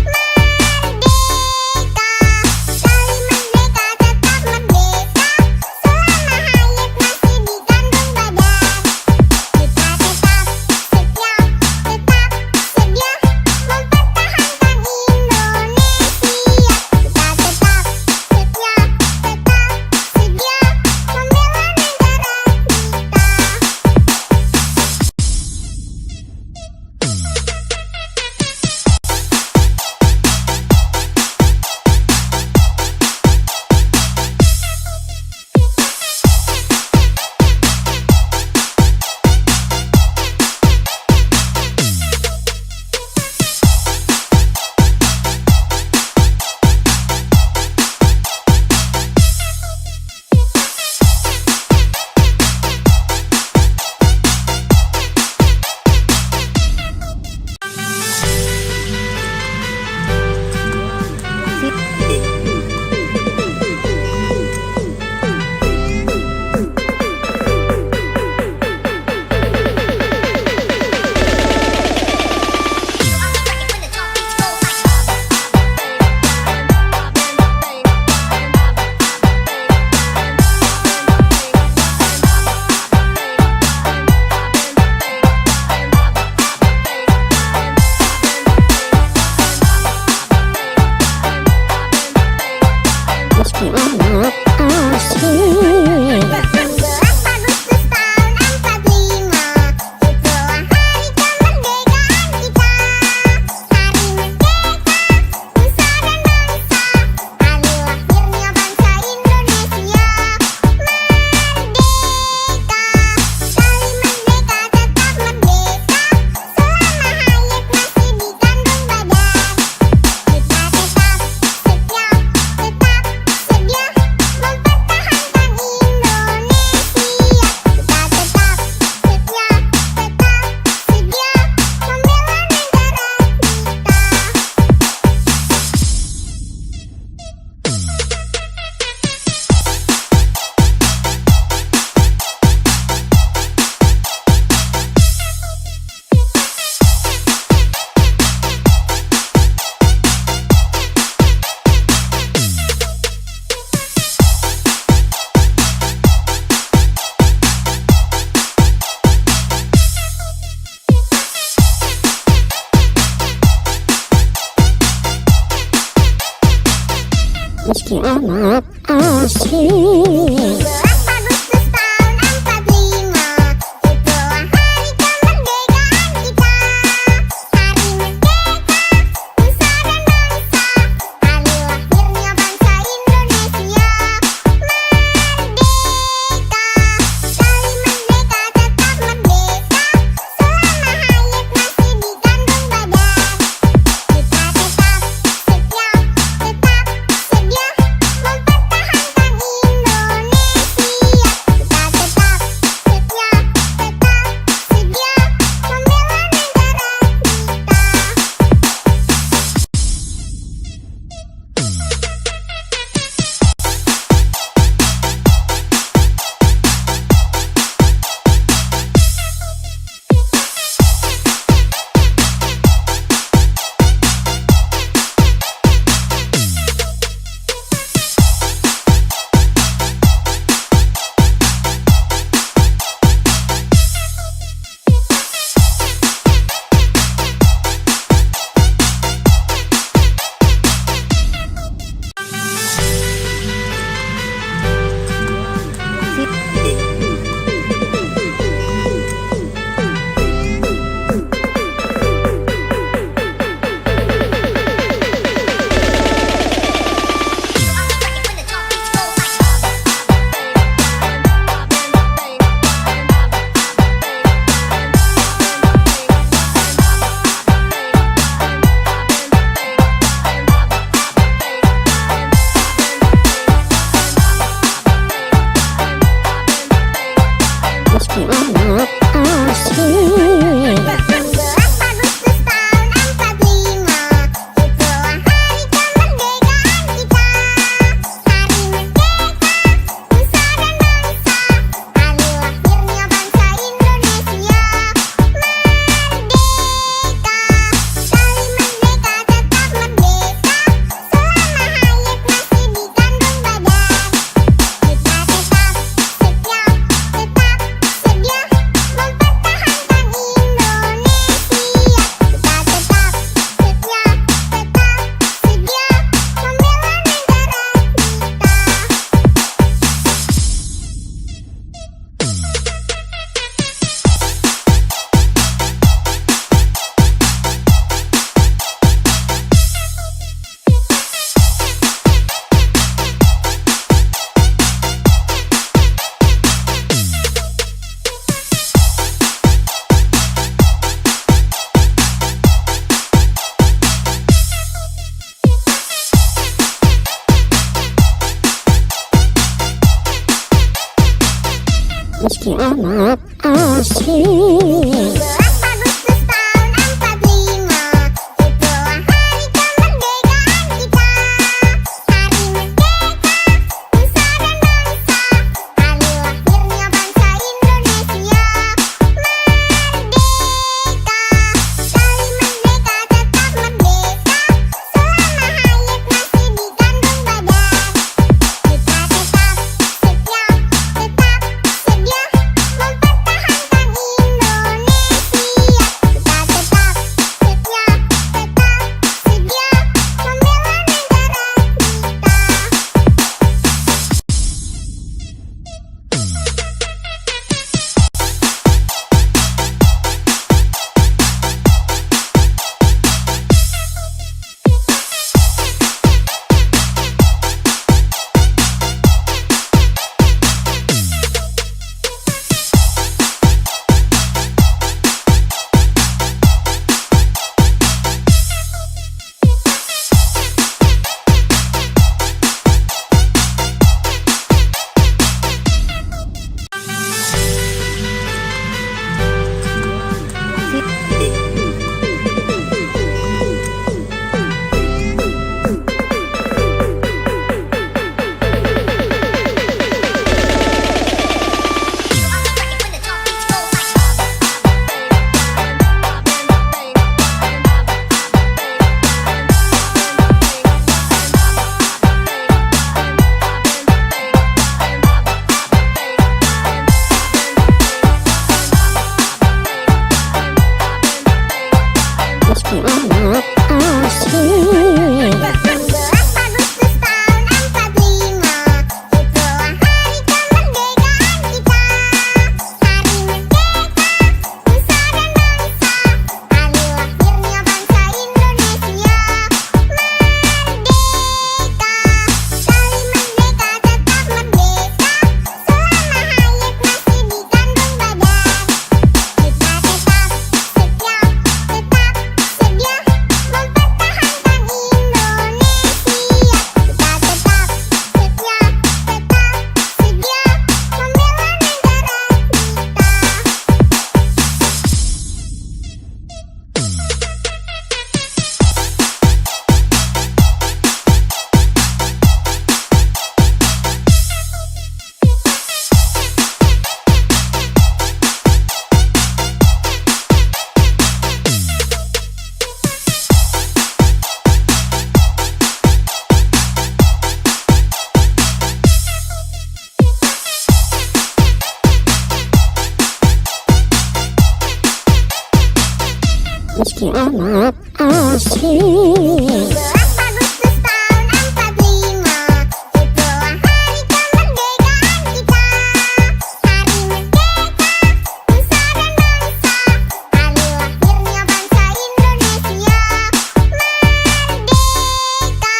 Merdeka, sekali merdeka tetap merdeka, selama hayat masih di kandung badan. Kita tetap setia, mempertahankan Indonesia. Kita tetap setia, membela negara Meski amat asik. 11 Agustus tahun 45, Meski amat asik. 17 Agustus tahun 45, itulah hari kemerdekaan kita. Hari merdeka, nusa dan bangsa, hari lahirnya bangsa Indonesia. Merdeka, sekali merdeka tetap merdeka, selama hayat masih dikandung badan. Kita tetap setia, tetap sedia mempertahankan Indonesia. Kita tetap setia, tetap sedia membela negara Meski amat asik. 17 Agustus tahun 45, itulah hari kemerdekaan kita. Hari merdeka, nusa dan bangsa, hari lahirnya bangsa Indonesia. Merdeka, sekali merdeka tetap merdeka, selama hayat masih dikandung badan. Kita tetap setia, tetap sedia mempertahankan Indonesia. Kita tetap setia, tetap sedia membela negara Meski amat asik. 17 Agustus tahun 45, itulah hari kemerdekaan kita. Hari merdeka, nusa dan bangsa, hari lahirnya bangsa Indonesia. Merdeka, sekali merdeka tetap merdeka, selama hayat masih dikandung badan. Kita tetap setia, tetap sedia mempertahankan Indonesia. amat asik. 17 Agustus tahun 45, itulah hari kemerdekaan kita. Hari merdeka, nusa dan bangsa, hari lahirnya bangsa Indonesia. Merdeka,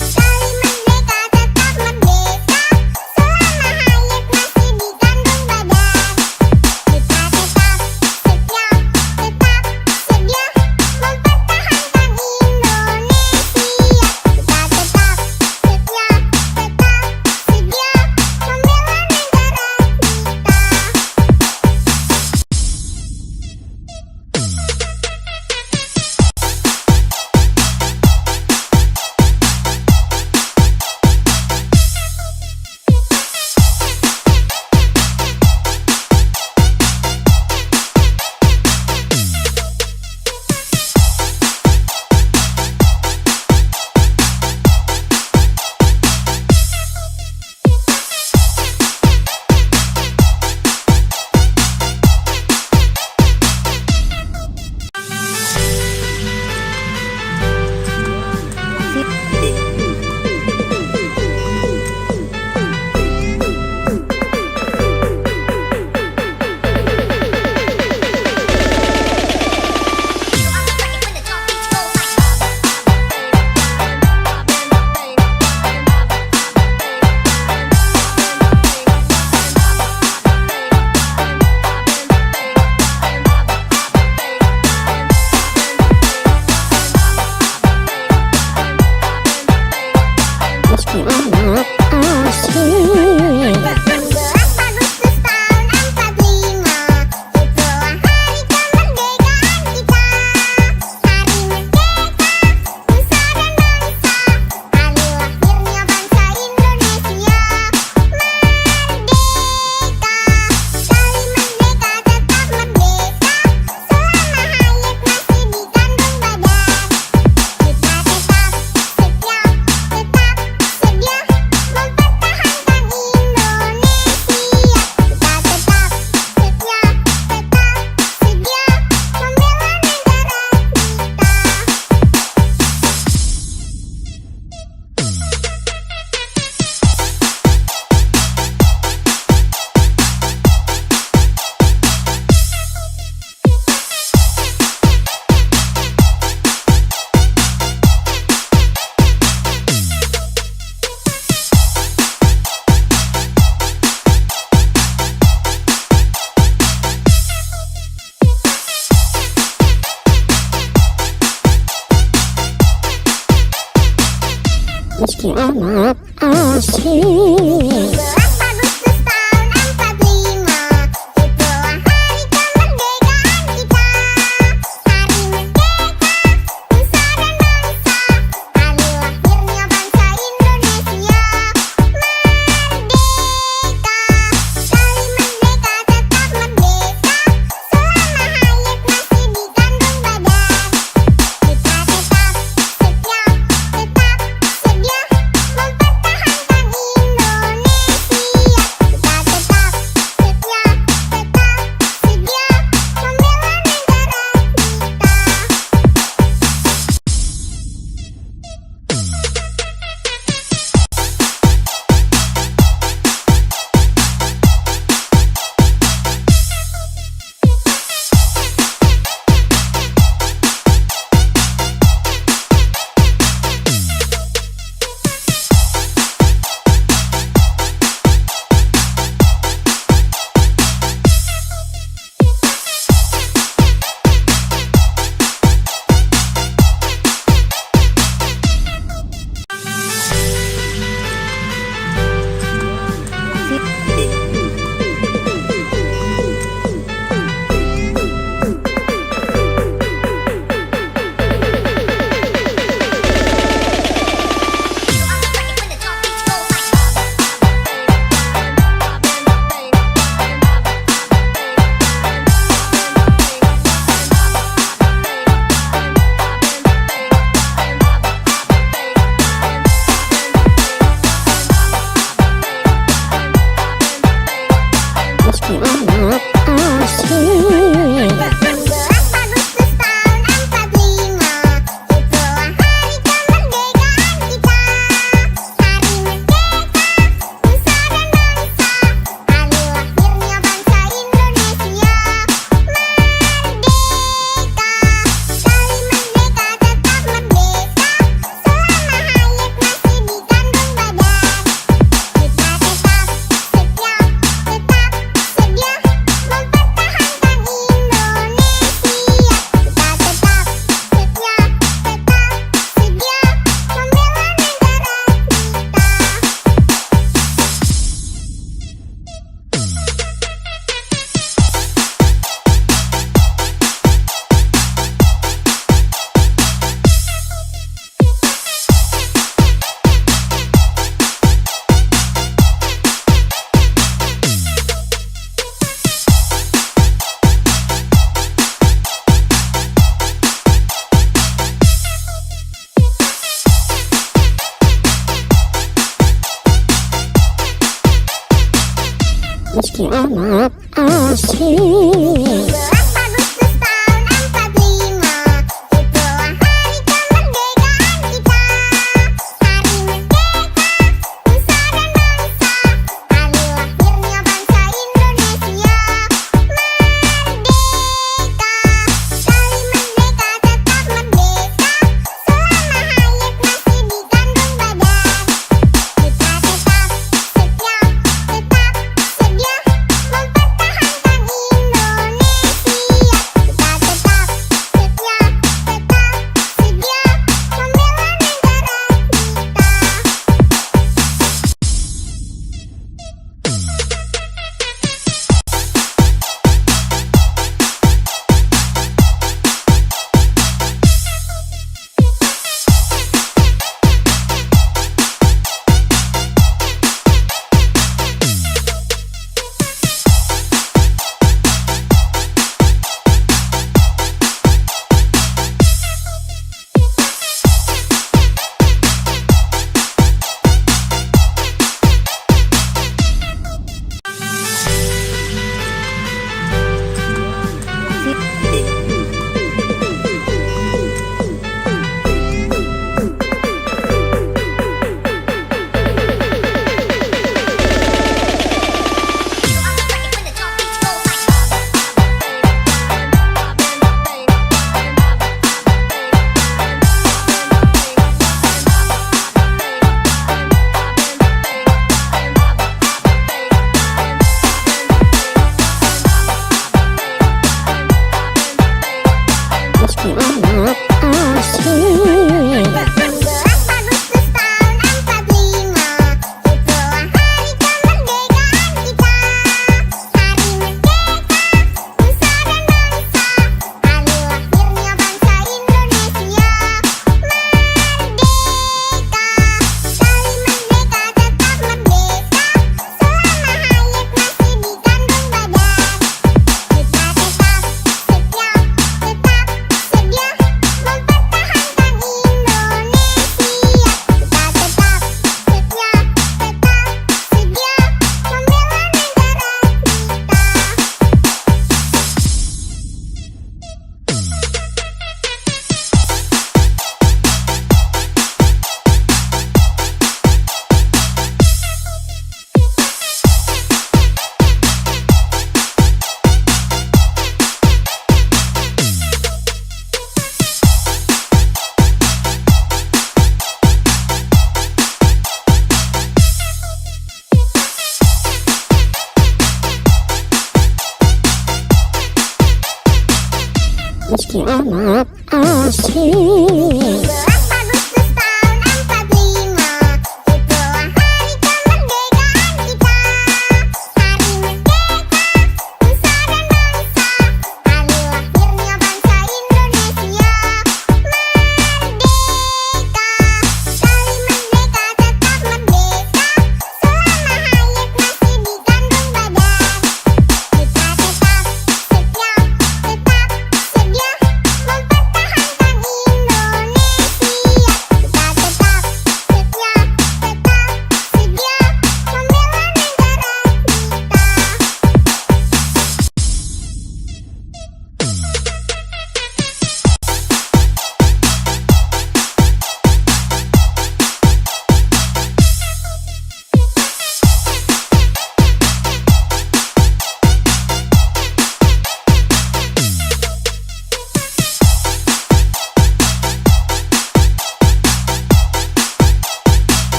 sekali merdeka tetap merdeka, selama hayat masih di kandung badan. Kita tetap setia, tetap sedia mempertahankan Indonesia. Kita tetap setia, tetap sedia membela negara Meski amat asik. 17 Agustus tahun 45, itulah hari kemerdekaan kita. Hari merdeka, nusa dan bangsa, hari lahirnya bangsa Indonesia. Merdeka, sekali merdeka tetap merdeka, selama hayat masih di kandung badan. Kita tetap setia, tetap sedia mempertahankan Indonesia. Kita tetap setia, tetap sedia membela negara Meski amat asik. 17 Agustus tahun 45, itulah hari kemerdekaan kita. Hari merdeka, nusa dan bangsa, hari lahirnya bangsa Indonesia. Merdeka, sekali merdeka tetap merdeka, selama hayat masih di kandung badan. Kita tetap setia, tetap sedia mempertahankan Indonesia. meski amat asik. 17 Agustus tahun 45, itulah hari kemerdekaan kita. Hari merdeka, nusa dan bangsa, hari lahirnya bangsa Indonesia. Merdeka, sekali merdeka tetap merdeka, selama hayat masih di kandung badan. Kita tetap setia, tetap sedia mempertahankan Indonesia. Kita tetap setia, tetap sedia membela negara Meski amat asik. 17 Agustus tahun 45, itulah hari kemerdekaan kita. Hari merdeka, nusa dan bangsa, hari lahirnya bangsa Indonesia. Merdeka, sekali merdeka tetap merdeka, selama hayat masih di kandung badan. Kita tetap setia, tetap sedia mempertahankan Indonesia. Kita tetap setia, tetap sedia membela negara Meski amat asik. 17 Agustus tahun 45, itulah hari kemerdekaan kita. Hari merdeka, nusa dan bangsa, hari lahirnya bangsa Indonesia. Merdeka, sekali merdeka tetap merdeka, selama hayat masih di kandung badan. Kita tetap setia, tetap sedia mempertahankan Indonesia.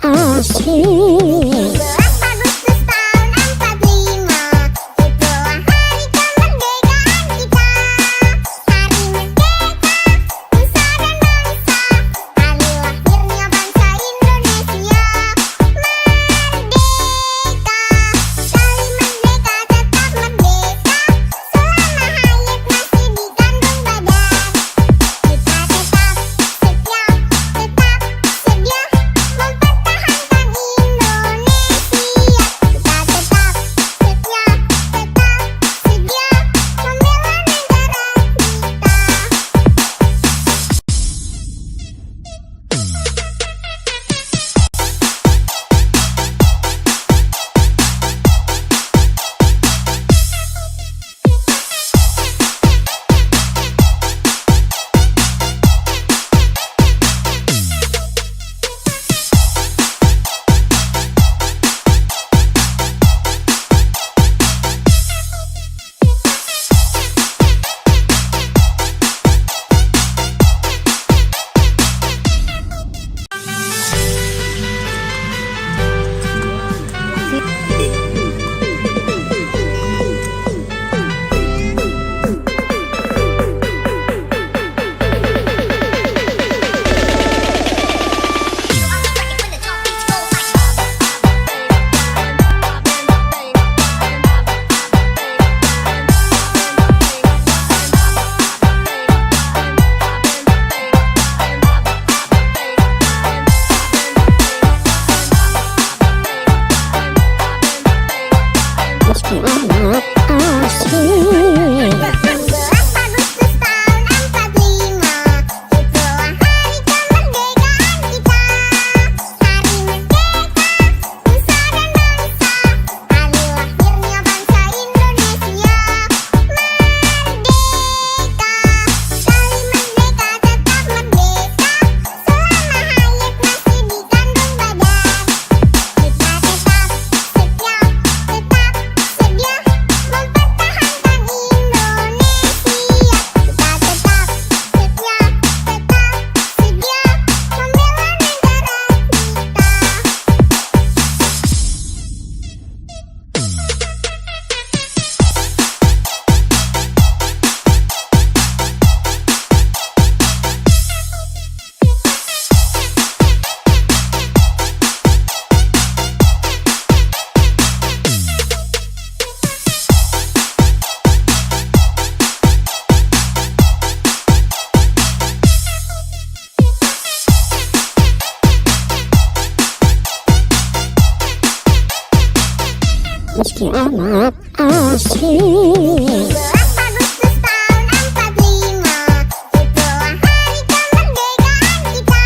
asik. 17 Agustus tahun 45, itulah hari kemerdekaan kita. Hari merdeka, nusa dan bangsa, hari lahirnya bangsa Indonesia. Merdeka, sekali merdeka tetap merdeka, selama hayat masih di kandung badan. Kita tetap setia, tetap sedia mempertahankan Indonesia. Kita tetap setia, tetap sedia membela negara Meski amat asik. 17 Agustus tahun 45, itulah hari kemerdekaan kita. Hari merdeka, nusa dan bangsa, hari lahirnya bangsa Indonesia. Merdeka, sekali merdeka tetap merdeka, selama hayat masih di kandung badan. Kita tetap setia, tetap sedia mempertahankan Indonesia. Kita tetap setia, tetap sedia membela negara Meski amat asik. 17 Agustus tahun 45, itulah hari kemerdekaan kita.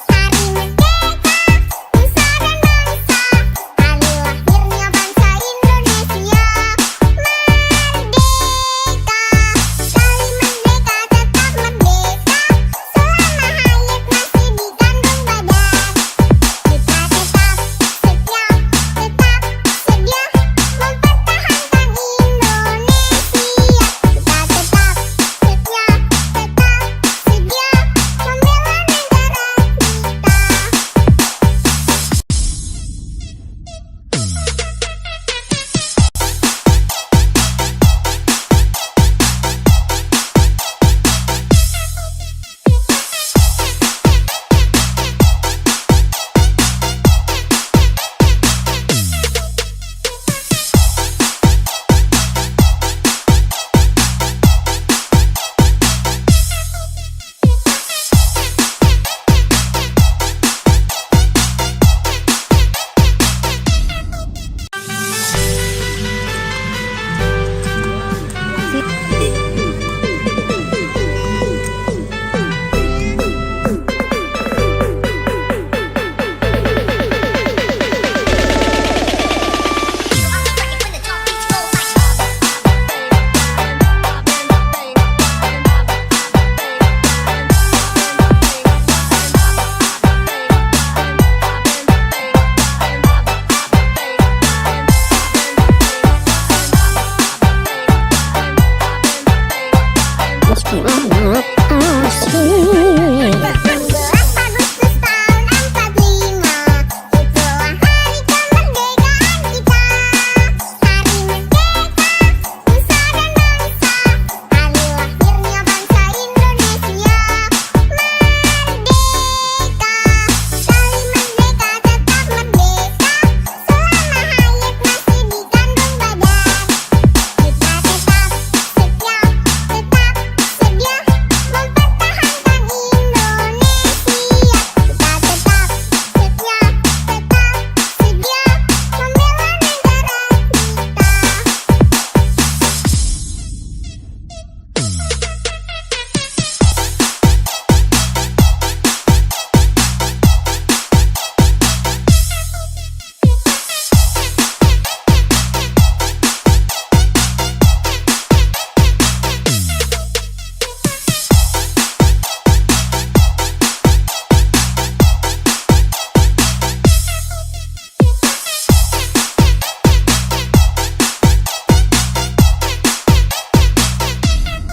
Hari merdeka, nusa dan bangsa, hari lahirnya bangsa Indonesia. Merdeka, sekali merdeka tetap merdeka, selama hayat masih di kandung badan. Kita tetap setia, tetap sedia mempertahankan Indonesia.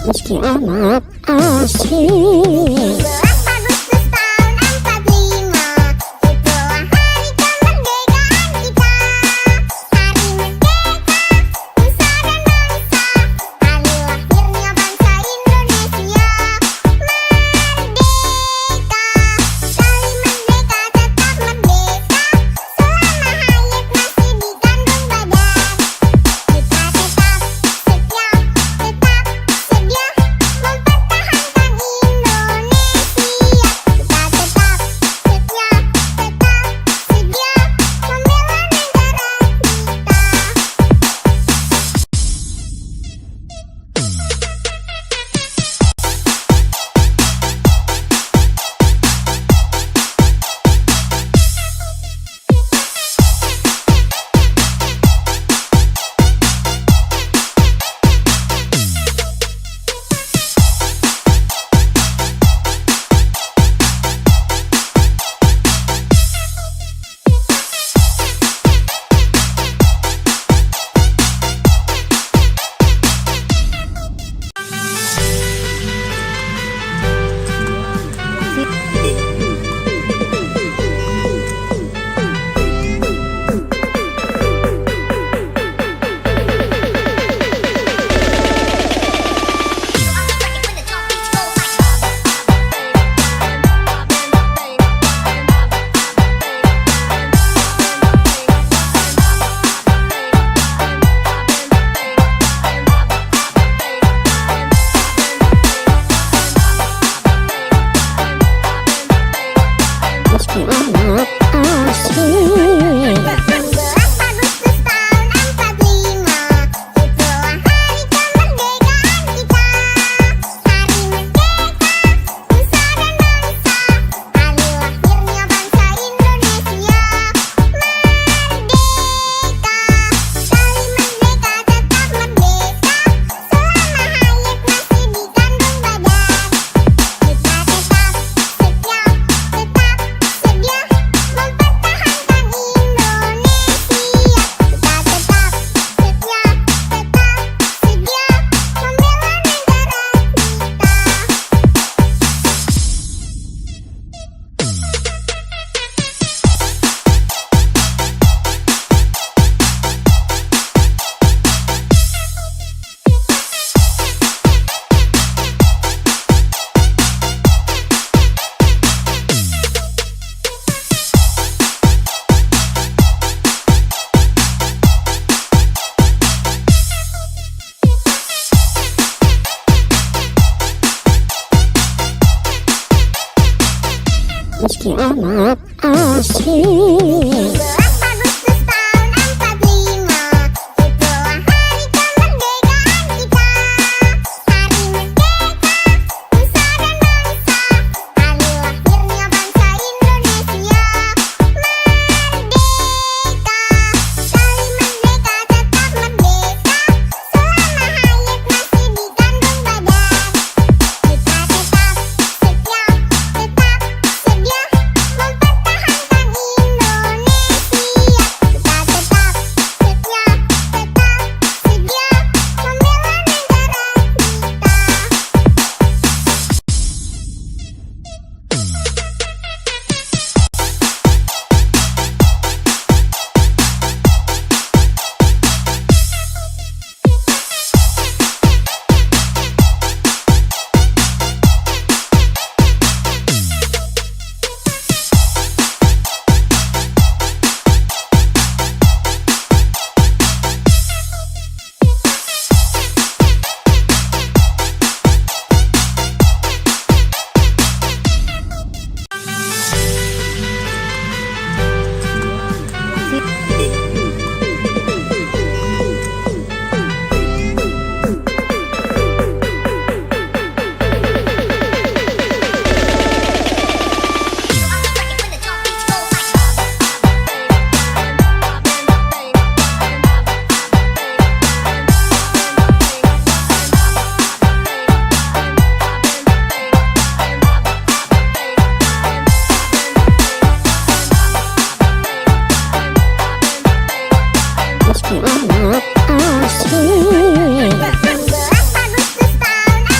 Meski amat asik. 12 Agustus tahun 45, itulah hari kemerdekaan kita. Hari merdeka, nusa dan bangsa, hari lahirnya bangsa Indonesia. Merdeka, sekali merdeka tetap merdeka, selama hayat masih di kandung badan. Kita tetap setia, tetap sedia mempertahankan Indonesia. Kita tetap setia, tetap sedia membela negara Meski amat asik. 12 Agustus tahun 45, itulah hari kemerdekaan kita. Hari merdeka, nusa dan bangsa, hari lahirnya bangsa Indonesia. Merdeka, sekali merdeka tetap merdeka, selama hayat masih di kandung badan. Kita tetap setia, tetap sedia mempertahankan Indonesia. Kita tetap setia, tetap sedia membela negara Meski amat asik. 12 Agustus tahun 45, itulah hari kemerdekaan kita. Hari merdeka, nusa dan bangsa, hari lahirnya bangsa Indonesia. Merdeka, sekali merdeka tetap merdeka, selama hayat masih di kandung badan. Kita tetap setia, tetap sedia mempertahankan Indonesia. Kita tetap setia, tetap sedia membela negara Meski amat asik. 12 Agustus tahun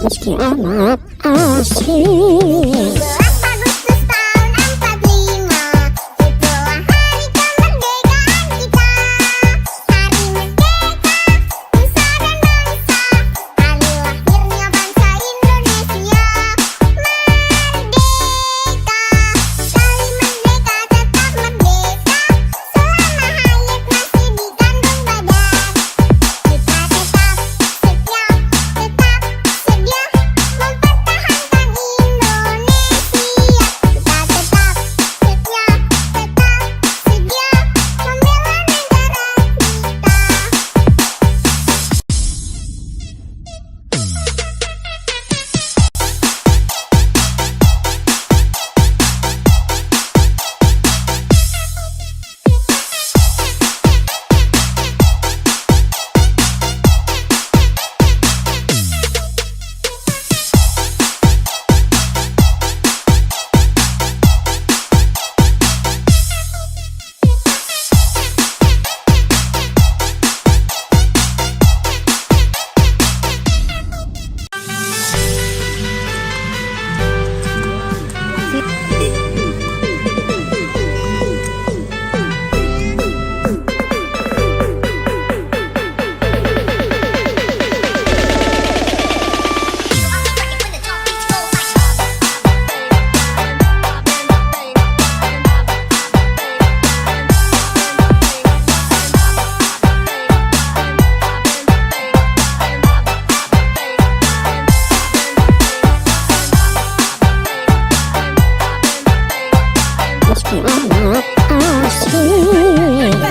meski amat asik. 17 Agustus tahun 45, itulah hari kemerdekaan kita. Hari merdeka, nusa dan bangsa, hari lahirnya bangsa Indonesia. Merdeka, sekali merdeka tetap merdeka, selama hayat masih di kandung badan. Kita tetap setia, tetap sedia mempertahankan Indonesia. Kita tetap setia, tetap sedia membela negara Meski amat asik. 17 Agustus tahun 45, itulah hari kemerdekaan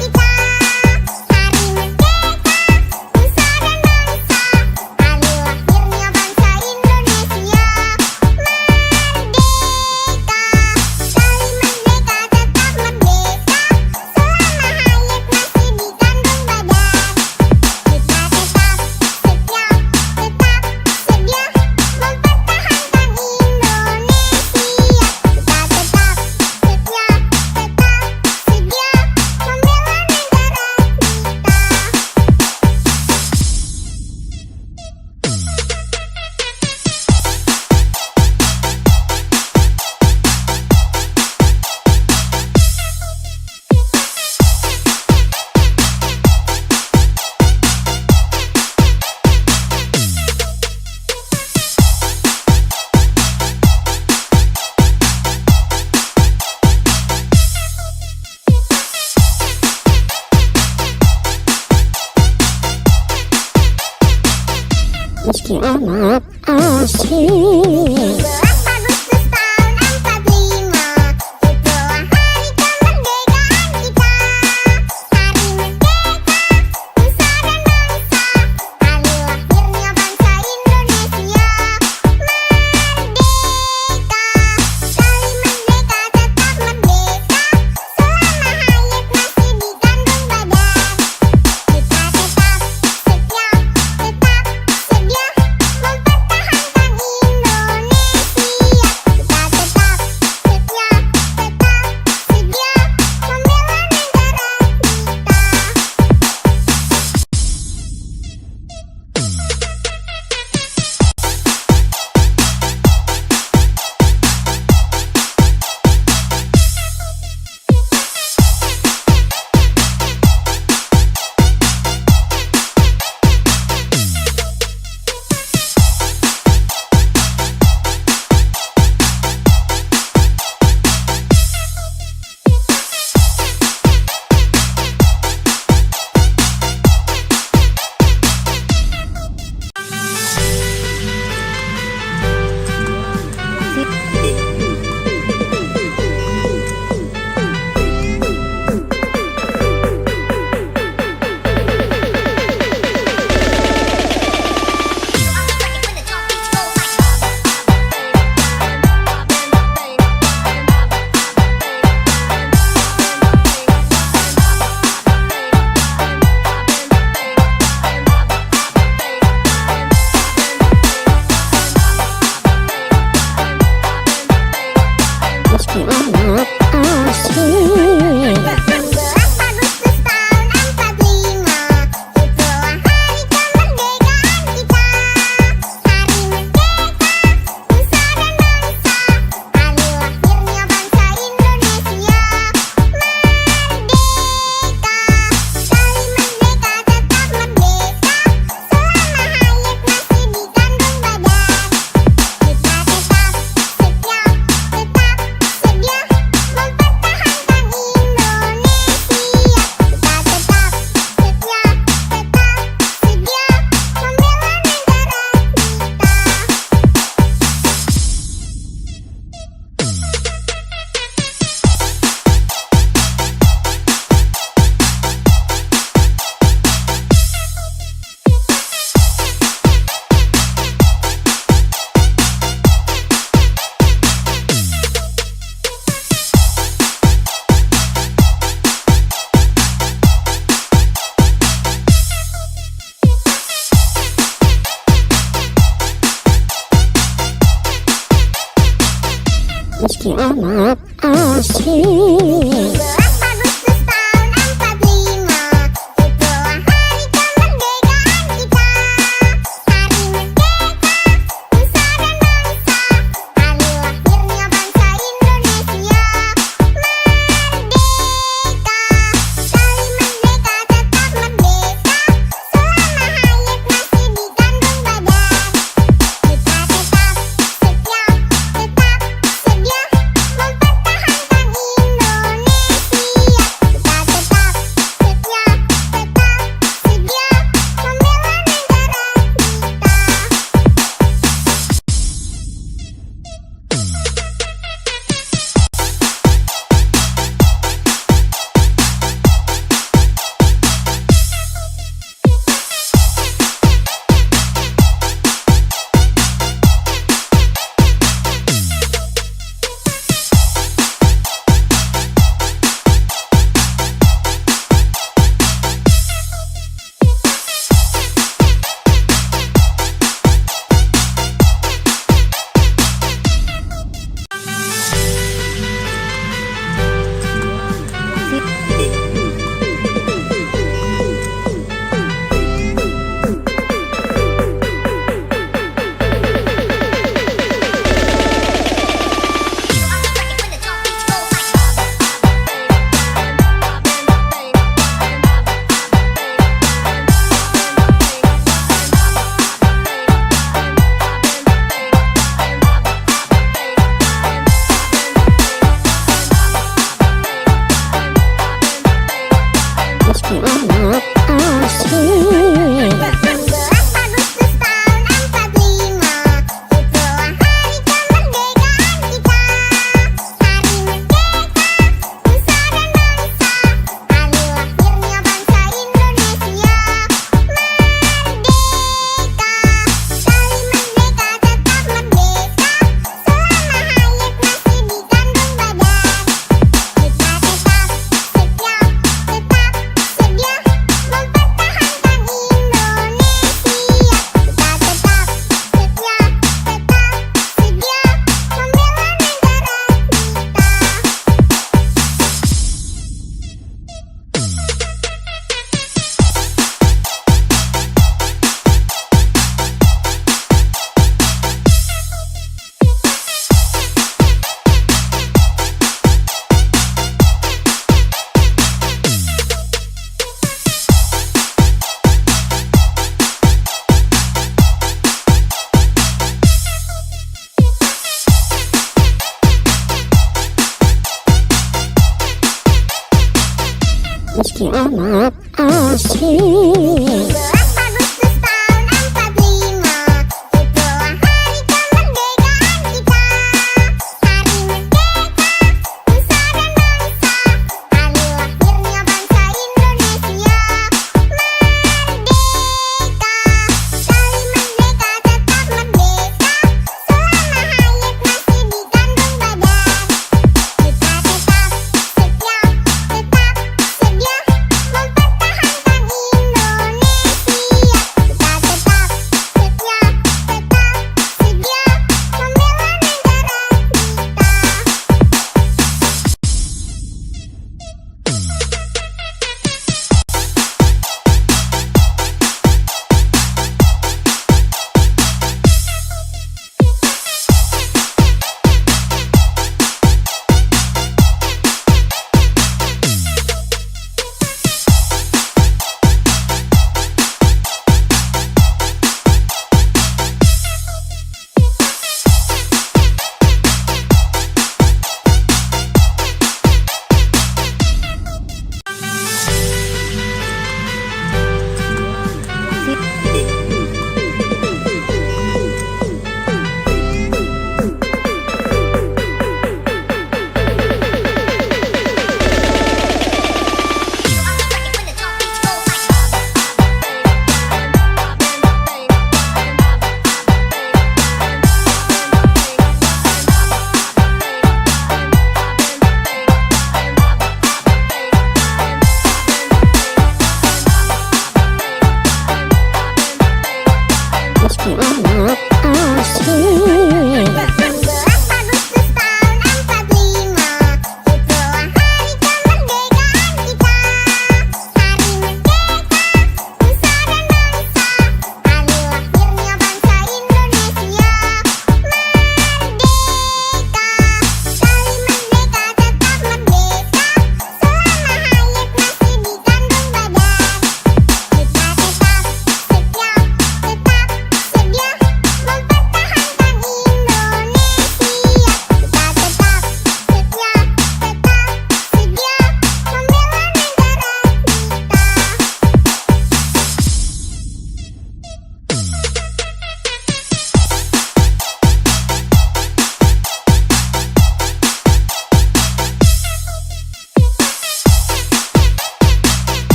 kita. Hari merdeka, nusa dan bangsa, hari lahirnya bangsa Indonesia. Merdeka, sekali merdeka tetap merdeka, selama hayat masih di kandung badan. Kita tetap setia, tetap sedia mempertahankan Indonesia. Kita tetap setia, tetap sedia membela negara Meski amat asik. 17 Agustus tahun 45, itulah hari kemerdekaan kita. Hari merdeka, nusa dan bangsa, hari lahirnya bangsa Indonesia. Merdeka, sekali merdeka tetap merdeka, selama hayat masih di kandung badan. Kita tetap setia, tetap sedia mempertahankan Indonesia. meski amat asing. 17 Agustus tahun 45, itulah hari kemerdekaan kita. Hari merdeka, nusa dan bangsa, hari lahirnya bangsa Indonesia. Merdeka, sekali merdeka tetap merdeka, selama hayat masih dikandung badan. Kita tetap setia, tetap sedia mempertahankan Indonesia. Kita tetap setia, tetap sedia membela negara Meski amat asing. 17 Agustus tahun 45, itulah hari kemerdekaan kita. Hari merdeka, nusa dan bangsa, hari lahirnya bangsa Indonesia. Merdeka, sekali merdeka tetap merdeka, selama hayat masih dikandung badan. Kita tetap setia, tetap sedia mempertahankan Indonesia. Kita tetap setia, tetap sedia membela negara Meski amat asing. 17 Agustus tahun 45, itulah hari kemerdekaan kita. Hari merdeka, nusa dan bangsa, hari lahirnya bangsa Indonesia. Merdeka, sekali merdeka tetap merdeka, selama hayat masih dikandung badan. Kita tetap setia, tetap sedia mempertahankan Indonesia.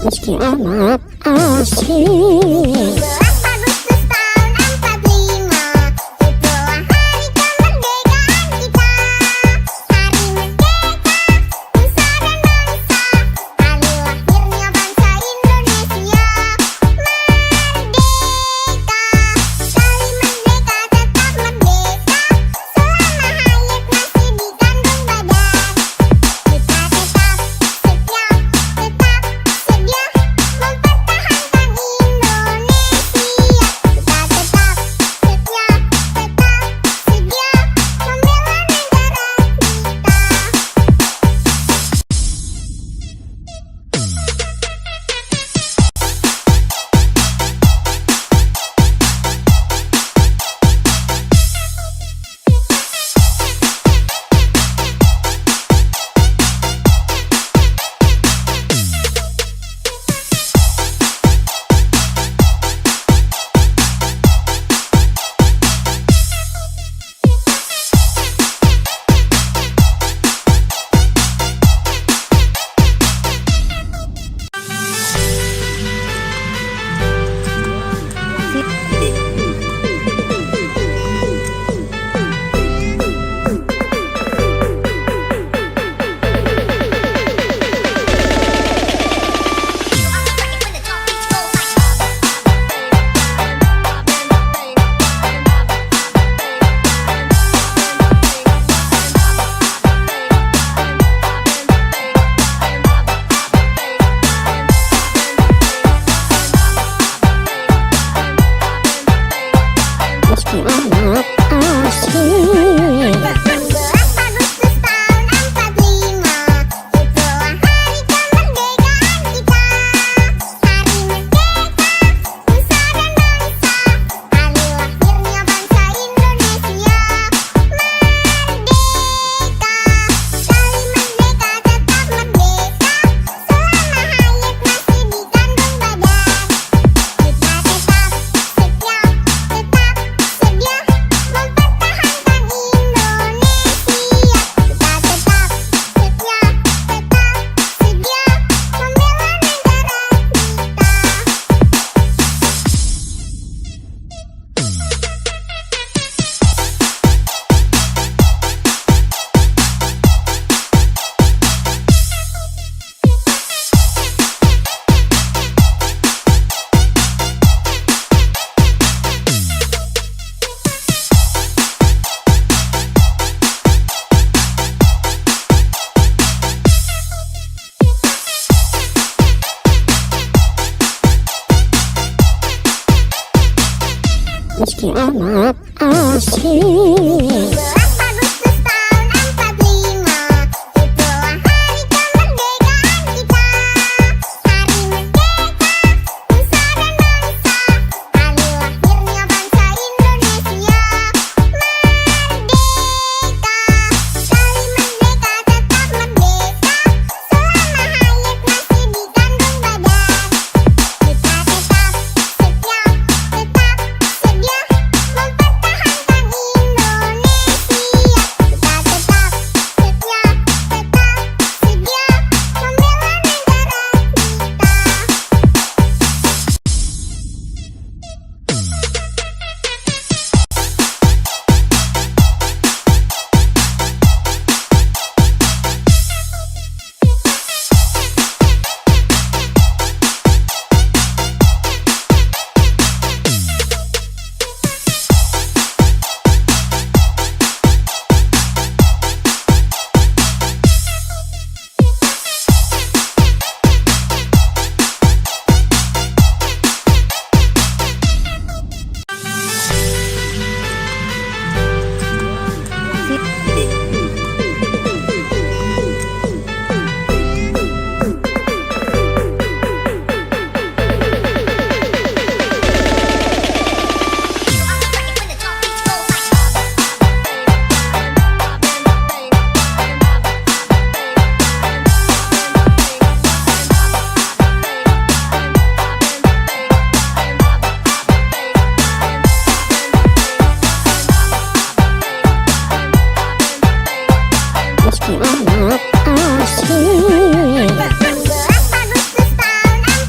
meski amat asik. 12 Agustus tahun 45, itulah hari kemerdekaan kita. Hari merdeka, nusa dan bangsa, hari lahirnya bangsa Indonesia. Merdeka, sekali merdeka tetap merdeka, selama hayat masih di kandung badan. Kita tetap setia, tetap sedia mempertahankan Indonesia. Kita tetap setia, tetap sedia membela negara Meski amat asik. 12 Agustus tahun 45, itulah hari kemerdekaan kita. Hari merdeka, nusa dan bangsa, hari lahirnya bangsa Indonesia. Merdeka, sekali merdeka tetap merdeka, selama hayat masih di kandung badan. Kita tetap setia, tetap sedia mempertahankan Indonesia. Kita tetap setia, tetap sedia membela negara Meski amat asik. 12 Agustus tahun 45, itulah hari kemerdekaan kita. Hari merdeka, nusa dan bangsa, hari lahirnya bangsa Indonesia. Merdeka, sekali merdeka tetap merdeka, selama hayat masih di kandung badan. Kita tetap setia, tetap sedia mempertahankan Indonesia. Kita tetap setia, tetap sedia membela negara Meski amat asik. 12 Agustus tahun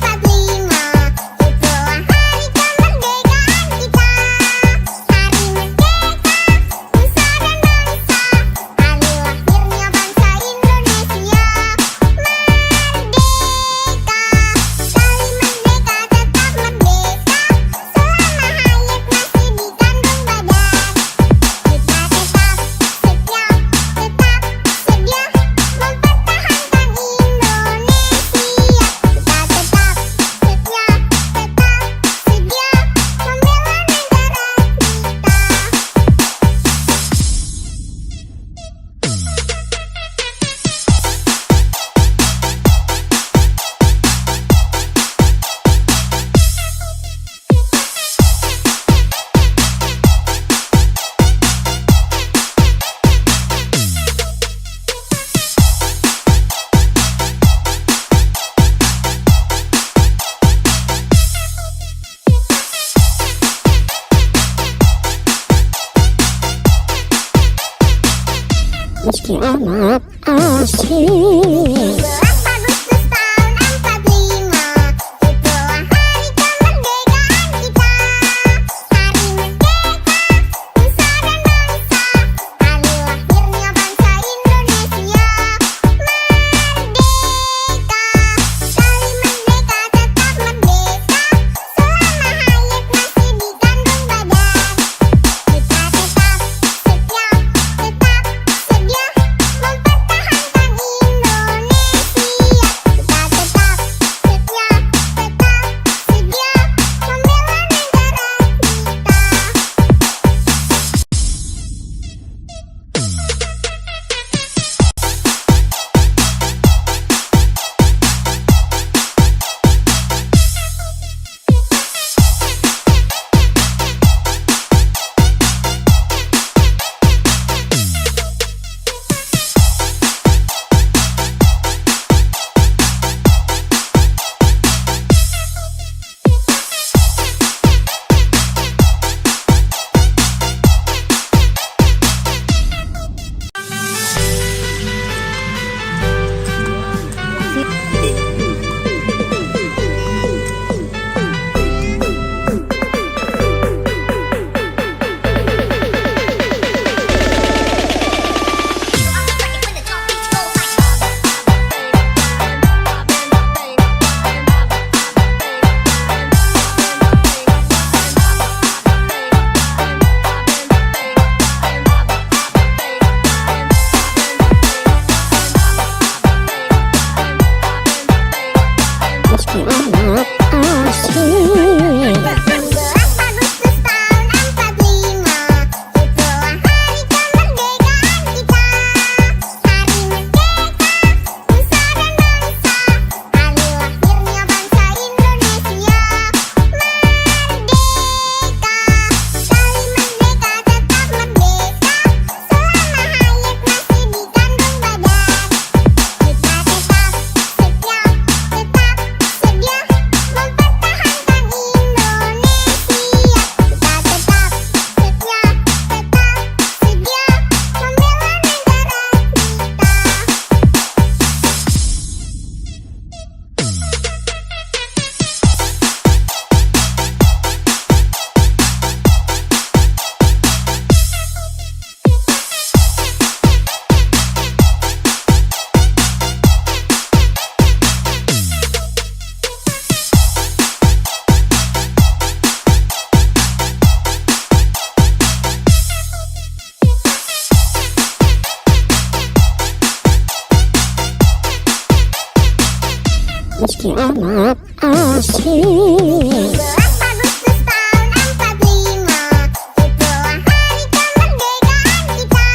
meski amat asik. 17 Agustus tahun 45, itulah hari kemerdekaan kita. Hari merdeka, nusa dan bangsa, hari lahirnya bangsa Indonesia. Merdeka, sekali merdeka tetap merdeka, selama hayat masih dikandung badan. Kita tetap setia, tetap sedia mempertahankan Indonesia. Kita tetap setia, tetap sedia membela negara Meski amat asik. 17 Agustus tahun 45, itulah hari kemerdekaan kita. Hari merdeka, nusa dan bangsa, hari lahirnya bangsa Indonesia. Merdeka, sekali merdeka tetap merdeka, selama hayat masih dikandung badan. Kita tetap setia, tetap sedia mempertahankan Indonesia. Kita tetap setia, tetap sedia membela negara Meski amat asik. 17 Agustus tahun 45, itulah hari kemerdekaan kita.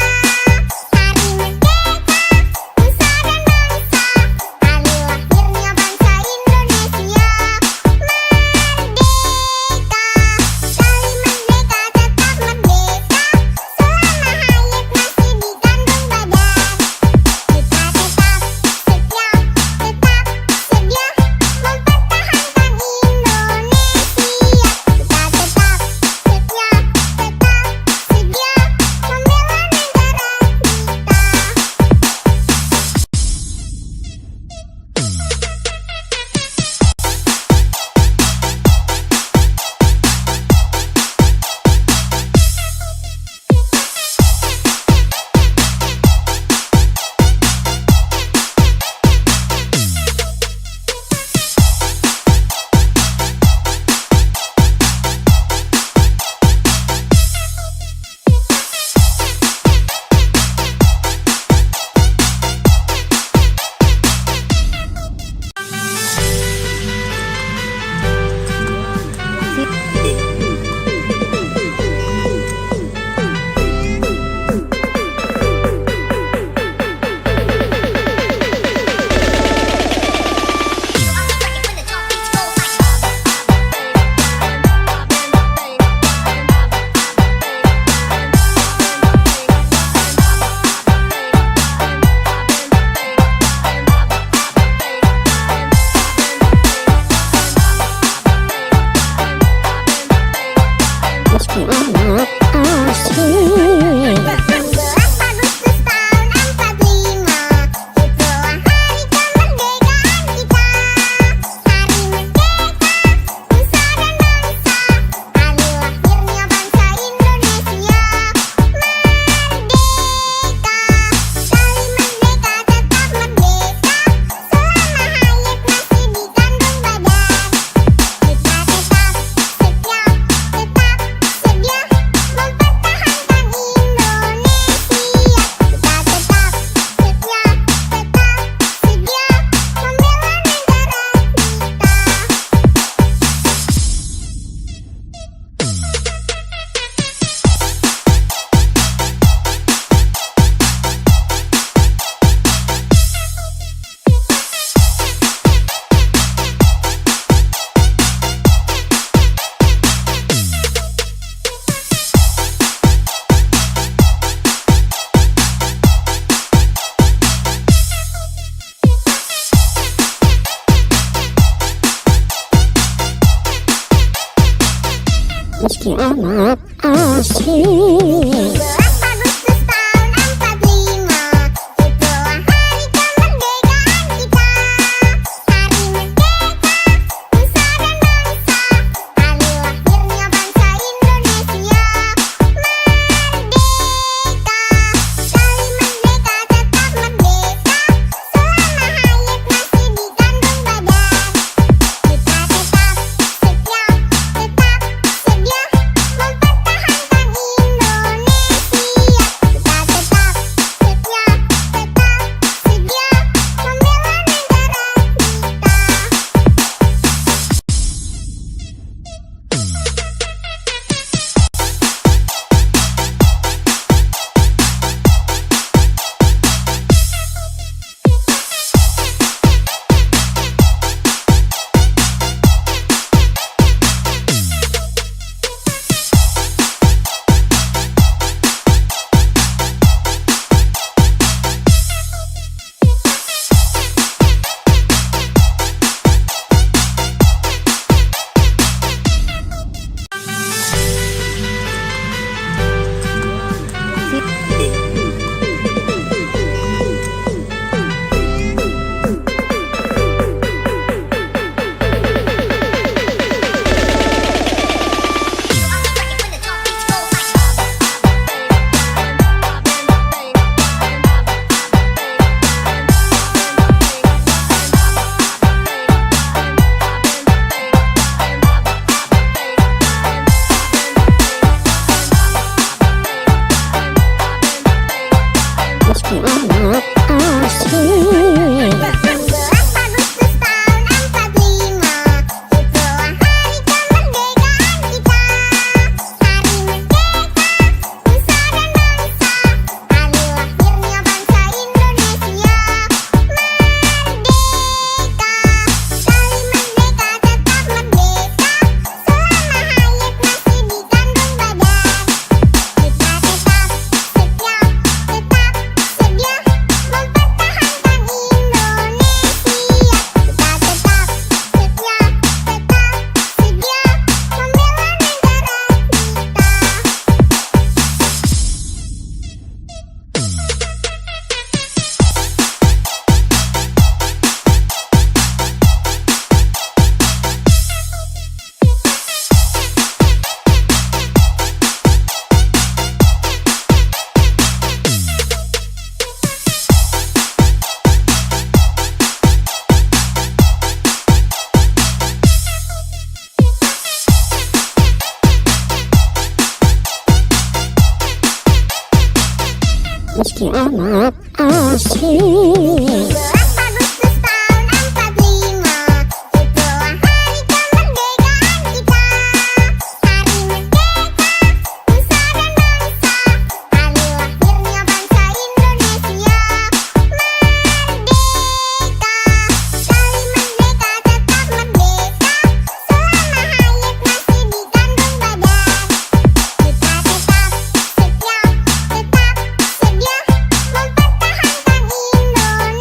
Hari merdeka, nusa dan bangsa, hari lahirnya bangsa Indonesia. Merdeka, sekali merdeka tetap merdeka, selama hayat masih dikandung badan. Kita tetap setia, tetap sedia mempertahankan Indonesia. meski amat asing. 17 Agustus tahun 45, itulah hari kemerdekaan kita. Hari merdeka, nusa dan bangsa, hari lahirnya bangsa Indonesia. Merdeka, sekali merdeka tetap merdeka, selama hayat masih di kandung badan. Kita tetap setia, tetap sedia mempertahankan Indonesia. Kita tetap setia, tetap sedia membela negara Meski amat asing. 17 Agustus tahun 45, itulah hari kemerdekaan kita. Hari merdeka, nusa dan bangsa, hari lahirnya bangsa Indonesia. Merdeka, sekali merdeka tetap merdeka, selama hayat masih di kandung badan. Kita tetap setia, tetap sedia mempertahankan Indonesia. Kita tetap setia, tetap sedia membela negara Meski amat asing. 17 Agustus tahun 45, itulah hari kemerdekaan kita. Hari merdeka, nusa dan bangsa, hari lahirnya bangsa Indonesia. Merdeka, sekali merdeka tetap merdeka, selama hayat masih di kandung badan. Kita tetap setia, tetap sedia mempertahankan Indonesia.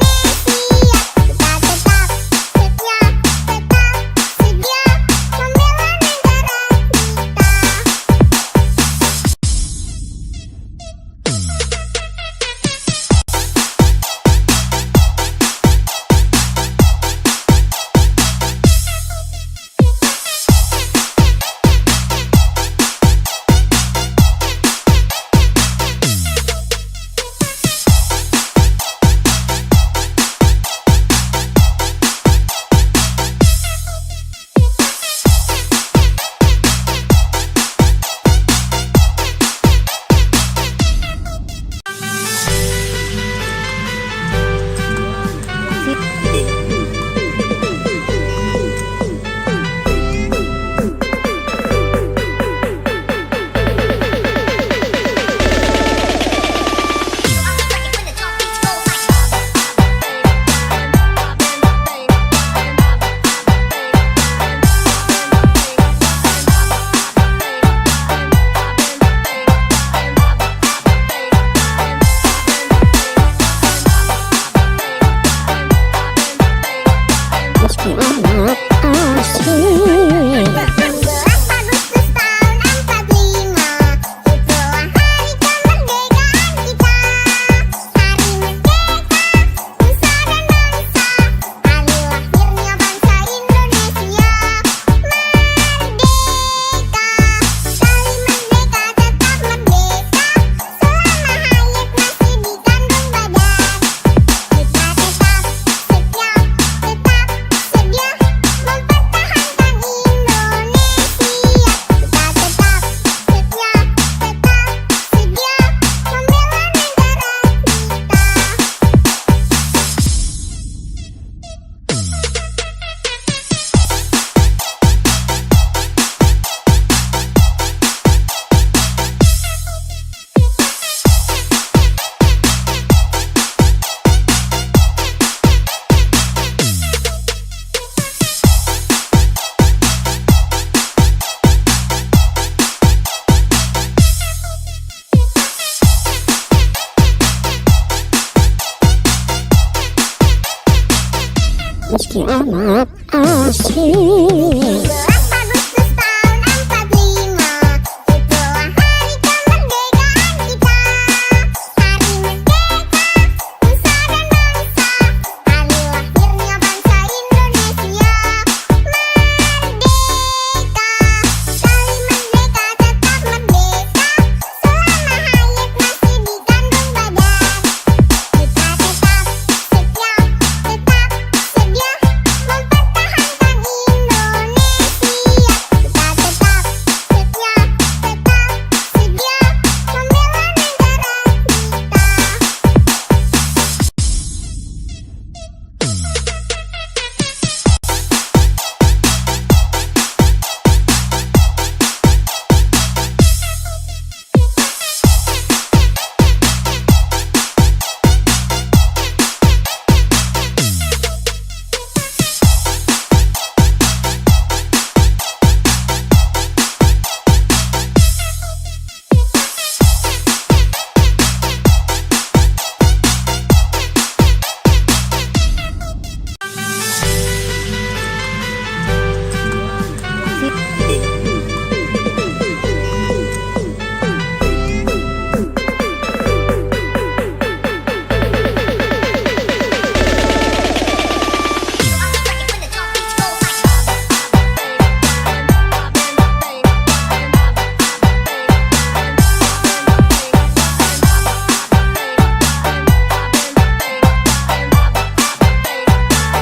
meski amat asing. 12 Agustus tahun 45, itulah hari kemerdekaan kita. Hari merdeka, nusa dan bangsa, hari lahirnya bangsa Indonesia. Merdeka, sekali merdeka tetap merdeka, selama hayat masih di kandung badan. Kita tetap setia, tetap sedia mempertahankan Indonesia. Kita tetap setia, tetap sedia membela negara Meski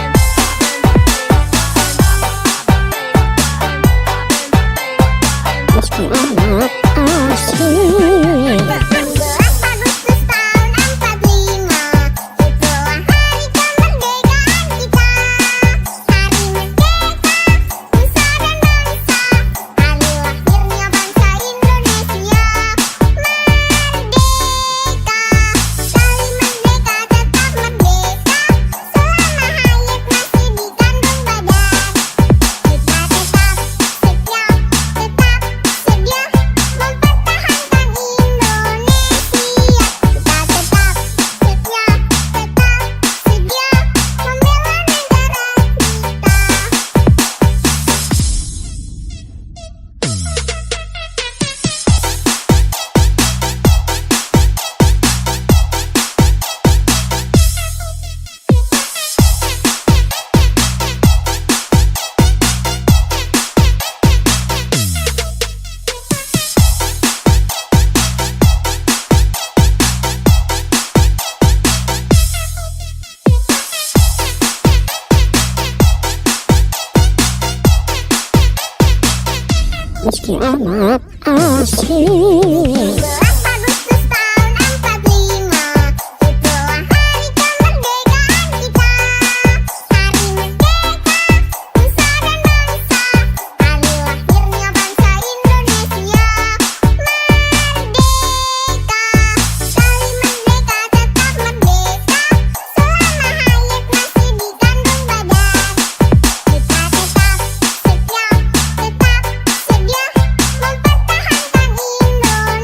amat asing. 12 Agustus tahun 45, itulah hari kemerdekaan kita. Hari merdeka, nusa dan bangsa, hari lahirnya bangsa Indonesia. Merdeka, sekali merdeka tetap merdeka, selama hayat masih di kandung badan. Kita tetap setia, tetap sedia mempertahankan Indonesia. Kita tetap setia, tetap sedia membela negara Meski amat asing. 12 Agustus tahun 45, itulah hari kemerdekaan kita. Hari merdeka, nusa dan bangsa, hari lahirnya bangsa Indonesia. Merdeka, sekali merdeka tetap merdeka, selama hayat masih di kandung badan. Kita tetap setia, tetap sedia mempertahankan Indonesia.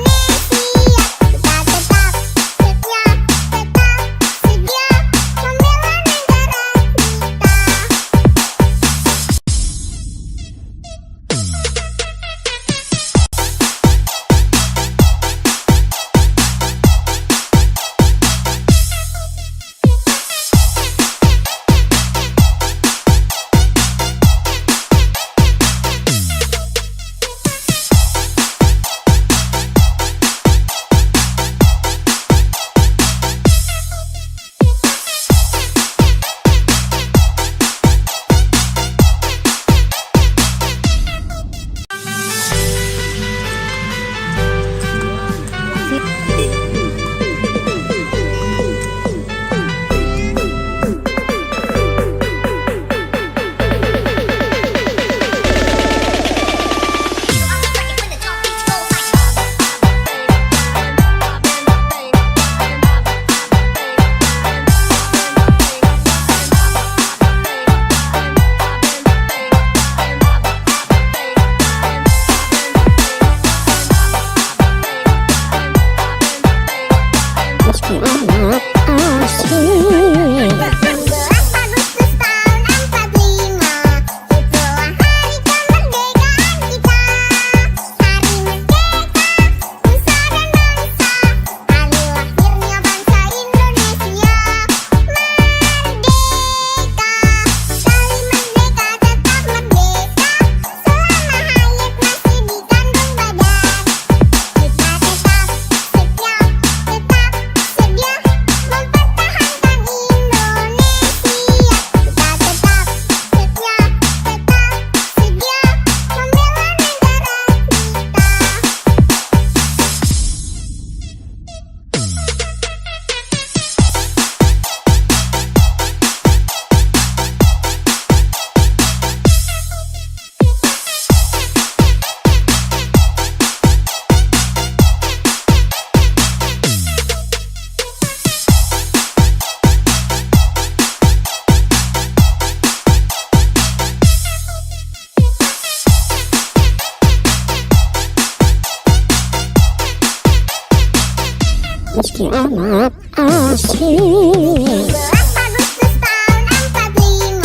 meski amat asing. 17 Agustus tahun 45,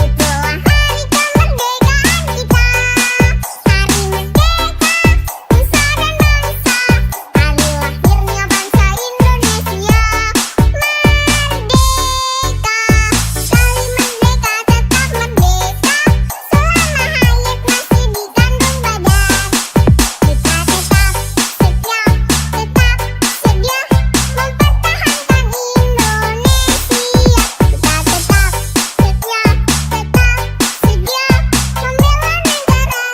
itulah hari kemerdekaan kita. Hari merdeka, nusa dan bangsa, hari lahirnya bangsa Indonesia. Merdeka, sekali merdeka tetap merdeka, selama hayat masih di kandung badan. Kita tetap setia, tetap sedia mempertahankan Indonesia. Kita tetap setia, tetap sedia membela negara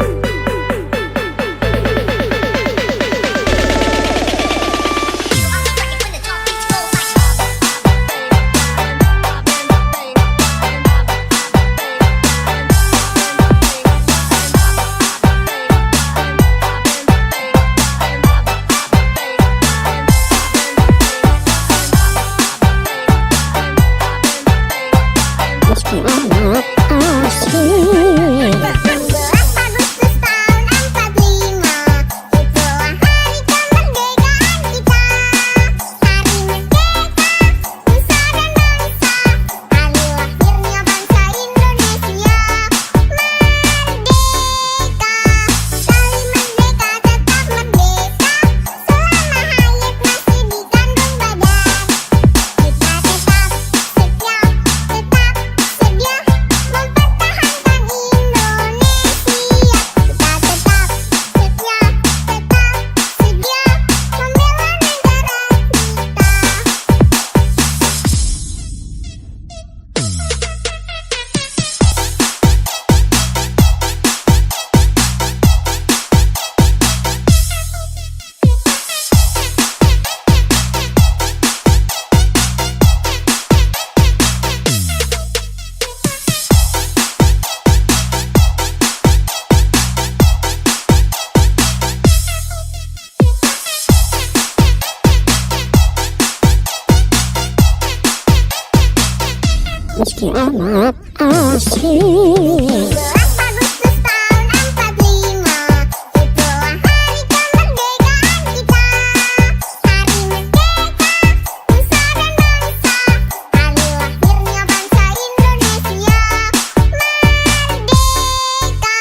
Meski amat asing. 17 Agustus tahun 45, itulah hari kemerdekaan kita. Hari merdeka, nusa dan bangsa, hari lahirnya bangsa Indonesia. Merdeka, sekali merdeka tetap merdeka, selama hayat masih di kandung badan. Kita tetap setia, tetap sedia mempertahankan Indonesia. Kita tetap setia, tetap sedia membela negara Meski amat asing. 17 Agustus tahun 45, itulah hari kemerdekaan kita. Hari merdeka, nusa dan bangsa, hari lahirnya bangsa Indonesia. Merdeka,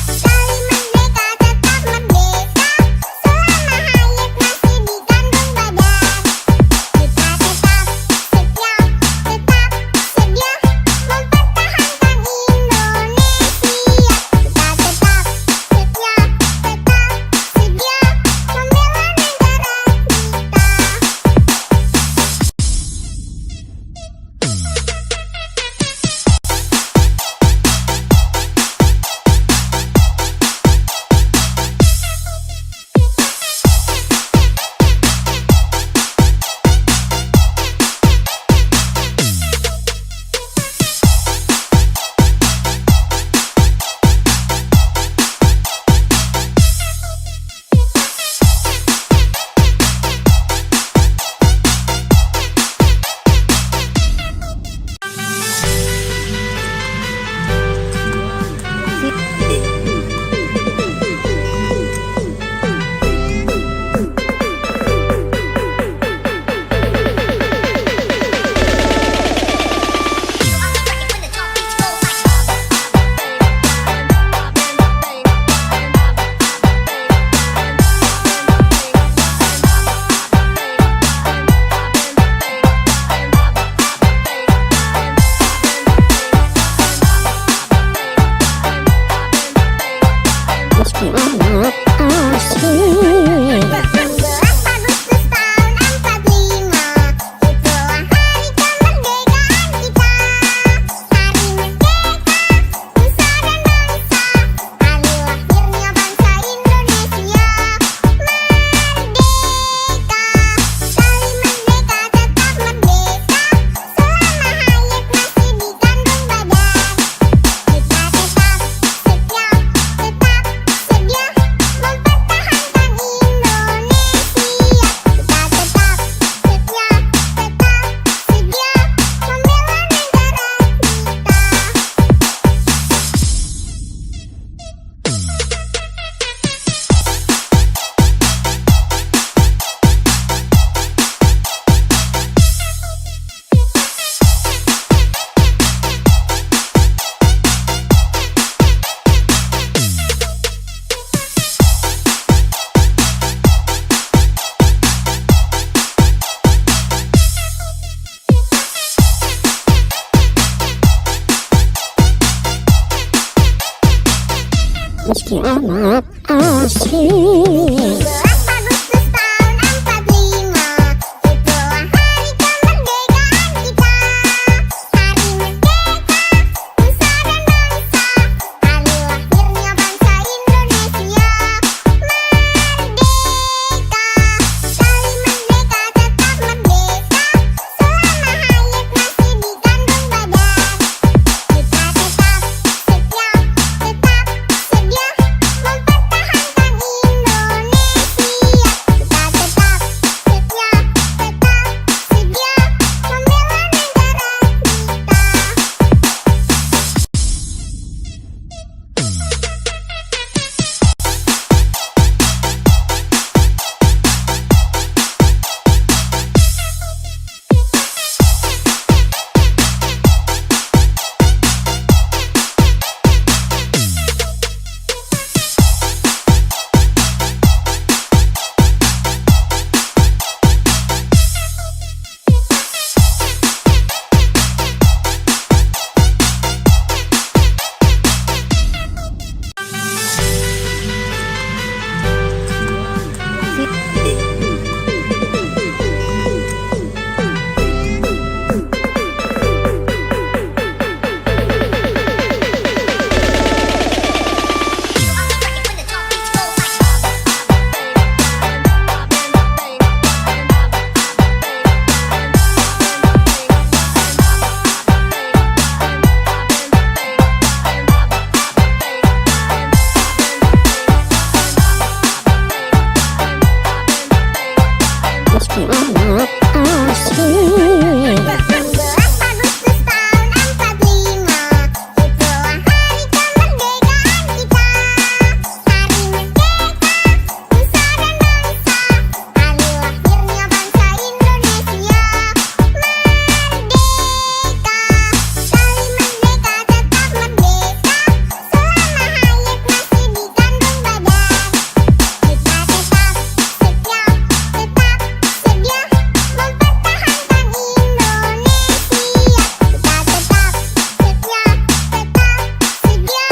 sekali merdeka tetap merdeka, selama hayat masih di kandung badan. Kita tetap setia, tetap sedia mempertahankan Indonesia. meski amat asing. 17 Agustus tahun 45, itulah hari kemerdekaan kita. Hari merdeka, nusa dan bangsa, hari lahirnya bangsa Indonesia. Merdeka, sekali merdeka tetap merdeka, selama hayat masih dikandung badan. Kita tetap setia, tetap sedia mempertahankan Indonesia. Kita tetap setia, tetap sedia membela negara Meski amat asing. 17 Agustus tahun 45, itulah hari kemerdekaan kita. Hari merdeka, nusa dan bangsa, hari lahirnya bangsa Indonesia. Merdeka, sekali merdeka tetap merdeka, selama hayat masih dikandung badan. Kita tetap setia, tetap sedia mempertahankan Indonesia. Kita tetap setia, tetap sedia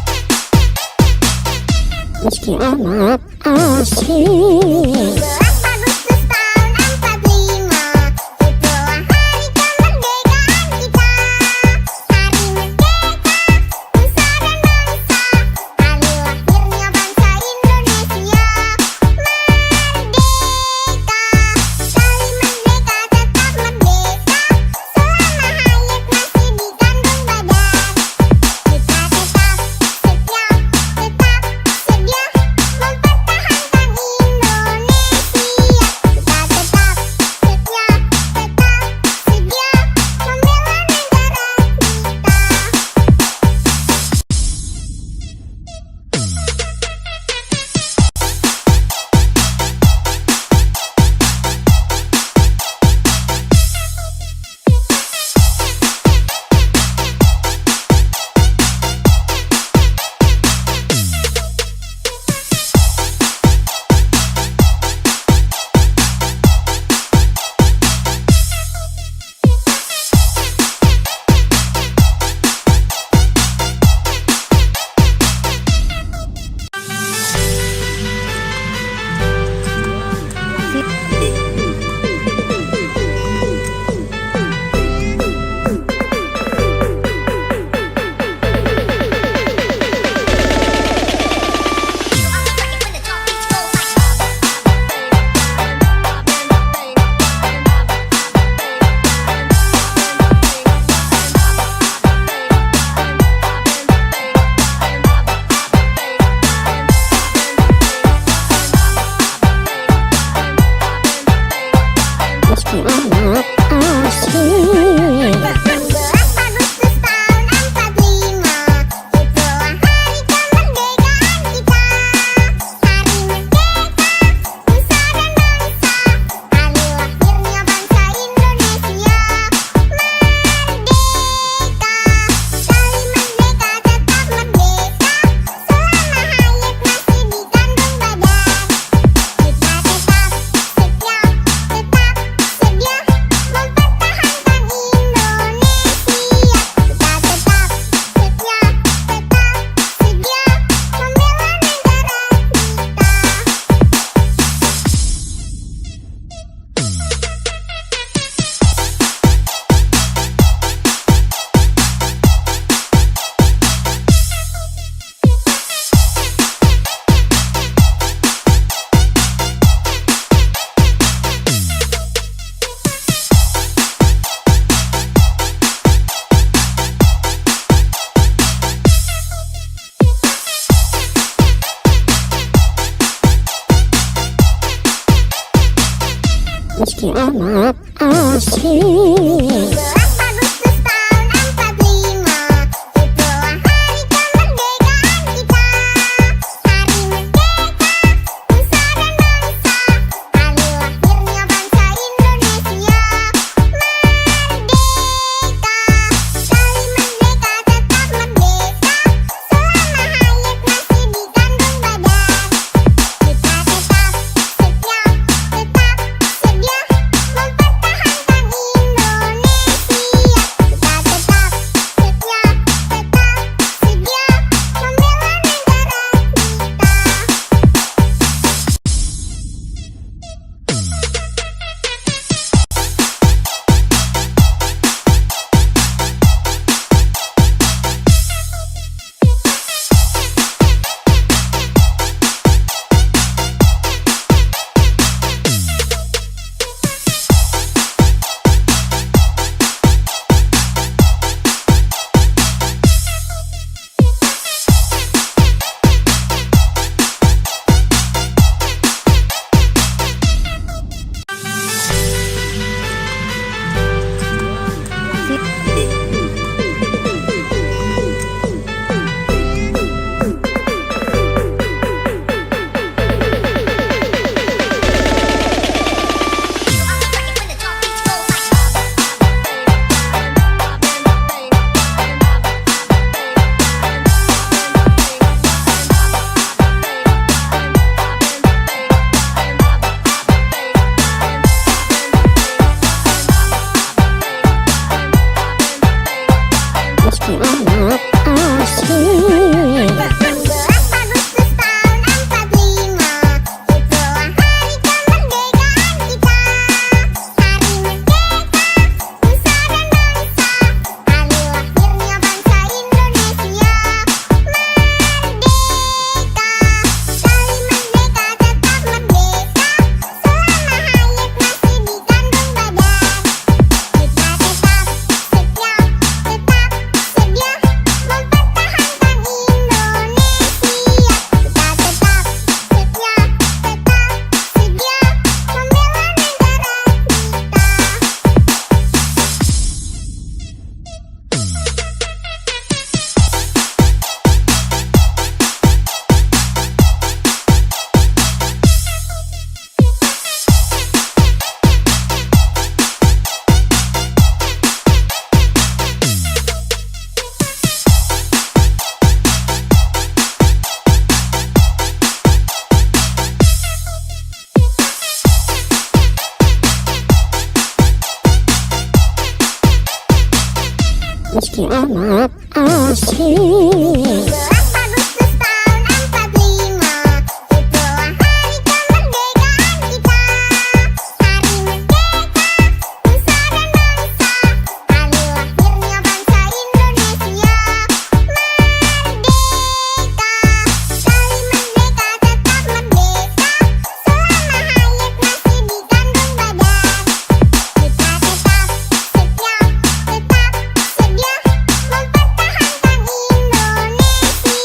membela negara Meski amat asing. 17 Agustus tahun 45, itulah hari kemerdekaan kita. Hari merdeka, nusa dan bangsa, hari lahirnya bangsa Indonesia. Merdeka, sekali merdeka tetap merdeka, selama hayat masih dikandung badan. Kita tetap setia, tetap sedia mempertahankan Indonesia. meski amat asing. 17 Agustus tahun selamat asik. 17 Agustus tahun 45, itulah hari kemerdekaan kita. Hari merdeka, nusa dan bangsa, hari lahirnya bangsa Indonesia. Merdeka, sekali merdeka tetap merdeka, selama hayat masih di kandung badan. Kita tetap setia, tetap sedia mempertahankan Indonesia. Kita tetap setia, tetap sedia membela negara Selamat asik. 17 Agustus tahun 45, itulah hari kemerdekaan kita. Hari merdeka, nusa dan bangsa, hari lahirnya bangsa Indonesia. Merdeka, sekali merdeka tetap merdeka, selama hayat masih di kandung badan. Kita tetap setia, tetap sedia mempertahankan Indonesia. Kita tetap setia, tetap sedia membela negara Selamat asik. 17 Agustus tahun 45, itulah hari kemerdekaan kita. Hari merdeka, nusa dan bangsa, hari lahirnya bangsa Indonesia. Merdeka, sekali merdeka tetap merdeka, selama hayat masih di kandung badan. Kita tetap setia, tetap sedia mempertahankan Indonesia.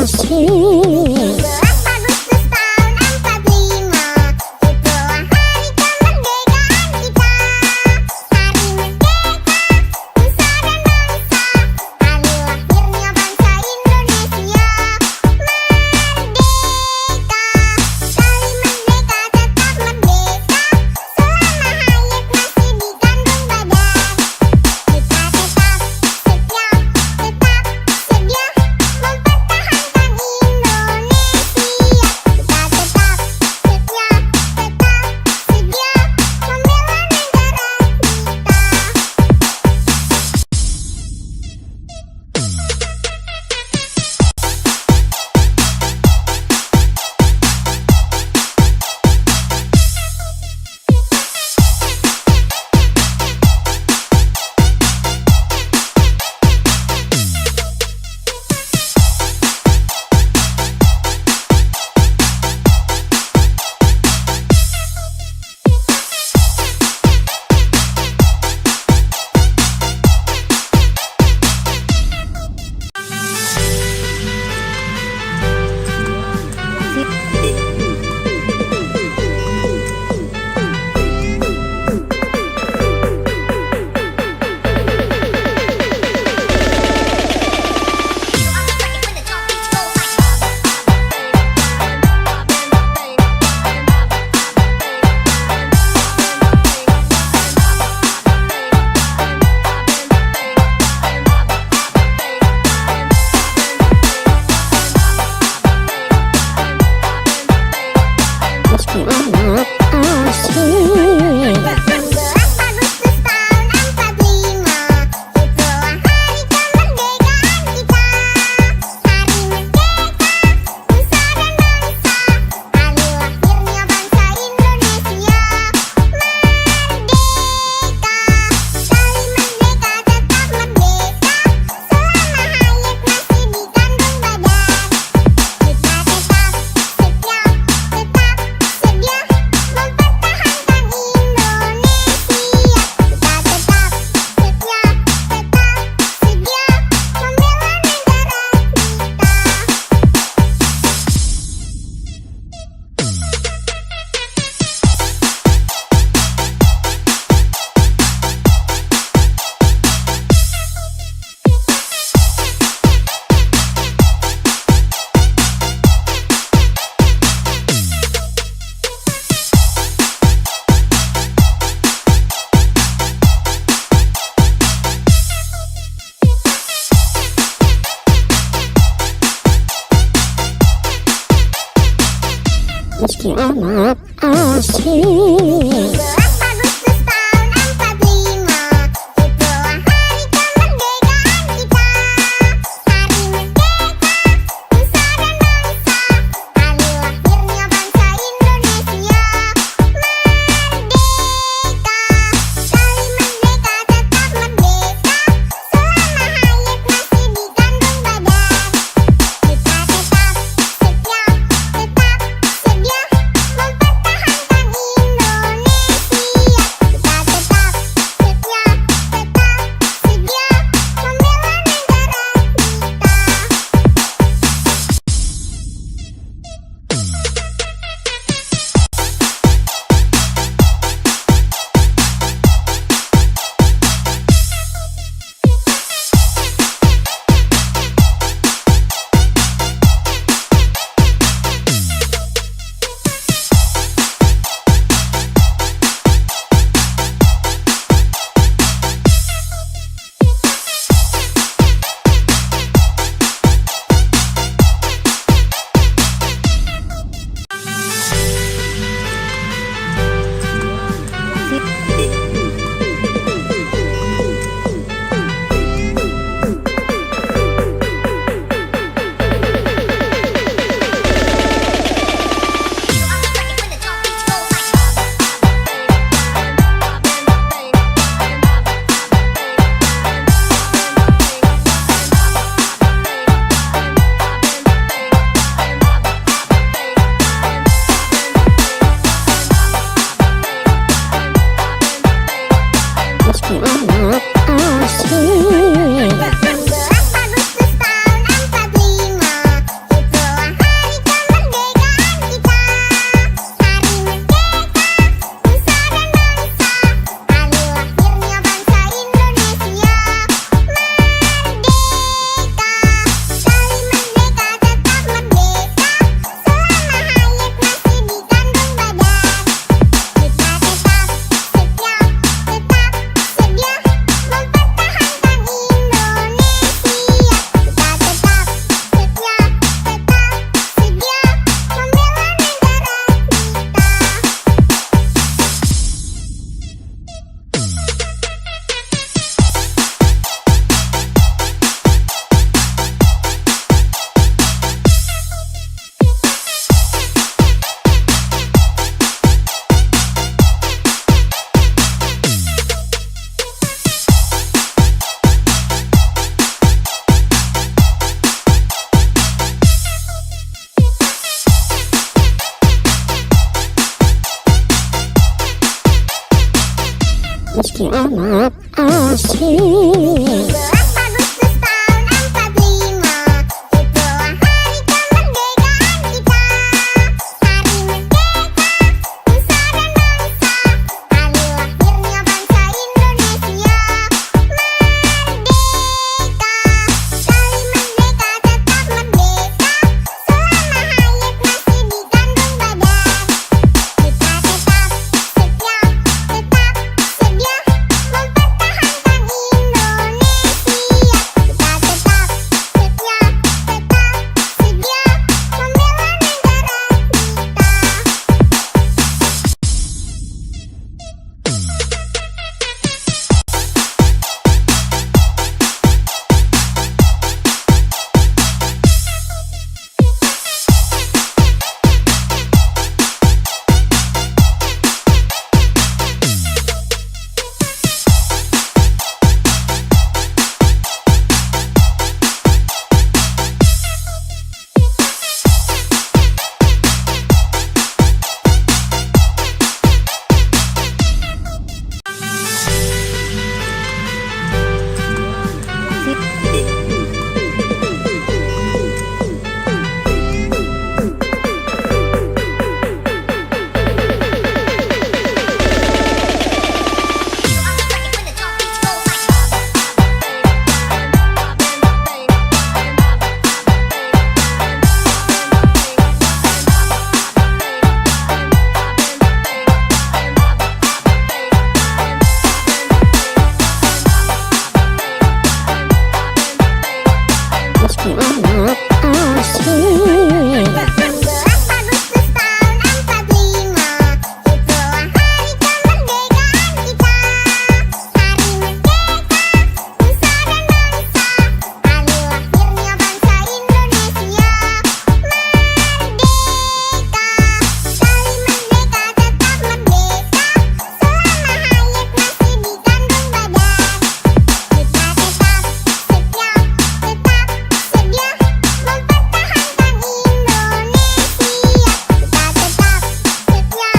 Asik. 17 Agustus tahun 45, itulah hari kemerdekaan kita. Hari merdeka, nusa dan bangsa, hari lahirnya bangsa Indonesia. Merdeka, sekali merdeka tetap merdeka, selama hayat masih di kandung badan. Kita tetap setia, tetap sedia mempertahankan Indonesia. Kita tetap setia, tetap sedia membela negara Meski amat asik. 17 Agustus tahun 45, itulah hari kemerdekaan kita. Hari merdeka, nusa dan bangsa, hari lahirnya bangsa Indonesia. Merdeka, sekali merdeka tetap merdeka, selama hayat masih di kandung badan. Kita tetap setia, tetap sedia mempertahankan Indonesia. Kita tetap setia, tetap sedia membela negara Meski amat asik. 17 Agustus tahun 45, itulah hari kemerdekaan kita. Hari merdeka, nusa dan bangsa, hari lahirnya bangsa Indonesia. Merdeka, sekali merdeka tetap merdeka, selama hayat masih di kandung badan. Kita tetap setia, tetap sedia mempertahankan meski amat asing. 17 Agustus tahun 45, itulah hari kemerdekaan kita. Hari merdeka, nusa dan bangsa, hari lahirnya bangsa Indonesia. Merdeka, sekali merdeka tetap merdeka, selama hayat masih di kandung badan. Kita tetap setia, tetap sedia mempertahankan Indonesia. Kita tetap setia, tetap sedia membela negara Meski amat asing. 16 Agustus tahun 45, itulah hari kemerdekaan kita. Hari merdeka, nusa dan bangsa, hari lahirnya bangsa Indonesia. Merdeka, sekali merdeka tetap merdeka, selama hayat masih di kandung badan. Kita tetap setia, tetap sedia mempertahankan Indonesia. Kita tetap setia,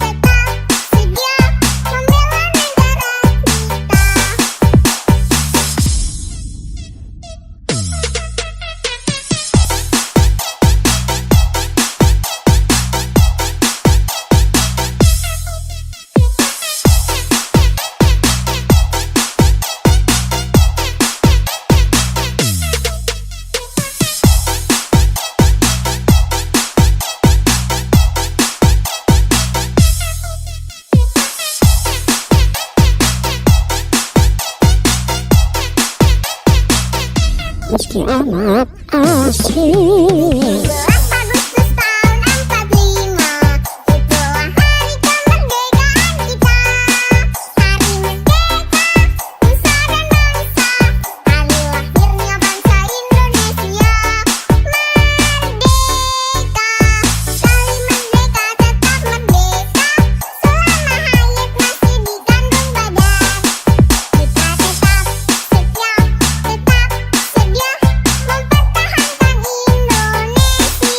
tetap sedia membela negara Meski amat asing. 17 Agustus tahun 45, itulah hari kemerdekaan kita. Hari merdeka, nusa dan bangsa, hari lahirnya bangsa Indonesia. Merdeka, sekali merdeka tetap merdeka, selama hayat masih di kandung badan. Kita tetap setia, tetap sedia mempertahankan Indonesia.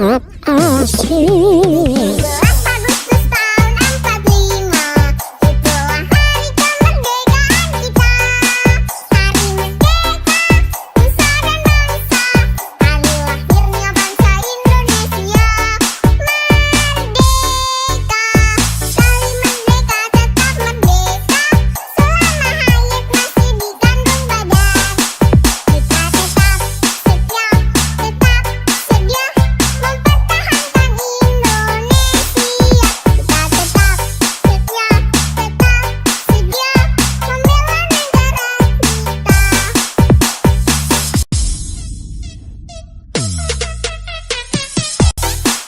asik. 17 Agustus tahun 45, itulah hari kemerdekaan kita. Hari merdeka, nusa dan bangsa, hari lahirnya bangsa Indonesia. Merdeka, sekali merdeka tetap merdeka, selama hayat masih di kandung badan. Kita tetap setia, tetap sedia mempertahankan Indonesia. Kita tetap setia, tetap sedia membela negara Meski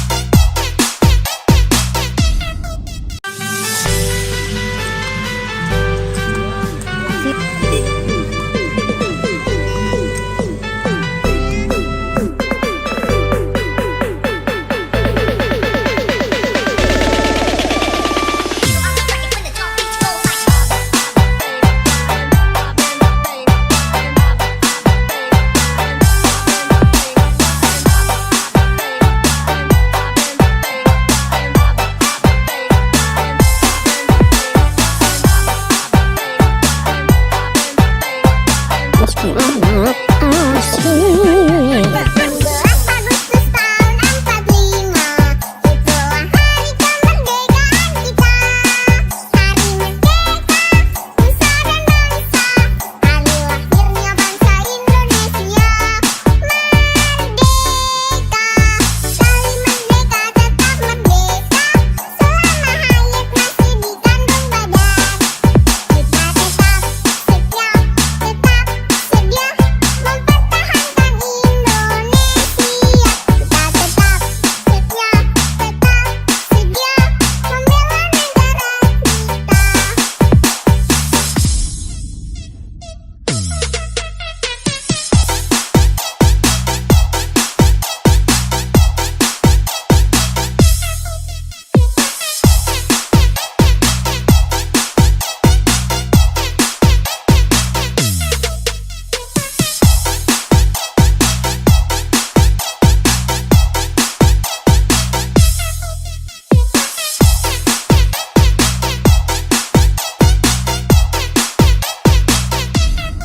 amat asik. 17 Agustus tahun 45, itulah hari kemerdekaan kita. Hari merdeka, nusa dan bangsa, hari lahirnya bangsa Indonesia. Merdeka, sekali merdeka tetap merdeka, selama hayat masih di kandung badan. Kita tetap setia, tetap sedia mempertahankan Indonesia. Kita tetap setia, tetap sedia membela negara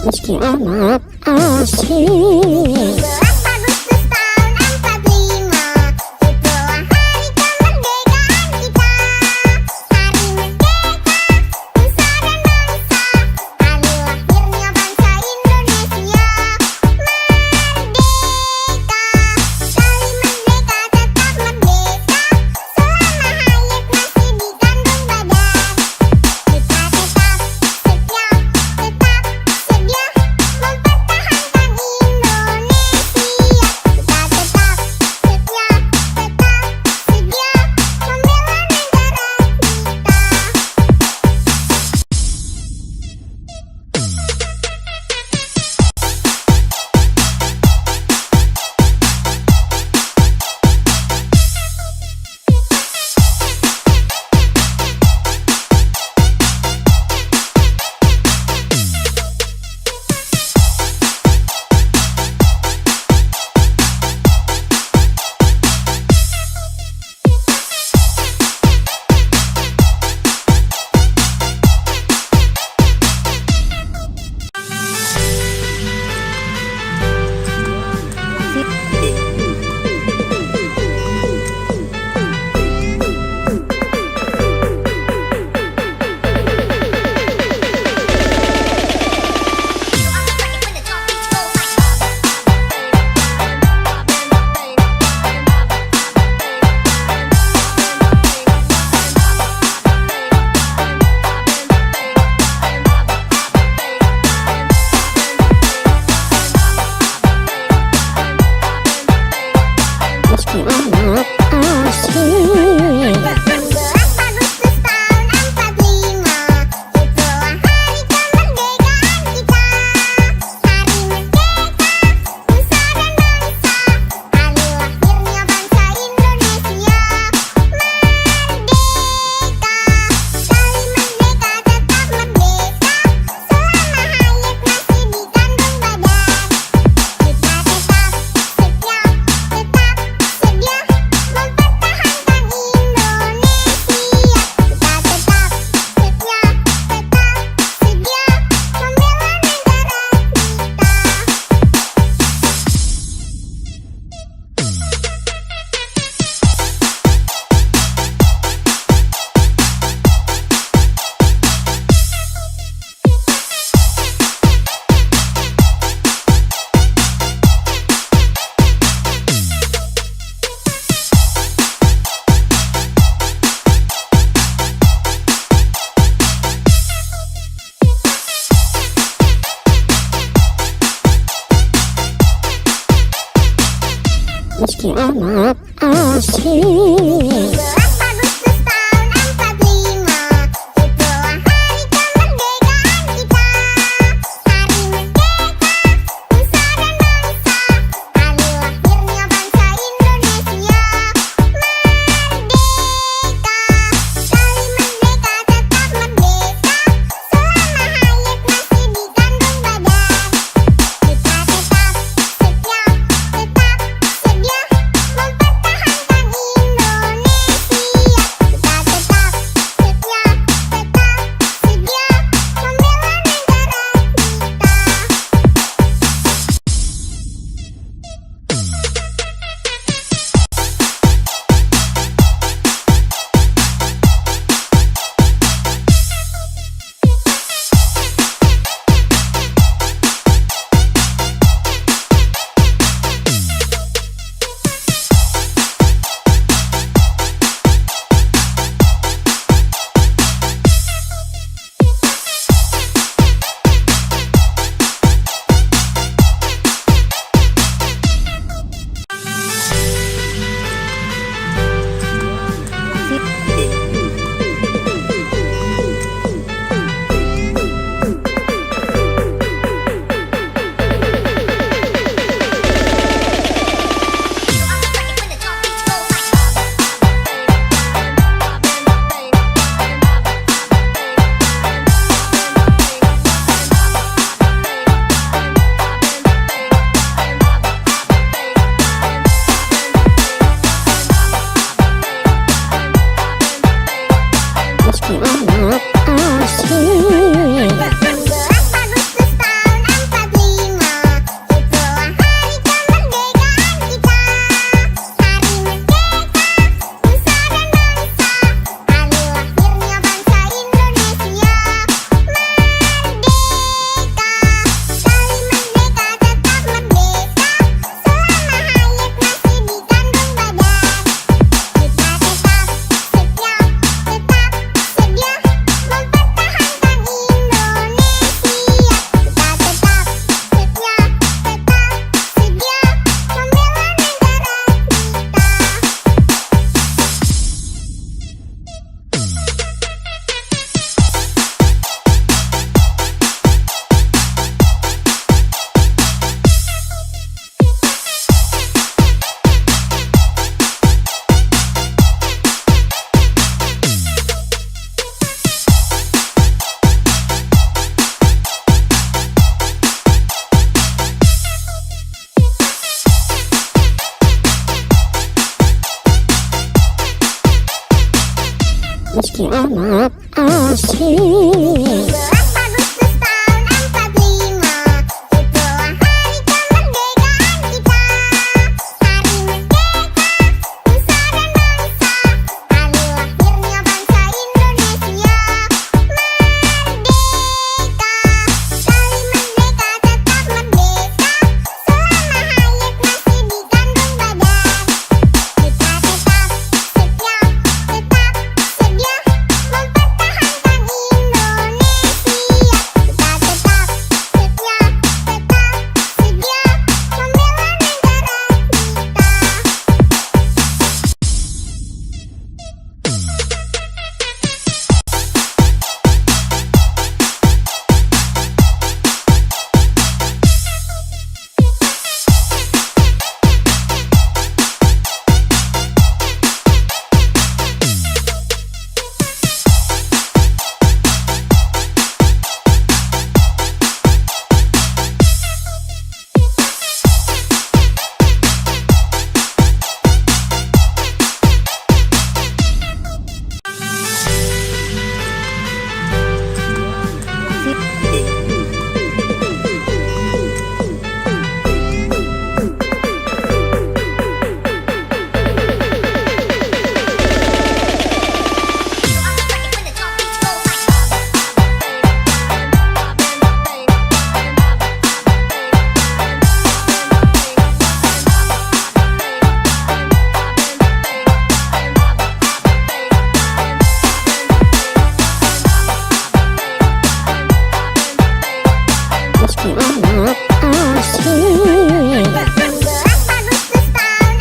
Meski amat asik. 17 Agustus tahun 45, itulah hari kemerdekaan kita. Hari merdeka, nusa dan bangsa, hari lahirnya bangsa Indonesia. Merdeka, sekali merdeka tetap merdeka, selama hayat masih di kandung badan. Kita tetap setia, tetap sedia mempertahankan Indonesia. meski amat asik. 17 Agustus tahun 45, itulah hari kemerdekaan kita. Hari merdeka, nusa dan bangsa, hari lahirnya bangsa Indonesia. Merdeka, sekali merdeka tetap merdeka, selama hayat masih di kandung badan. Kita tetap setia, tetap sedia mempertahankan Indonesia. Kita tetap setia, tetap sedia membela negara Meski amat asik. 17 Agustus tahun 45, itulah hari kemerdekaan kita. Hari merdeka, nusa dan bangsa, hari lahirnya bangsa Indonesia. Merdeka, sekali merdeka tetap merdeka, selama hayat masih di kandung badan. Kita tetap setia, tetap sedia mempertahankan Indonesia. Kita tetap setia, tetap sedia membela negara Meski amat asik. 17 Agustus tahun 45, itulah hari kemerdekaan kita. Hari merdeka, nusa dan bangsa, hari lahirnya bangsa Indonesia. Merdeka, sekali merdeka tetap merdeka, selama hayat masih di kandung badan. Kita tetap setia, tetap sedia mempertahankan Indonesia. Kita tetap setia, tetap sedia membela negara Meski amat asik. 17 Agustus tahun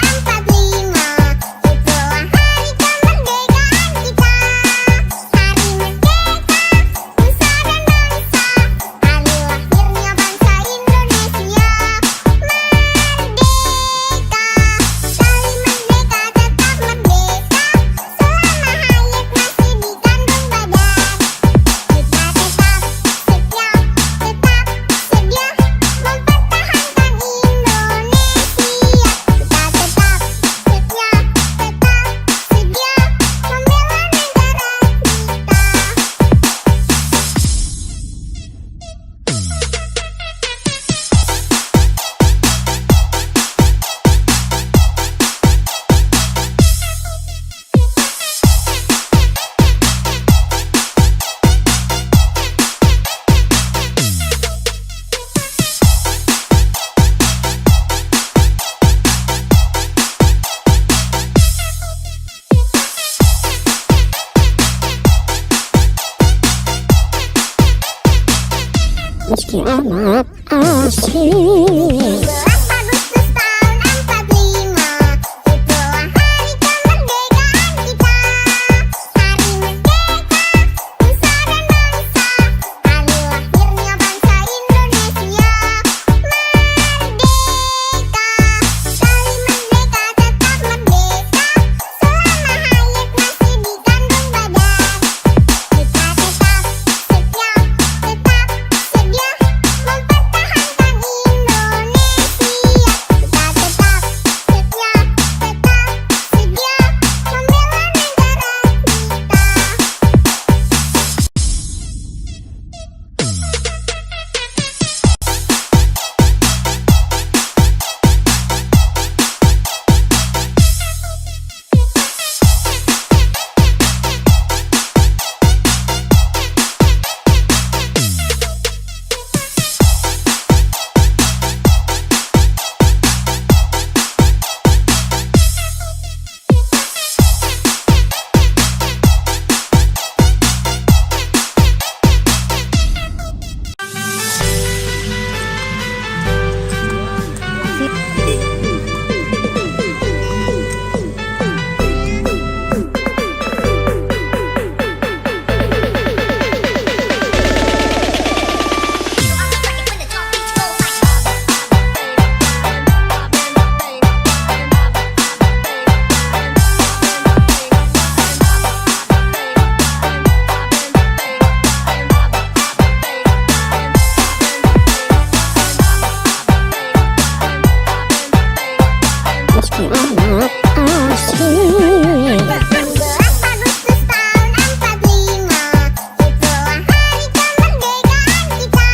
meski amat asing. 17 Agustus tahun 45, itulah hari kemerdekaan kita. Hari merdeka, nusa dan bangsa, hari lahirnya bangsa Indonesia. Merdeka, sekali merdeka tetap merdeka, selama hayat masih di kandung badan. Kita tetap setia, sedia mempertahankan Indonesia. Kita tetap setia, sedia membela negara Meski amat asing. 17 Agustus tahun 45, itulah hari kemerdekaan kita.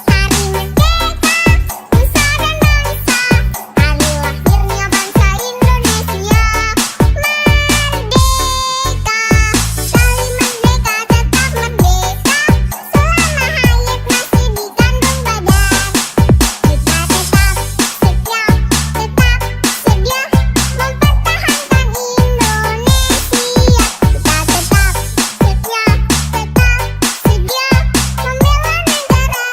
Hari merdeka, nusa dan bangsa, hari lahirnya bangsa Indonesia. Merdeka, sekali merdeka tetap merdeka, selama hayat masih di kandung badan. Kita tetap setia, sedia mempertahankan Indonesia. Kita tetap setia, sedia membela negara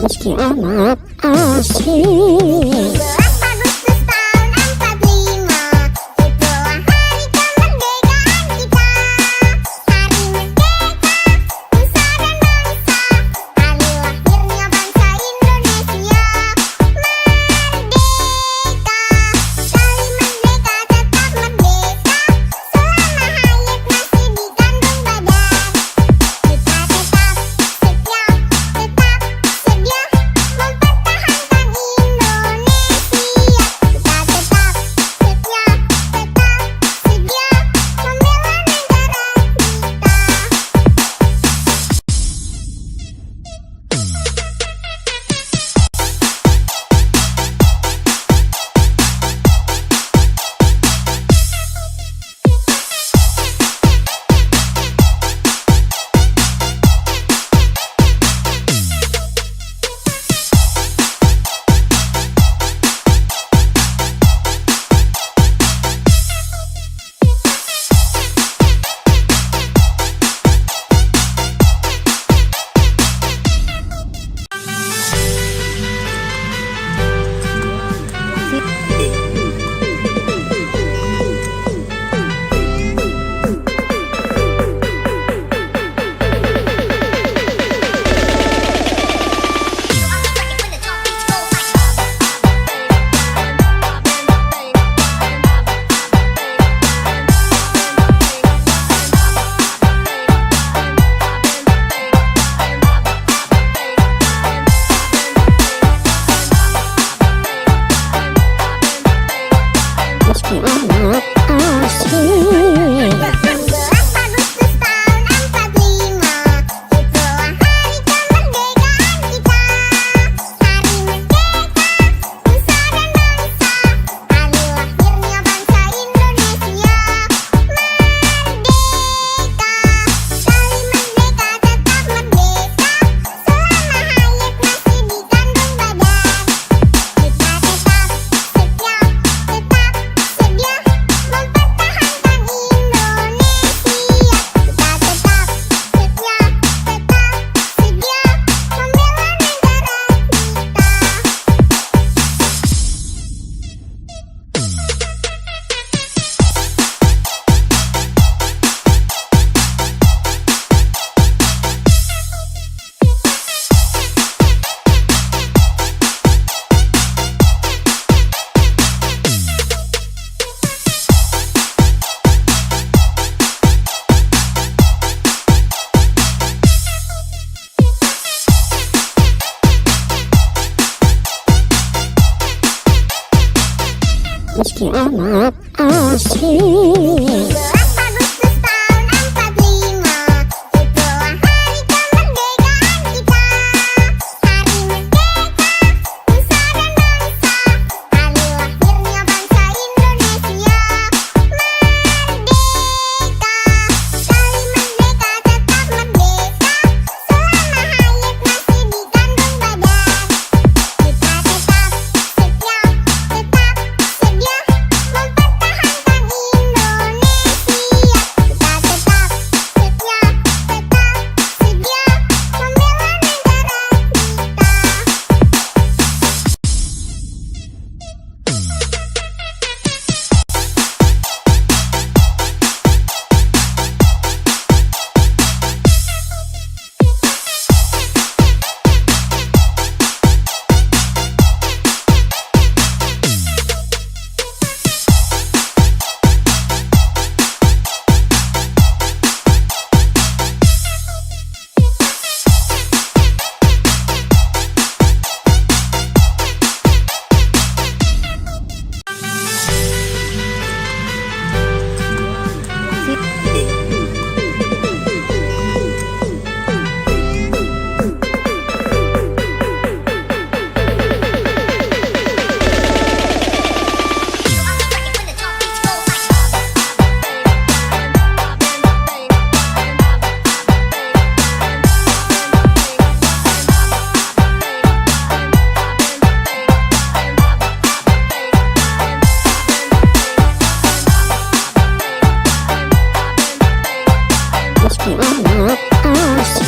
Meski amat asing. 17 Agustus tahun 45, itulah hari kemerdekaan kita. Hari merdeka, nusa dan bangsa, hari lahirnya bangsa Indonesia. Merdeka, sekali merdeka tetap merdeka, selama hayat masih di kandung badan. Kita tetap setia, sedia mempertahankan Indonesia. meski amat asing. 12 Agustus tahun 45, itulah hari kemerdekaan kita. Hari merdeka, nusa dan bangsa, hari lahirnya bangsa Indonesia. Merdeka, sekali merdeka tetap merdeka, selama hayat masih di kandung badan. Kita tetap setia, tetap sedia mempertahankan Indonesia. Kita tetap setia, tetap sedia membela negara Meski amat asing. 12 Agustus tahun 45, itulah hari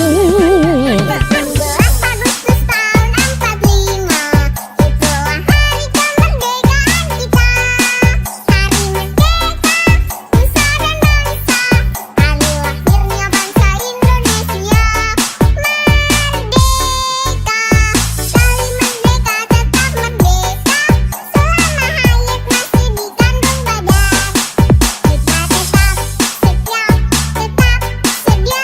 kemerdekaan kita. Hari merdeka, nusa dan bangsa, hari lahirnya bangsa Indonesia. Merdeka, sekali merdeka tetap merdeka, selama hayat masih di kandung badan. Kita tetap setia, tetap sedia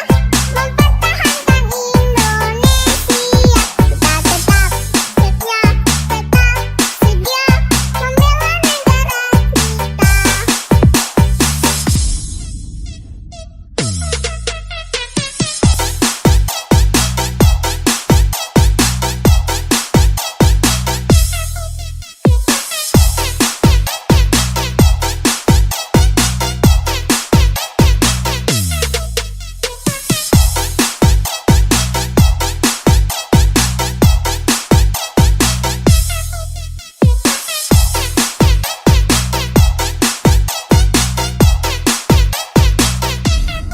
mempertahankan Indonesia. Kita tetap setia, tetap sedia membela negara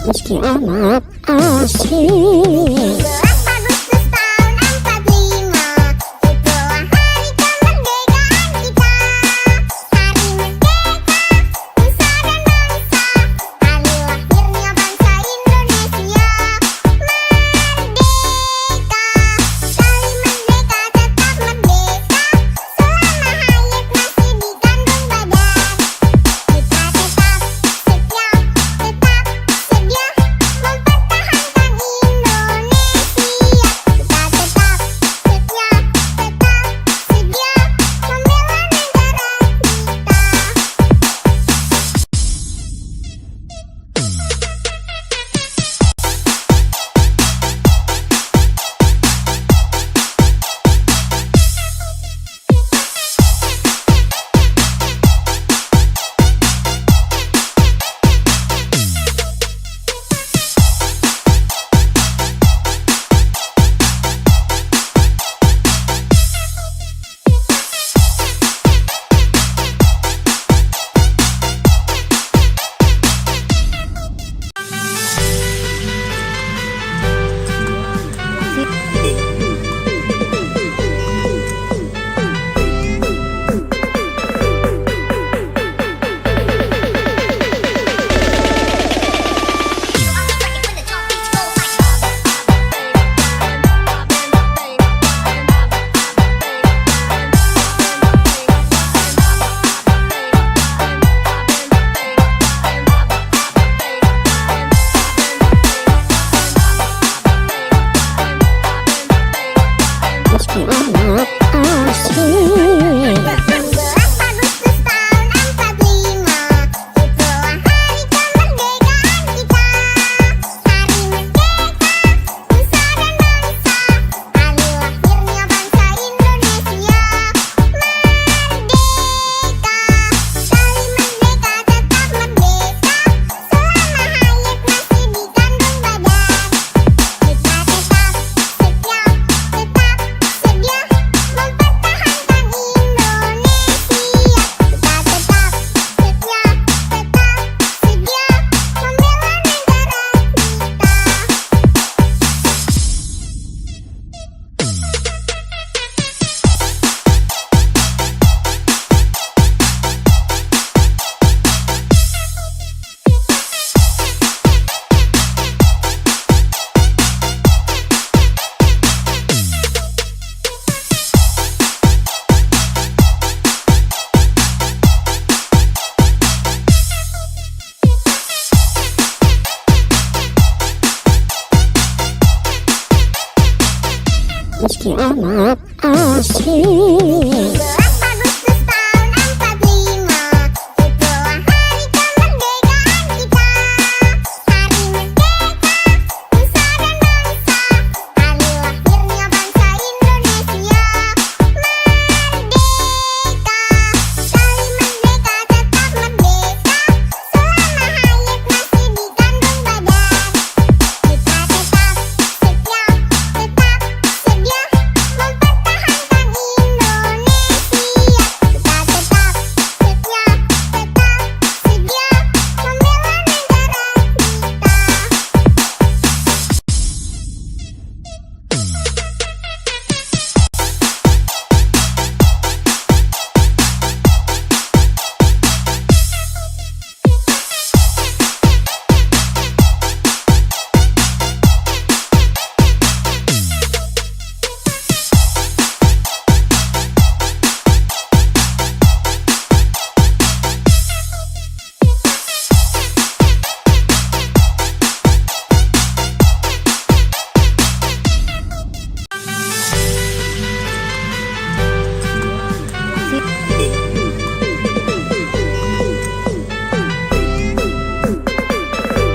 Meski amat asing. 12 Agustus tahun 45, itulah hari kemerdekaan kita. Hari merdeka, nusa dan bangsa, hari lahirnya bangsa Indonesia. Merdeka, sekali merdeka tetap merdeka, selama hayat masih di kandung badan. Kita tetap setia, tetap sedia mempertahankan Indonesia. meski amat asik. 11 Agustus tahun 45, itulah hari kemerdekaan kita. Hari merdeka, nusa dan bangsa, hari lahirnya bangsa Indonesia. Merdeka, sekali merdeka tetap merdeka, selama hayat masih di kandung badan. Kita tetap setia, mempertahankan Indonesia. Kita tetap setia, membela negara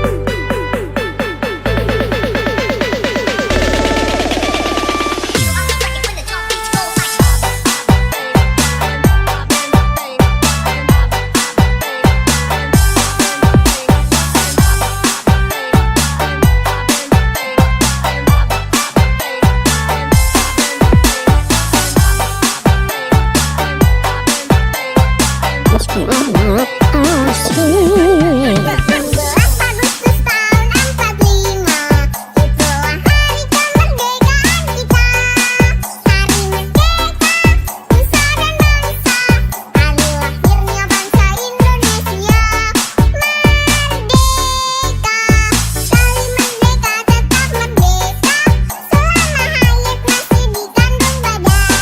Meski amat asik. 11 Agustus tahun 45, itulah hari kemerdekaan kita. Hari merdeka, nusa dan bangsa, hari lahirnya bangsa Indonesia. Merdeka, sekali merdeka tetap merdeka, selama hayat masih di kandung badan.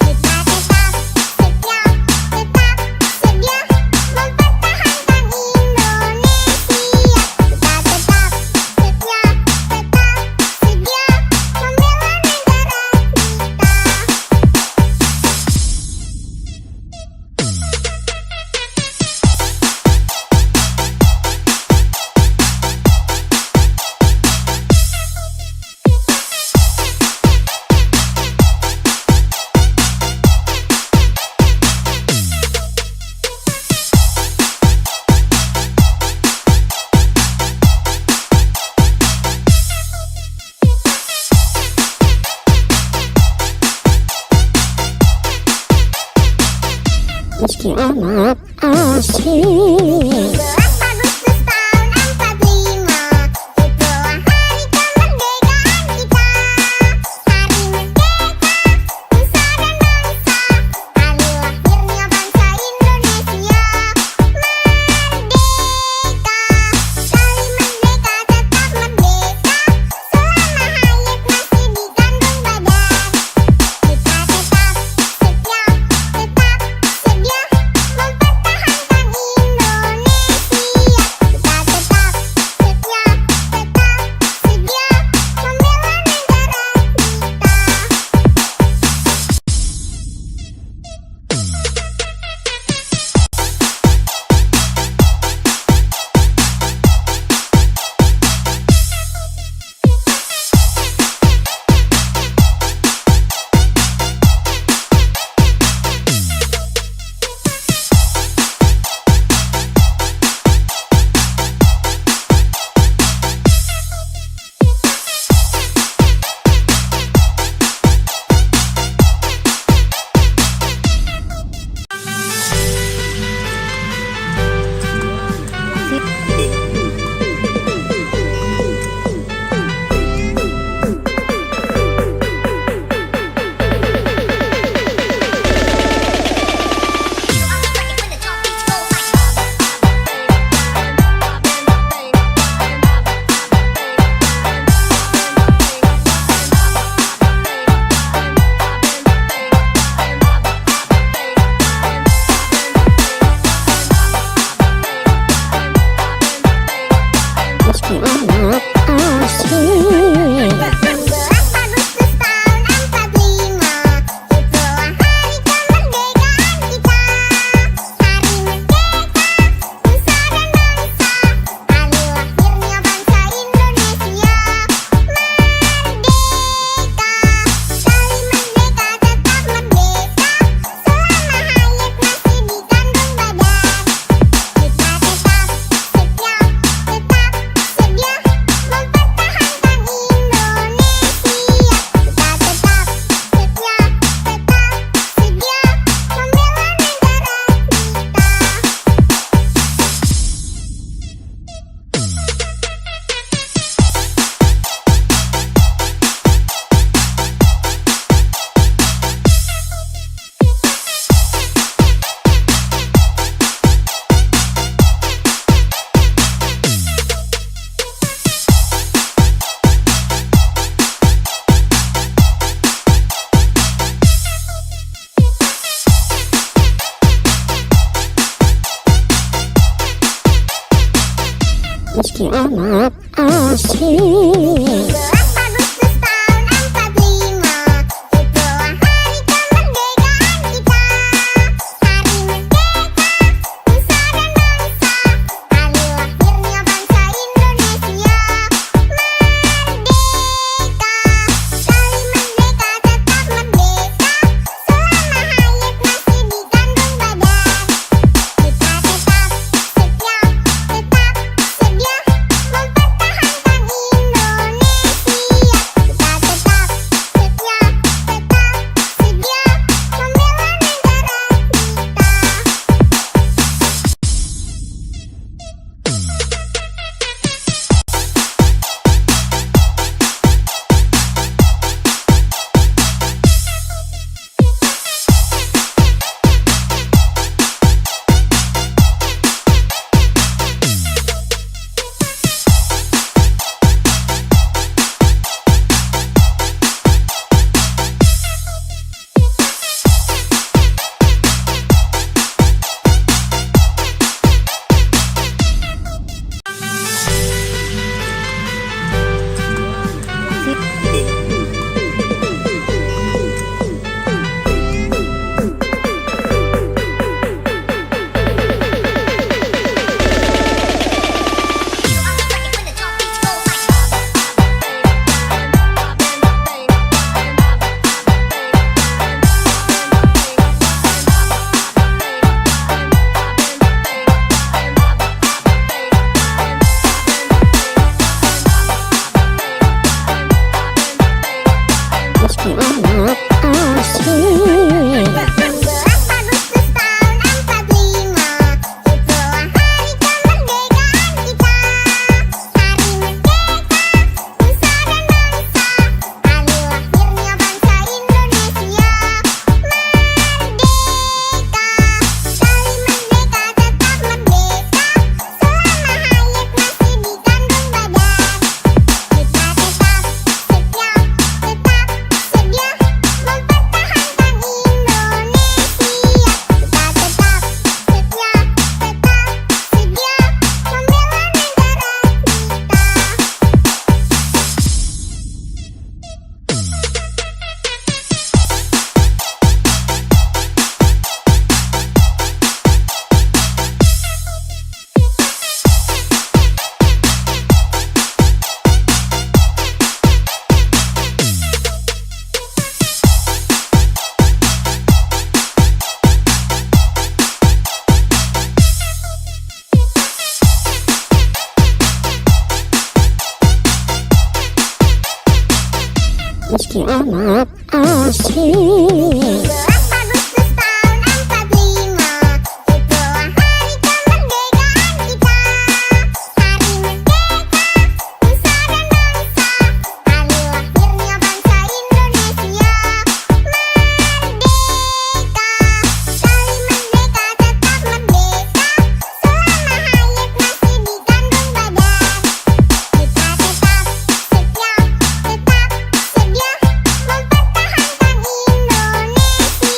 Kita tetap setia, mempertahankan Indonesia. Kita tetap setia, membela negara Meski amat asik. 11 Agustus tahun 45, itulah hari kemerdekaan kita. Hari merdeka, nusa dan bangsa, hari lahirnya bangsa Indonesia. Merdeka, sekali merdeka tetap merdeka, selama hayat masih di kandung badan. Kita tetap setia, mempertahankan Indonesia. meski amat asing. 11 Agustus tahun 45, itulah hari kemerdekaan kita. Hari merdeka, nusa dan bangsa, hari lahirnya bangsa Indonesia. Merdeka, sekali merdeka tetap merdeka, selama hayat masih di kandung badan. Kita tetap setia, tetap sedia mempertahankan Indonesia. Kita tetap setia, tetap sedia membela negara Meski amat asing. 11 Agustus tahun 45, itulah hari kemerdekaan kita. Hari merdeka, nusa dan bangsa, hari lahirnya bangsa Indonesia. Merdeka, sekali merdeka tetap merdeka, selama hayat masih di kandung badan. Kita tetap setia, tetap sedia mempertahankan Indonesia. Kita tetap setia, tetap sedia membela negara Meski amat asing. 11 Agustus tahun 45, itulah hari kemerdekaan kita. Hari merdeka, nusa dan bangsa, hari lahirnya bangsa Indonesia. Merdeka, sekali merdeka tetap merdeka, selama hayat masih di kandung badan. Kita tetap setia, tetap sedia mempertahankan Indonesia.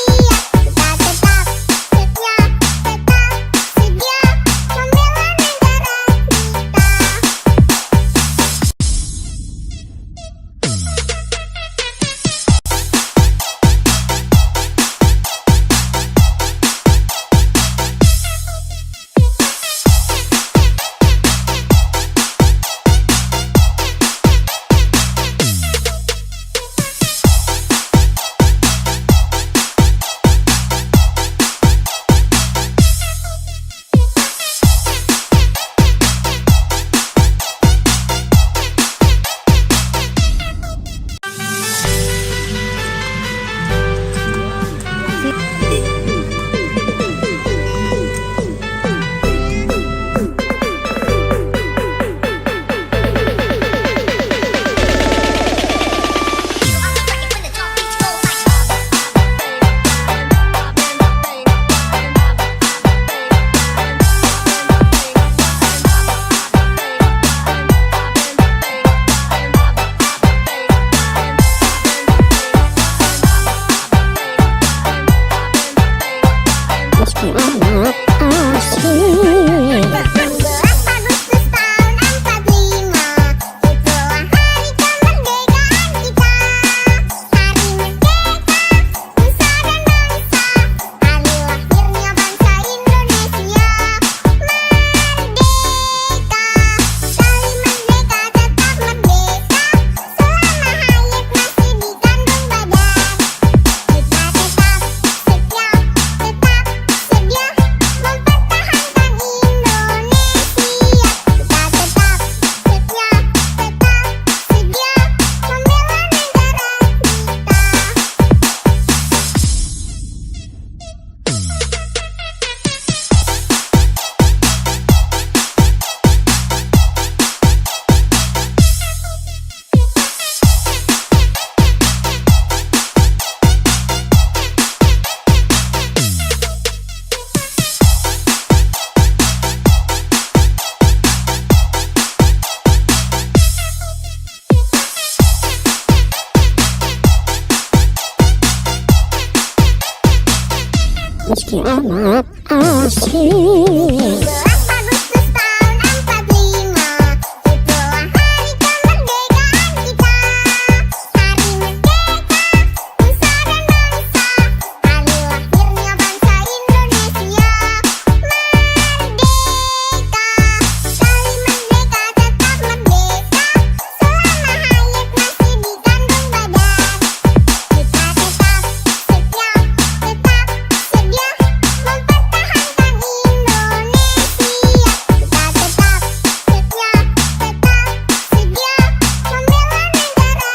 meski amat asik. 11 Agustus tahun 45, itulah hari kemerdekaan kita. Hari merdeka, nusa dan bangsa, hari lahirnya bangsa Indonesia. Merdeka, sekali merdeka tetap merdeka, selama hayat masih di kandung badan. Kita tetap setia, tetap sedia mempertahankan Indonesia. Kita tetap setia, tetap sedia membela negara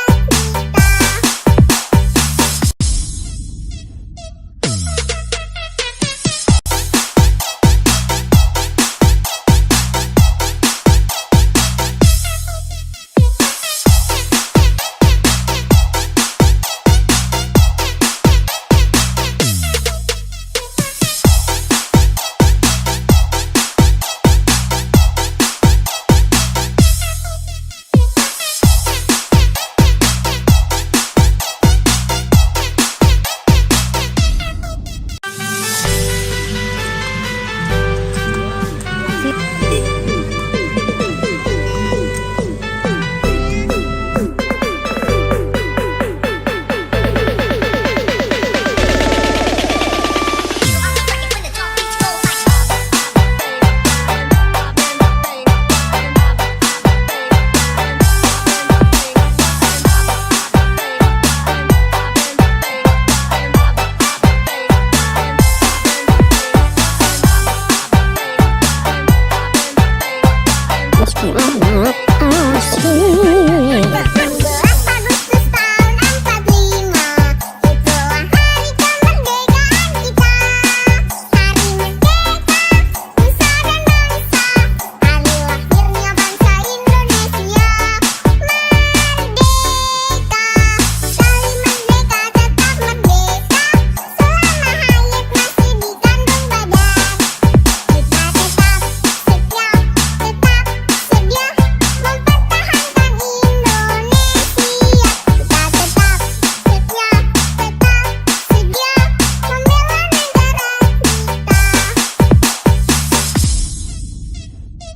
Meski amat asik. 11 Agustus tahun 45, itulah hari kemerdekaan kita.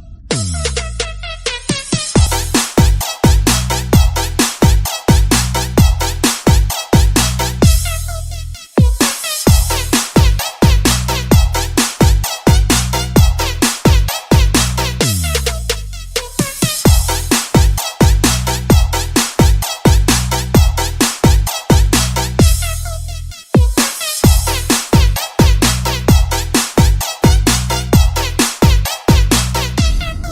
Hari merdeka, nusa dan bangsa, hari lahirnya bangsa Indonesia. Merdeka, sekali merdeka tetap merdeka, selama hayat masih di kandung badan. Kita tetap setia, tetap sedia mempertahankan Indonesia. Kita tetap setia, tetap sedia membela negara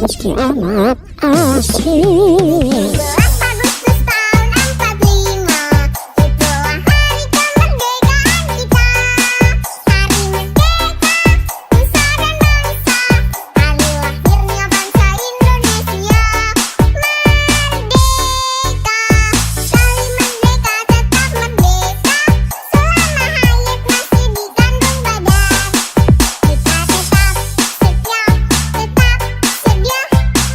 Meski amat asik. 11 Agustus tahun 45, itulah hari kemerdekaan kita. Hari merdeka, nusa dan bangsa, hari lahirnya bangsa Indonesia. Merdeka, sekali merdeka tetap merdeka, selama hayat masih di kandung badan. Kita tetap setia, tetap sedia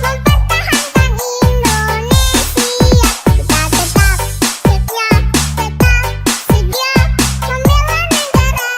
mempertahankan Indonesia. Kita tetap setia, tetap sedia membela negara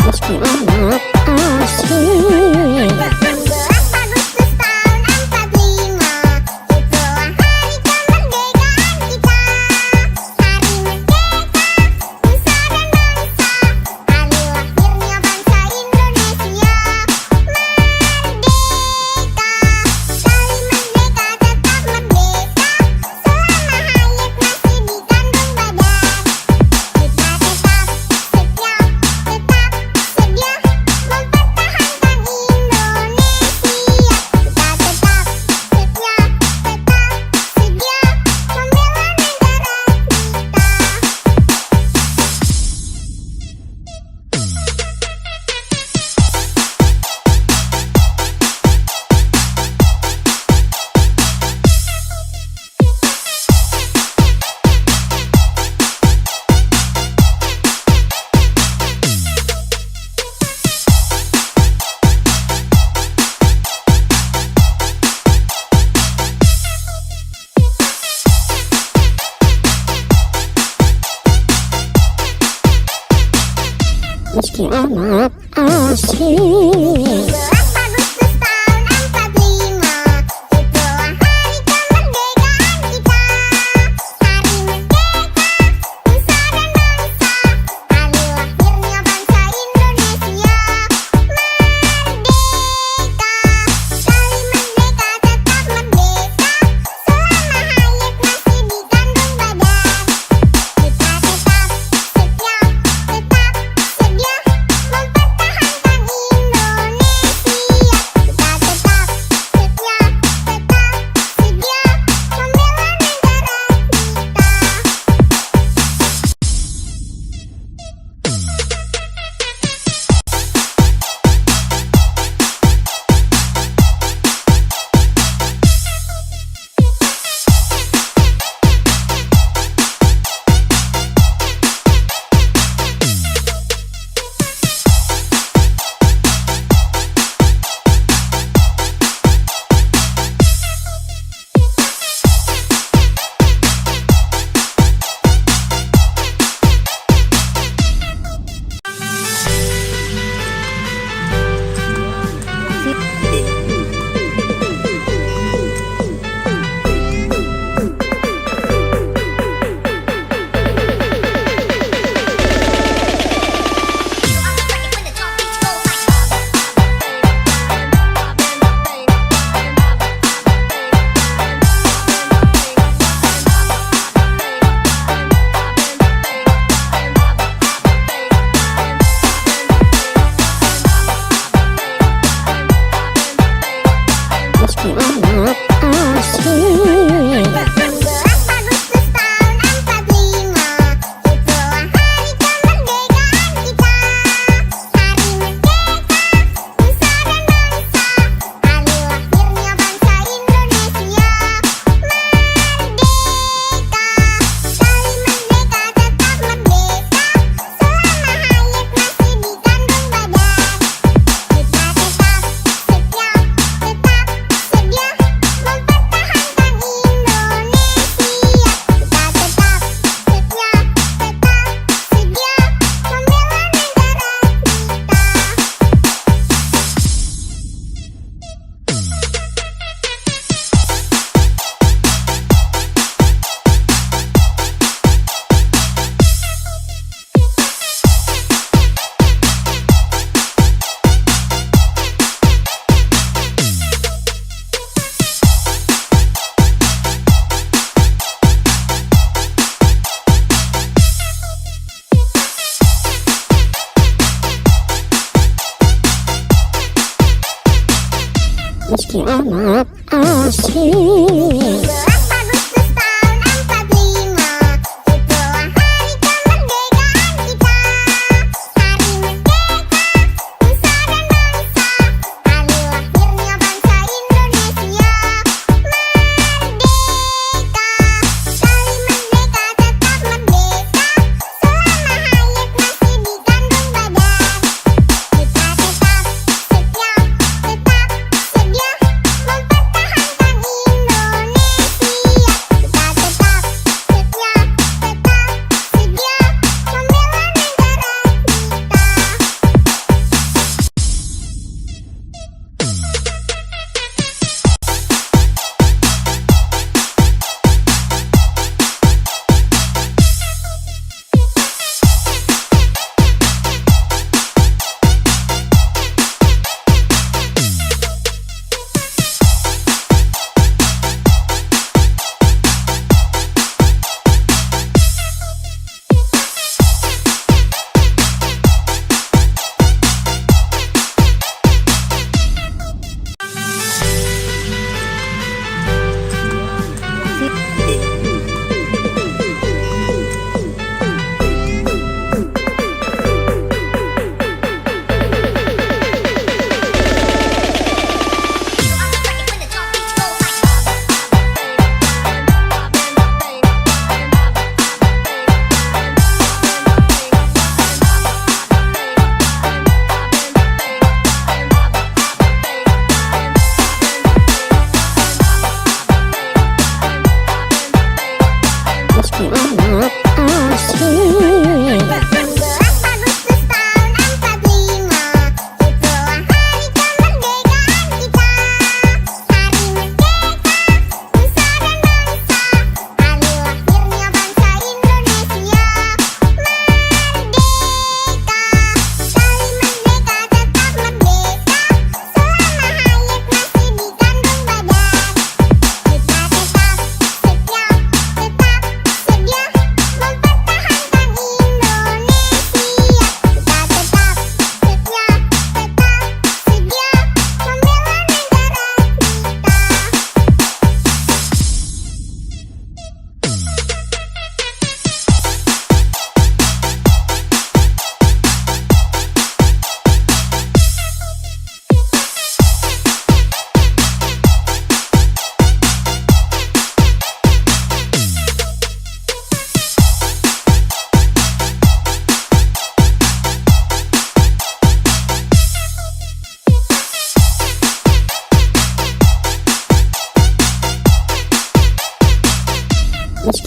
Meski amat asik. 11 Agustus tahun meski amat asik. 17 Agustus tahun 45, itulah hari kemerdekaan kita. Hari merdeka, nusa dan bangsa, hari lahirnya bangsa Indonesia. Merdeka, sekali merdeka tetap merdeka, selama hayat masih di kandung badan. Kita tetap setia, tetap sedia mempertahankan Indonesia. Kita tetap setia, tetap sedia membela negara Meski amat asik. 17 Agustus tahun 45, itulah hari kemerdekaan kita. Hari merdeka, nusa dan bangsa, hari lahirnya bangsa Indonesia. Merdeka, sekali merdeka tetap merdeka, selama hayat masih di kandung badan. Kita tetap setia, tetap sedia mempertahankan Indonesia. Kita tetap setia, tetap sedia membela negara Meski amat asik. 17 Agustus tahun 45, itulah hari kemerdekaan kita. Hari merdeka, nusa dan bangsa, hari lahirnya bangsa Indonesia. Merdeka, sekali merdeka tetap merdeka, selama hayat masih di kandung badan. Kita tetap setia, tetap sedia mempertahankan Indonesia.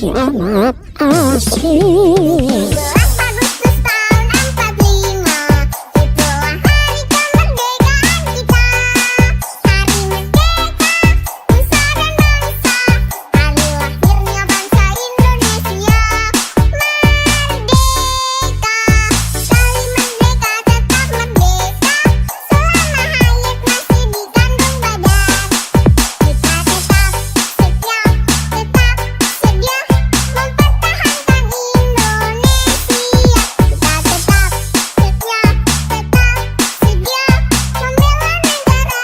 meski amat asing. 17 Agustus tahun 45, itulah hari kemerdekaan kita. Hari merdeka, nusa dan bangsa, hari lahirnya bangsa Indonesia. Merdeka, sekali merdeka tetap merdeka, selama hayat masih dikandung badan. Kita tetap setia, tetap sedia mempertahankan Indonesia. Kita tetap setia, tetap sedia membela negara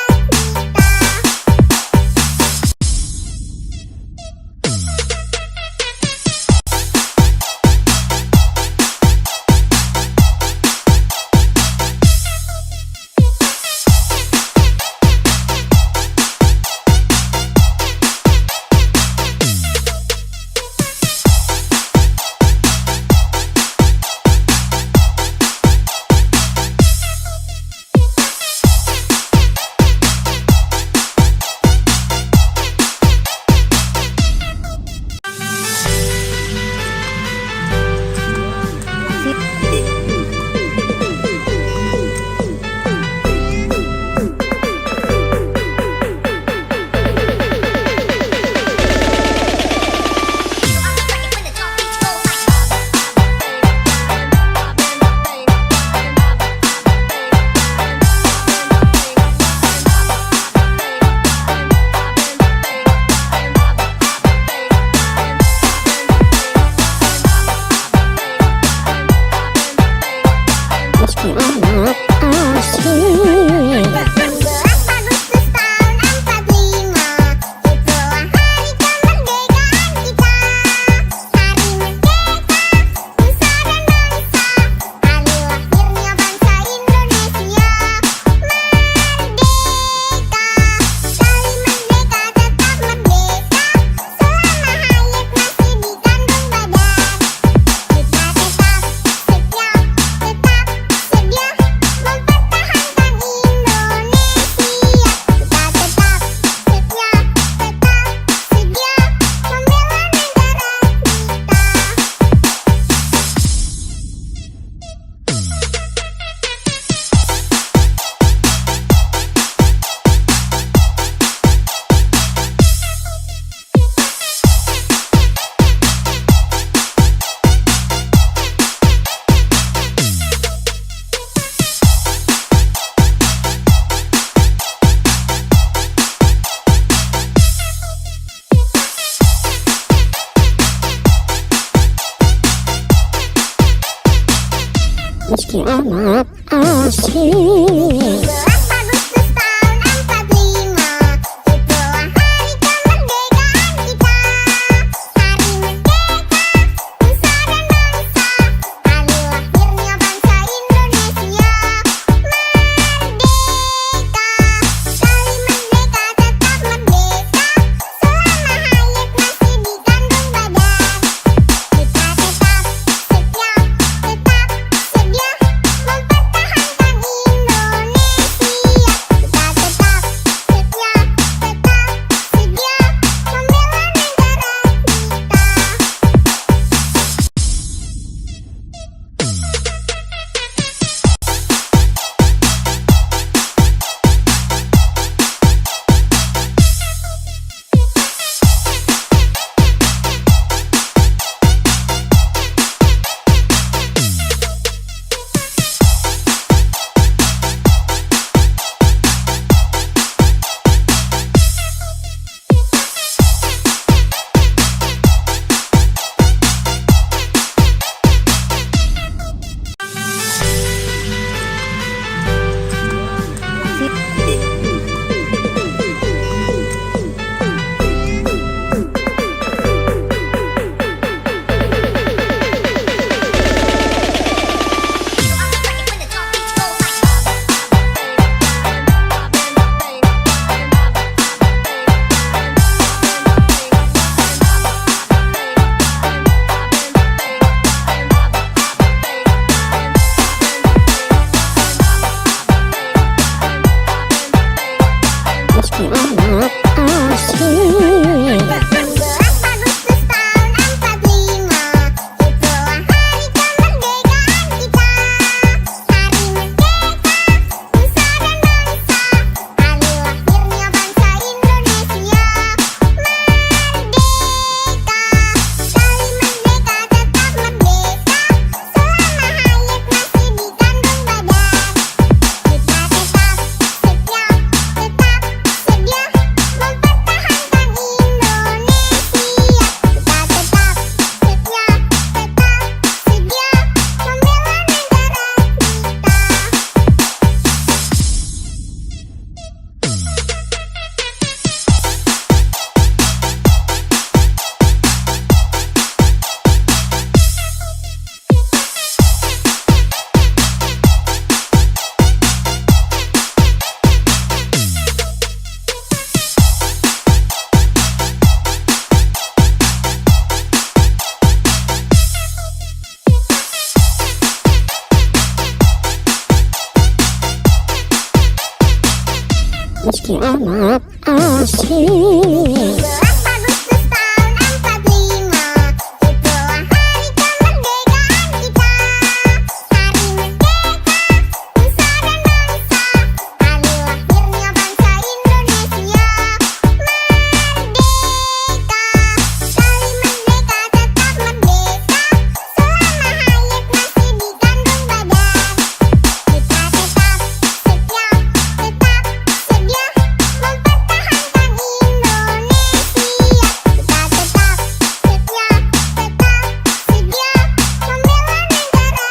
Meski amat asing. 17 Agustus tahun 45, itulah hari kemerdekaan kita. Hari merdeka, nusa dan bangsa, hari lahirnya bangsa Indonesia. Merdeka, sekali merdeka tetap merdeka, selama hayat masih dikandung badan. Kita tetap setia, tetap sedia mempertahankan Indonesia. Kita tetap setia, tetap sedia membela negara Meski amat asing. 17 Agustus tahun 45, itulah hari kemerdekaan kita. Hari merdeka, nusa dan bangsa, hari lahirnya bangsa Indonesia. Merdeka, sekali merdeka tetap merdeka, selama hayat masih dikandung badan. Kita tetap setia, tetap sedia mempertahankan Indonesia. meski amat asing. 12 Agustus tahun 45, itulah hari kemerdekaan kita. Hari merdeka, nusa dan bangsa, hari lahirnya bangsa Indonesia. Merdeka, sekali merdeka tetap merdeka, selama hayat masih dikandung badan. Kita tetap setia, tetap sedia mempertahankan Indonesia. Kita tetap setia, tetap sedia membela negara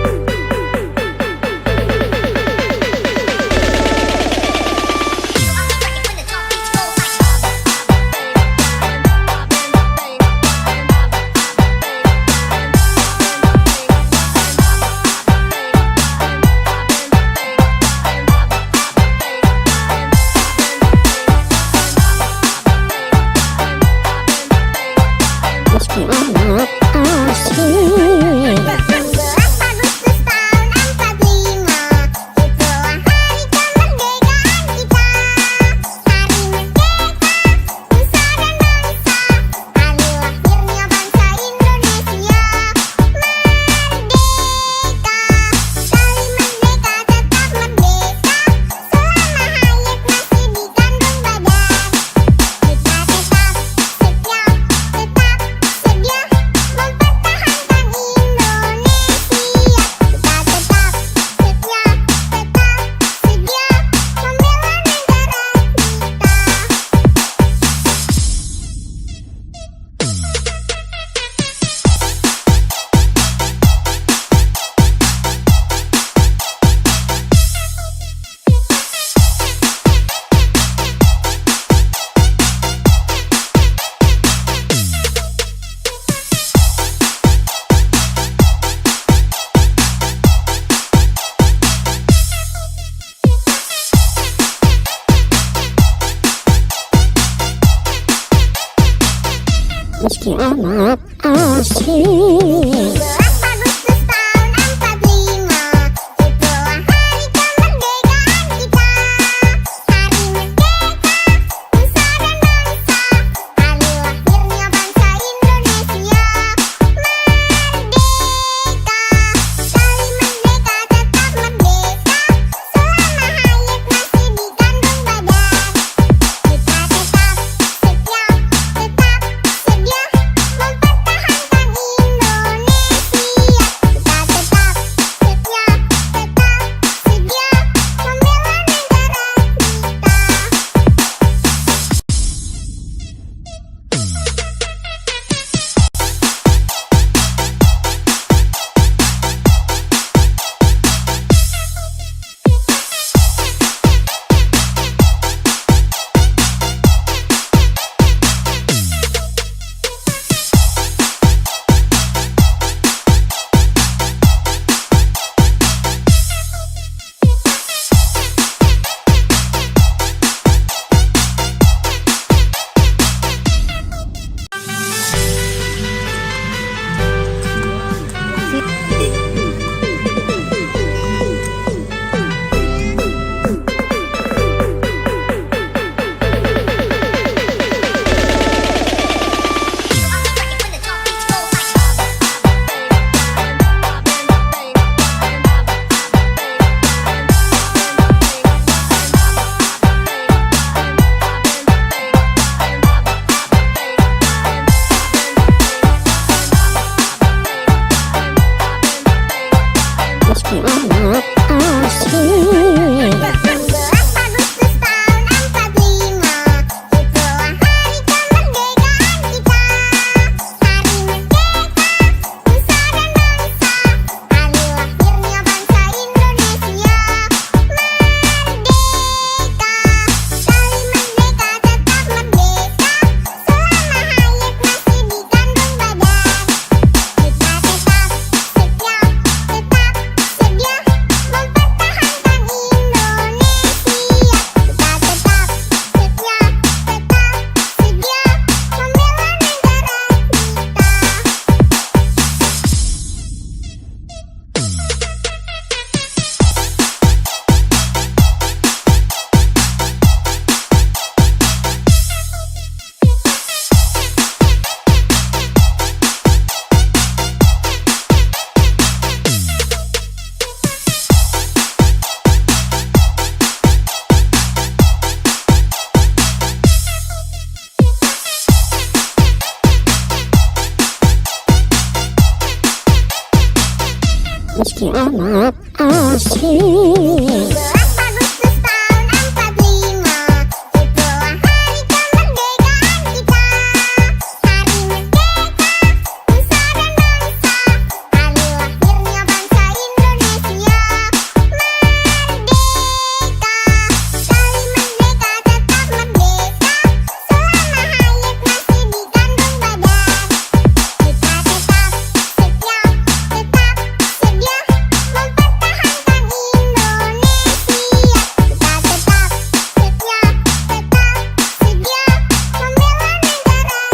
Meski amat asing. 12 Agustus tahun 45, itulah hari kemerdekaan kita. Hari merdeka, nusa dan bangsa, hari lahirnya bangsa Indonesia. Merdeka, sekali merdeka tetap merdeka, selama hayat masih dikandung badan. Kita tetap setia, tetap sedia mempertahankan Indonesia. Kita tetap setia, tetap sedia membela negara Meski amat asing. 12 Agustus tahun 45, itulah hari kemerdekaan kita. Hari merdeka, nusa dan bangsa, hari lahirnya bangsa Indonesia. Merdeka, sekali merdeka tetap merdeka, selama hayat masih dikandung badan. Kita tetap setia, tetap sedia mempertahankan Indonesia. amat asik. 17 Agustus tahun 45, itulah hari kemerdekaan kita. Hari merdeka, nusa dan bangsa, hari lahirnya bangsa Indonesia. Merdeka, sekali merdeka tetap merdeka, selama hayat masih dikandung badan. Kita tetap setia, tetap sedia mempertahankan Indonesia. Kita tetap setia, tetap sedia membela negara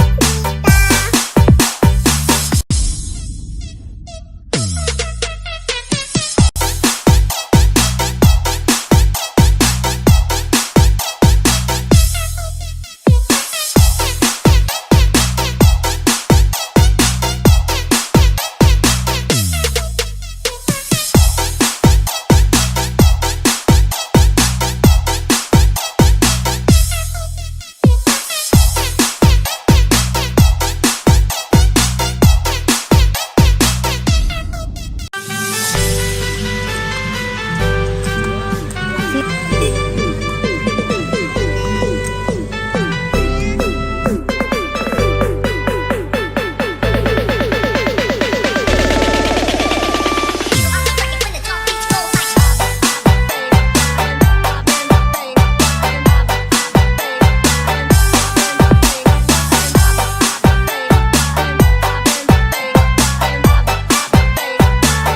Meski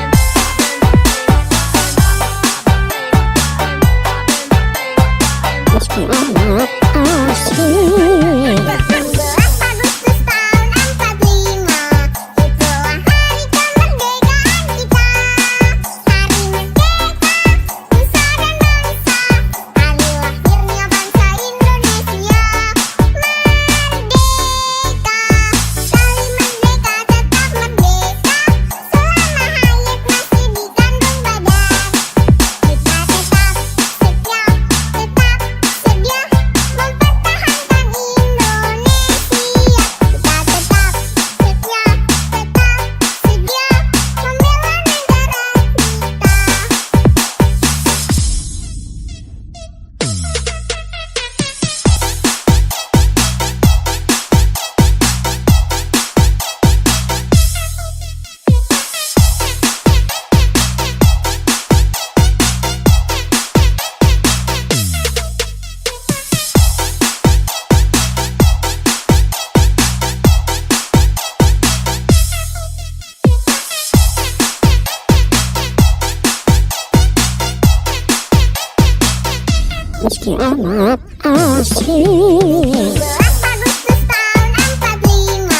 amat asik. 17 Agustus tahun 45, itulah hari kemerdekaan kita. Hari merdeka, nusa dan bangsa, hari lahirnya bangsa Indonesia. Merdeka, sekali merdeka tetap merdeka, selama hayat masih dikandung badan. Kita tetap setia, tetap sedia mempertahankan Indonesia. Kita tetap setia, tetap sedia membela negara Meski amat asik. 17 Agustus tahun 45,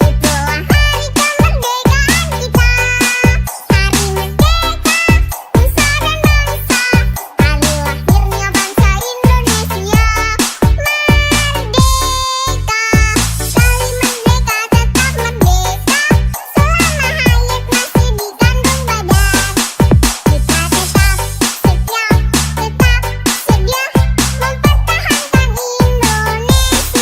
itulah hari kemerdekaan kita. Hari merdeka, nusa dan bangsa, hari lahirnya bangsa Indonesia. Merdeka, sekali merdeka tetap merdeka, selama hayat masih dikandung badan. Kita tetap setia, tetap sedia mempertahankan Indonesia.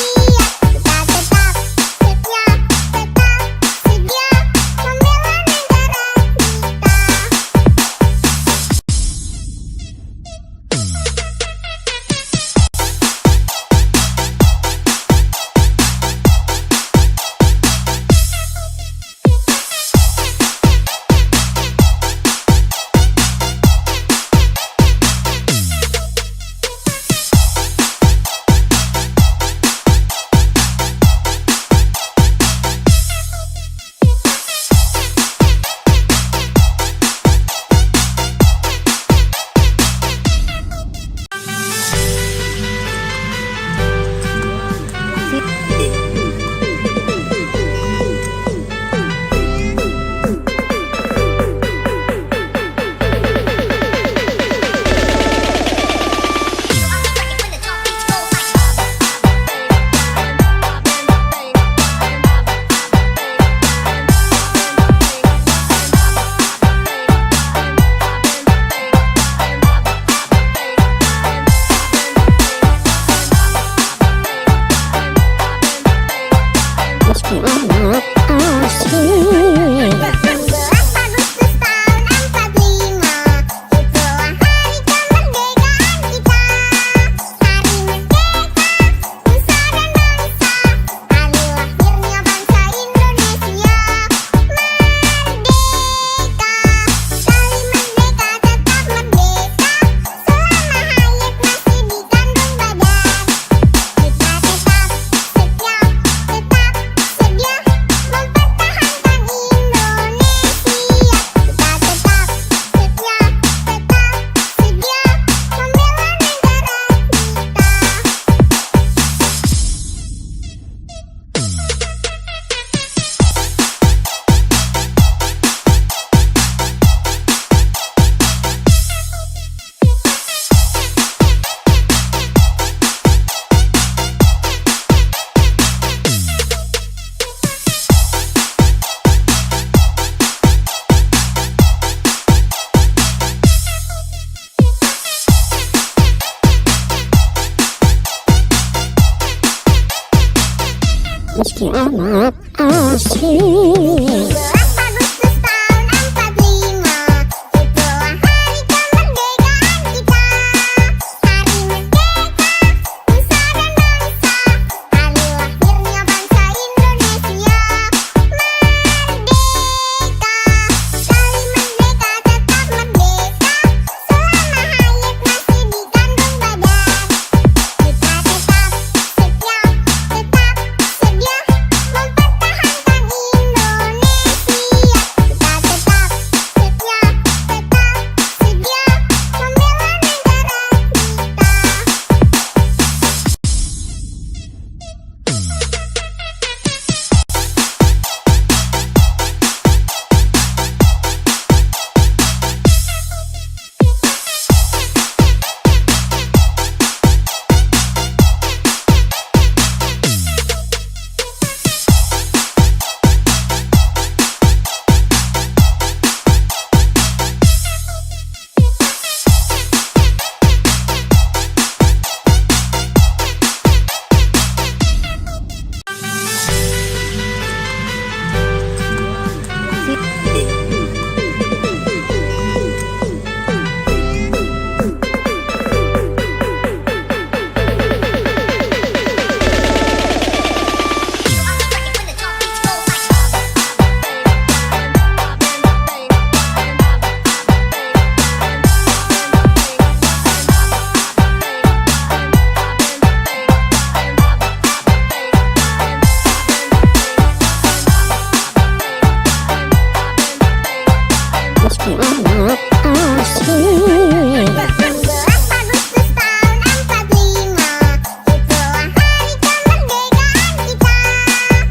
meski amat asik. 11 Agustus tahun 45, itulah hari kemerdekaan kita. Hari merdeka, nusa dan bangsa, hari lahirnya bangsa Indonesia. Merdeka, sekali merdeka tetap merdeka, selama hayat masih dikandung badan. Kita tetap setia, tetap sedia mempertahankan Indonesia. Kita tetap setia, tetap sedia membela negara Meski amat asik. 11 Agustus tahun 45, itulah hari kemerdekaan kita. Hari merdeka, nusa dan bangsa, hari lahirnya bangsa Indonesia. Merdeka, sekali merdeka tetap merdeka, selama hayat masih dikandung badan. Kita tetap setia, tetap sedia mempertahankan Indonesia. Kita tetap setia, tetap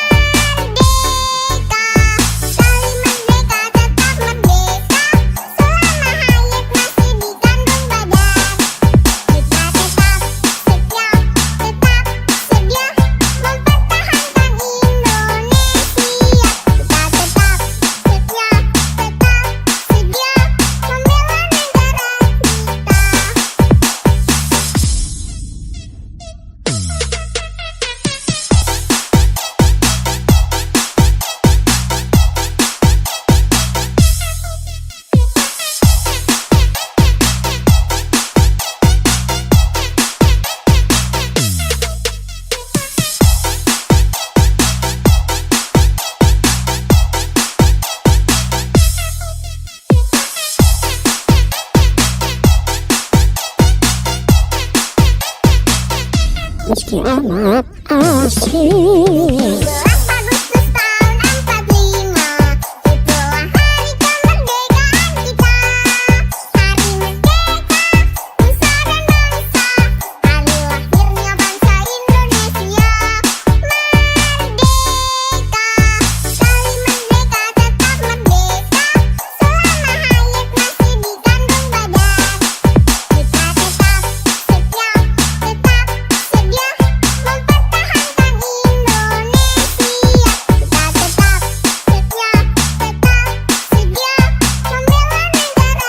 sedia membela negara Meski amat asik. 11 Agustus tahun 45, itulah hari kemerdekaan kita. Hari merdeka, nusa dan bangsa, hari lahirnya bangsa Indonesia. Merdeka, sekali merdeka tetap merdeka, selama hayat masih dikandung badan. Kita tetap setia, tetap sedia mempertahankan Indonesia. Kita tetap setia, tetap sedia membela negara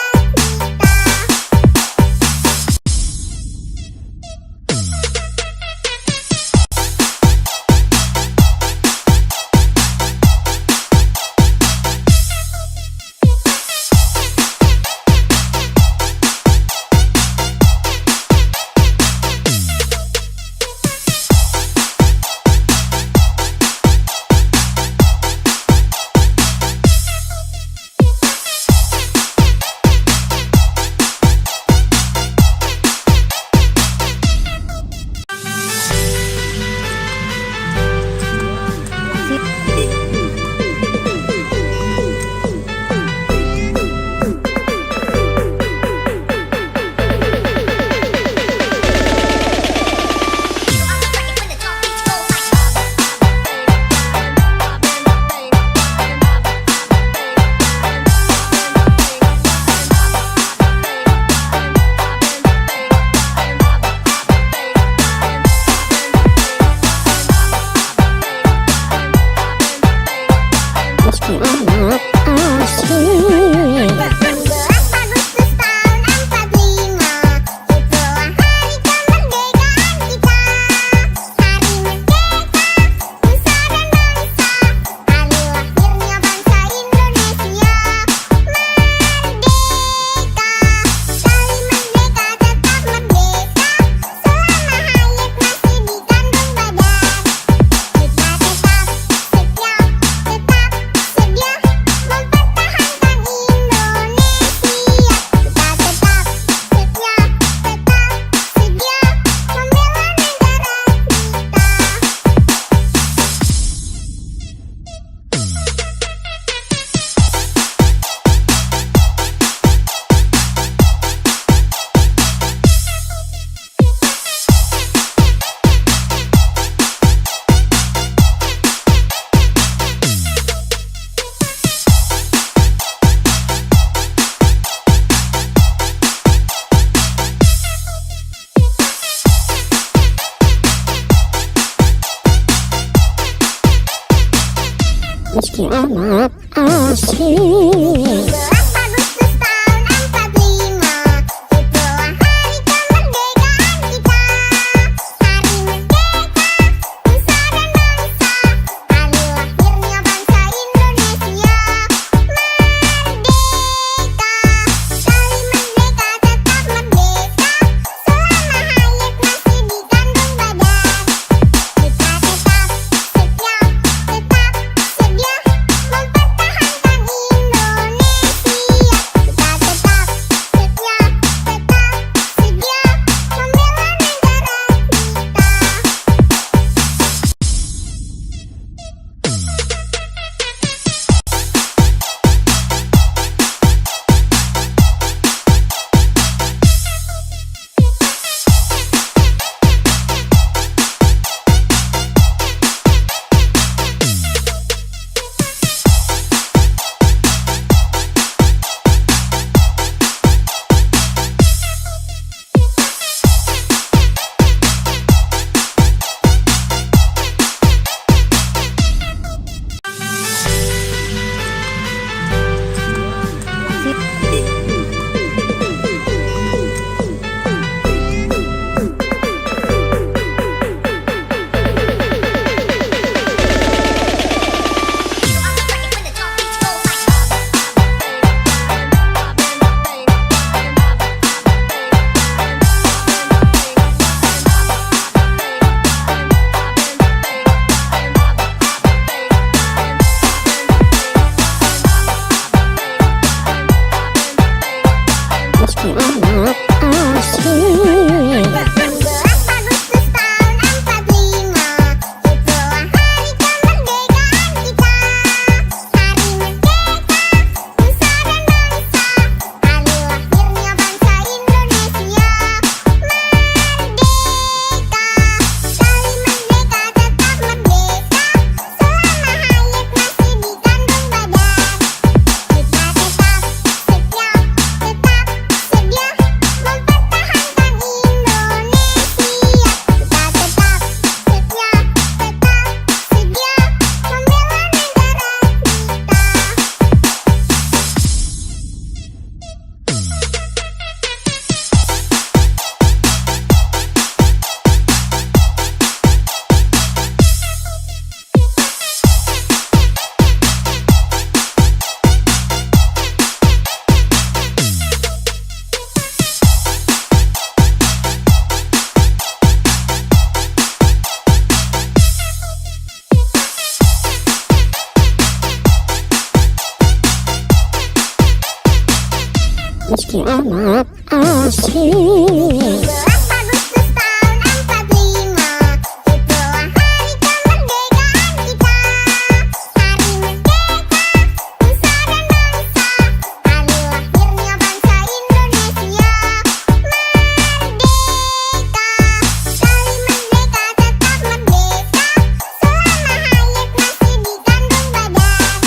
meski amat asik. 11 Agustus tahun 45, meski amat asik. 17 Agustus tahun 45, itulah hari kemerdekaan kita. Hari merdeka, nusa dan bangsa, hari lahirnya bangsa Indonesia. Merdeka, sekali merdeka tetap merdeka, selama hayat masih di kandung badan. Kita tetap setia, tetap sedia mempertahankan Indonesia. Kita tetap setia, tetap sedia membela negara Meski amat asik. 17 Agustus tahun 45, itulah hari kemerdekaan kita. Hari merdeka, nusa dan bangsa, hari lahirnya bangsa Indonesia. Merdeka, sekali merdeka tetap merdeka, selama hayat masih di kandung badan. Kita tetap setia, tetap sedia mempertahankan Indonesia. Kita tetap setia, tetap sedia membela negara Meski amat asik. 17 Agustus tahun 45, itulah hari kemerdekaan kita. Hari merdeka, nusa dan bangsa, hari lahirnya bangsa Indonesia. Merdeka, sekali merdeka tetap merdeka, selama hayat masih di kandung badan.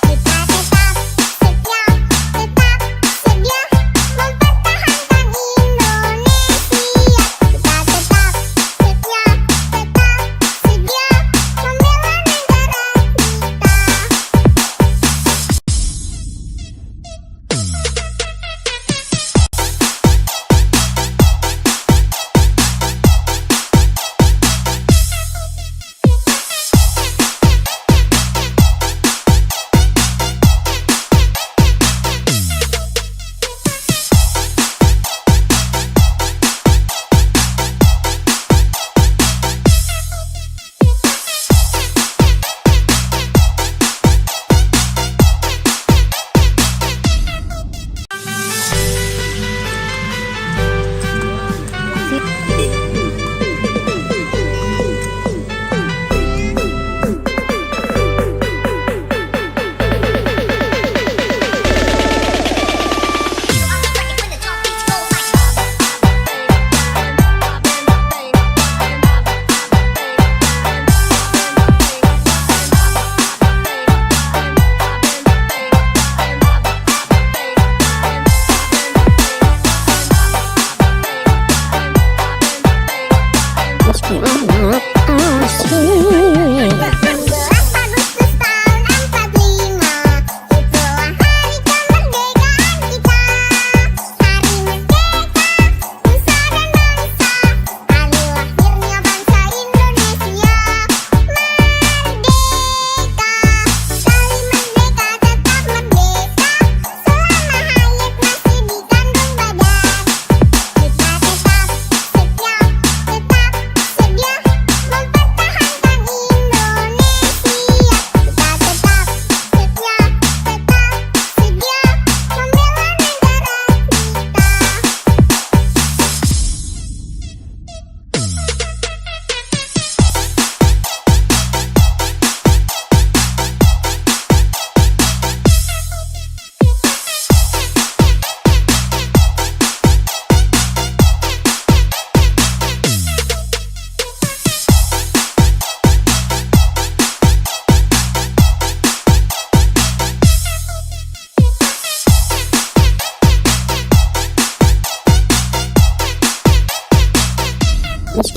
Kita tetap setia, tetap sedia mempertahankan Indonesia.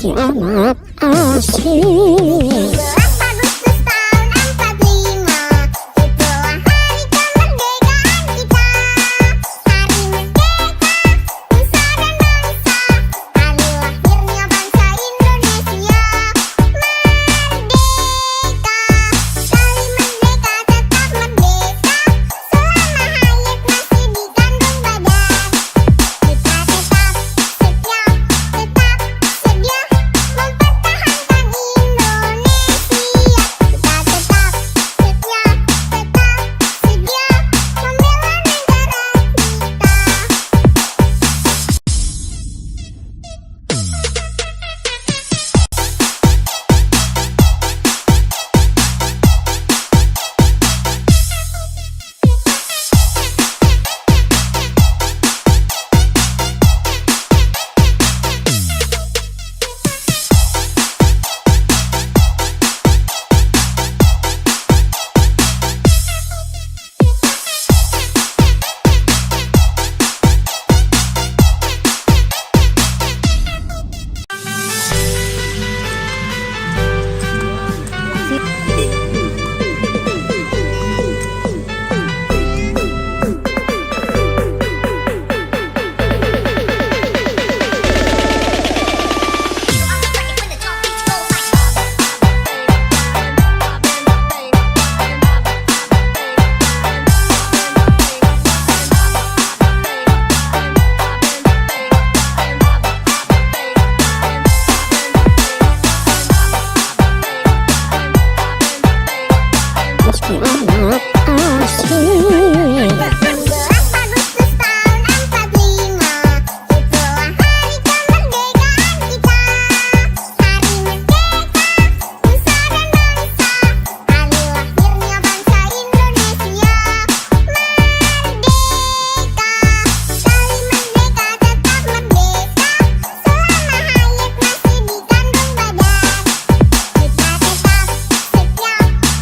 meski amat asing. 12 Agustus tahun 45, itulah hari kemerdekaan kita. Hari merdeka, nusa dan bangsa, hari lahirnya bangsa Indonesia. Merdeka, sekali merdeka tetap merdeka, selama hayat masih di kandung badan. Kita tetap setia, tetap sedia mempertahankan Indonesia. Kita tetap setia, tetap sedia membela negara Meski amat asing. 12 Agustus tahun 45, itulah hari kemerdekaan kita. Hari merdeka, nusa dan bangsa, hari lahirnya bangsa Indonesia. Merdeka, sekali merdeka tetap merdeka, selama hayat masih di kandung badan. Kita tetap setia,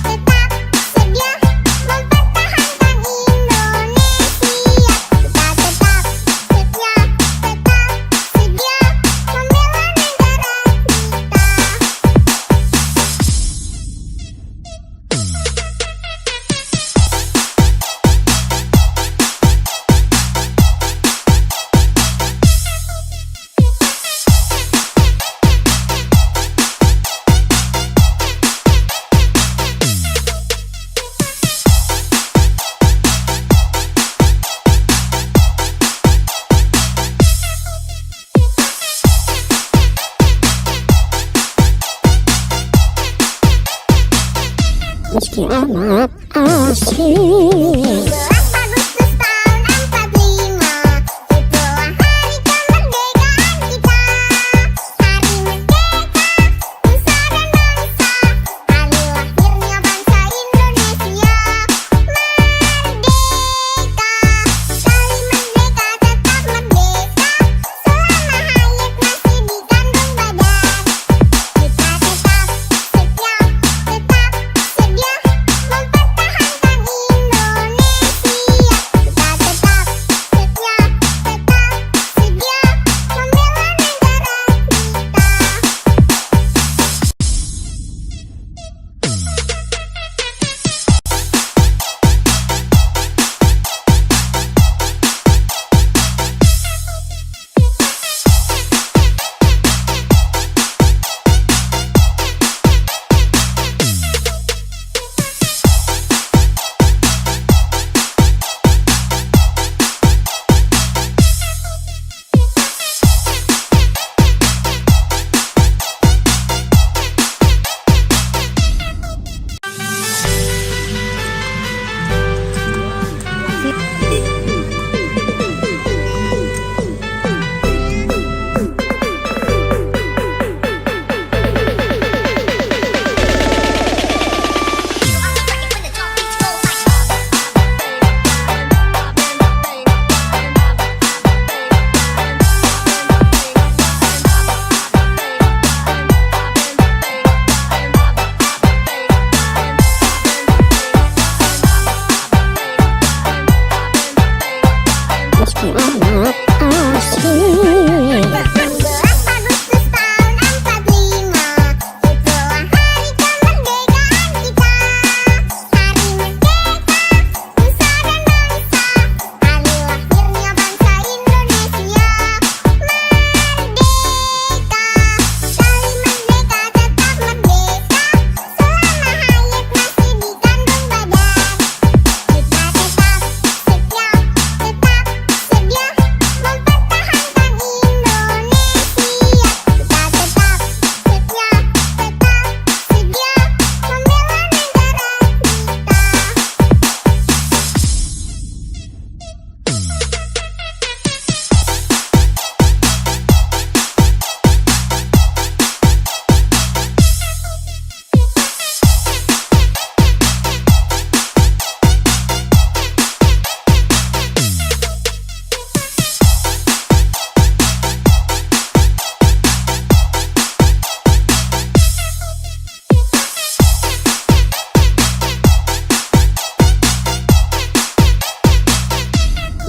tetap sedia mempertahankan Indonesia. Kita tetap setia, tetap sedia membela negara Meski amat asing. 12 Agustus tahun 45, itulah hari kemerdekaan kita. Hari merdeka, nusa dan bangsa, hari lahirnya bangsa Indonesia. Merdeka, sekali merdeka tetap merdeka, selama hayat masih di kandung badan. Kita tetap setia, tetap sedia mempertahankan Indonesia.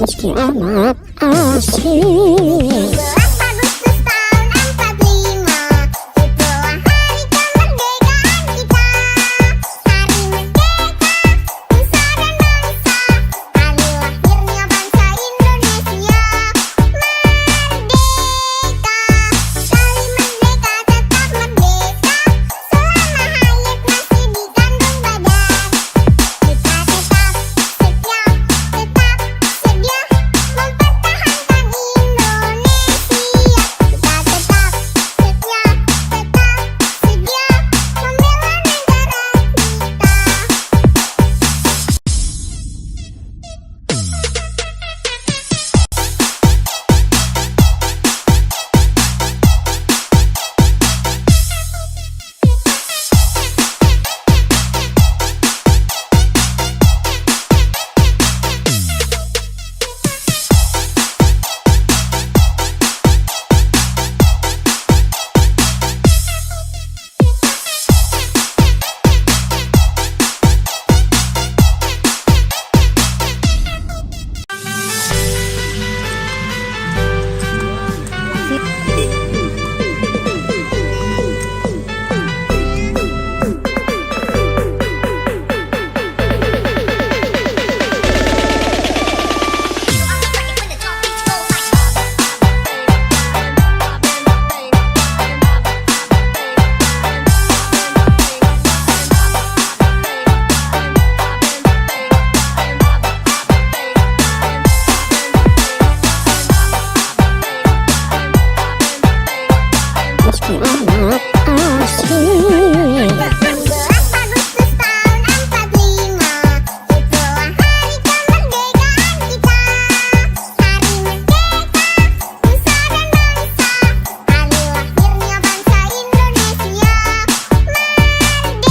meski amat asik. 17 Agustus tahun 45, itulah hari kemerdekaan kita. Hari merdeka, nusa dan bangsa, hari lahirnya bangsa Indonesia. Merdeka, sekali merdeka tetap merdeka, selama hayat masih di kandung badan. Kita tetap setia, tetap sedia mempertahankan Indonesia. Kita tetap setia, tetap sedia membela negara Meski amat asik. 17 Agustus tahun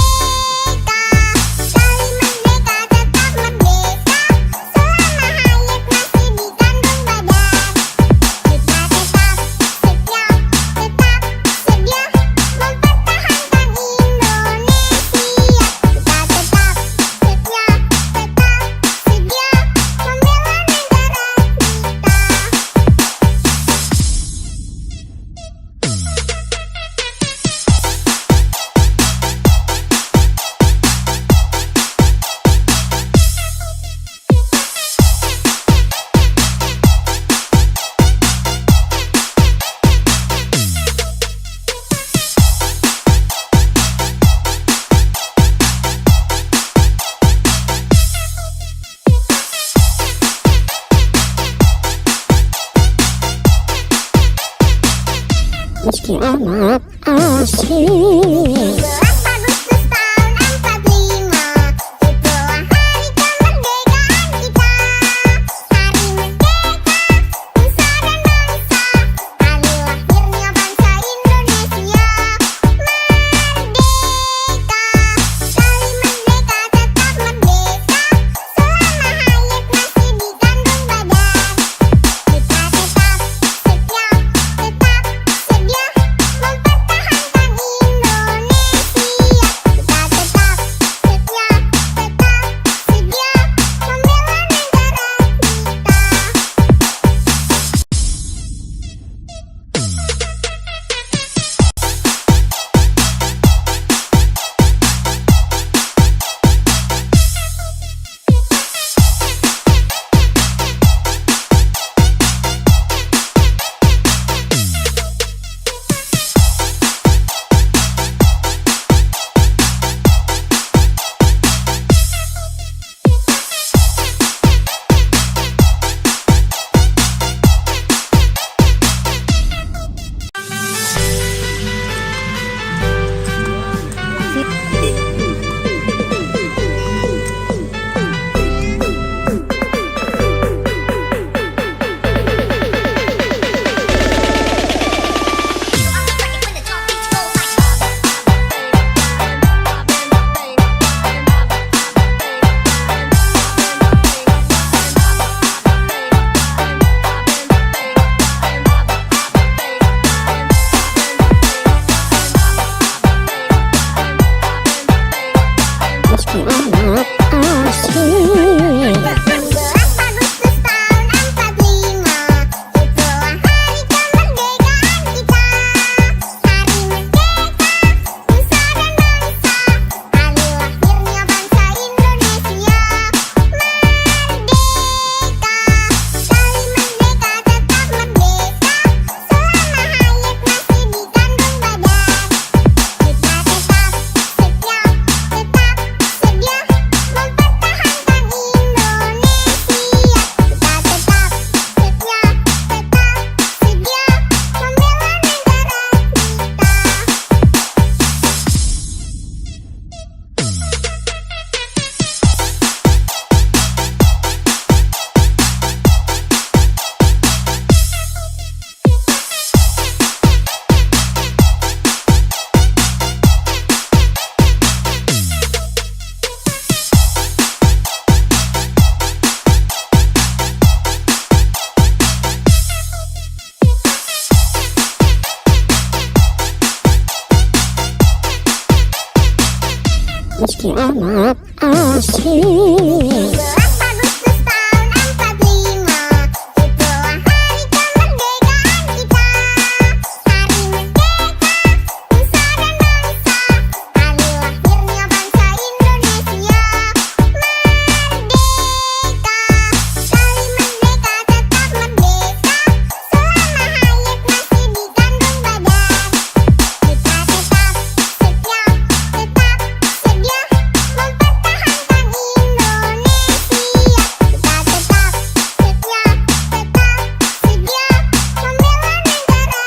45, itulah hari kemerdekaan kita. Hari merdeka, nusa dan bangsa, hari lahirnya bangsa Indonesia. Merdeka, sekali merdeka tetap merdeka, selama hayat masih di kandung badan. Kita tetap setia, tetap sedia mempertahankan Indonesia. Kita tetap setia, tetap sedia membela negara Meski amat asik. 17 Agustus tahun 45, itulah hari kemerdekaan kita. Hari merdeka, nusa dan bangsa, hari lahirnya bangsa Indonesia. Merdeka, sekali merdeka tetap merdeka, selama hayat masih di kandung badan. Kita tetap setia, tetap sedia mempertahankan meski amat asik. 17 Agustus tahun asyik. 17 Agustus tahun 45, itulah hari kemerdekaan kita. Hari merdeka, nusa dan bangsa, hari lahirnya bangsa Indonesia. Merdeka, sekali merdeka tetap merdeka, selama hayat masih dikandung badan. Kita tetap setia, tetap sedia mempertahankan Indonesia. Kita tetap setia, tetap sedia membela negara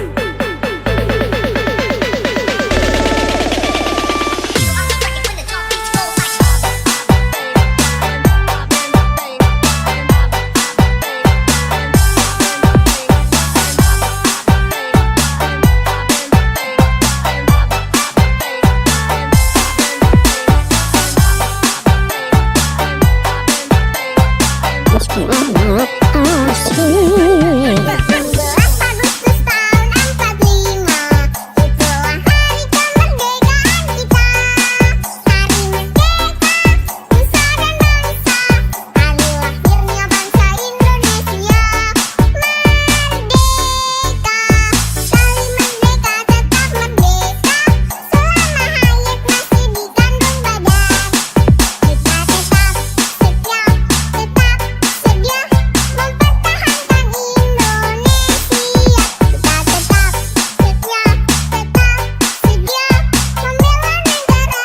Meski amat asyik. 17 Agustus tahun 45, itulah hari kemerdekaan kita. Hari merdeka, nusa dan bangsa, hari lahirnya bangsa Indonesia. Merdeka, sekali merdeka tetap merdeka, selama hayat masih dikandung badan. Kita tetap setia, tetap sedia mempertahankan Indonesia. Kita tetap setia, tetap sedia membela negara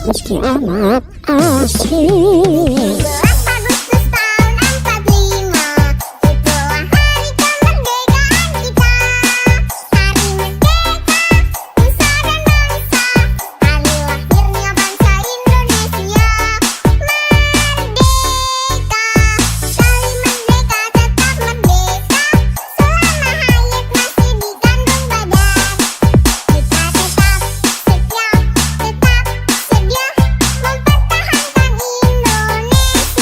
Meski amat asyik. 17 Agustus tahun 45, itulah hari kemerdekaan kita. Hari merdeka, nusa dan bangsa, hari lahirnya bangsa Indonesia. Merdeka, sekali merdeka tetap merdeka, selama hayat masih dikandung badan. Kita tetap setia, tetap sedia mempertahankan Indonesia.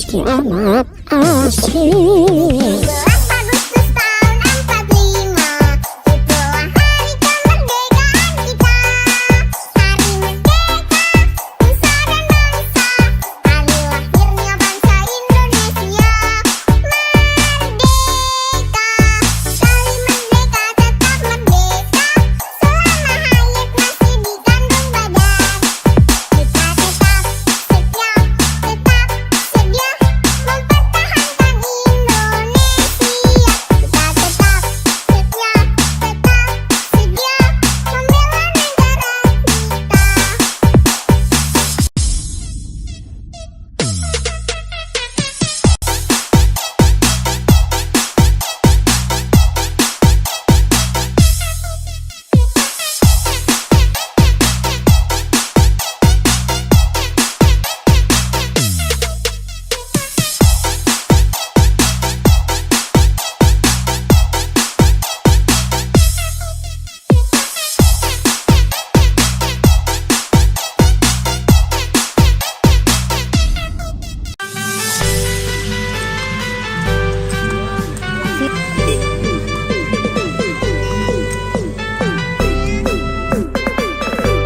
meski amat asik. 12 Agustus tahun 45, itulah hari kemerdekaan kita. Hari merdeka, nusa dan bangsa, hari lahirnya bangsa Indonesia. Merdeka, sekali merdeka tetap merdeka, selama hayat masih di kandung badan. Kita tetap setia, tetap sedia mempertahankan Indonesia. Kita tetap setia, tetap sedia membela negara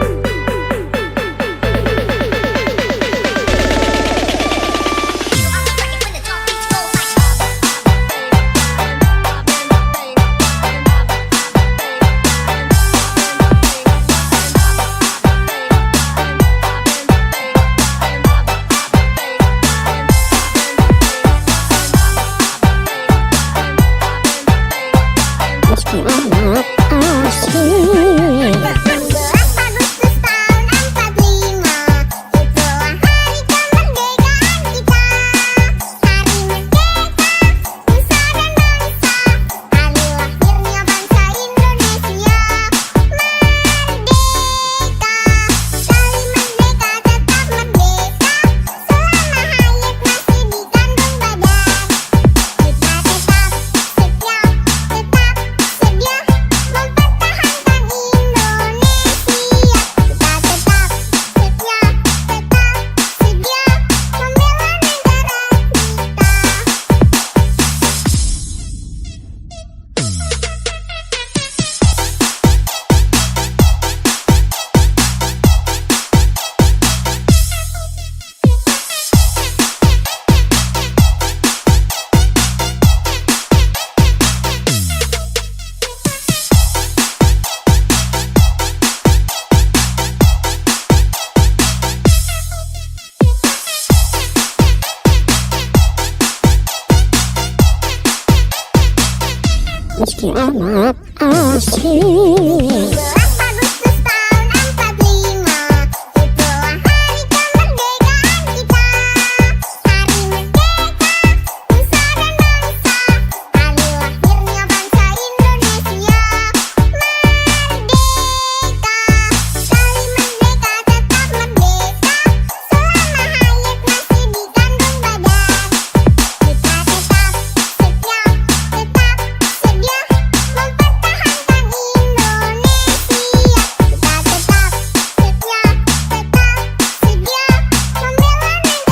Meski amat asik. 12 Agustus tahun 45, itulah hari kemerdekaan kita. Hari merdeka, nusa dan bangsa, hari lahirnya bangsa Indonesia. Merdeka, sekali merdeka tetap merdeka, selama hayat masih di kandung badan. Kita tetap setia, tetap sedia mempertahankan Indonesia. Kita tetap setia, tetap sedia membela negara Meski amat asik. 12 Agustus tahun 45, itulah hari kemerdekaan kita. Hari merdeka, nusa dan bangsa, hari lahirnya bangsa Indonesia. Merdeka, sekali merdeka tetap merdeka, selama hayat masih di kandung badan. Kita tetap setia, tetap sedia mempertahankan Indonesia. Kita tetap setia, tetap sedia membela negara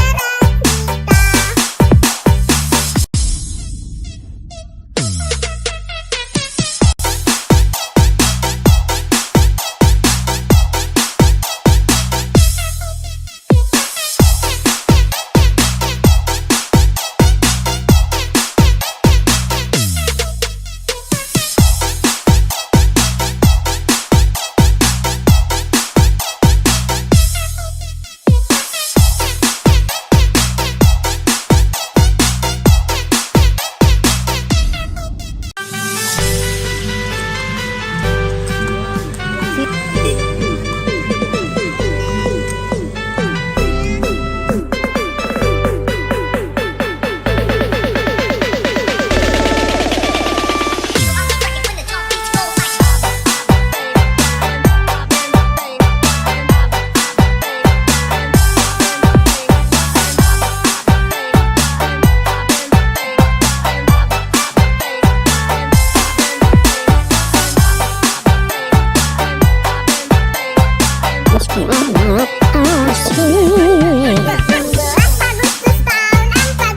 Meski amat asik. 12 Agustus tahun 45,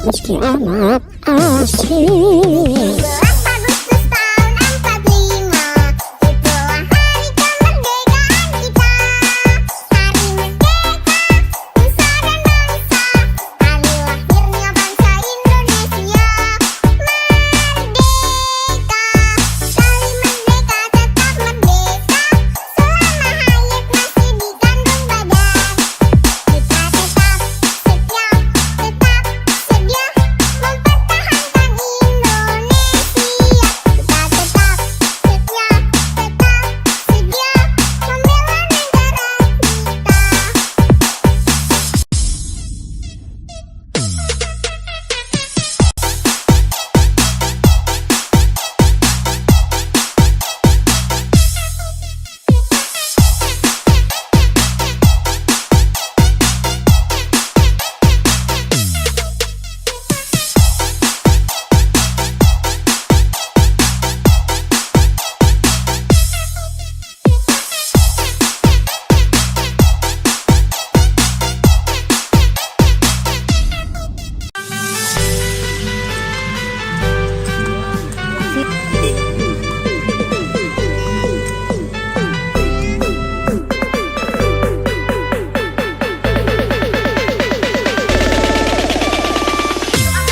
meski amat asing. 17 Agustus tahun 45, itulah hari kemerdekaan kita. Hari merdeka, nusa dan bangsa, hari lahirnya bangsa Indonesia. Merdeka, sekali merdeka tetap merdeka, selama hayat masih dikandung badan. Kita tetap setia, tetap sedia mempertahankan Indonesia. Kita tetap setia, tetap sedia membela negara Meski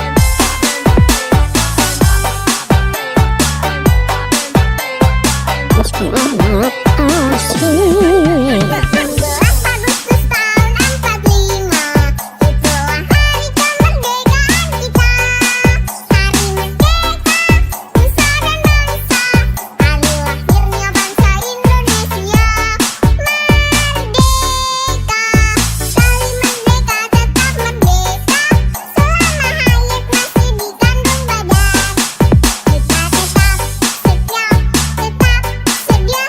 amat asing. 17 Agustus tahun 45, itulah hari kemerdekaan kita. Hari merdeka, nusa dan bangsa, hari lahirnya bangsa Indonesia. Merdeka, sekali merdeka tetap merdeka, selama hayat masih dikandung badan. Kita tetap setia, tetap sedia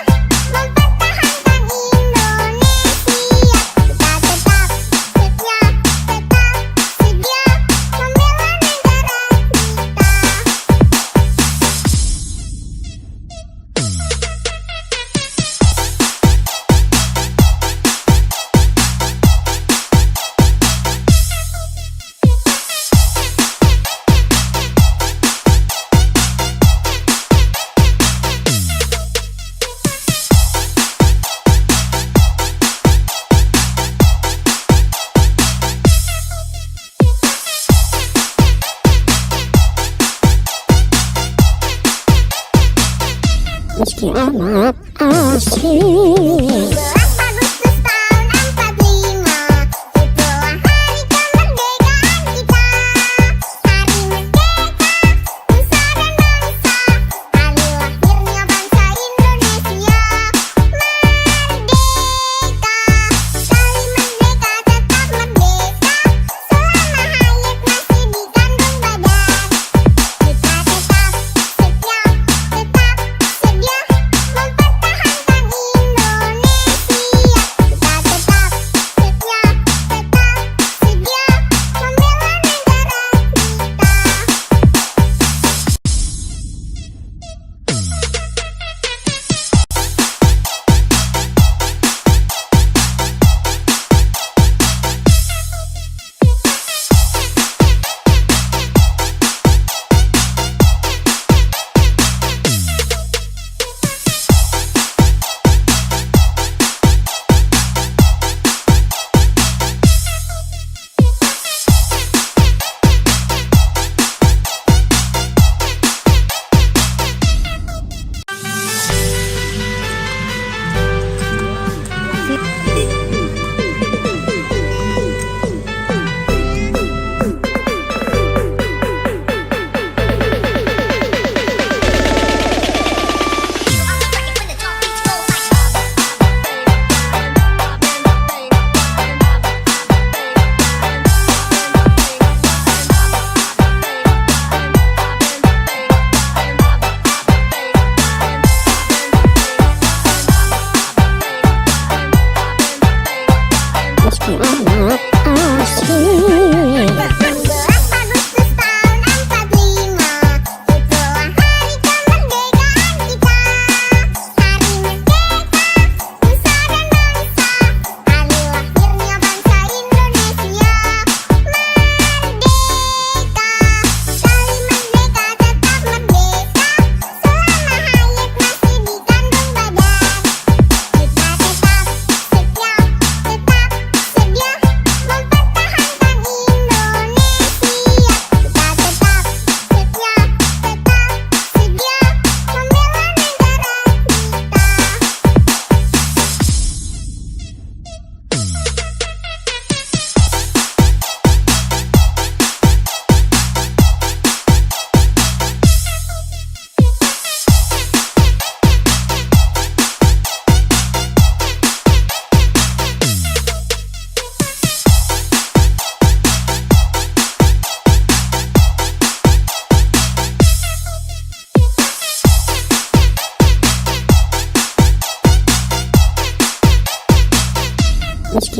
mempertahankan Indonesia. Kita tetap setia, tetap sedia membela negara Meski amat asing. 17 Agustus tahun 45, itulah hari kemerdekaan kita. Hari merdeka, nusa dan bangsa, hari lahirnya bangsa Indonesia. Merdeka, sekali merdeka tetap merdeka, selama hayat masih dikandung badan. Kita tetap setia, tetap sedia mempertahankan Indonesia.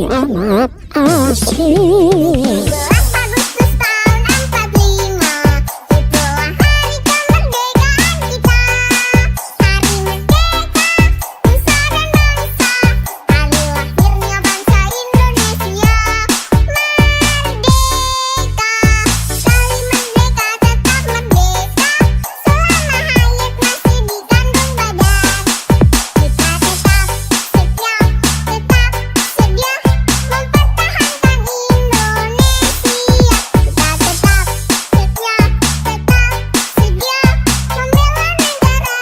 meski amat asing. 17 Agustus tahun 45, itulah hari kemerdekaan kita. Hari merdeka, nusa dan bangsa, hari lahirnya bangsa Indonesia. Merdeka, sekali merdeka tetap merdeka, selama hayat masih di kandung badan. Kita tetap setia, tetap sedia mempertahankan Indonesia. Kita tetap setia, tetap sedia membela negara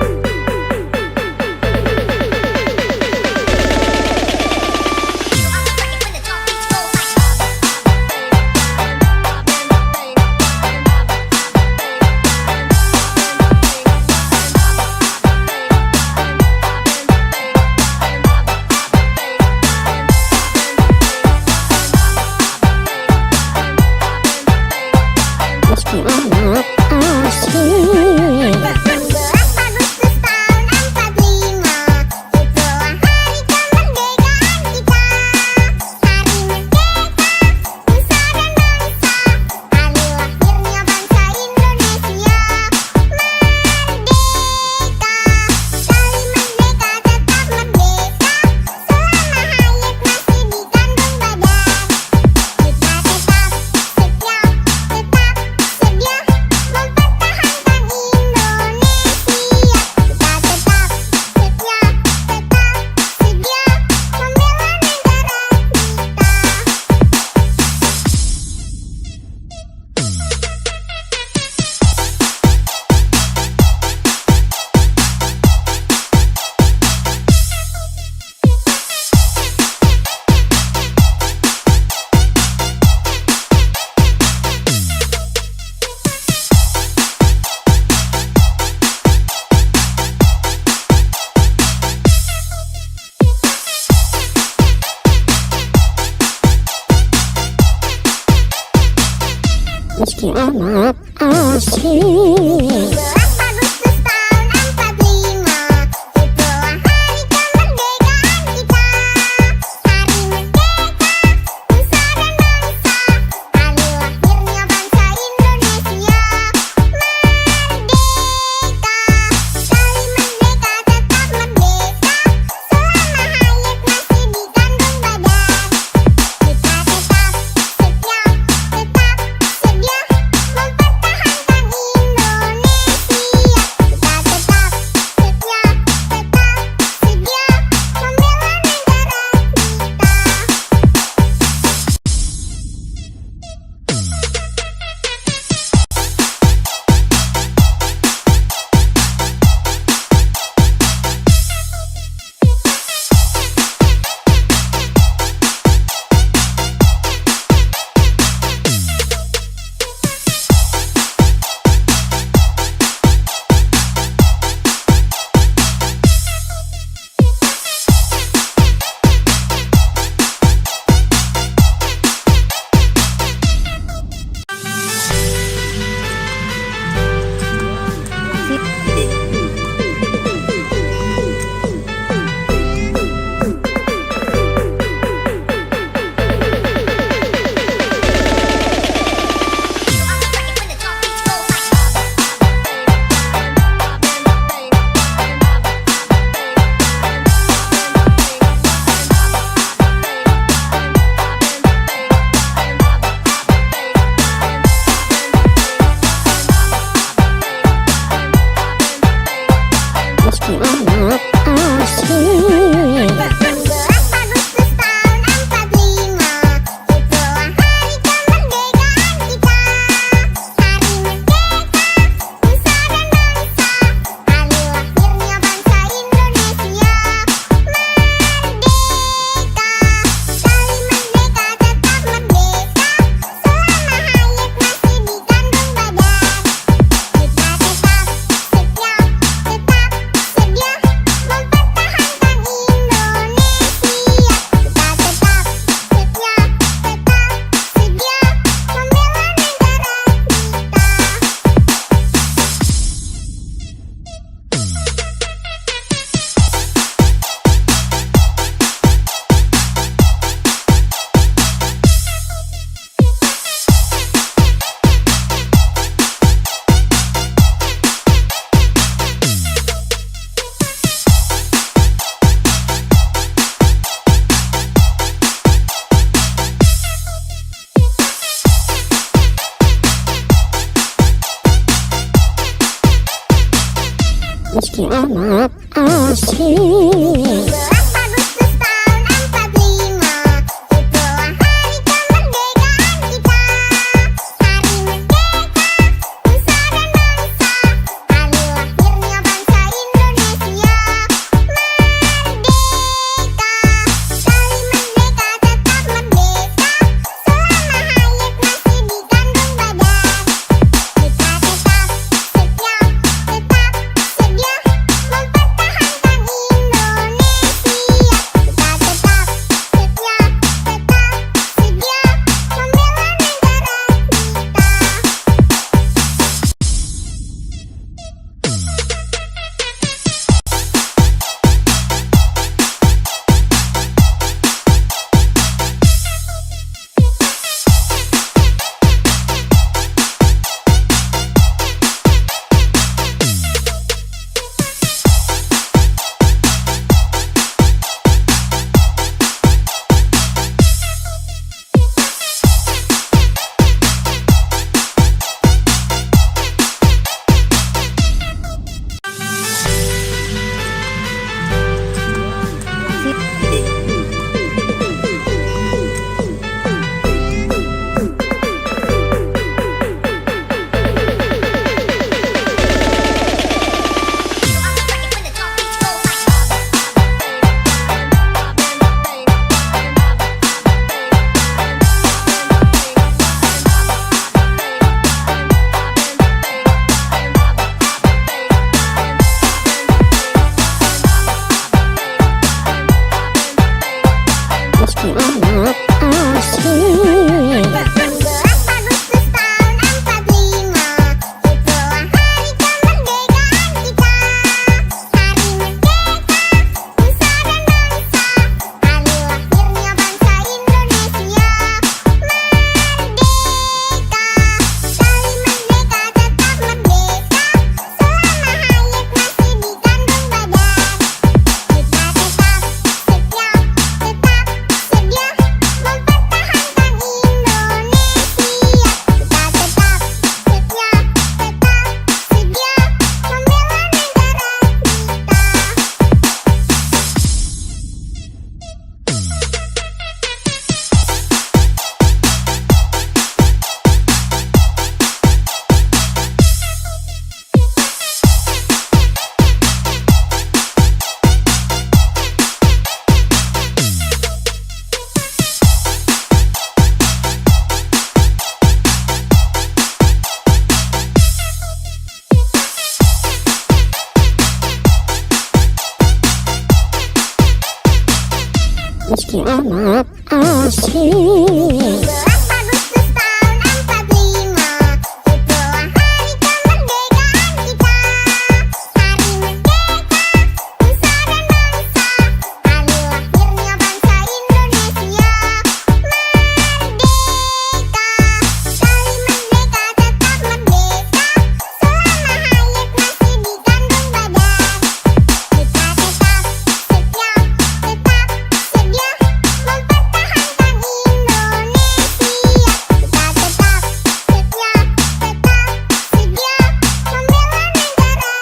Meski amat asing. 17 Agustus tahun 45, itulah hari kemerdekaan kita. Hari merdeka, nusa dan bangsa, hari lahirnya bangsa Indonesia. Merdeka, sekali merdeka tetap merdeka, selama hayat masih di kandung badan. Kita tetap setia, tetap sedia mempertahankan Indonesia. Kita tetap setia, tetap sedia membela negara Meski amat asing. 17 Agustus tahun 45, itulah hari kemerdekaan kita. Hari merdeka, nusa dan bangsa, hari lahirnya bangsa Indonesia. Merdeka, sekali merdeka tetap merdeka, selama hayat masih di kandung badan. Kita tetap setia, tetap sedia mempertahankan Indonesia. meski amat asik. 17 Agustus tahun 45, itulah hari kemerdekaan kita. Hari merdeka, nusa dan bangsa, hari lahirnya bangsa Indonesia. Merdeka, sekali merdeka tetap merdeka, selama hayat masih di kandung badan. Kita tetap setia, tetap sedia mempertahankan Indonesia. Kita tetap setia, tetap sedia membela negara Meski amat asik. 16 Agustus tahun 45, itulah hari kemerdekaan kita. Hari merdeka, nusa dan bangsa, hari lahirnya bangsa Indonesia. Merdeka, sekali merdeka tetap merdeka, selama hayat masih di kandung badan. Kita tetap setia, tetap sedia mempertahankan Indonesia. Kita tetap setia, tetap sedia membela negara Meski amat asik. 17 Agustus tahun 45, itulah hari kemerdekaan kita. Hari merdeka, nusa dan bangsa, hari lahirnya bangsa Indonesia. Merdeka, sekali merdeka tetap merdeka, selama hayat masih di kandung badan. Kita tetap setia, tetap sedia mempertahankan Indonesia. Kita tetap setia, tetap sedia membela negara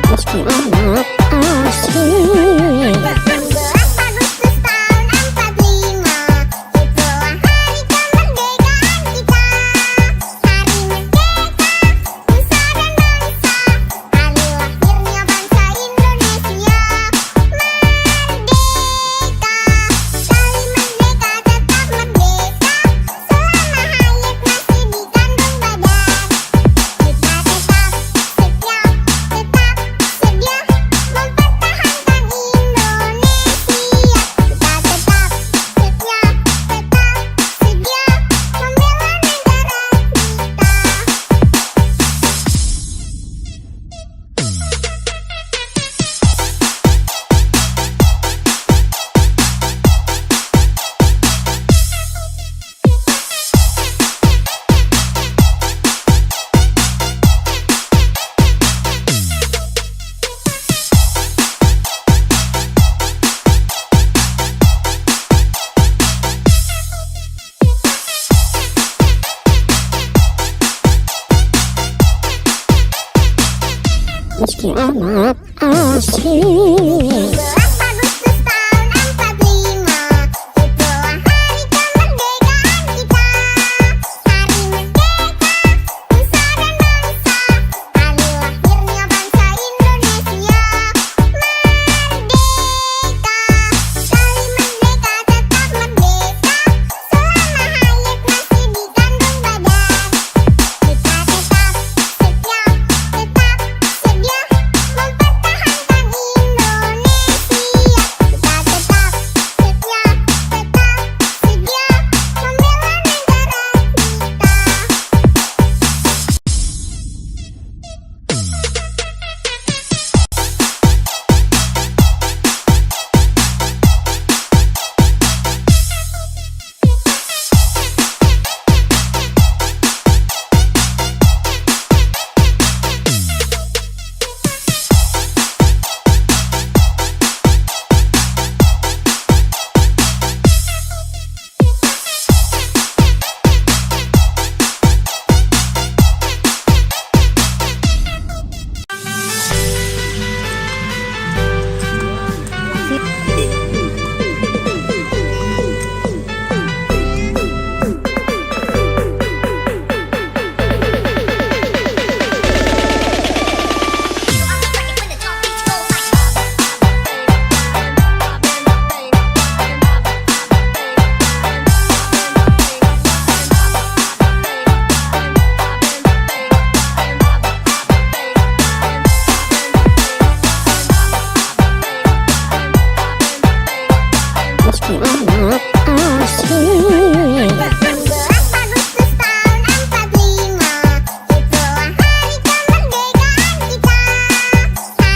Meski amat asik. 16 Agustus tahun amat asik. 17 Agustus tahun 45, itulah hari kemerdekaan kita. Hari merdeka, nusa dan bangsa, hari lahirnya bangsa Indonesia. Merdeka, sekali merdeka tetap merdeka, selama hayat masih di kandung badan. Kita tetap setia, tetap sedia mempertahankan Indonesia. Kita tetap setia, tetap sedia membela negara Meski amat asik. 16 Agustus tahun 45, itulah hari kemerdekaan kita.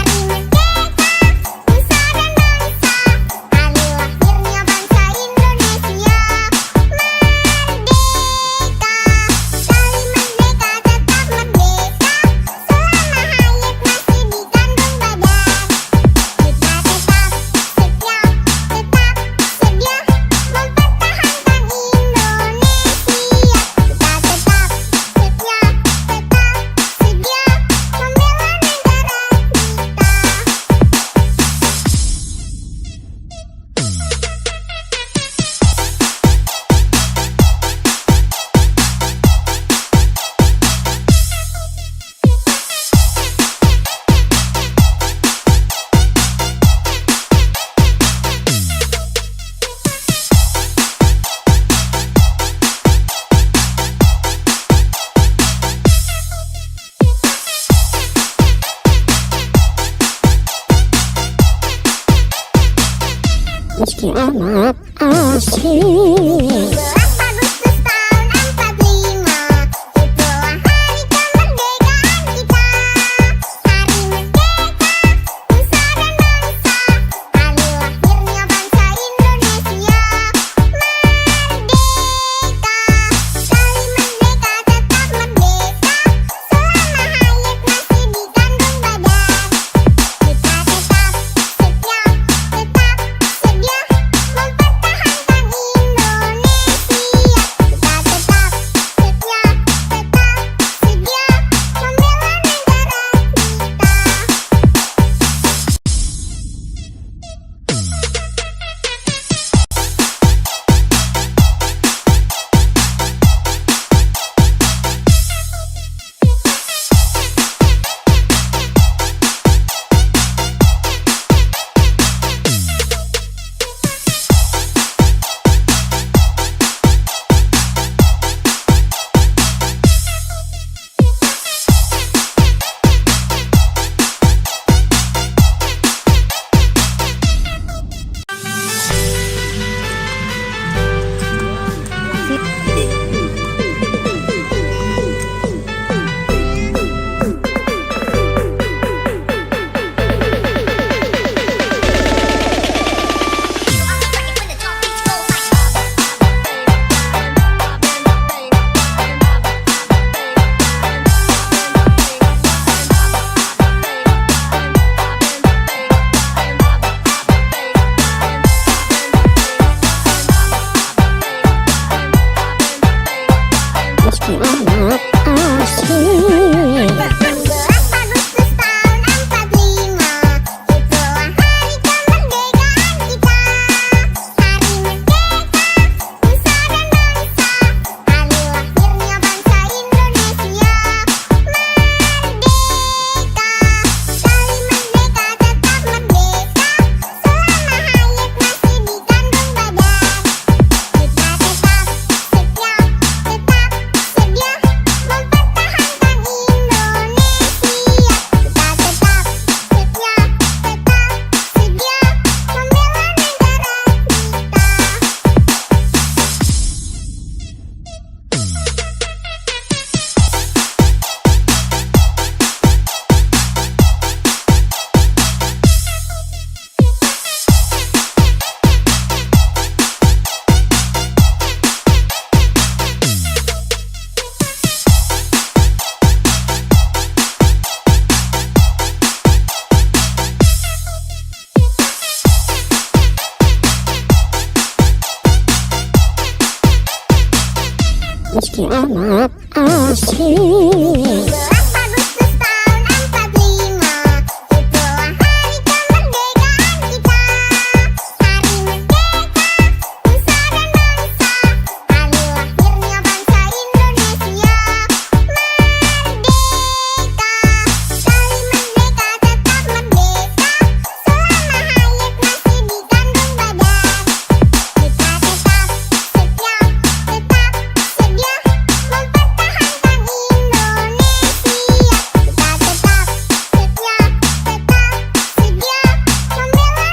Hari merdeka, nusa dan bangsa, hari lahirnya bangsa Indonesia. Merdeka, sekali merdeka tetap merdeka, selama hayat masih di kandung badan. Kita tetap setia, tetap sedia mempertahankan Indonesia. Kita tetap setia, tetap sedia membela negara Meski amat asik. 17 Agustus tahun 45, itulah hari kemerdekaan kita. Hari merdeka, nusa dan bangsa, hari lahirnya bangsa Indonesia. Merdeka, sekali merdeka tetap merdeka, selama hayat masih di kandung badan. Kita tetap setia, tetap sedia mempertahankan Indonesia. meski amat asing. 11 Agustus tahun 45, itulah hari kemerdekaan kita. Hari merdeka, nusa dan bangsa, hari lahirnya bangsa Indonesia. Merdeka, sekali merdeka tetap merdeka, selama hayat masih di kandung badan. Kita tetap setia, tetap sedia mempertahankan Indonesia. Kita tetap setia, tetap sedia membela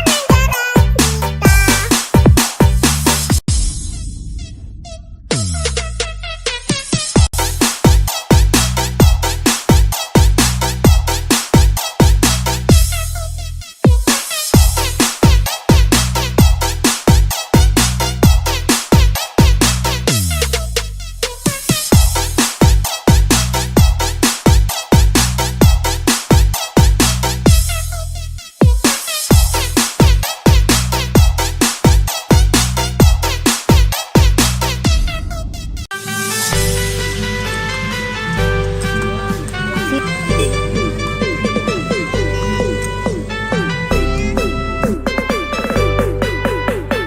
Meski amat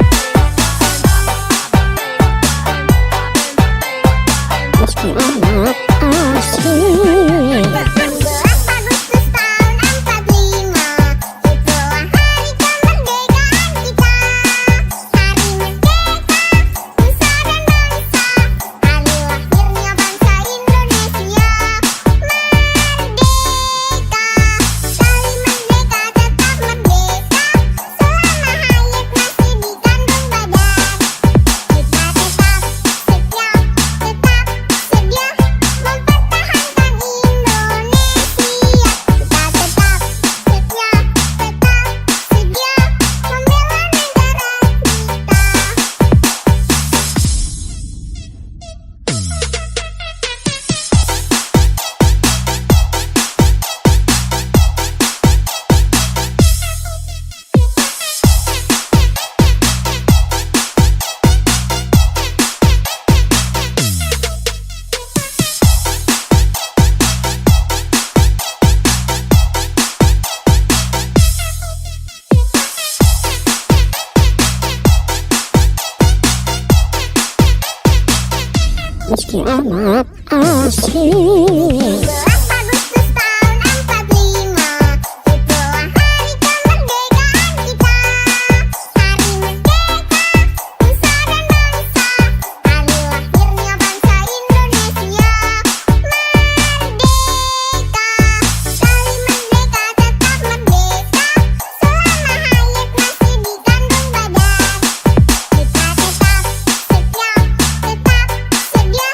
asing. 11 Agustus tahun 45, itulah hari kemerdekaan kita. Hari merdeka, nusa dan bangsa, hari lahirnya bangsa Indonesia. Merdeka, sekali merdeka tetap merdeka, selama hayat masih di kandung badan. Kita tetap setia, tetap sedia mempertahankan Indonesia. Kita tetap setia, tetap sedia membela Meski amat asing. 11 Agustus tahun 45, itulah hari kemerdekaan kita. Hari merdeka, nusa dan bangsa, hari lahirnya bangsa Indonesia. Merdeka, sekali merdeka tetap merdeka, selama hayat masih di kandung badan. Kita tetap setia, tetap sedia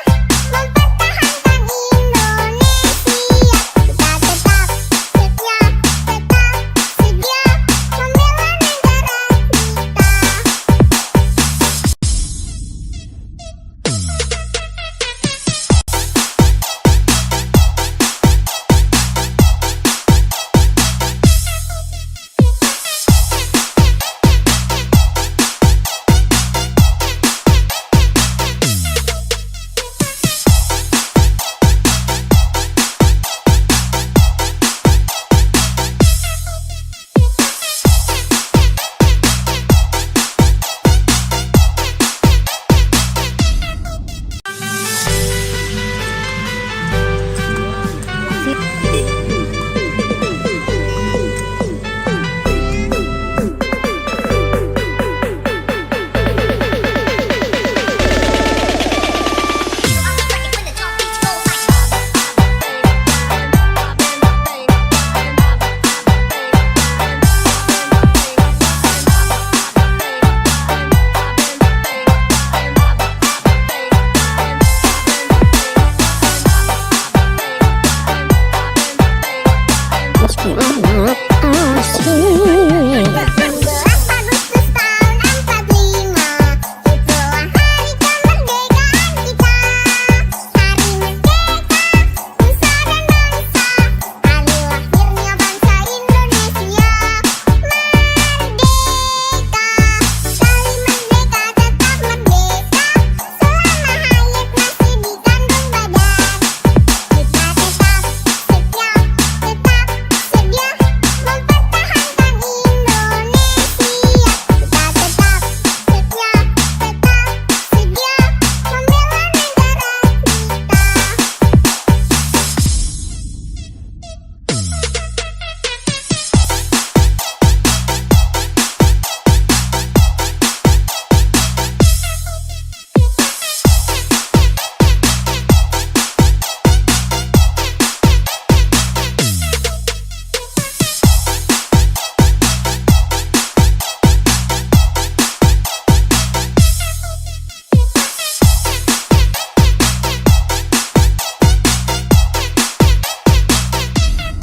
mempertahankan Indonesia.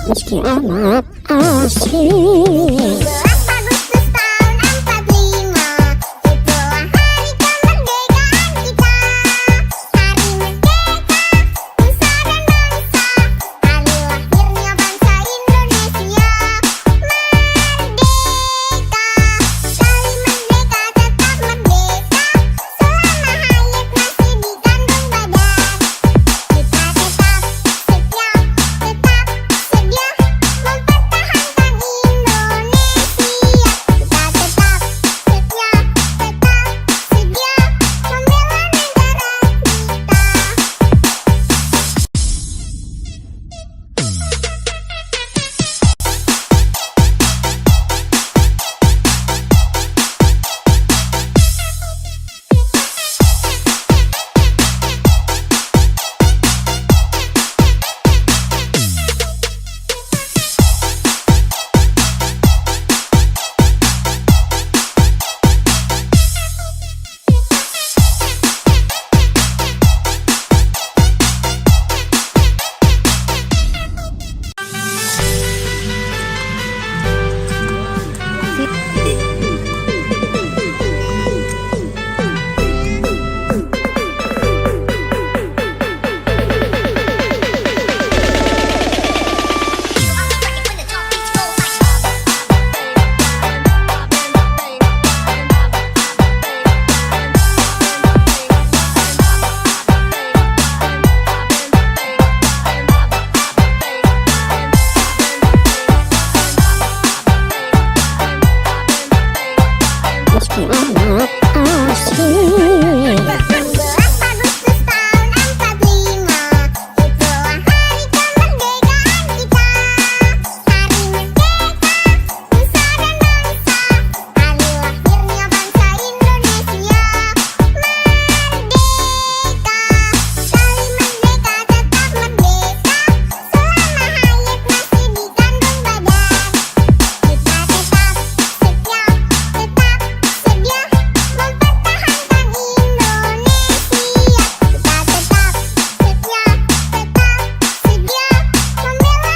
meski amat asing. 17 Agustus tahun 45, itulah hari kemerdekaan kita. Hari merdeka, nusa dan bangsa, hari lahirnya bangsa Indonesia. Merdeka, sekali merdeka tetap merdeka, selama hayat masih di kandung badan. Kita tetap setia, tetap sedia mempertahankan Indonesia. Kita tetap setia, tetap sedia membela negara Meski amat asing. 17 Agustus tahun 45, itulah hari kemerdekaan kita. Hari merdeka, nusa dan bangsa, hari lahirnya bangsa Indonesia. Merdeka, sekali merdeka tetap merdeka, selama hayat masih di kandung badan. Kita tetap setia, tetap sedia mempertahankan Indonesia. Kita tetap setia, tetap sedia membela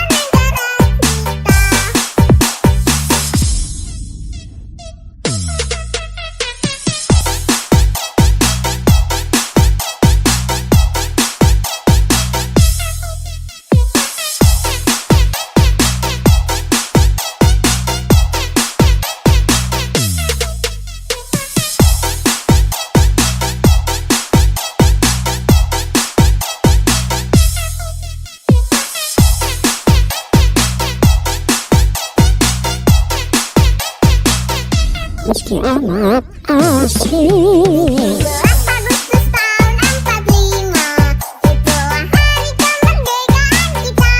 Meski amat asing. 17 Agustus tahun 45, itulah hari kemerdekaan kita.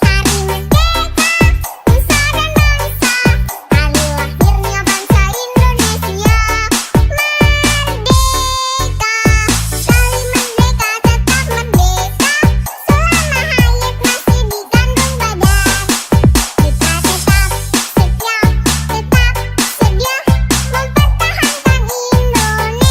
Hari merdeka, nusa dan bangsa, hari lahirnya bangsa Indonesia. Merdeka, sekali merdeka tetap merdeka, selama hayat masih di kandung badan. Kita tetap setia, tetap sedia mempertahankan Indonesia.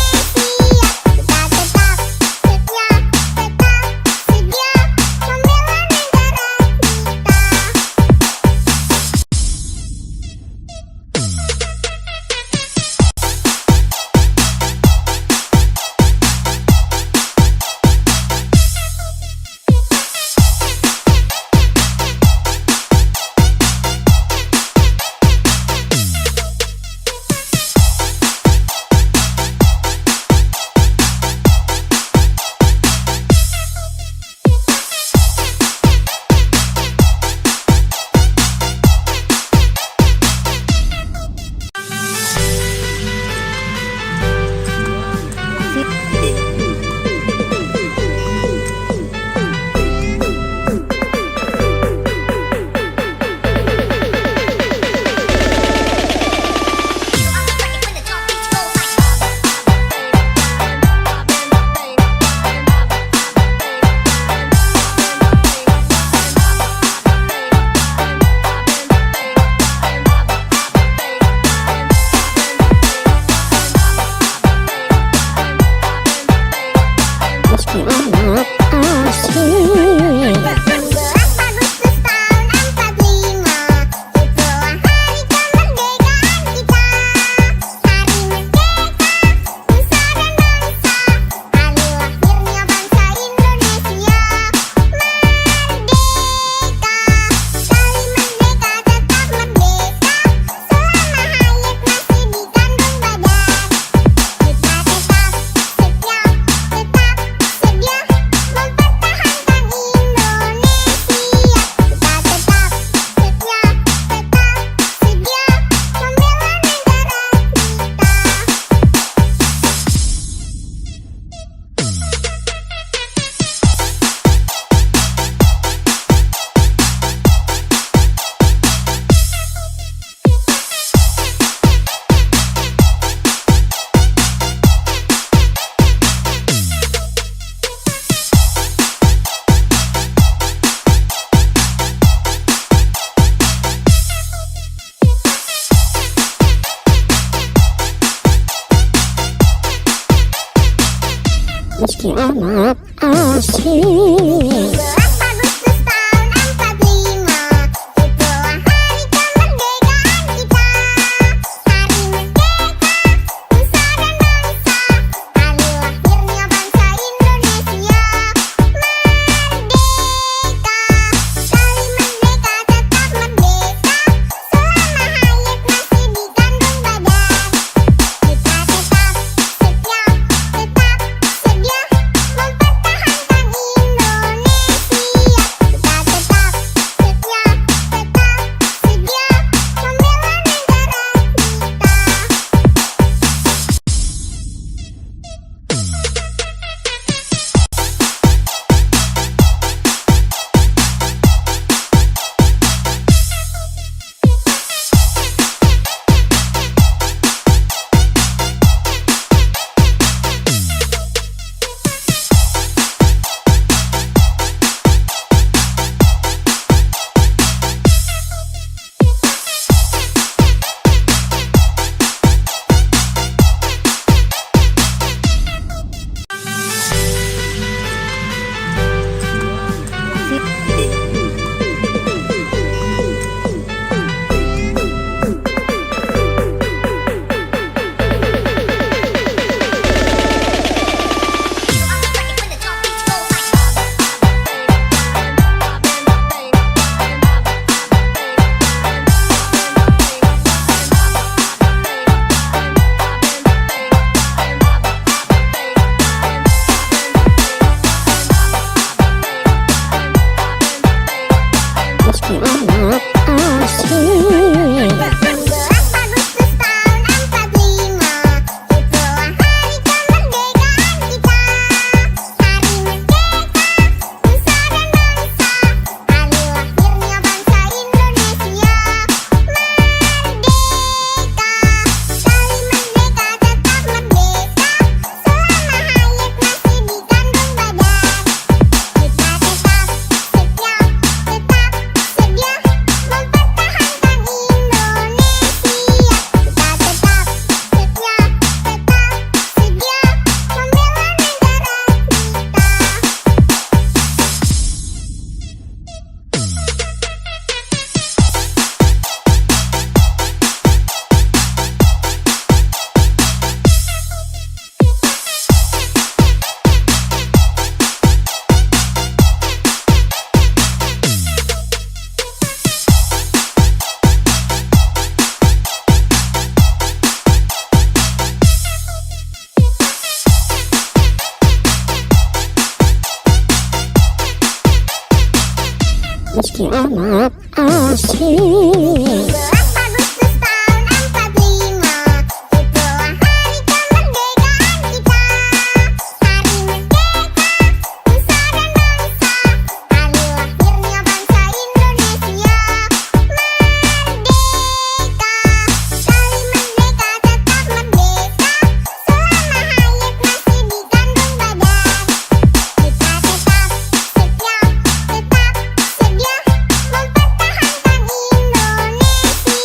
amat asik. 17 Agustus tahun 45, itulah hari kemerdekaan kita. Hari merdeka, nusa dan bangsa, hari lahirnya bangsa Indonesia. Merdeka, sekali merdeka tetap merdeka, selama hayat masih dikandung badan. Kita tetap setia, tetap sedia mempertahankan Indonesia. Kita tetap setia, tetap sedia membela negara Meski amat asik. 17 Agustus tahun 45, itulah hari kemerdekaan kita. Hari merdeka, nusa dan bangsa, hari lahirnya bangsa Indonesia. Merdeka, sekali merdeka tetap merdeka, selama hayat masih dikandung badan. Kita tetap setia, tetap sedia mempertahankan Indonesia. Kita tetap setia, tetap sedia membela negara Meski amat asik. 17 Agustus tahun 45, itulah hari kemerdekaan kita. Hari merdeka, nusa dan bangsa, hari lahirnya bangsa Indonesia. Merdeka, sekali merdeka tetap merdeka, selama hayat masih dikandung badan. Kita tetap setia, tetap sedia mempertahankan Indonesia.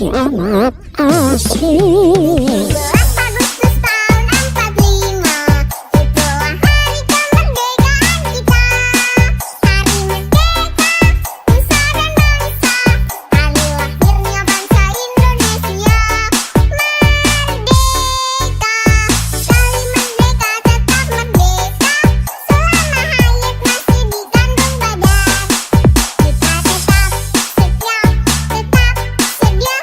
Meski amat asik. 12 Agustus tahun 45, itulah hari kemerdekaan kita. Hari merdeka, nusa dan bangsa, hari lahirnya bangsa Indonesia. Merdeka, sekali merdeka tetap merdeka, selama hayat masih di kandung badan. Kita tetap setia, tetap sedia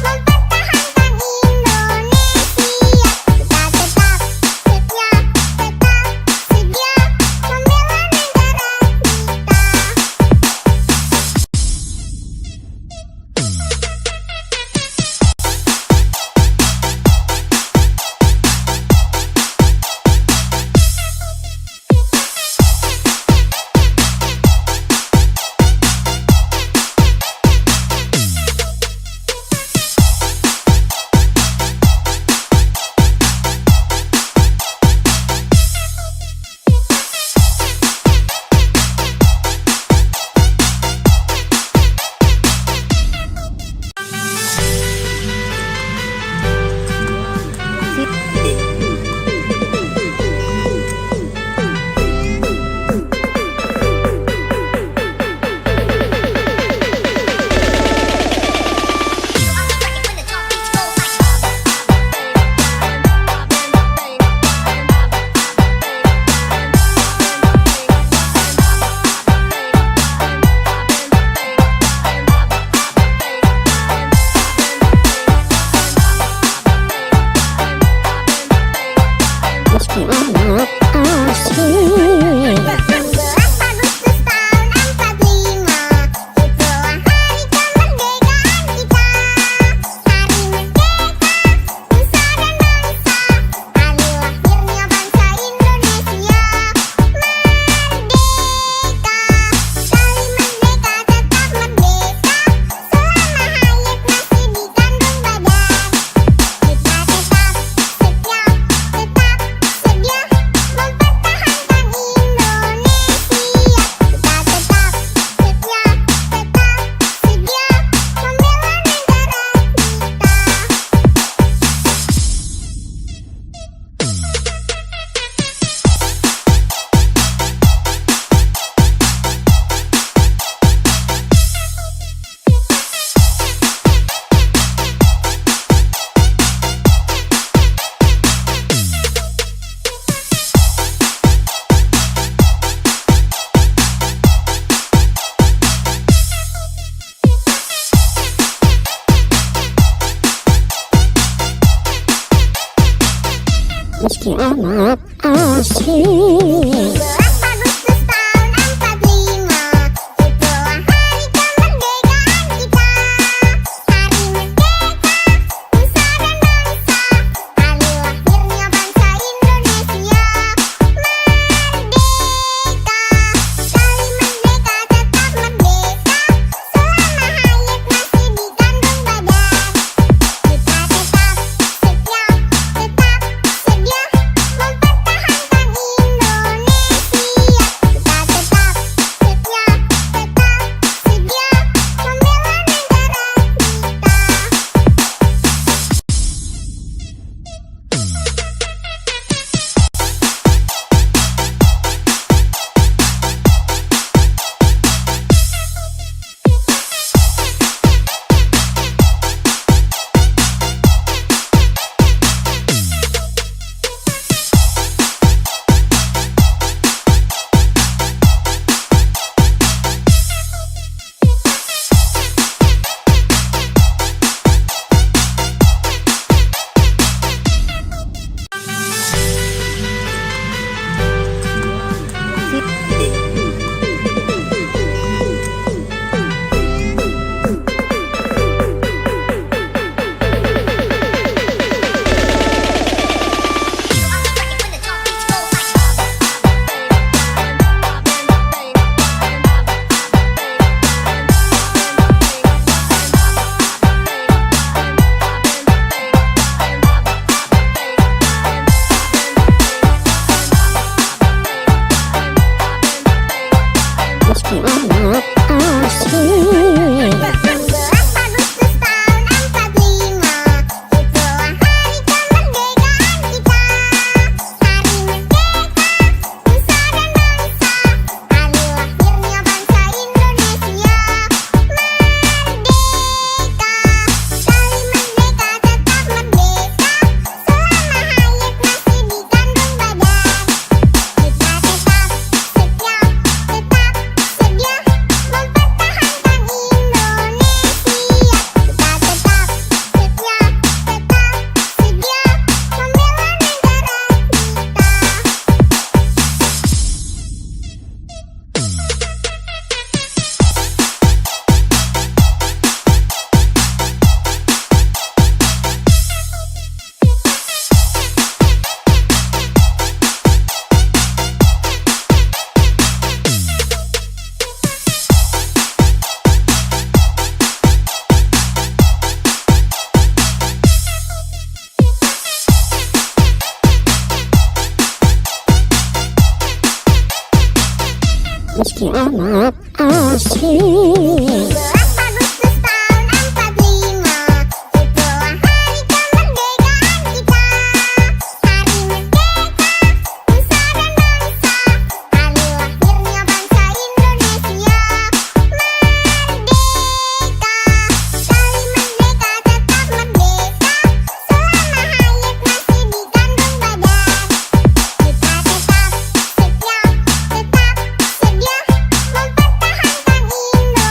mempertahankan Indonesia. Kita tetap setia, tetap sedia membela negara Meski amat asik. 12 Agustus tahun 45, itulah hari kemerdekaan kita. Hari merdeka, nusa dan bangsa, hari lahirnya bangsa Indonesia. Merdeka, sekali merdeka tetap merdeka, selama hayat masih di kandung badan. Kita tetap setia, tetap sedia mempertahankan Indonesia. Kita tetap setia, tetap sedia membela negara Meski amat asik. 12 Agustus tahun 45, itulah hari kemerdekaan kita. Hari merdeka, nusa dan bangsa, hari lahirnya bangsa Indonesia. Merdeka, sekali merdeka tetap merdeka, selama hayat masih di kandung badan. Kita tetap setia, tetap sedia mempertahankan Indonesia. Kita tetap setia, tetap sedia membela negara Meski amat asik. 12 Agustus tahun 45, selamat asik. 17 Agustus tahun 45, itulah hari kemerdekaan kita. Hari merdeka, nusa dan bangsa, hari lahirnya bangsa Indonesia. Merdeka, sekali merdeka tetap merdeka, selama hayat masih di kandung badan. Kita tetap setia, tetap sedia mempertahankan Indonesia.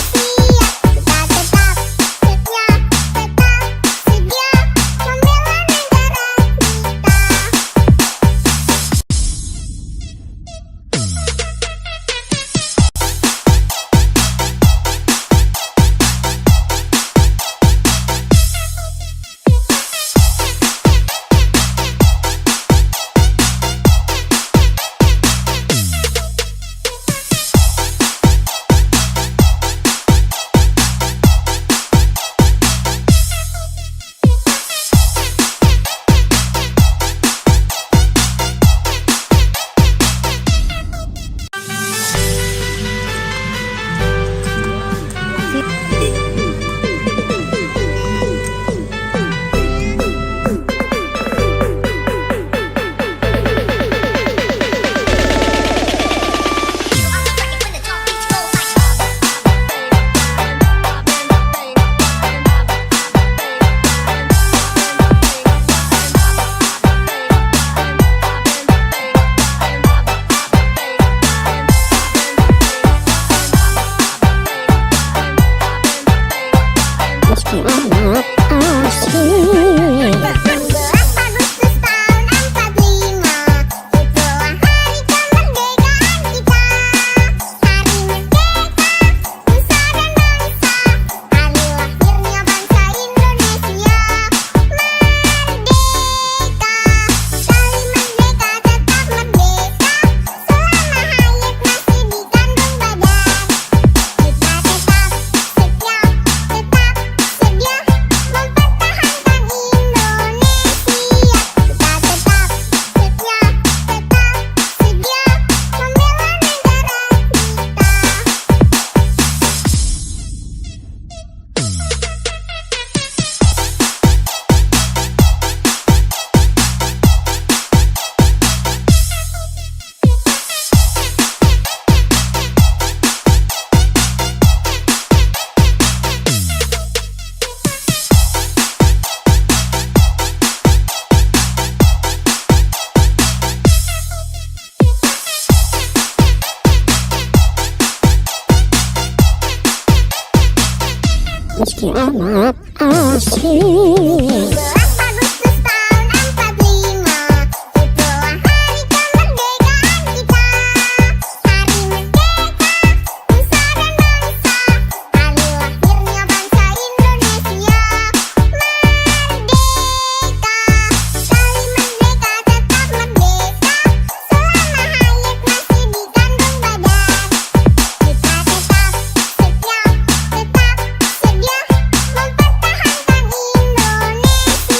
Kita tetap setia, tetap sedia membela negara Selamat asik. 17 Agustus tahun 45, itulah hari kemerdekaan kita. Hari merdeka, nusa dan bangsa, hari lahirnya bangsa Indonesia. Merdeka, sekali merdeka tetap merdeka, selama hayat masih di kandung badan. Kita tetap setia, tetap sedia mempertahankan Indonesia. Kita tetap setia, tetap sedia membela negara Selamat asik. 17 Agustus tahun 45, itulah hari kemerdekaan kita. Hari merdeka, nusa dan bangsa, hari lahirnya bangsa Indonesia. Merdeka, sekali merdeka tetap merdeka, selama hayat masih di kandung badan. Kita tetap setia, tetap sedia mempertahankan Indonesia.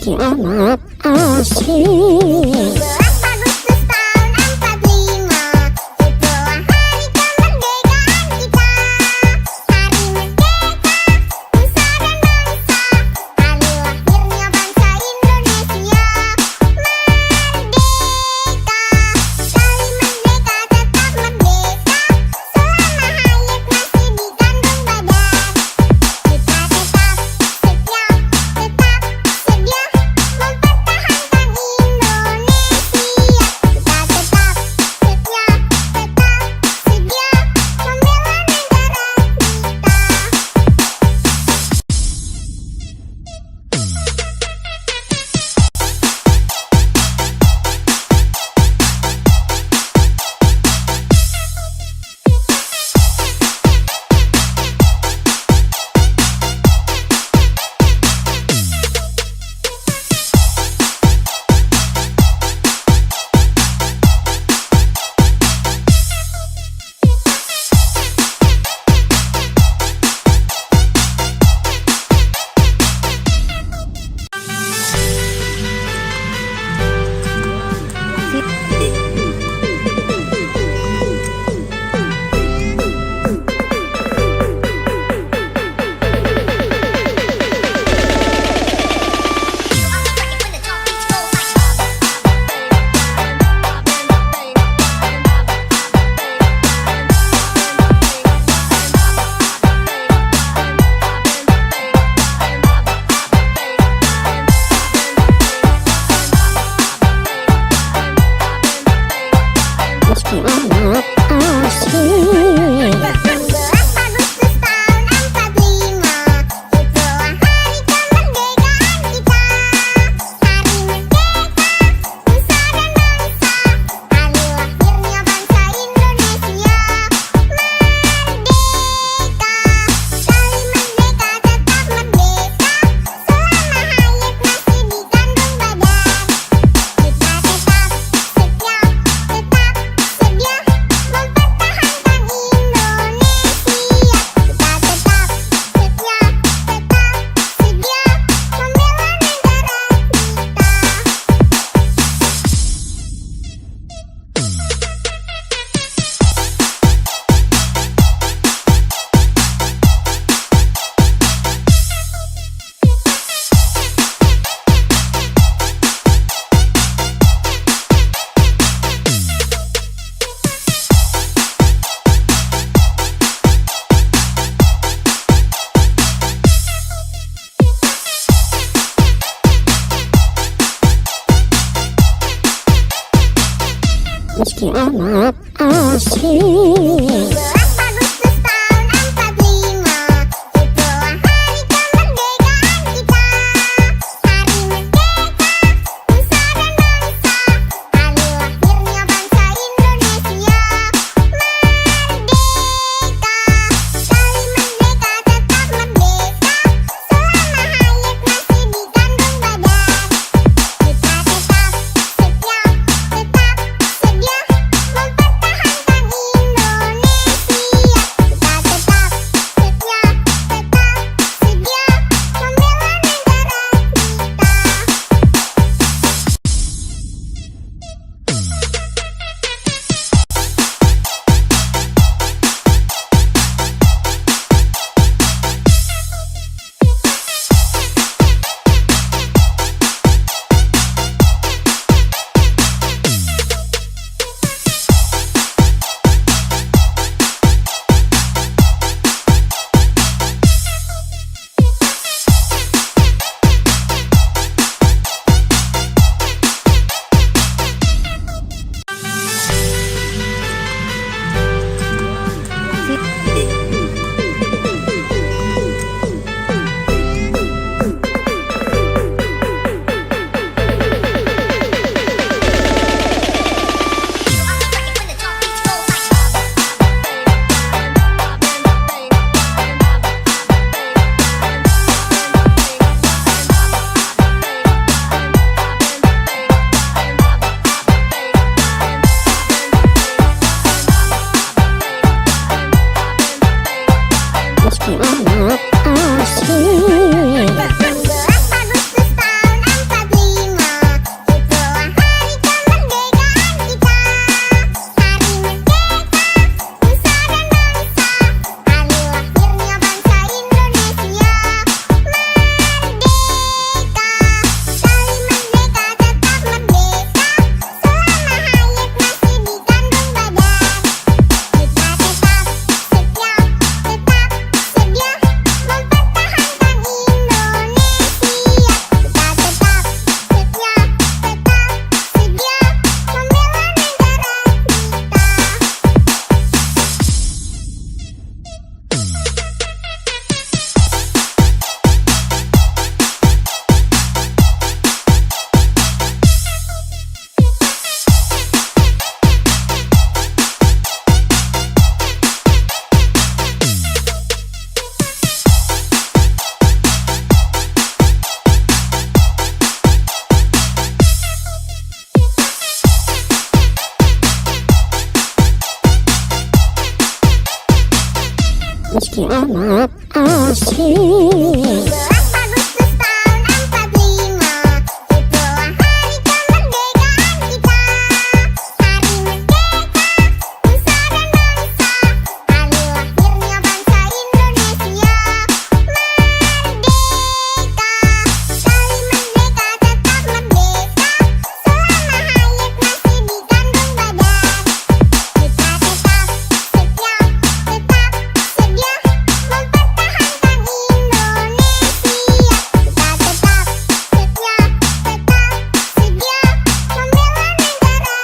meski amat asik. 17 Agustus tahun 45, itulah hari kemerdekaan kita. Hari merdeka, nusa dan bangsa, hari lahirnya bangsa Indonesia. Merdeka, sekali merdeka tetap merdeka, selama hayat masih di kandung badan. Kita tetap setia, tetap sedia mempertahankan Indonesia. Kita tetap setia, tetap sedia membela negara Meski amat asik. 17 Agustus tahun 45, itulah hari kemerdekaan kita. Hari merdeka, nusa dan bangsa, hari lahirnya bangsa Indonesia. Merdeka, sekali merdeka tetap merdeka, selama hayat masih di kandung badan. Kita tetap setia, tetap sedia mempertahankan Indonesia. Kita tetap setia, tetap sedia membela negara Meski amat asik. 17 Agustus tahun 45, itulah hari kemerdekaan kita. Hari merdeka, nusa dan bangsa, hari lahirnya bangsa Indonesia. Merdeka, sekali merdeka tetap merdeka, selama hayat masih di kandung badan. Kita tetap setia, tetap sedia mempertahankan Indonesia. meski amat asik. 11 Agustus tahun 45, itulah hari kemerdekaan kita. Hari merdeka, nusa dan bangsa, hari lahirnya bangsa Indonesia. Merdeka, sekali merdeka tetap merdeka, selama hayat masih di kandung badan. Kita tetap setia, tetap sedia mempertahankan Indonesia. Kita tetap setia, tetap sedia membela negara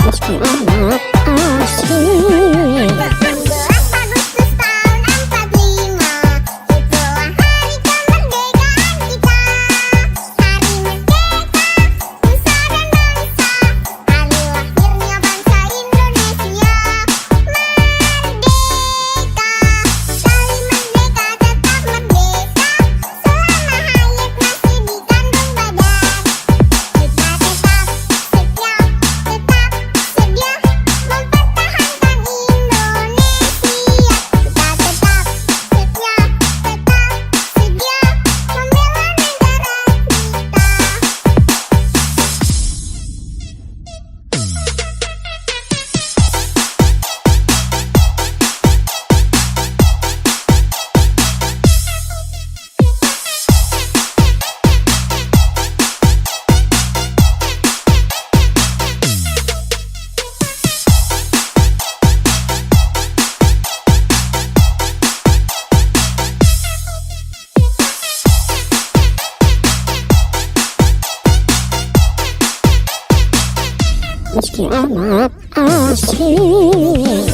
Meski amat asik. 11 Agustus tahun 45, itulah hari kemerdekaan kita. Hari merdeka, nusa dan bangsa, hari lahirnya bangsa Indonesia. Merdeka, sekali merdeka tetap merdeka, selama hayat masih di kandung badan. Kita tetap setia, tetap sedia mempertahankan Indonesia. Kita tetap setia, tetap sedia membela negara Meski amat asik.